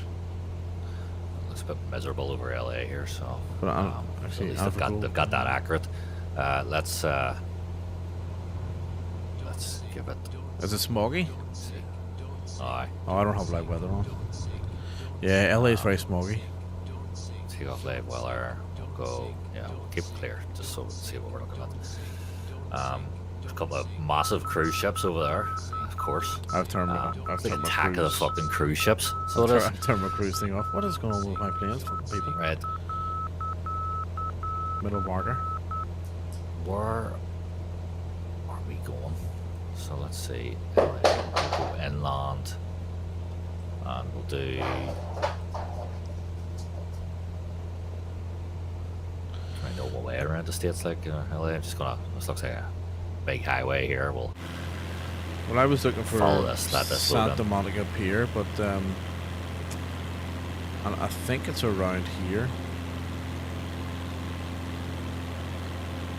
Looks a bit miserable over LA here, so
But
at least they've got that accurate. Let's give it.
Is it smoggy?
Aye.
Oh, I don't have live weather on. Yeah, LA is very smoggy.
Take off live weather. Go. Yeah, we'll keep it clear just so we can see what we're looking at. There's a couple of massive cruise ships over there, of course.
I've turned my
It's like attack of the fucking cruise ships. So it is.
I've turned my cruise thing off. What is going on with my planes, fucking people?
Right.
Middle marker.
Where are we going? So let's see. We'll go inland, and we'll do. I know my way around the states, like LA. I'm just gonna. This looks like a big highway here. We'll
Well, I was looking for
follow this. Let this load
Santa
in.
Monica Pier, but and I think it's around here.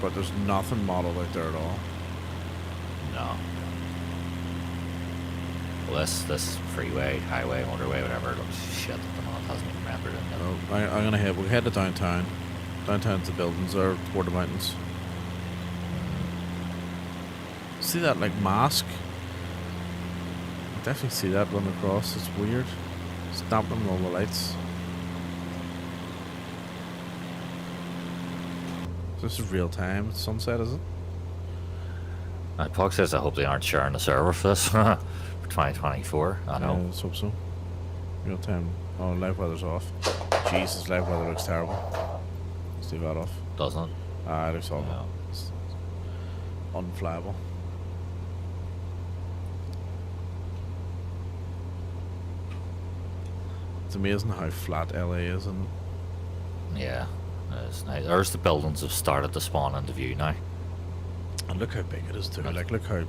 But there's nothing modeled out there at all.
No. Well, this freeway, highway, motorway, whatever, it looks shit at the moment. Hasn't even rendered in yet.
Oh, I'm gonna head. We'll head to downtown. Downtown's the buildings there toward the mountains. See that like mask? I definitely see that run across. It's weird. Snapping on all the lights. This is real time. It's sunset, is it?
Pog says I hope they aren't sharing the server for this for 2024. I know.
Yeah, let's hope so. Real time. Oh, live weather's off. Jesus, live weather looks terrible. Let's leave that off.
Doesn't it?
Ah, it looks awful.
Yeah.
It's unflyable. It's amazing how flat LA is, and
Yeah. It's nice. There's the buildings have started to spawn into view now.
look how big it is too. Like look how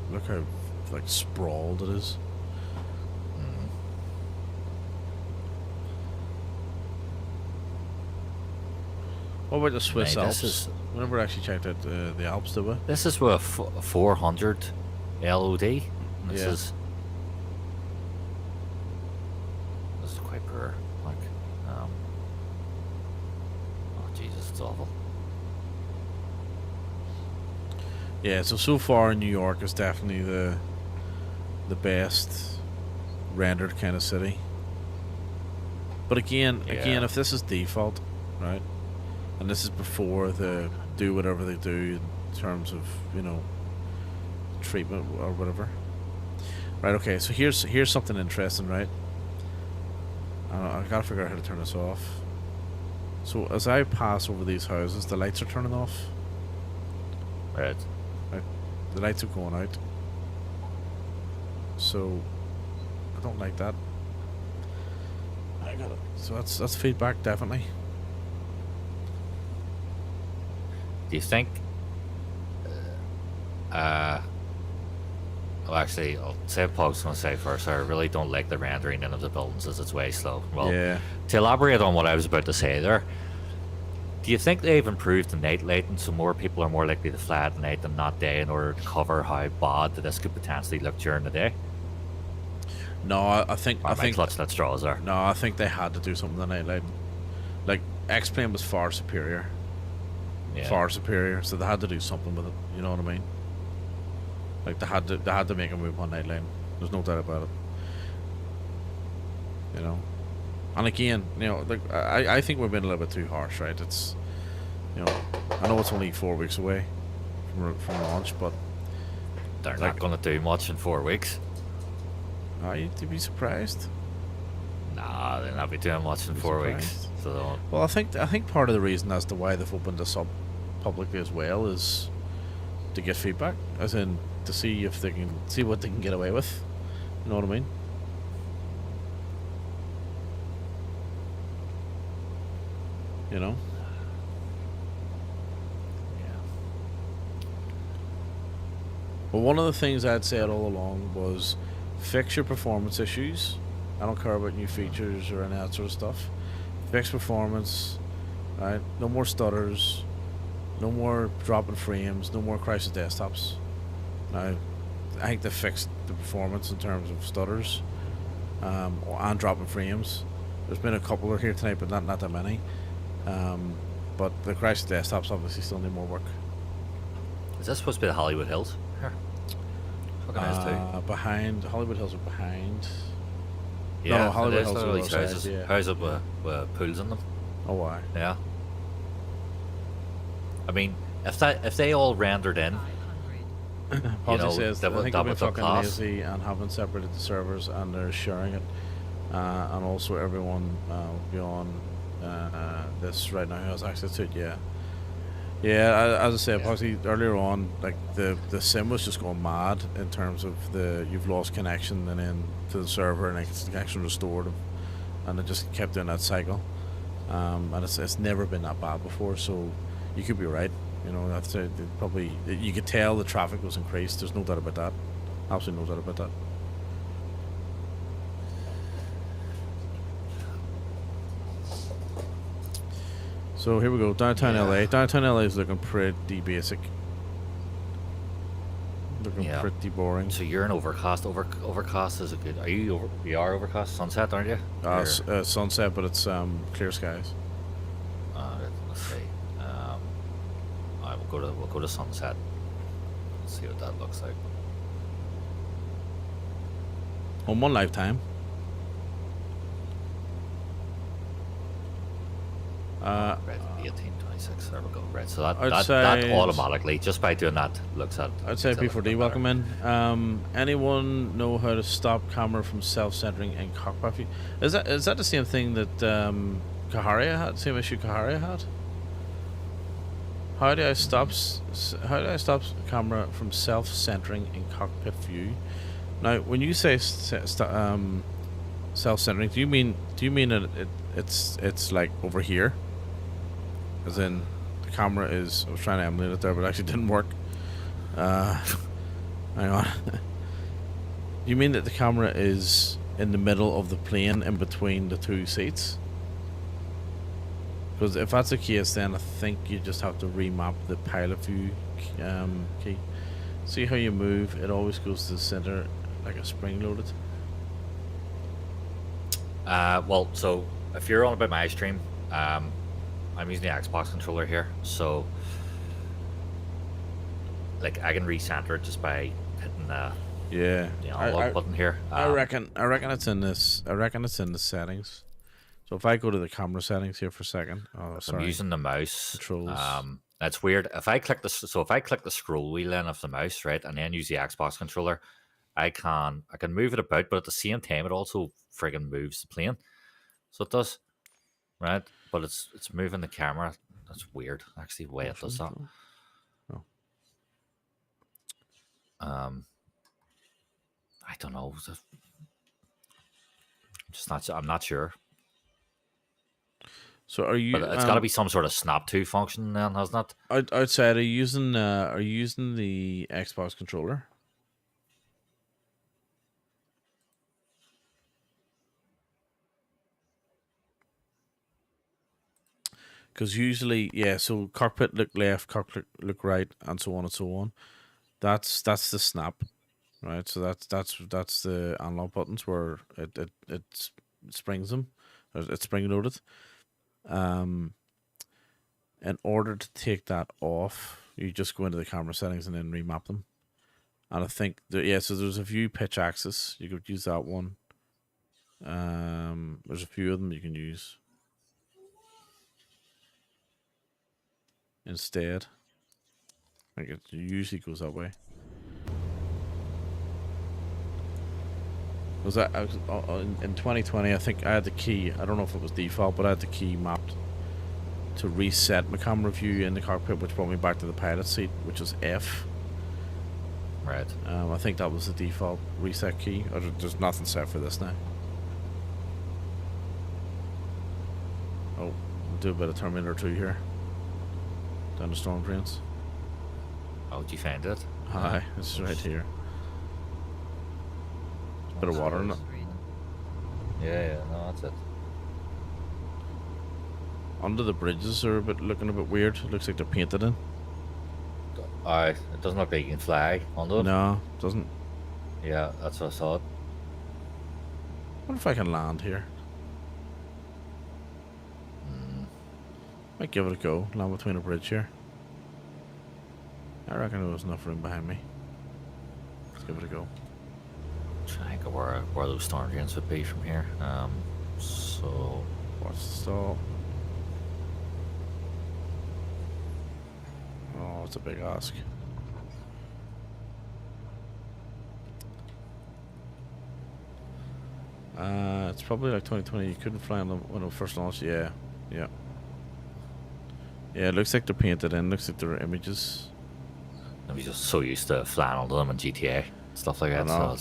like sprawled it is. What about the Swiss
Mate,
Alps?
this is-
We never actually checked out the Alps, did we?
This is with 400 LOD. This
Yeah.
This is quite poor. Like, oh Jesus, it's awful.
Yeah, so far in New York is definitely the best rendered kind of city. But again,
Yeah.
if this is default, right, and this is before they do whatever they do in terms of treatment or whatever, right? Okay, so here's something interesting, right? I gotta figure out how to turn this off. So as I pass over these houses, the lights are turning off.
Right.
The lights are going out. So I don't like that. I got it. So that's feedback, definitely.
Do you think? Well, actually, I'll say what Pog's going to say first. I really don't like the rendering in of the buildings as it's way slow. Well,
Yeah.
to elaborate on what I was about to say there, do you think they've improved the night lighting so more people are more likely to fly at night than not day in order to cover how bad this could potentially look during the day?
No, I think
Or am I clutching at straws there?
no, I think they had to do something with the night lighting. Like X-Plane was far superior.
Yeah.
Far superior, so they had to do something with it. You know what I mean? Like they had to make a move on night lighting. There's no doubt about it. You know, and again, like I think we've been a little bit too harsh, right? It's, I know it's only 4 weeks away from launch, but
They're
like-
not going to do much in 4 weeks.
you'd be surprised.
Nah, they'll not be doing much in
Be
4 weeks.
surprised.
So they won't.
Well, I think part of the reason as to why they've opened this up publicly as well is to get feedback, as in to see if they can see what they can get away with. You know what I mean? You know? But one of the things I'd said all along was fix your performance issues. I don't care about new features or any of that sort of stuff. Fix performance, right? No more stutters, no more dropping frames, no more crisis desktops. Now, I think they fixed the performance in terms of stutters and dropping frames. There's been a couple here tonight, but not that many. But the crisis desktops obviously still need more work.
Is this supposed to be the Hollywood Hills? Here. Fucking nice too.
Behind Hollywood Hills are behind.
Yeah,
no, Hollywood
it is,
Hills
they're
are
these
outside,
houses,
yeah.
houses with pools in them.
Oh, why?
Yeah. I mean, if they all rendered in,
500.
Palsy
know,
says
that
I
would-
think
that
they've been
would look
fucking
class.
lazy and haven't separated the servers and they're sharing it, and also everyone beyond this right now who has access to it. Yeah. As I said, Palsy, earlier on, like the sim was just going mad in terms of you've lost connection and then to the server and it's the connection restored, and it just kept doing that cycle. And it's never been that bad before, so you could be right. That's probably, you could tell the traffic was increased. There's no doubt about that. Absolutely knows that about that. So here we go, downtown LA. Downtown LA is looking pretty basic. Looking pretty boring.
So you're in Overcast. Overcast is a good. You are Overcast Sunset, aren't you?
Sunset, but it's clear skies.
Let's see. We'll go to Sunset. Let's see what that looks like.
On One Lifetime.
Right, 1826. There we go. Right, so that automatically, just by doing that, looks at.
I'd say P4D, welcome in. Anyone know how to stop camera from self-centering in cockpit view? Is that the same thing that Kaharia had? Same issue Kaharia had? How do I stop camera from self-centering in cockpit view? Now, when you say self-centering, do you mean that it's like over here? As in, the camera is... I was trying to emulate it there, but it actually didn't work. Hang on. You mean that the camera is in the middle of the plane, in between the two seats? Because if that's the case, then I think you just have to remap the pilot view key. See how you move? It always goes to the center, like a spring-loaded.
Well, so if you're on about my stream, I'm using the Xbox controller here, so like I can recenter it just by hitting the unlock button here.
I reckon it's in this. I reckon it's in the settings. So if I go to the camera settings here for a second,
I'm using the mouse
controls.
That's weird. If I click the scroll wheel in of the mouse, right, and then use the Xbox controller, I can move it about, but at the same time, it also friggin' moves the plane. So it does, right? But it's moving the camera. That's weird, actually, the way it does that.
Oh.
I don't know. I'm not sure.
So are you?
But it's got to be some sort of snap to function, then, hasn't it?
Outside, are you using the Xbox controller? Because usually, so cockpit look left, cockpit look right, and so on and so on. That's the snap, right? So that's the analog buttons where it springs them, or it's spring loaded. In order to take that off, you just go into the camera settings and then remap them. And I think so there's a view pitch axis. You could use that one. There's a few of them you can use instead. Like it usually goes that way. Was that in 2020? I think I had the key. I don't know if it was default, but I had the key mapped to reset my camera view in the cockpit, which brought me back to the pilot seat, which was F.
Right.
I think that was the default reset key. Or there's nothing set for this now. Oh, we'll do a bit of Terminator 2 here. Down the storm drains.
Oh, did you find it?
Hi, it's right here. Bit of water in it.
Yeah, no, that's it.
Under the bridges are looking a bit weird. It looks like they're painted in.
It doesn't look like you can fly under it.
No, it doesn't.
Yeah, that's what I thought.
What if I can land here? Might give it a go. Land between a bridge here. I reckon there's enough room behind me. Let's give it a go.
Try to think of where those storm drains would be from here. So
watch the stall. Oh, it's a big ask. It's probably like 2020. You couldn't fly on them when it first launched. Yeah. Yeah, it looks like they're painted in. Looks like there are images.
I'm just so used to flying under them in GTA, stuff like that. So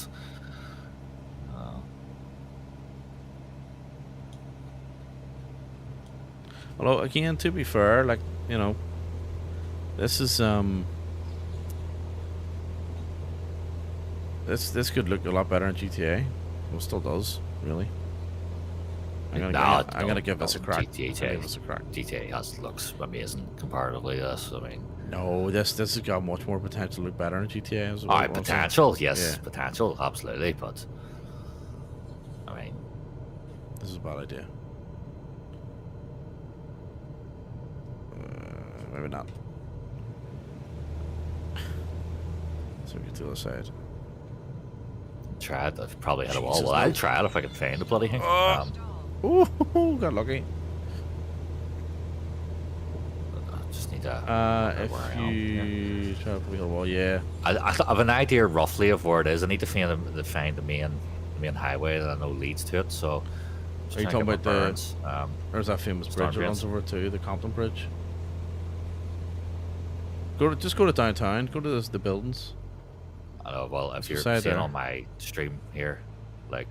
although again, to be fair, like, you know, this is This could look a lot better in GTA. Well, it still does, really. I'm gonna give this a crack.
GTA looks amazing comparatively to this. I mean,
no, this has got much more potential to look better in GTA.
Potential, yes, potential, absolutely. But I mean,
this is a bad idea. Maybe not. So we get to the other side.
Try it. I've probably had a wall. Well, I'll try it if I can find the bloody thing.
Ooh, got lucky.
I just need to.
If you try to put a wall, yeah.
I have an idea roughly of where it is. I need to find the main highway that I know leads to it. So.
Are you talking about there's that famous bridge that runs over too, the Compton Bridge. Just go to downtown. Go to the buildings.
I know. Well, if you're seeing on my stream here, like.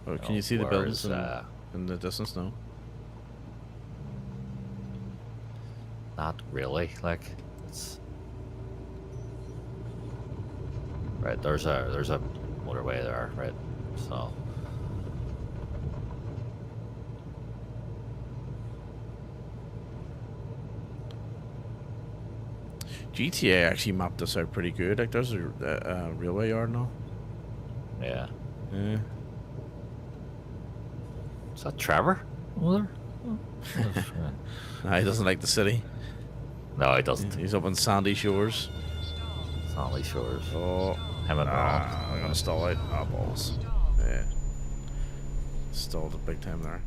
Oh, can you see the buildings in the distance now?
Not really. Like, it's right. There's a motorway there, right? So.
GTA actually mapped this out pretty good. Like, there's a railway yard now.
Yeah.
Yeah.
Is that Trevor over there?
Nah, he doesn't like the city.
No, he doesn't.
He's up on Sandy Shores.
Sandy Shores.
Oh.
Him and Ron.
I'm gonna stall out. Ah, balls. Yeah. Stalled it big time there.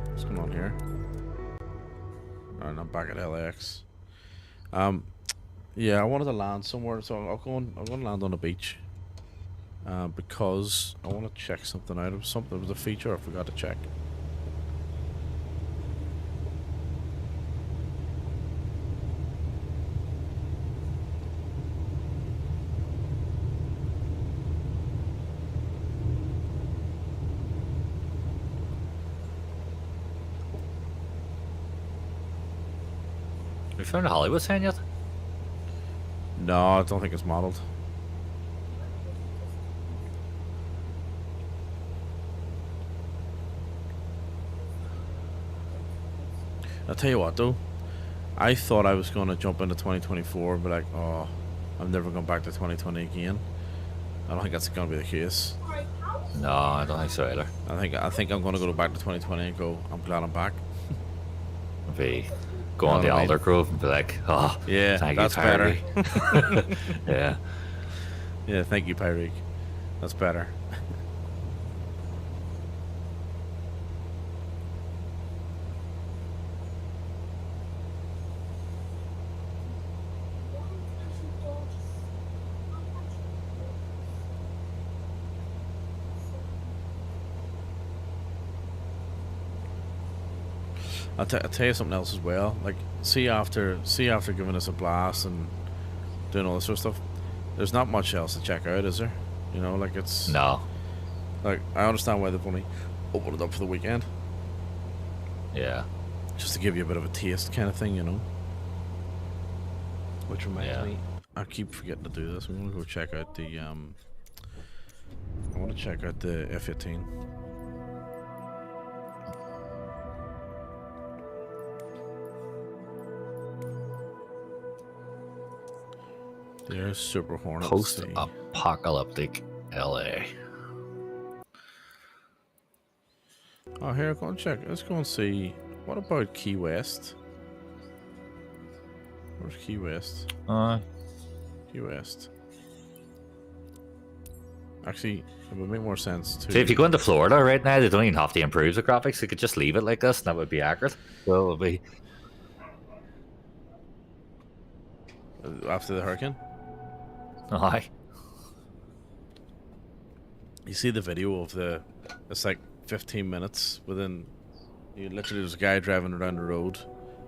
What's going on here? Alright, I'm back at LAX. Yeah, I wanted to land somewhere, so I'm going to land on a beach. Because I want to check something out. There was a feature I forgot to check.
Have you found a Hollywood sign yet?
No, I don't think it's modeled. I'll tell you what though, I thought I was going to jump into 2024 and be like, oh, I'm never going back to 2020 again. I don't think that's going to be the case.
No, I don't think so either.
I think I'm going to go back to 2020 and go, I'm glad I'm back.
Be go on the Alder Grove and be like, oh,
yeah,
thank
that's
you,
better.
Yeah.
Yeah, thank you, Pyreek. That's better. I'll tell you something else as well. Like, see after giving us a blast and doing all this sort of stuff, there's not much else to check out, is there? You know, like it's
no.
Like, I understand why they've only opened it up for the weekend.
Yeah.
Just to give you a bit of a taste, kind of thing, you know. Which reminds me, I keep forgetting to do this. I'm gonna go check out the I want to check out the F-18. There's Super Hornet.
Post-apocalyptic LA.
Oh, here, go and check. Let's go and see. What about Key West? Where's Key West? Key West. Actually, it would make more sense to.
See, if you go into Florida right now, they don't even have to improve the graphics. They could just leave it like this, and that would be accurate. So it would be.
After the hurricane?
Aye.
You see the video of it's like 15 minutes within. Literally, there's a guy driving around the road.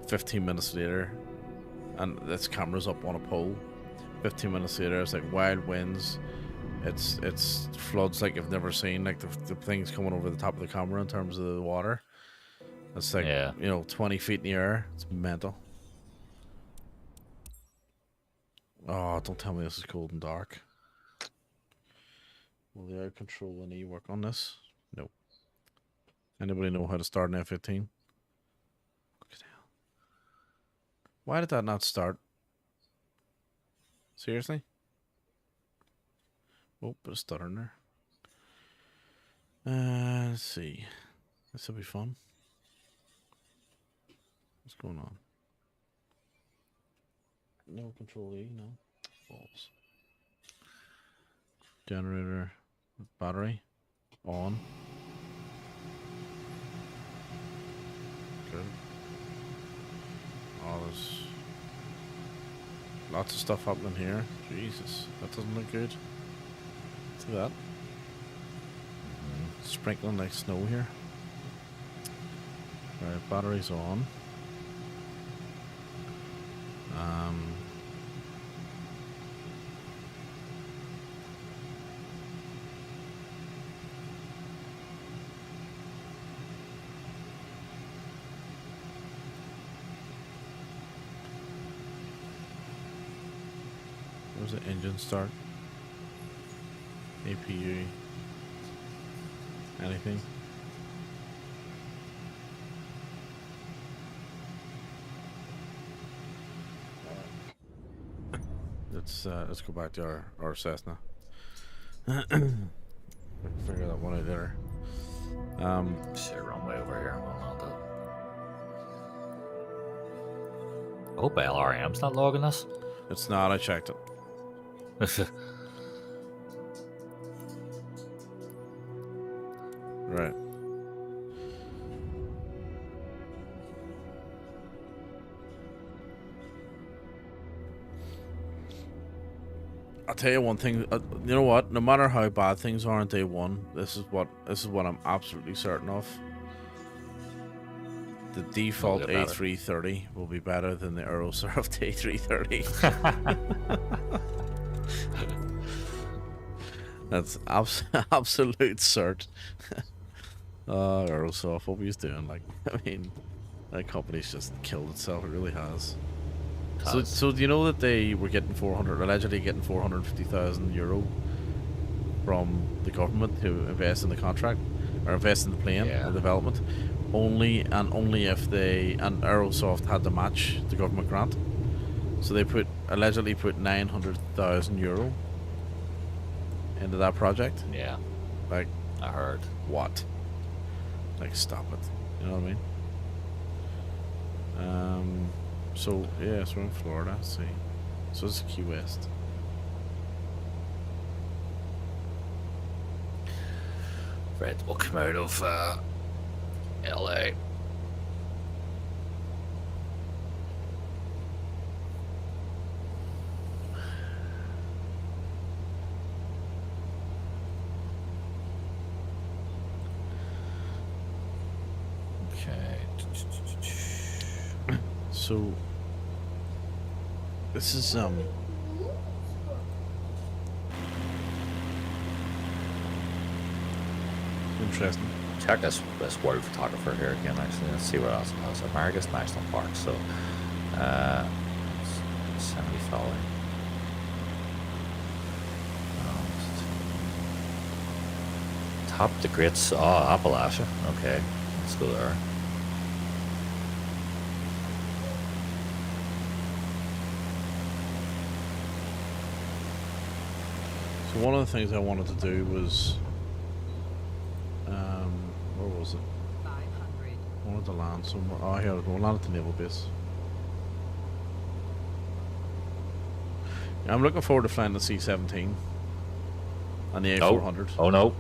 15 minutes later, and this camera's up on a pole. 15 minutes later, it's like wild winds. It's floods like you've never seen. Like the things coming over the top of the camera in terms of the water. It's like, you know, 20 feet in the air. It's mental. Oh, don't tell me this is cold and dark. Will the air control and E work on this? No. Anybody know how to start an F-15? Why did that not start? Seriously? Oh, bit of stutter in there. Let's see. This will be fun. What's going on? No control E, no. Balls. Generator, battery, on. Good. Oh, there's lots of stuff happening here. Jesus, that doesn't look good. See that? Sprinkling like snow here. Right, battery's on. Where's the engine start? APU. Anything? Let's go back to our Cessna. Figure that one out later.
Shit, runway over here. Well, not that. I hope LRM's not logging this.
It's not. I checked it. Right. I'll tell you one thing. You know what? No matter how bad things are on day one, this is what I'm absolutely certain of. The default A330 will be better than the Aerosoft A330. That's absolute cert. Aerosoft, what he's doing? Like, I mean, that company's just killed itself. It really has. So do you know that they were getting allegedly getting 450,000 euro from the government to invest in the contract or invest in the plane and development? Only if Aerosoft had to match the government grant. So they allegedly put 900,000 euro into that project.
Yeah.
Like,
I heard.
What? Like, stop it. You know what I mean? So yeah, so we're in Florida. Let's see. So it's Key West.
Right, we'll come out of LA. Okay.
So this is interesting.
Check this world photographer here again. Actually, let's see what else it has. America's National Park. So, Yosemite Valley. Top the Greats. Oh, Appalachia. Okay, let's go there.
So one of the things I wanted to do was, where was it?
500.
I wanted to land somewhere. Oh, here we go. Land at the naval base. Yeah, I'm looking forward to flying the C-17 and the A400.
Oh no!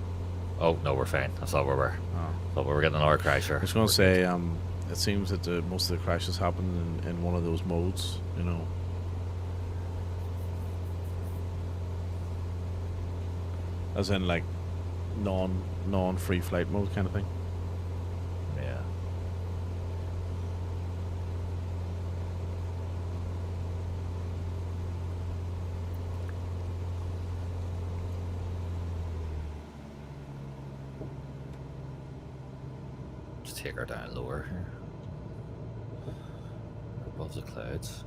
Oh no, we're fine. I thought we were.
Oh.
Thought we were getting another crash here.
I was going to say, it seems that most of the crashes happen in one of those modes, you know. As in, like, non-free flight mode kind of thing.
Yeah. just take her down lower here. Above the clouds.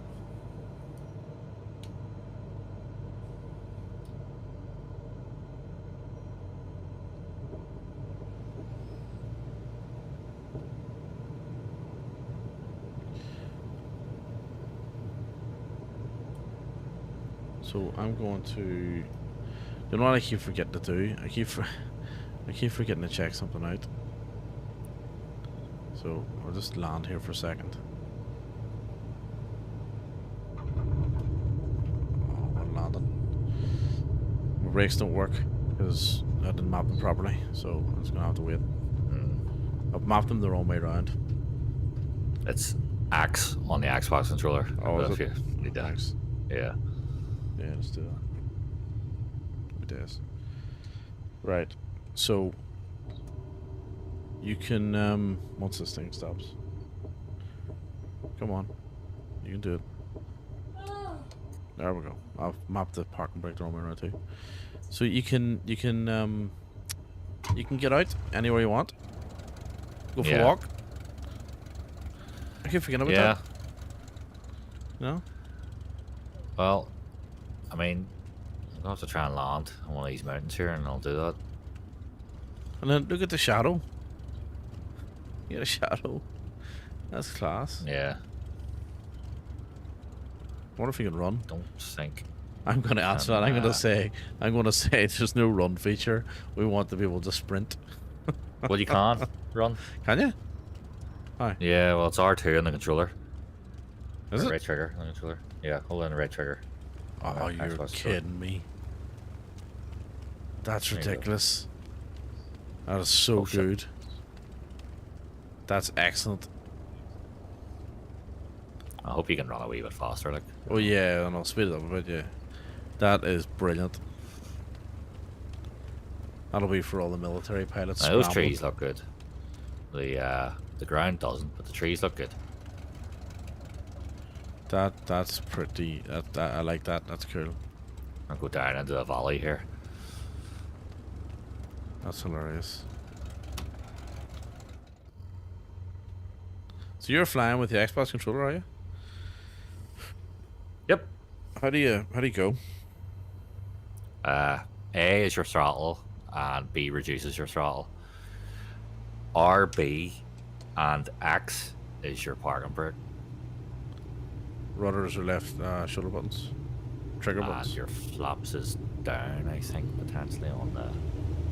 So I'm going to. You know what I keep forgetting to do? I keep forgetting to check something out. So I'll just land here for a second. Oh, I'm landing. My brakes don't work because I didn't map them properly, so I'm just gonna have to wait. I've mapped them the wrong way around.
It's X on the Xbox controller.
Oh, is
if
it?
you need that.
Thanks.
Yeah.
Yeah, let's do that. It is. Right. So you can once this thing stops. Come on. You can do it. There we go. I've mapped the parking brake the wrong way around too. So you can get out anywhere you want. Go for a walk. I keep forgetting about that. No?
Well, I mean, I'm gonna have to try and land on one of these mountains here, and I'll do that.
And then look at the shadow. You got a shadow. That's class.
Yeah.
I wonder if you can run.
Don't think.
I'm going to answer that. I'm going to say there's no run feature. We want the people to sprint.
Well, you can run.
Can you? Hi.
Yeah, well, it's R2 on the controller.
Is it?
Right trigger on the controller. Yeah, hold on the right trigger.
Oh, you're
Xbox
kidding me. That's
There you go.
ridiculous. That is so
Oh, shit.
good. That's excellent.
I hope you can run a wee bit faster, like.
Oh yeah, and I'll speed it up a bit, yeah. That is brilliant. That'll be for all the military pilots.
Now, those
scrambling.
trees look good. The ground doesn't, but the trees look good.
That's pretty. I like that. That's cool.
I'll go down into the valley here.
That's hilarious. So you're flying with the Xbox controller, are you?
Yep.
How do you go?
A is your throttle, and B reduces your throttle. RB and X is your parking brake.
Rudders are left shoulder buttons, trigger
And
buttons.
your flaps is down, I think, potentially on the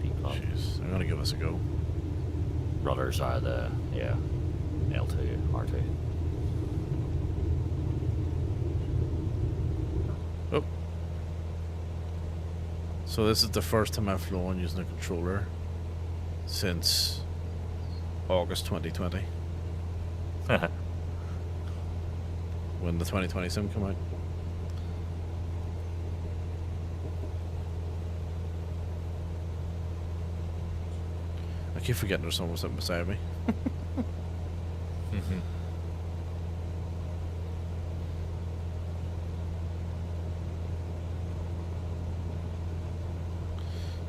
D-pad.
Jeez, I'm gonna give this a go.
Rudders are the, L2, R2.
Oh. So this is the first time I've flown using a controller since August 2020, when the 2020 sim came out. I keep forgetting there's someone sitting beside me.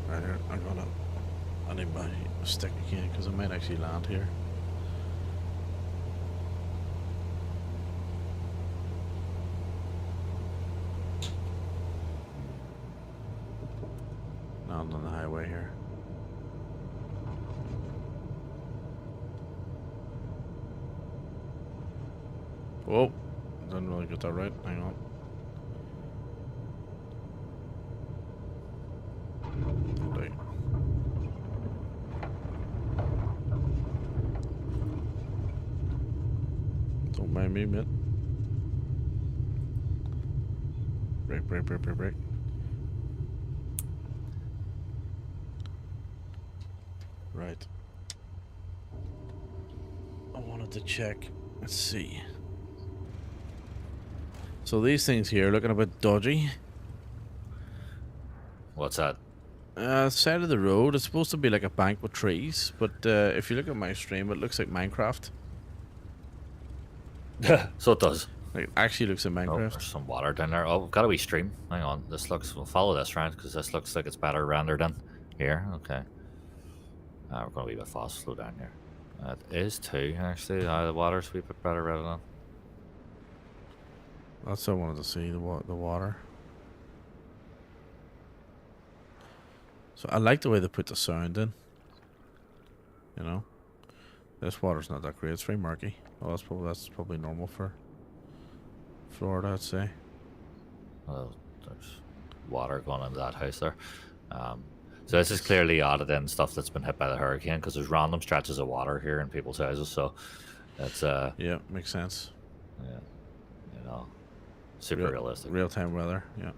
Right here, I need my stick again because I might actually land here. Land on the highway here. Whoa, didn't really get that right. Hang on. Right. Don't mind me, mate. Break. Right. I wanted to check. Let's see. So these things here looking a bit dodgy.
What's that?
Side of the road, it's supposed to be like a bank with trees, but if you look at my stream, it looks like Minecraft.
So it does.
Like, it actually looks like
Oh,
Minecraft.
there's some water down there. Oh, we've got a wee stream. Hang on. We'll follow this round because this looks like it's better rendered in here. Okay. We're going to be a bit fast. Slow down here. That is 2, actually. The water's a wee bit better rather than.
That's what I wanted to see, the water. So I like the way they put the sound in. You know? This water's not that great. It's very murky. Well, that's probably normal for Florida, I'd say.
Well, there's water going into that house there. So this is clearly added in stuff that's been hit by the hurricane, because there's random stretches of water here in people's houses. So that's
yeah, makes sense.
Yeah, you know, super realistic.
Real time weather. Yeah.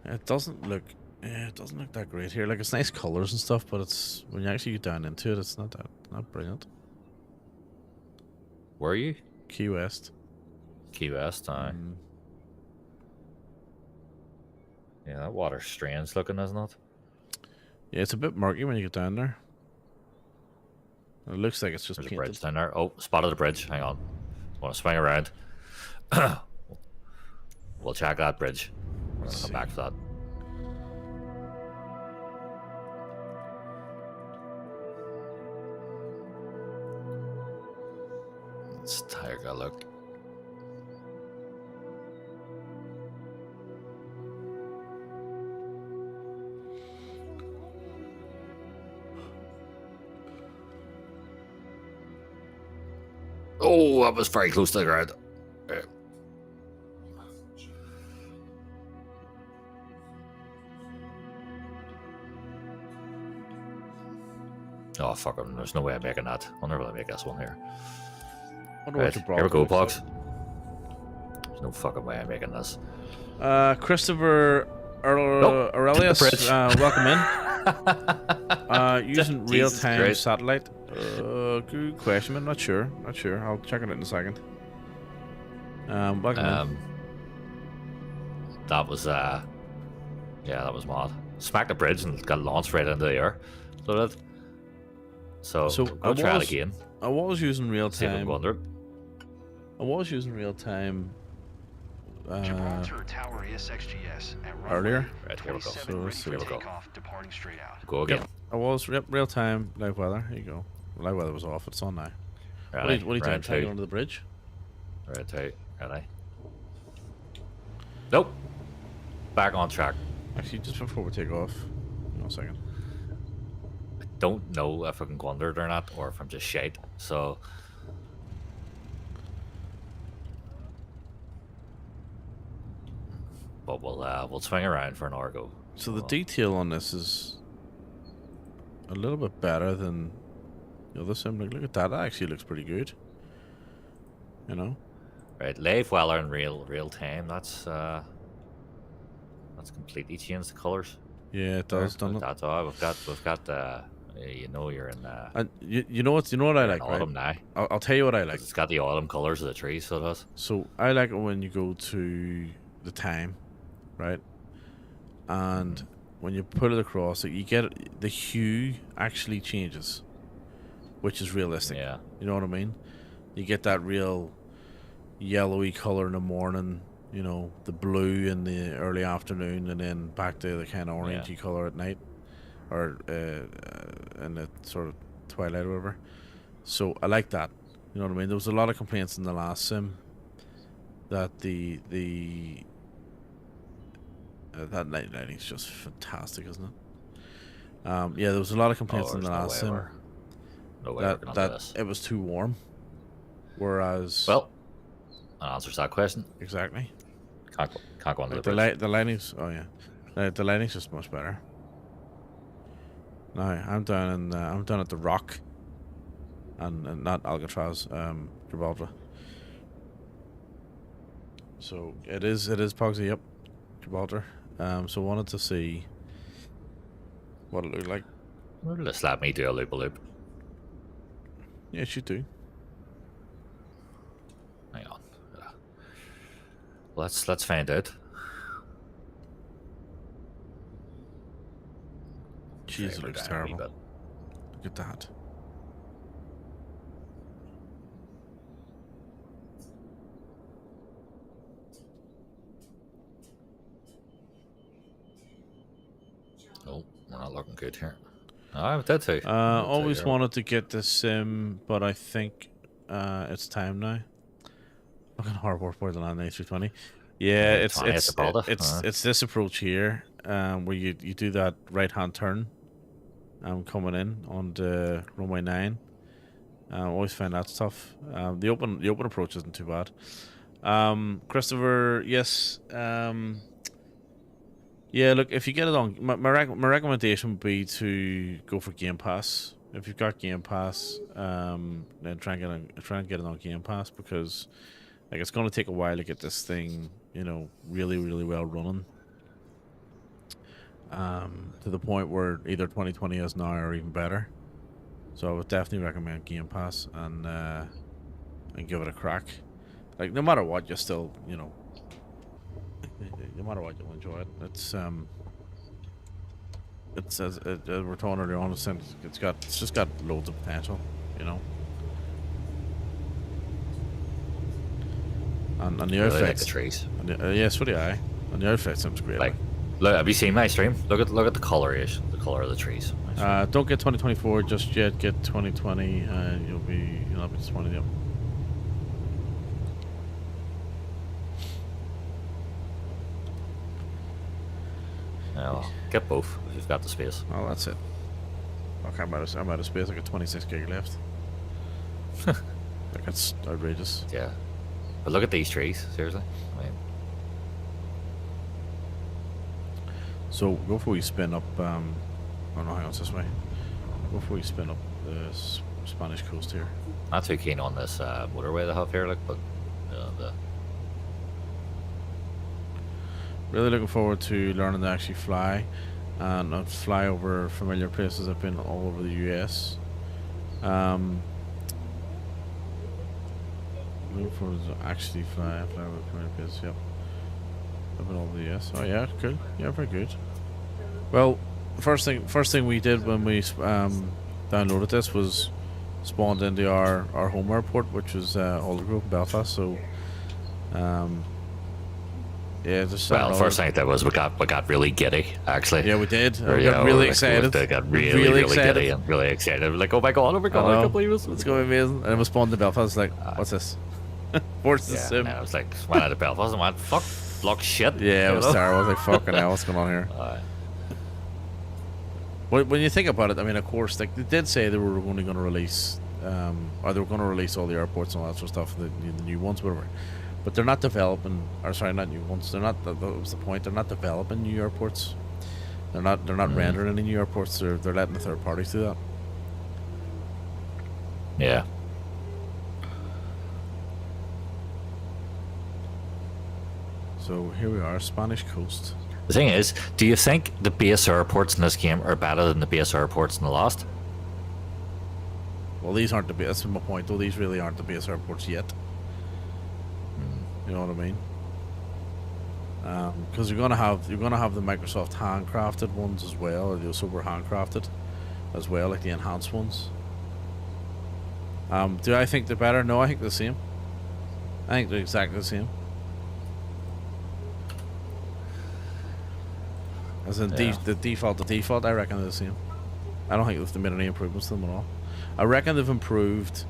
It doesn't look that great here. Like, it's nice colors and stuff, but it's when you actually get down into it, it's not brilliant.
Where are you?
Key West.
Key West, aye. Yeah, that water's strange looking, isn't it?
Yeah, it's a bit murky when you get down there. It looks like it's just
There's
painted.
a bridge down there. Oh, spotted the bridge. Hang on. Want to swing around? We'll check that bridge. We'll come back for that. Let's take a look. Oh, that was very close to the ground. Oh, fuck him. There's no way I'm making that. I'll never make this one here. Right, here we go, Pogs. There's no fucking way I'm making this.
Christopher Aurelius, welcome in. Using real-time satellite. Good question. I'm not sure. I'll check it out in a second. Welcome in.
That was yeah, that was mad. Smacked the bridge and got launched right into the air. So I'll try it again.
I was using real time.
I
was using real time.
Gibraltar Tower SXGS at
earlier.
Right, here we go.
So
let's see.
departing straight out.
Go again.
I was real time live weather. Here you go. Live weather was off. It's on now.
Ready?
What are you doing? Trying to go under the bridge?
Right, ready? Nope. Back on track.
Actually, just before we take off, hang on a second.
I don't know if I can go under it or not, or if I'm just shite. So. But we'll swing around for an hour go.
So the detail on this is a little bit better than the other sim. Look at that. That actually looks pretty good. You know.
Right, live weather in real time. That's completely changed the colors.
Yeah, it does, doesn't it?
That's all. We've got you know, you're in
and you know what I like,
autumn
right?
now.
I'll tell you what I like.
It's got the autumn colors of the trees, so it does.
So I like it when you go to the time, right? And when you put it across, you get the hue actually changes, which is realistic.
Yeah.
You know what I mean? You get that real yellowy color in the morning, you know, the blue in the early afternoon, and then back to the kind of orangey color at night, or in the sort of twilight or whatever. So I like that. You know what I mean? There was a lot of complaints in the last sim that that night lighting's just fantastic, isn't it? Yeah, there was a lot of complaints in the last sim that it was too warm. Whereas,
well, that answers that question.
Exactly.
Can't go under
the lighting's the lighting's just much better. Now I'm down at the Rock, and not Alcatraz, Gibraltar. So it is Pogsy, yep, Gibraltar. So wanted to see what it looked like.
Let's let me do a loop.
Yeah, you do.
Hang on. Let's find out.
Jeez, it looks terrible. Look at that.
Oh, we're not looking good here. I'm dead too.
Always wanted to get the sim, but I think it's time now. Fucking hard work for the land A320. Yeah, it's this approach here, where you do that right hand turn, coming in on the runway 9. Always find that tough. The open approach isn't too bad. Christopher, yes. Yeah, look, if you get it on, my recommendation would be to go for Game Pass. If you've got Game Pass, then try and get it on Game Pass, because like it's going to take a while to get this thing, really, really well running. To the point where either 2020 is now or even better. So I would definitely recommend Game Pass and give it a crack. Like, no matter what, you still, no matter what, you'll enjoy it. It's as we're talking earlier on, it's just got loads of potential, And the
really
outfits,
like the trees.
Yeah, so do I. And the outfit seems great.
Like, look, have you seen my stream? Look at the coloration, the color of the trees.
Don't get 2024 just yet. Get 2020, and you'll not be disappointed. Yep.
Yeah, well, get both if you've got the space.
Oh, that's it. Okay, I'm out of space. I got 26 gig left. Like, that's outrageous.
Yeah, but look at these trees. Seriously, I mean.
So go before you spin up. Oh no, hang on, it's this way. Go before you spin up the Spanish coast here.
Not too keen on this motorway they have here, like, but
really looking forward to learning to actually fly, and not fly over familiar places. I've been all over the US. Looking forward to actually fly over familiar places. Yep. I've been all over the US. Oh yeah, good. Yeah, very good. Well, first thing we did when we downloaded this was spawned into our home airport, which was Aldergrove, Belfast. So, yeah, just
first thing that was we got really giddy, actually.
Yeah, we did. We got really excited.
We got really giddy and really excited. Like, oh my god, I can't believe this.
It's going to be amazing. And it was spawned in Belfast. Like, what's this? Force the sim.
And I was like, went out of Belfast and went, fuck, block shit.
Yeah, it was terrible. I was like, fucking hell, what's going on here? When you think about it, I mean, of course, like, they did say they were only going to release, or they were going to release all the airports and all that sort of stuff, the new ones, whatever. But they're not developing, or sorry, not new ones. They're not. That was the point. They're not developing new airports. They're not rendering any new airports. They're letting the third parties do that.
Yeah.
So here we are, Spanish coast.
The thing is, do you think the base airports in this game are better than the base airports in the Lost?
Well, these aren't the base. That's my point, though. These really aren't the base airports yet. You know what I mean? Because you're gonna have the Microsoft handcrafted ones as well, or the super handcrafted as well, like the enhanced ones. Do I think they're better? No, I think they're the same. I think they're exactly the same. As in the default, I reckon they're the same. I don't think they've made any improvements to them at all. I reckon they've improved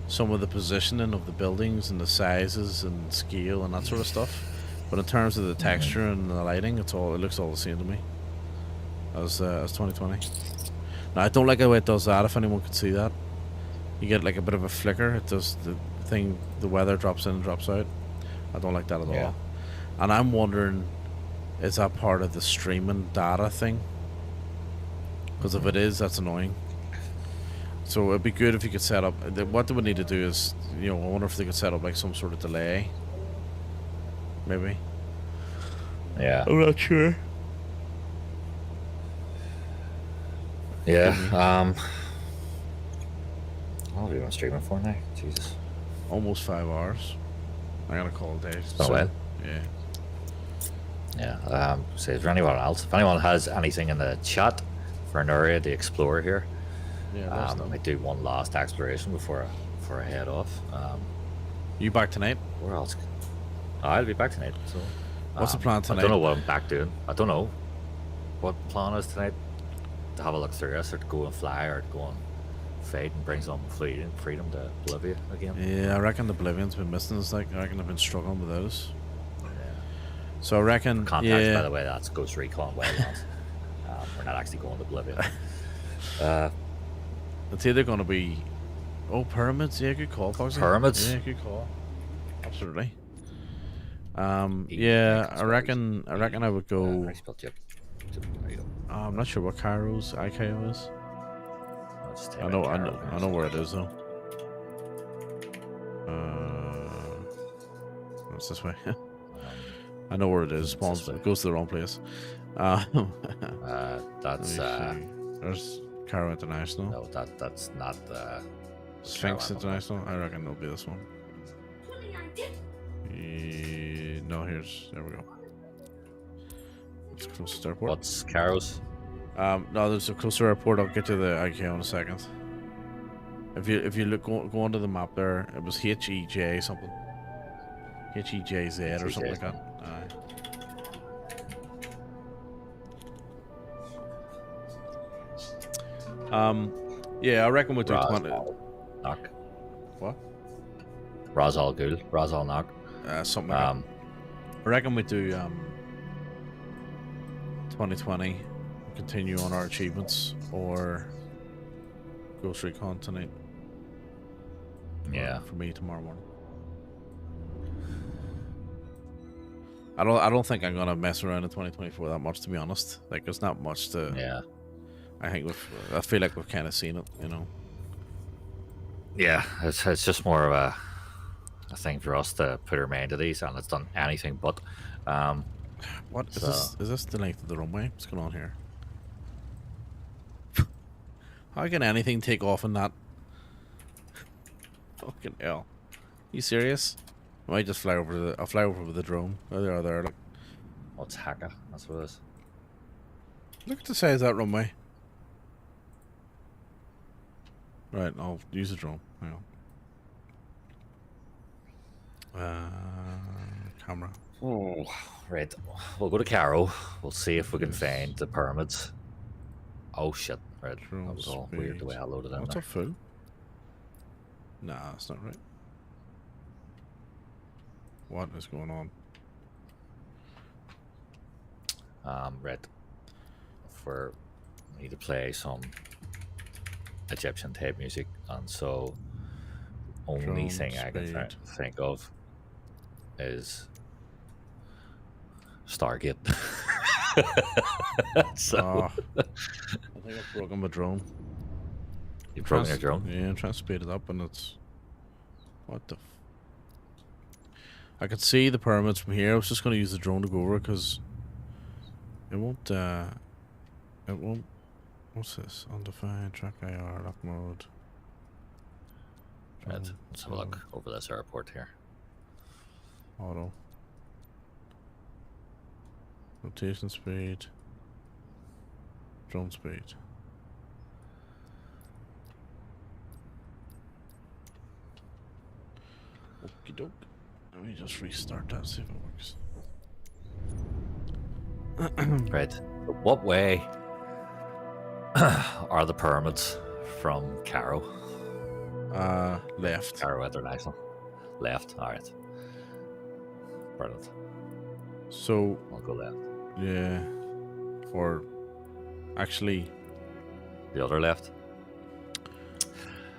some of the positioning of the buildings and the sizes and scale and that sort of stuff. But in terms of the texture and the lighting, it looks all the same to me as 2020. Now, I don't like the way it does that. If anyone could see that, you get like a bit of a flicker. It does the weather drops in and drops out. I don't like that at all. And I'm wondering, is that part of the streaming data thing? Because if it is, that's annoying. So it'd be good if you could set up. What they would need to do is, I wonder if they could set up like some sort of delay. Maybe.
Yeah.
I'm not sure.
Yeah. What have you been streaming for now? Jesus.
Almost 5 hours. I gotta call it Dave.
Oh well.
Yeah.
Yeah. So is there anyone else? If anyone has anything in the chat for an area to explore here, I might do one last exploration before I head off.
You back tonight?
Where else? I'll be back tonight. So
what's the plan tonight?
I don't know what I'm back doing. I don't know what the plan is tonight. to have a look through us, or to go and fly, or to go and fight and bring some freedom to Bolivia again.
Yeah, I reckon the Bolivians been missing us. Like, I reckon they've been struggling with those. So I reckon.
Contacts, by the way, that's Ghost Recon Wildlands. We're not actually going to Bolivia.
It's either going to be. Oh, pyramids. Yeah, good call, Foxy.
Pyramids?
Yeah, good call. Absolutely.
Yeah,
I reckon I would go.
I spelled Jip. There you go.
I'm not sure what Cairo's IKO is.
I'll just take
I
out
know
Cairo.
where it is though. It's this way. I know where it is. Spawns,
way.
it goes to the wrong place.
That's
There's Cairo International.
no, that's not
Sphinx
Cairo.
International. I reckon it'll be this one.
2019.
No, there we go. It's closest airport.
What's Cairo's?
No, there's a closer airport. I'll get you the IKO in a second. If you look go onto the map there, it was HEJ something. HEJZ or something like that. Yeah, I reckon we'll do 20.
Knock.
What?
Ras Al Ghul. Ras Al Knock.
Something like that. I reckon we do 2020, continue on our achievements, or Ghost Recon tonight.
Yeah.
For me tomorrow morning. I don't think I'm gonna mess around in 2024 that much, to be honest. Like, there's not much to.
Yeah.
I feel like we've kind of seen it, you know.
Yeah, it's just more of a thing for us to put our mind to these, and it's done anything but.
What is
So-
this? Is this the length of the runway? What's going on here? How can anything take off in that? Fucking hell! You serious? I might just fly over I'll fly over with the drone. Oh, they are there. Look.
What's Haka? That's what it is.
Look at the size of that runway. Right, I'll use the drone. Hang on. Camera.
Oh, right. We'll go to Cairo. We'll see if we can find the pyramids. Oh shit! Right,
Drone
that was all weird the way I loaded in
What's
there.
up, full? Nah, that's not right. What is going on?
Right. We need to play some Egyptian tape music, and so only
Drone
thing I can
speed.
think of is Stargate. So
Ah, I think I've broken my drone.
you've broken your drone.
Yeah, I'm trying to speed it up, and it's what the. I could see the pyramids from here. I was just going to use the drone to go over because it won't. It won't. What's this? Undefined track IR lock mode.
Right.
Drone,
Let's have a look over this airport here.
Auto. Rotation speed. Drone speed. Okie doke. Let me just restart that, see if it works.
Right. What way are the pyramids from Cairo?
Left.
Cairo International. Left. All right. Brilliant.
So,
I'll go left.
yeah. Or actually,
The other left.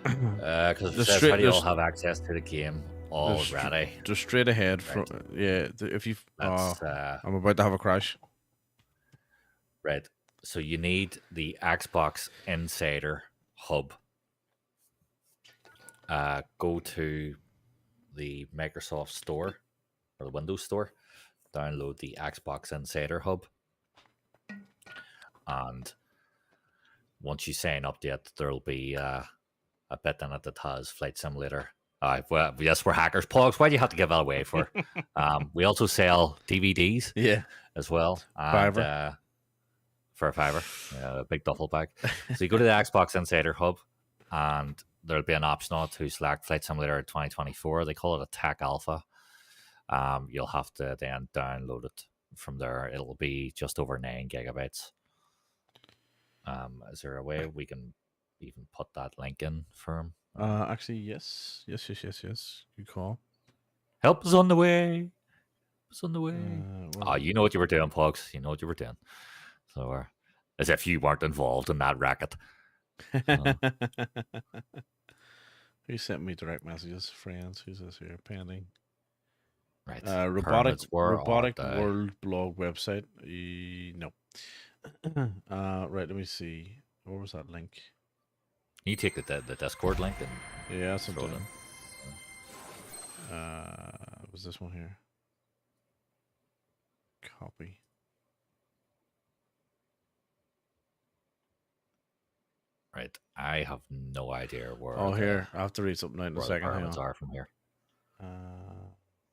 Because
The
it says,
straight-
how do you all
there's-
have access to the game already?
just straight ahead from. Yeah, if you.
That's
I'm about to have a crash.
right. So you need the Xbox Insider Hub. Go to the Microsoft Store or the Windows Store. Download the Xbox Insider Hub, and once you sign up, there'll be a bit in it that has Flight Simulator. Well, yes, we're hackers. Plugs. Why do you have to give that away for? We also sell DVDs
Yeah.
as well. And,
Fiver.
for a $5, a big duffel bag. So you go to the Xbox Insider Hub, and there'll be an option on it to select Flight Simulator 2024. They call it a Tech Alpha. You'll have to then download it from there. It'll be just over 9 gigabytes. Is there a way we can even put that link in for him?
Actually, yes. Good call.
Help is on the way. It's on the way.
Well,
You know what you were doing, folks. You know what you were doing. So, as if you weren't involved in that racket.
Who sent me direct messages? Friends. Who's this here? Pending.
Right.
Robotic World blog website. No. Right. Let me see. Where was that link?
You take the Discord link and
Yeah, that's
throw it
something.
in.
Was this one here? Copy.
Right. I have no idea where.
Oh, here. I have to read something out in a
where the
second. Hang
pyramids
on.
are from here.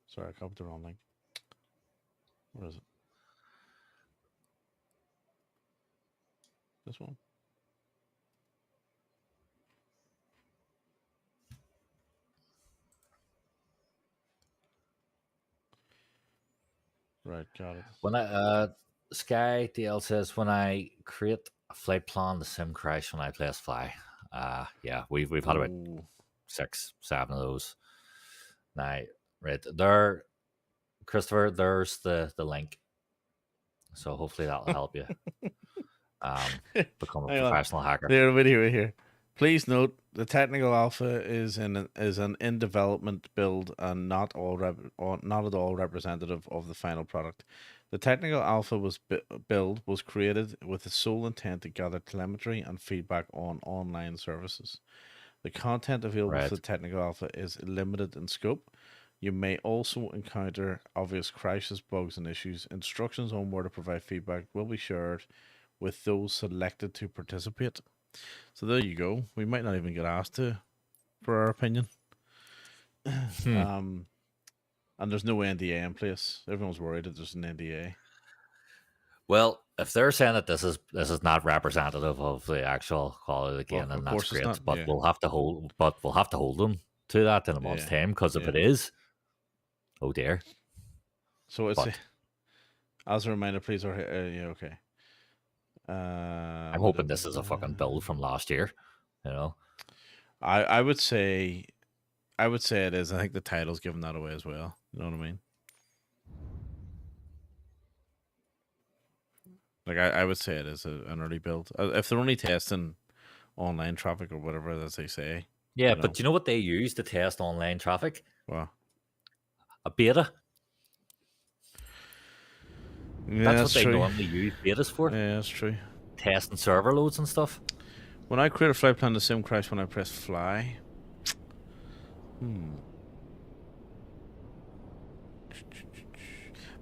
Sorry, I copied the wrong link. Where is it? This one? Right, got it.
When I Sky DL says when I create a flight plan, the sim crash when I place fly. Yeah, we've had about
Ooh.
6, 7 of those. Now, right there, Christopher. There's the link. So hopefully that'll help you become a
Hang on.
professional hacker.
There, video here. Please note the technical alpha is an in development build and not at all representative of the final product. The technical alpha build was created with the sole intent to gather telemetry and feedback on online services. The content available for the technical alpha is limited in scope. You may also encounter obvious crashes, bugs, and issues. Instructions on where to provide feedback will be shared with those selected to participate. So there you go. We might not even get asked for our opinion. And there's no NDA in place. Everyone's worried that there's an NDA.
Well, if they're saying that this is not representative of the actual quality of the game, then that's great.
Not,
but we'll have to hold them to that in a month's time, because if it is, oh dear.
So it's as a reminder, please. Okay.
I'm hoping this is a fucking build from last year. You know,
I would say it is. I think the title's giving that away as well. You know what I mean? Like I would say it is an early build. If they're only testing online traffic or whatever, as they say.
Yeah, but do you know what they use to test online traffic?
What?
A beta.
Yeah,
that's what
true.
they normally use betas for.
Yeah, that's true.
Testing server loads and stuff.
When I create a flight plan, the sim crash when I press fly.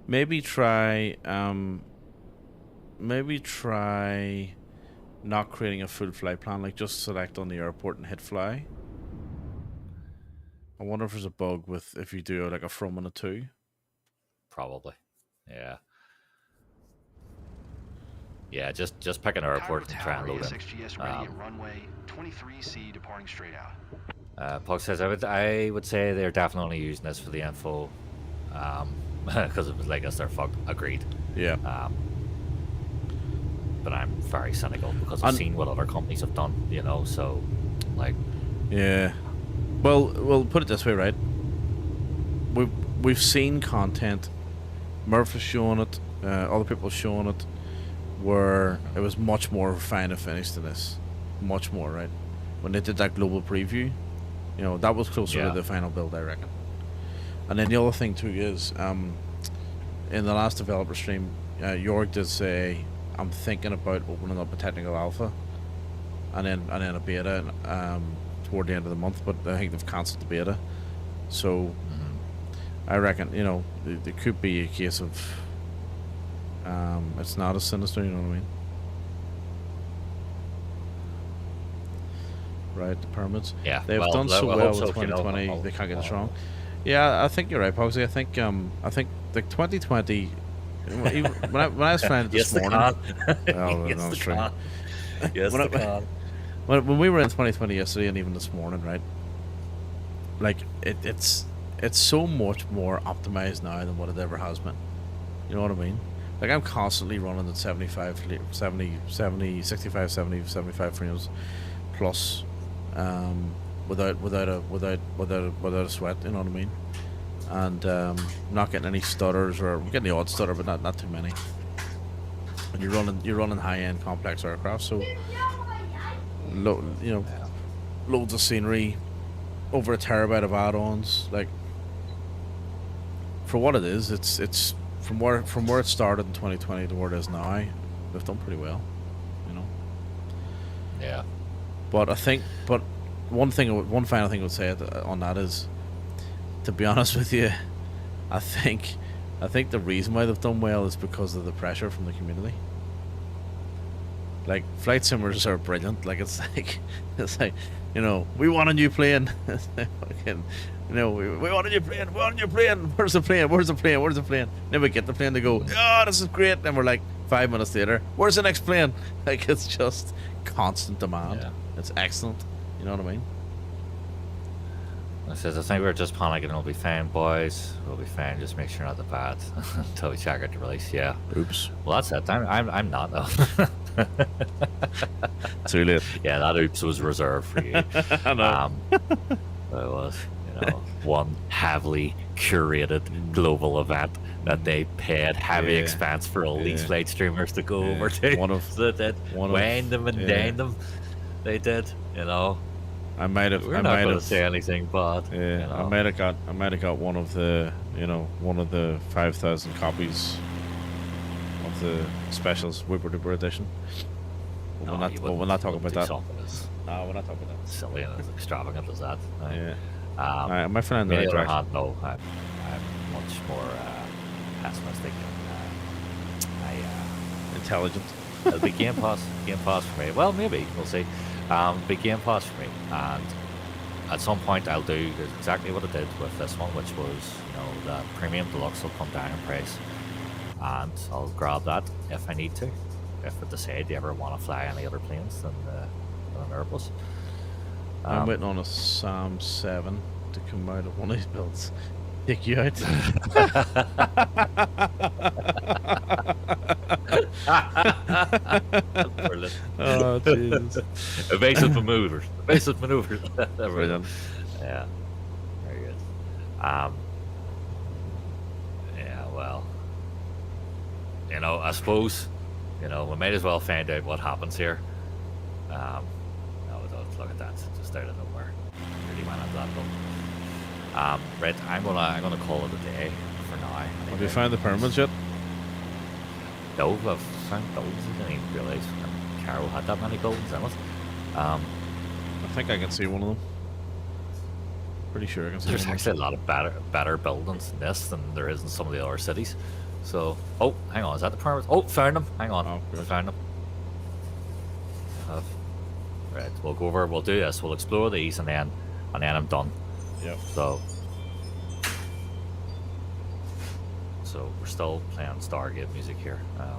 Maybe try not creating a full flight plan, like just select on the airport and hit fly. I wonder if there's a bug with if you do like a from and a to.
Probably. Yeah. Yeah, just pick an airport and try and load
SXGS ready at runway 23C departing straight out.
Pug says I would say they're definitely using this for the info, because it was like us. They're fucked. Agreed.
Yeah.
But I'm very cynical because I've seen what other companies have done. You know, so like.
Yeah. Well, we'll put it this way, right? We've seen content. Murph has shown it. Other people have shown it. Where it was much more refined and finished than this. Much more, right? When they did that global preview, you know, that was closer to the final build, I reckon. And then the other thing too is, in the last developer stream, Jorg did say, I'm thinking about opening up a technical alpha and then a beta toward the end of the month, but I think they've cancelled the beta. So I reckon, you know, there could be a case of it's not as sinister, you know what I mean? Right, the pyramids.
Yeah,
they've done so well with 2020.
You know,
they can't get this wrong. Yeah, I think you're right, Pogsy. I think the 2020. When I was flying this morning,
that's true. Yes,
when we were in 2020 yesterday and even this morning, right? Like it's so much more optimized now than what it ever has been. You know what I mean? Like, I'm constantly running at 75, 75 frames plus, without a sweat. You know what I mean? And not getting any stutters, or getting the odd stutter, but not too many. And you're running high end complex aircraft, so loads of scenery, over a terabyte of add-ons. Like, for what it is, it's from where it started in 2020 to where it is now, they've done pretty well, you know.
Yeah.
But one final thing I would say on that is, to be honest with you, I think the reason why they've done well is because of the pressure from the community. Like, flight simulators are brilliant. Like, it's like, you know, we want a new plane. Fucking, you know, we want a new plane. We want a new plane. Where's the plane? Where's the plane? Where's the plane? Then we get the plane to go, oh, this is great. Then we're like, 5 minutes later, where's the next plane? Like, it's just constant demand.
Yeah.
It's excellent. You know what I mean?
I says, I think we're just panicking. We'll be fine, boys. We'll be fine. Just make sure not to bad until we check out the release. Yeah.
Oops.
Well, that's it. I'm not though.
Too late.
Yeah, that oops was reserved for you.
I know.
It was, you know, one heavily curated global event that they paid heavy expense for all these flight streamers to go over to. So they did wind them and dine them. They did, you know.
I might have.
We're not going to say anything bad.
Yeah,
you know.
I might have got one of the 5,000 copies of the specials Whipper Duper edition. We're not talking about that. No, we're not talking about that.
Silly and as extravagant as that.
Yeah. My friend.
On the other hand, no, I'm much more pessimistic and
intelligent.
It'll be Game Pass for me. Well, maybe we'll see. Big Game Pass for me, and at some point I'll do exactly what I did with this one, which was, you know, the Premium Deluxe will come down in price, and I'll grab that if I need to, if I decide to ever want to fly any other planes than an Airbus.
I'm waiting on a Sam 7 to come out of one of these builds. Take you out. Oh, Jesus.
Evasive maneuvers.
Brilliant.
Yeah. Very good. Yeah, well. You know, I suppose, you know, we might as well find out what happens here. No, look at that. Just out of nowhere. Really went into that build. Right, I'm gonna call it a day for now.
Have you found the permits yet?
No, I've found buildings. I didn't even realise Carol had that many buildings in it.
I think I can see one of them. Pretty sure I can see
There's
one
actually a lot of better buildings in this than there is in some of the other cities. So, oh, hang on, is that the permits? Oh, found them. Hang on, I found them. Right, we'll go over. We'll do this. We'll explore these, and then I'm done.
Yep.
So we're still playing Stargate music here. I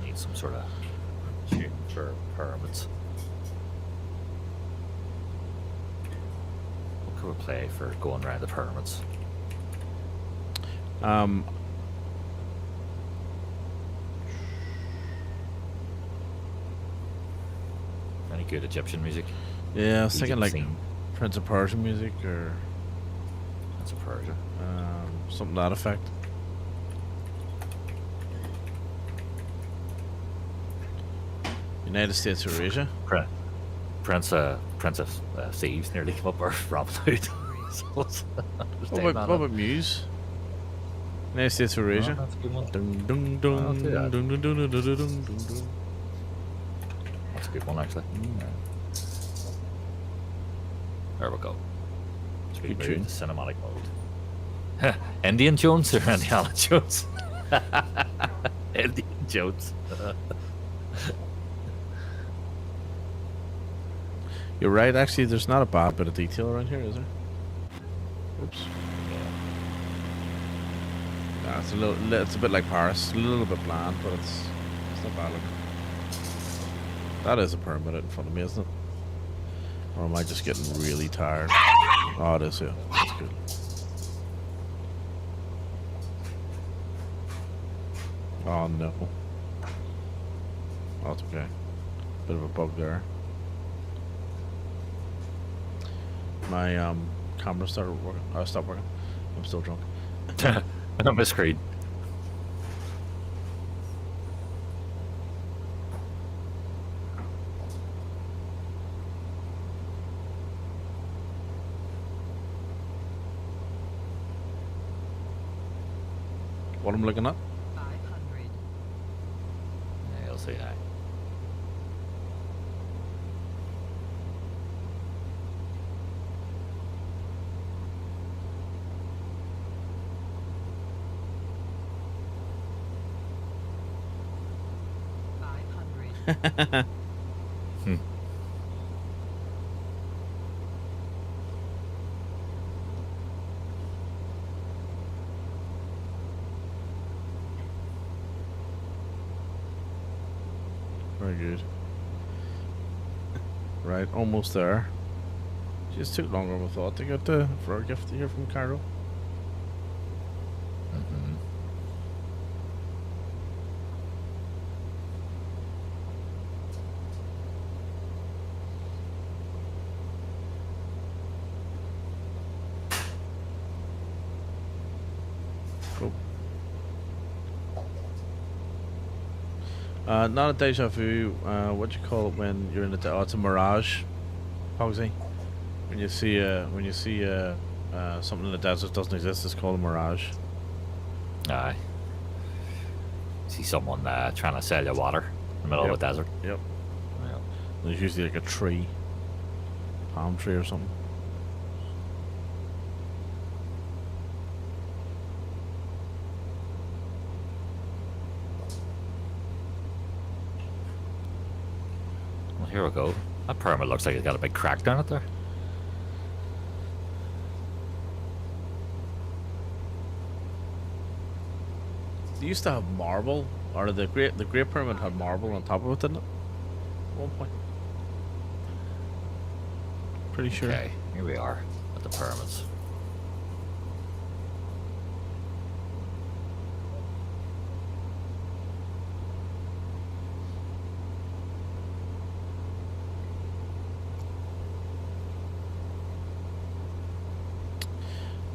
need some sort of tune for pyramids. What could we play for going around the pyramids? Any good Egyptian music?
Yeah, I was thinking like
scene.
Prince of Persia music or
Prince of Persia.
Something to that effect. United States of Asia.
Prince of Thieves nearly came up our Robin Hood.
What about Muse? United States of Asia.
That's a good one.
Dun, dun, dun,
do that.
dun, dun, dun, dun, dun, dun, dun, dun.
That's a good one, actually. There we go.
Good tune.
Cinematic mode. Indian Jones or Indiana Jones? Indian Jones.
You're right, actually, there's not a bad bit of detail around here, is there? Oops. Nah, it's a bit like Paris. A little bit bland, but it's not bad looking. That is a permit in front of me, isn't it? Or am I just getting really tired? Oh, it is, yeah. That's good. Oh no. Oh, that's okay. Bit of a bug there. My camera started working. Stopped working. I'm still drunk.
On my screen.
What I'm looking at?
500.
Yeah, I'll say hi. Hmm.
Very good. Right, almost there. Just took longer than I thought to get for our gift here from Cairo.
Mm-hmm.
Cool. Not a deja vu. What do you call it when you're in the? Oh, it's a mirage. Pogsy. When you see something in the desert doesn't exist, it's called a mirage.
Aye. See someone trying to sell you water in the middle of a desert.
Yep.
Yeah.
There's usually like a tree, palm tree or something.
Well, here we go. That pyramid looks like it's got a big crack down it there.
They used to have marble, or the Great Pyramid had marble on top of it, didn't it? At one point. Pretty sure.
Okay, here we are at the pyramids.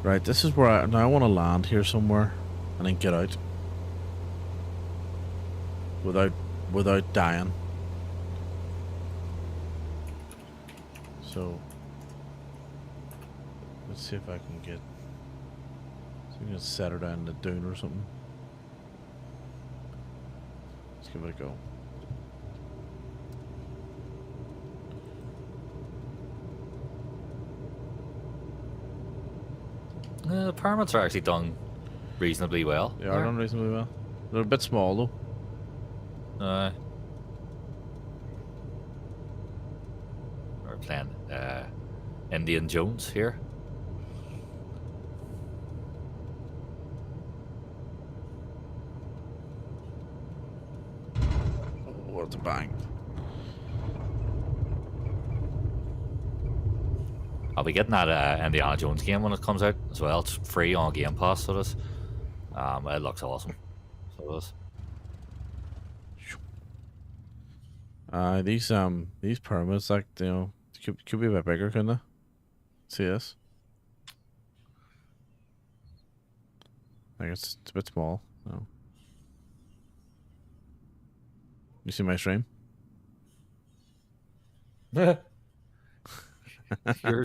Right, this is where I want to land here somewhere, and then get out without dying. So let's see if I can get. So I'm gonna set her down in the dune or something. Let's give it a go.
The pyramids are actually done reasonably well.
They are done reasonably well. They're a bit small though.
We're playing Indian Jones here.
What a bang.
I'll be getting that Indiana Jones game when it comes out as well. It's free on Game Pass, so it is. It looks awesome. So it is.
These pyramids, like, you know, could be a bit bigger, couldn't they? See this? Like it's a bit small. No. You see my stream?
Yours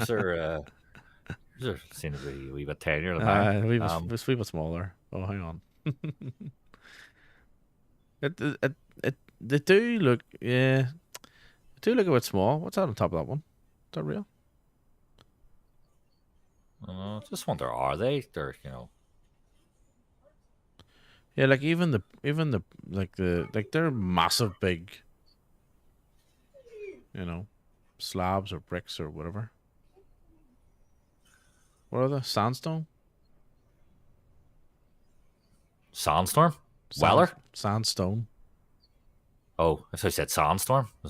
are seem to be a wee bit tinier than
A wee
mine.
bit smaller. Oh, hang on. They do look, yeah. They do look a bit small. What's that on top of that one? Is that real?
Just wonder, are they? They're, you know.
Yeah, like even the they're massive big, you know, slabs or bricks or whatever. What are they? Sandstone?
Sandstorm? Weller?
Sandstone.
Oh, I thought you said Sandstorm.
I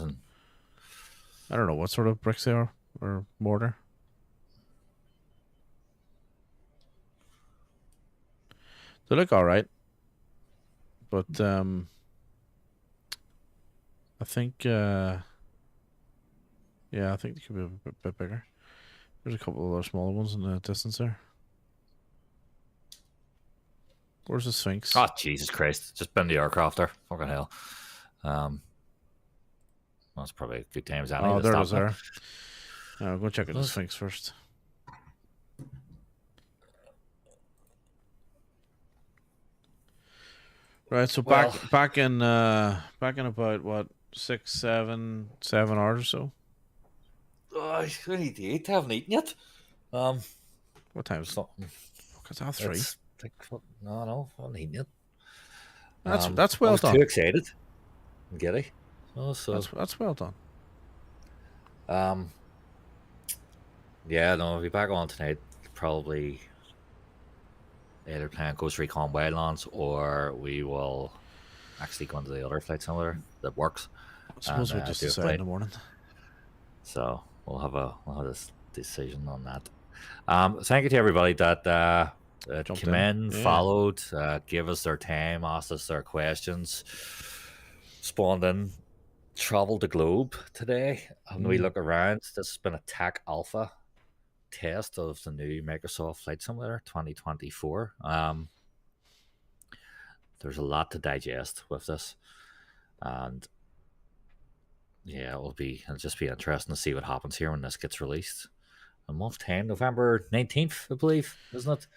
don't know what sort of bricks they are or mortar. They look all right, But I think I think they could be a bit bigger. There's a couple of other smaller ones in the distance there. Where's the Sphinx?
Oh, Jesus Christ. Just been the aircraft there. Fucking hell. That's probably a good times.
Oh, there it is there. I'll go check out the Sphinx first. Right, so back in about what 7 hours or so.
Oh, I really need to haven't eaten yet.
What time is it?
Something.
It's half 3.
No, I haven't eaten yet.
That's well done.
Too excited. I'm giddy. Oh, so
that's well done.
Yeah, no, I'll be back on tonight. Probably either playing Ghost Recon Wildlands or we will actually go into the other flight simulator that works.
I suppose we'll just decide in the morning.
So we'll have this decision on that. Thank you to everybody that came in, followed, gave us their time, asked us their questions, spawned in, traveled the globe today. And we look around. This has been a TAC Alpha test of the new Microsoft Flight Simulator 2024. There's a lot to digest with this, and yeah, it'll just be interesting to see what happens here when this gets released. A month time, November 19th, I believe, isn't it?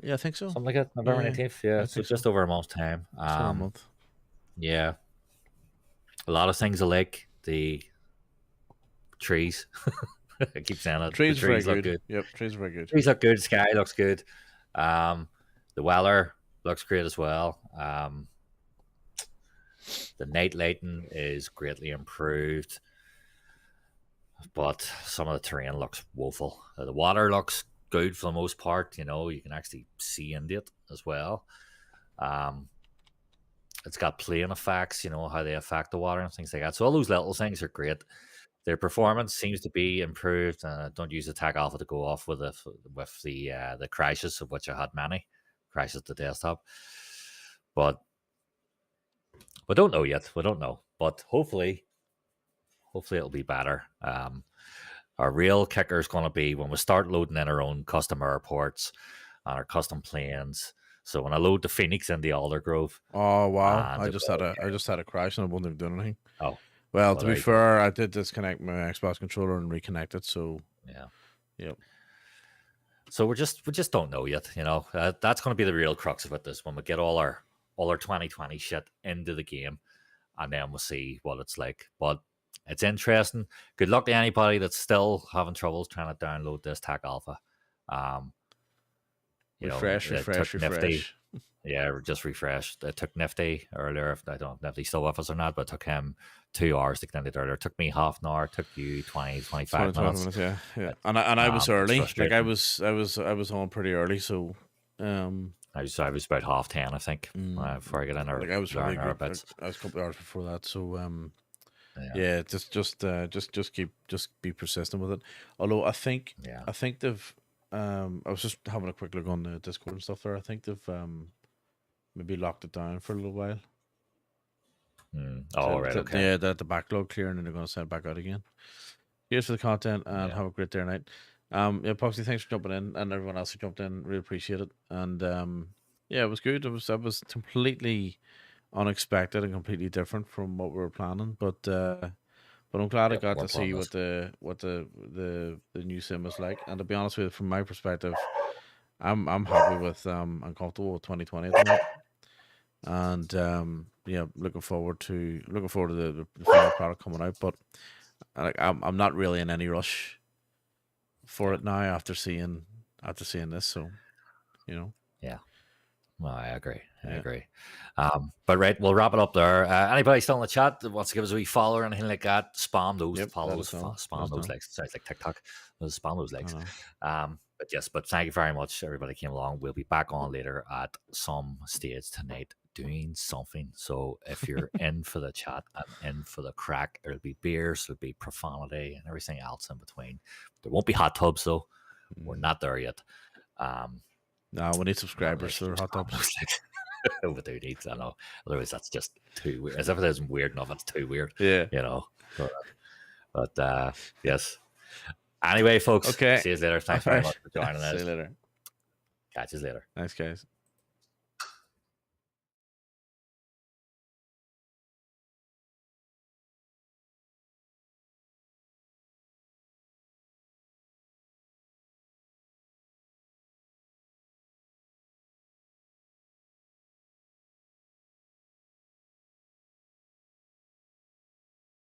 Yeah, I think so.
Something like that. November 19th. Yeah, so just over a month's time.
A month.
Yeah, a lot of things alike. The trees. I keep saying it.
Trees
look
very
good.
Yep, trees are very good.
Trees look good. Sky looks good. The weather looks great as well. The night lighting is greatly improved, but some of the terrain looks woeful. The water looks good for the most part. You know, you can actually see into it as well. It's got plane effects, you know, how they affect the water and things like that. So all those little things are great. Their performance seems to be improved. Don't use the TAC Alpha to go off with the crashes, of which I had many crashes to desktop. But we don't know yet. We don't know. But hopefully it'll be better. Our real kicker is going to be when we start loading in our own custom airports and our custom planes. So when I load the Phoenix in the Aldergrove.
Oh wow! I just had a crash and I wasn't even doing anything.
Oh.
Well, to be fair, I did disconnect my Xbox controller and reconnect it. So
yeah,
yep.
So we just don't know yet. You know, that's going to be the real crux of it. This when we get all our 2020 shit into the game, and then we'll see what it's like. But it's interesting. Good luck to anybody that's still having troubles trying to download this TAC Alpha.
Refresh.
Yeah, just refreshed. It took Nifty earlier. I don't know if Nifty's still with us or not, but it took him 2 hours to get it earlier. It took me half an hour. It took you 25 minutes.
Yeah. And I was early. Like I was on pretty early, so
I was about 10:30, I think, before I get in there.
Like I was really
good.
I was a couple of hours before that, so yeah, just be persistent with it. Although I think they've I was just having a quick look on the Discord and stuff there. I think they've maybe locked it down for a little while.
Right, okay.
Yeah, the backlog clearing and they're going to send it back out again. Here's for the content and have a great day or night. Yeah, Poxy, thanks for jumping in, and everyone else who jumped in. Really appreciate it. And yeah, it was good. It was completely unexpected and completely different from what we were planning. But I'm glad I got to see what the new sim is like. And to be honest with you, from my perspective, I'm happy with I'm comfortable with 2020 at the moment. And yeah, looking forward to the final product coming out. But I'm not really in any rush for it now after seeing this. So, you know.
Yeah. Well, I agree. I agree. But right, we'll wrap it up there. Anybody still in the chat that wants to give us a wee follow or anything like that, spam those follows, spam those likes. Sounds like TikTok. Spam those likes. But thank you very much, everybody came along. We'll be back on later at some stage tonight doing something. So if you're in for the chat and in for the crack, there'll be beers, there'll be profanity and everything else in between. There won't be hot tubs though. We're not there yet.
No, we need subscribers for hot tubs.
But who needs? I know. Otherwise, that's just too weird. As if it isn't weird enough, it's too weird.
Yeah.
You know. But yes. Anyway, folks.
Okay.
See you later. Thanks very much for joining us.
See you later.
Catch you later.
Thanks, guys.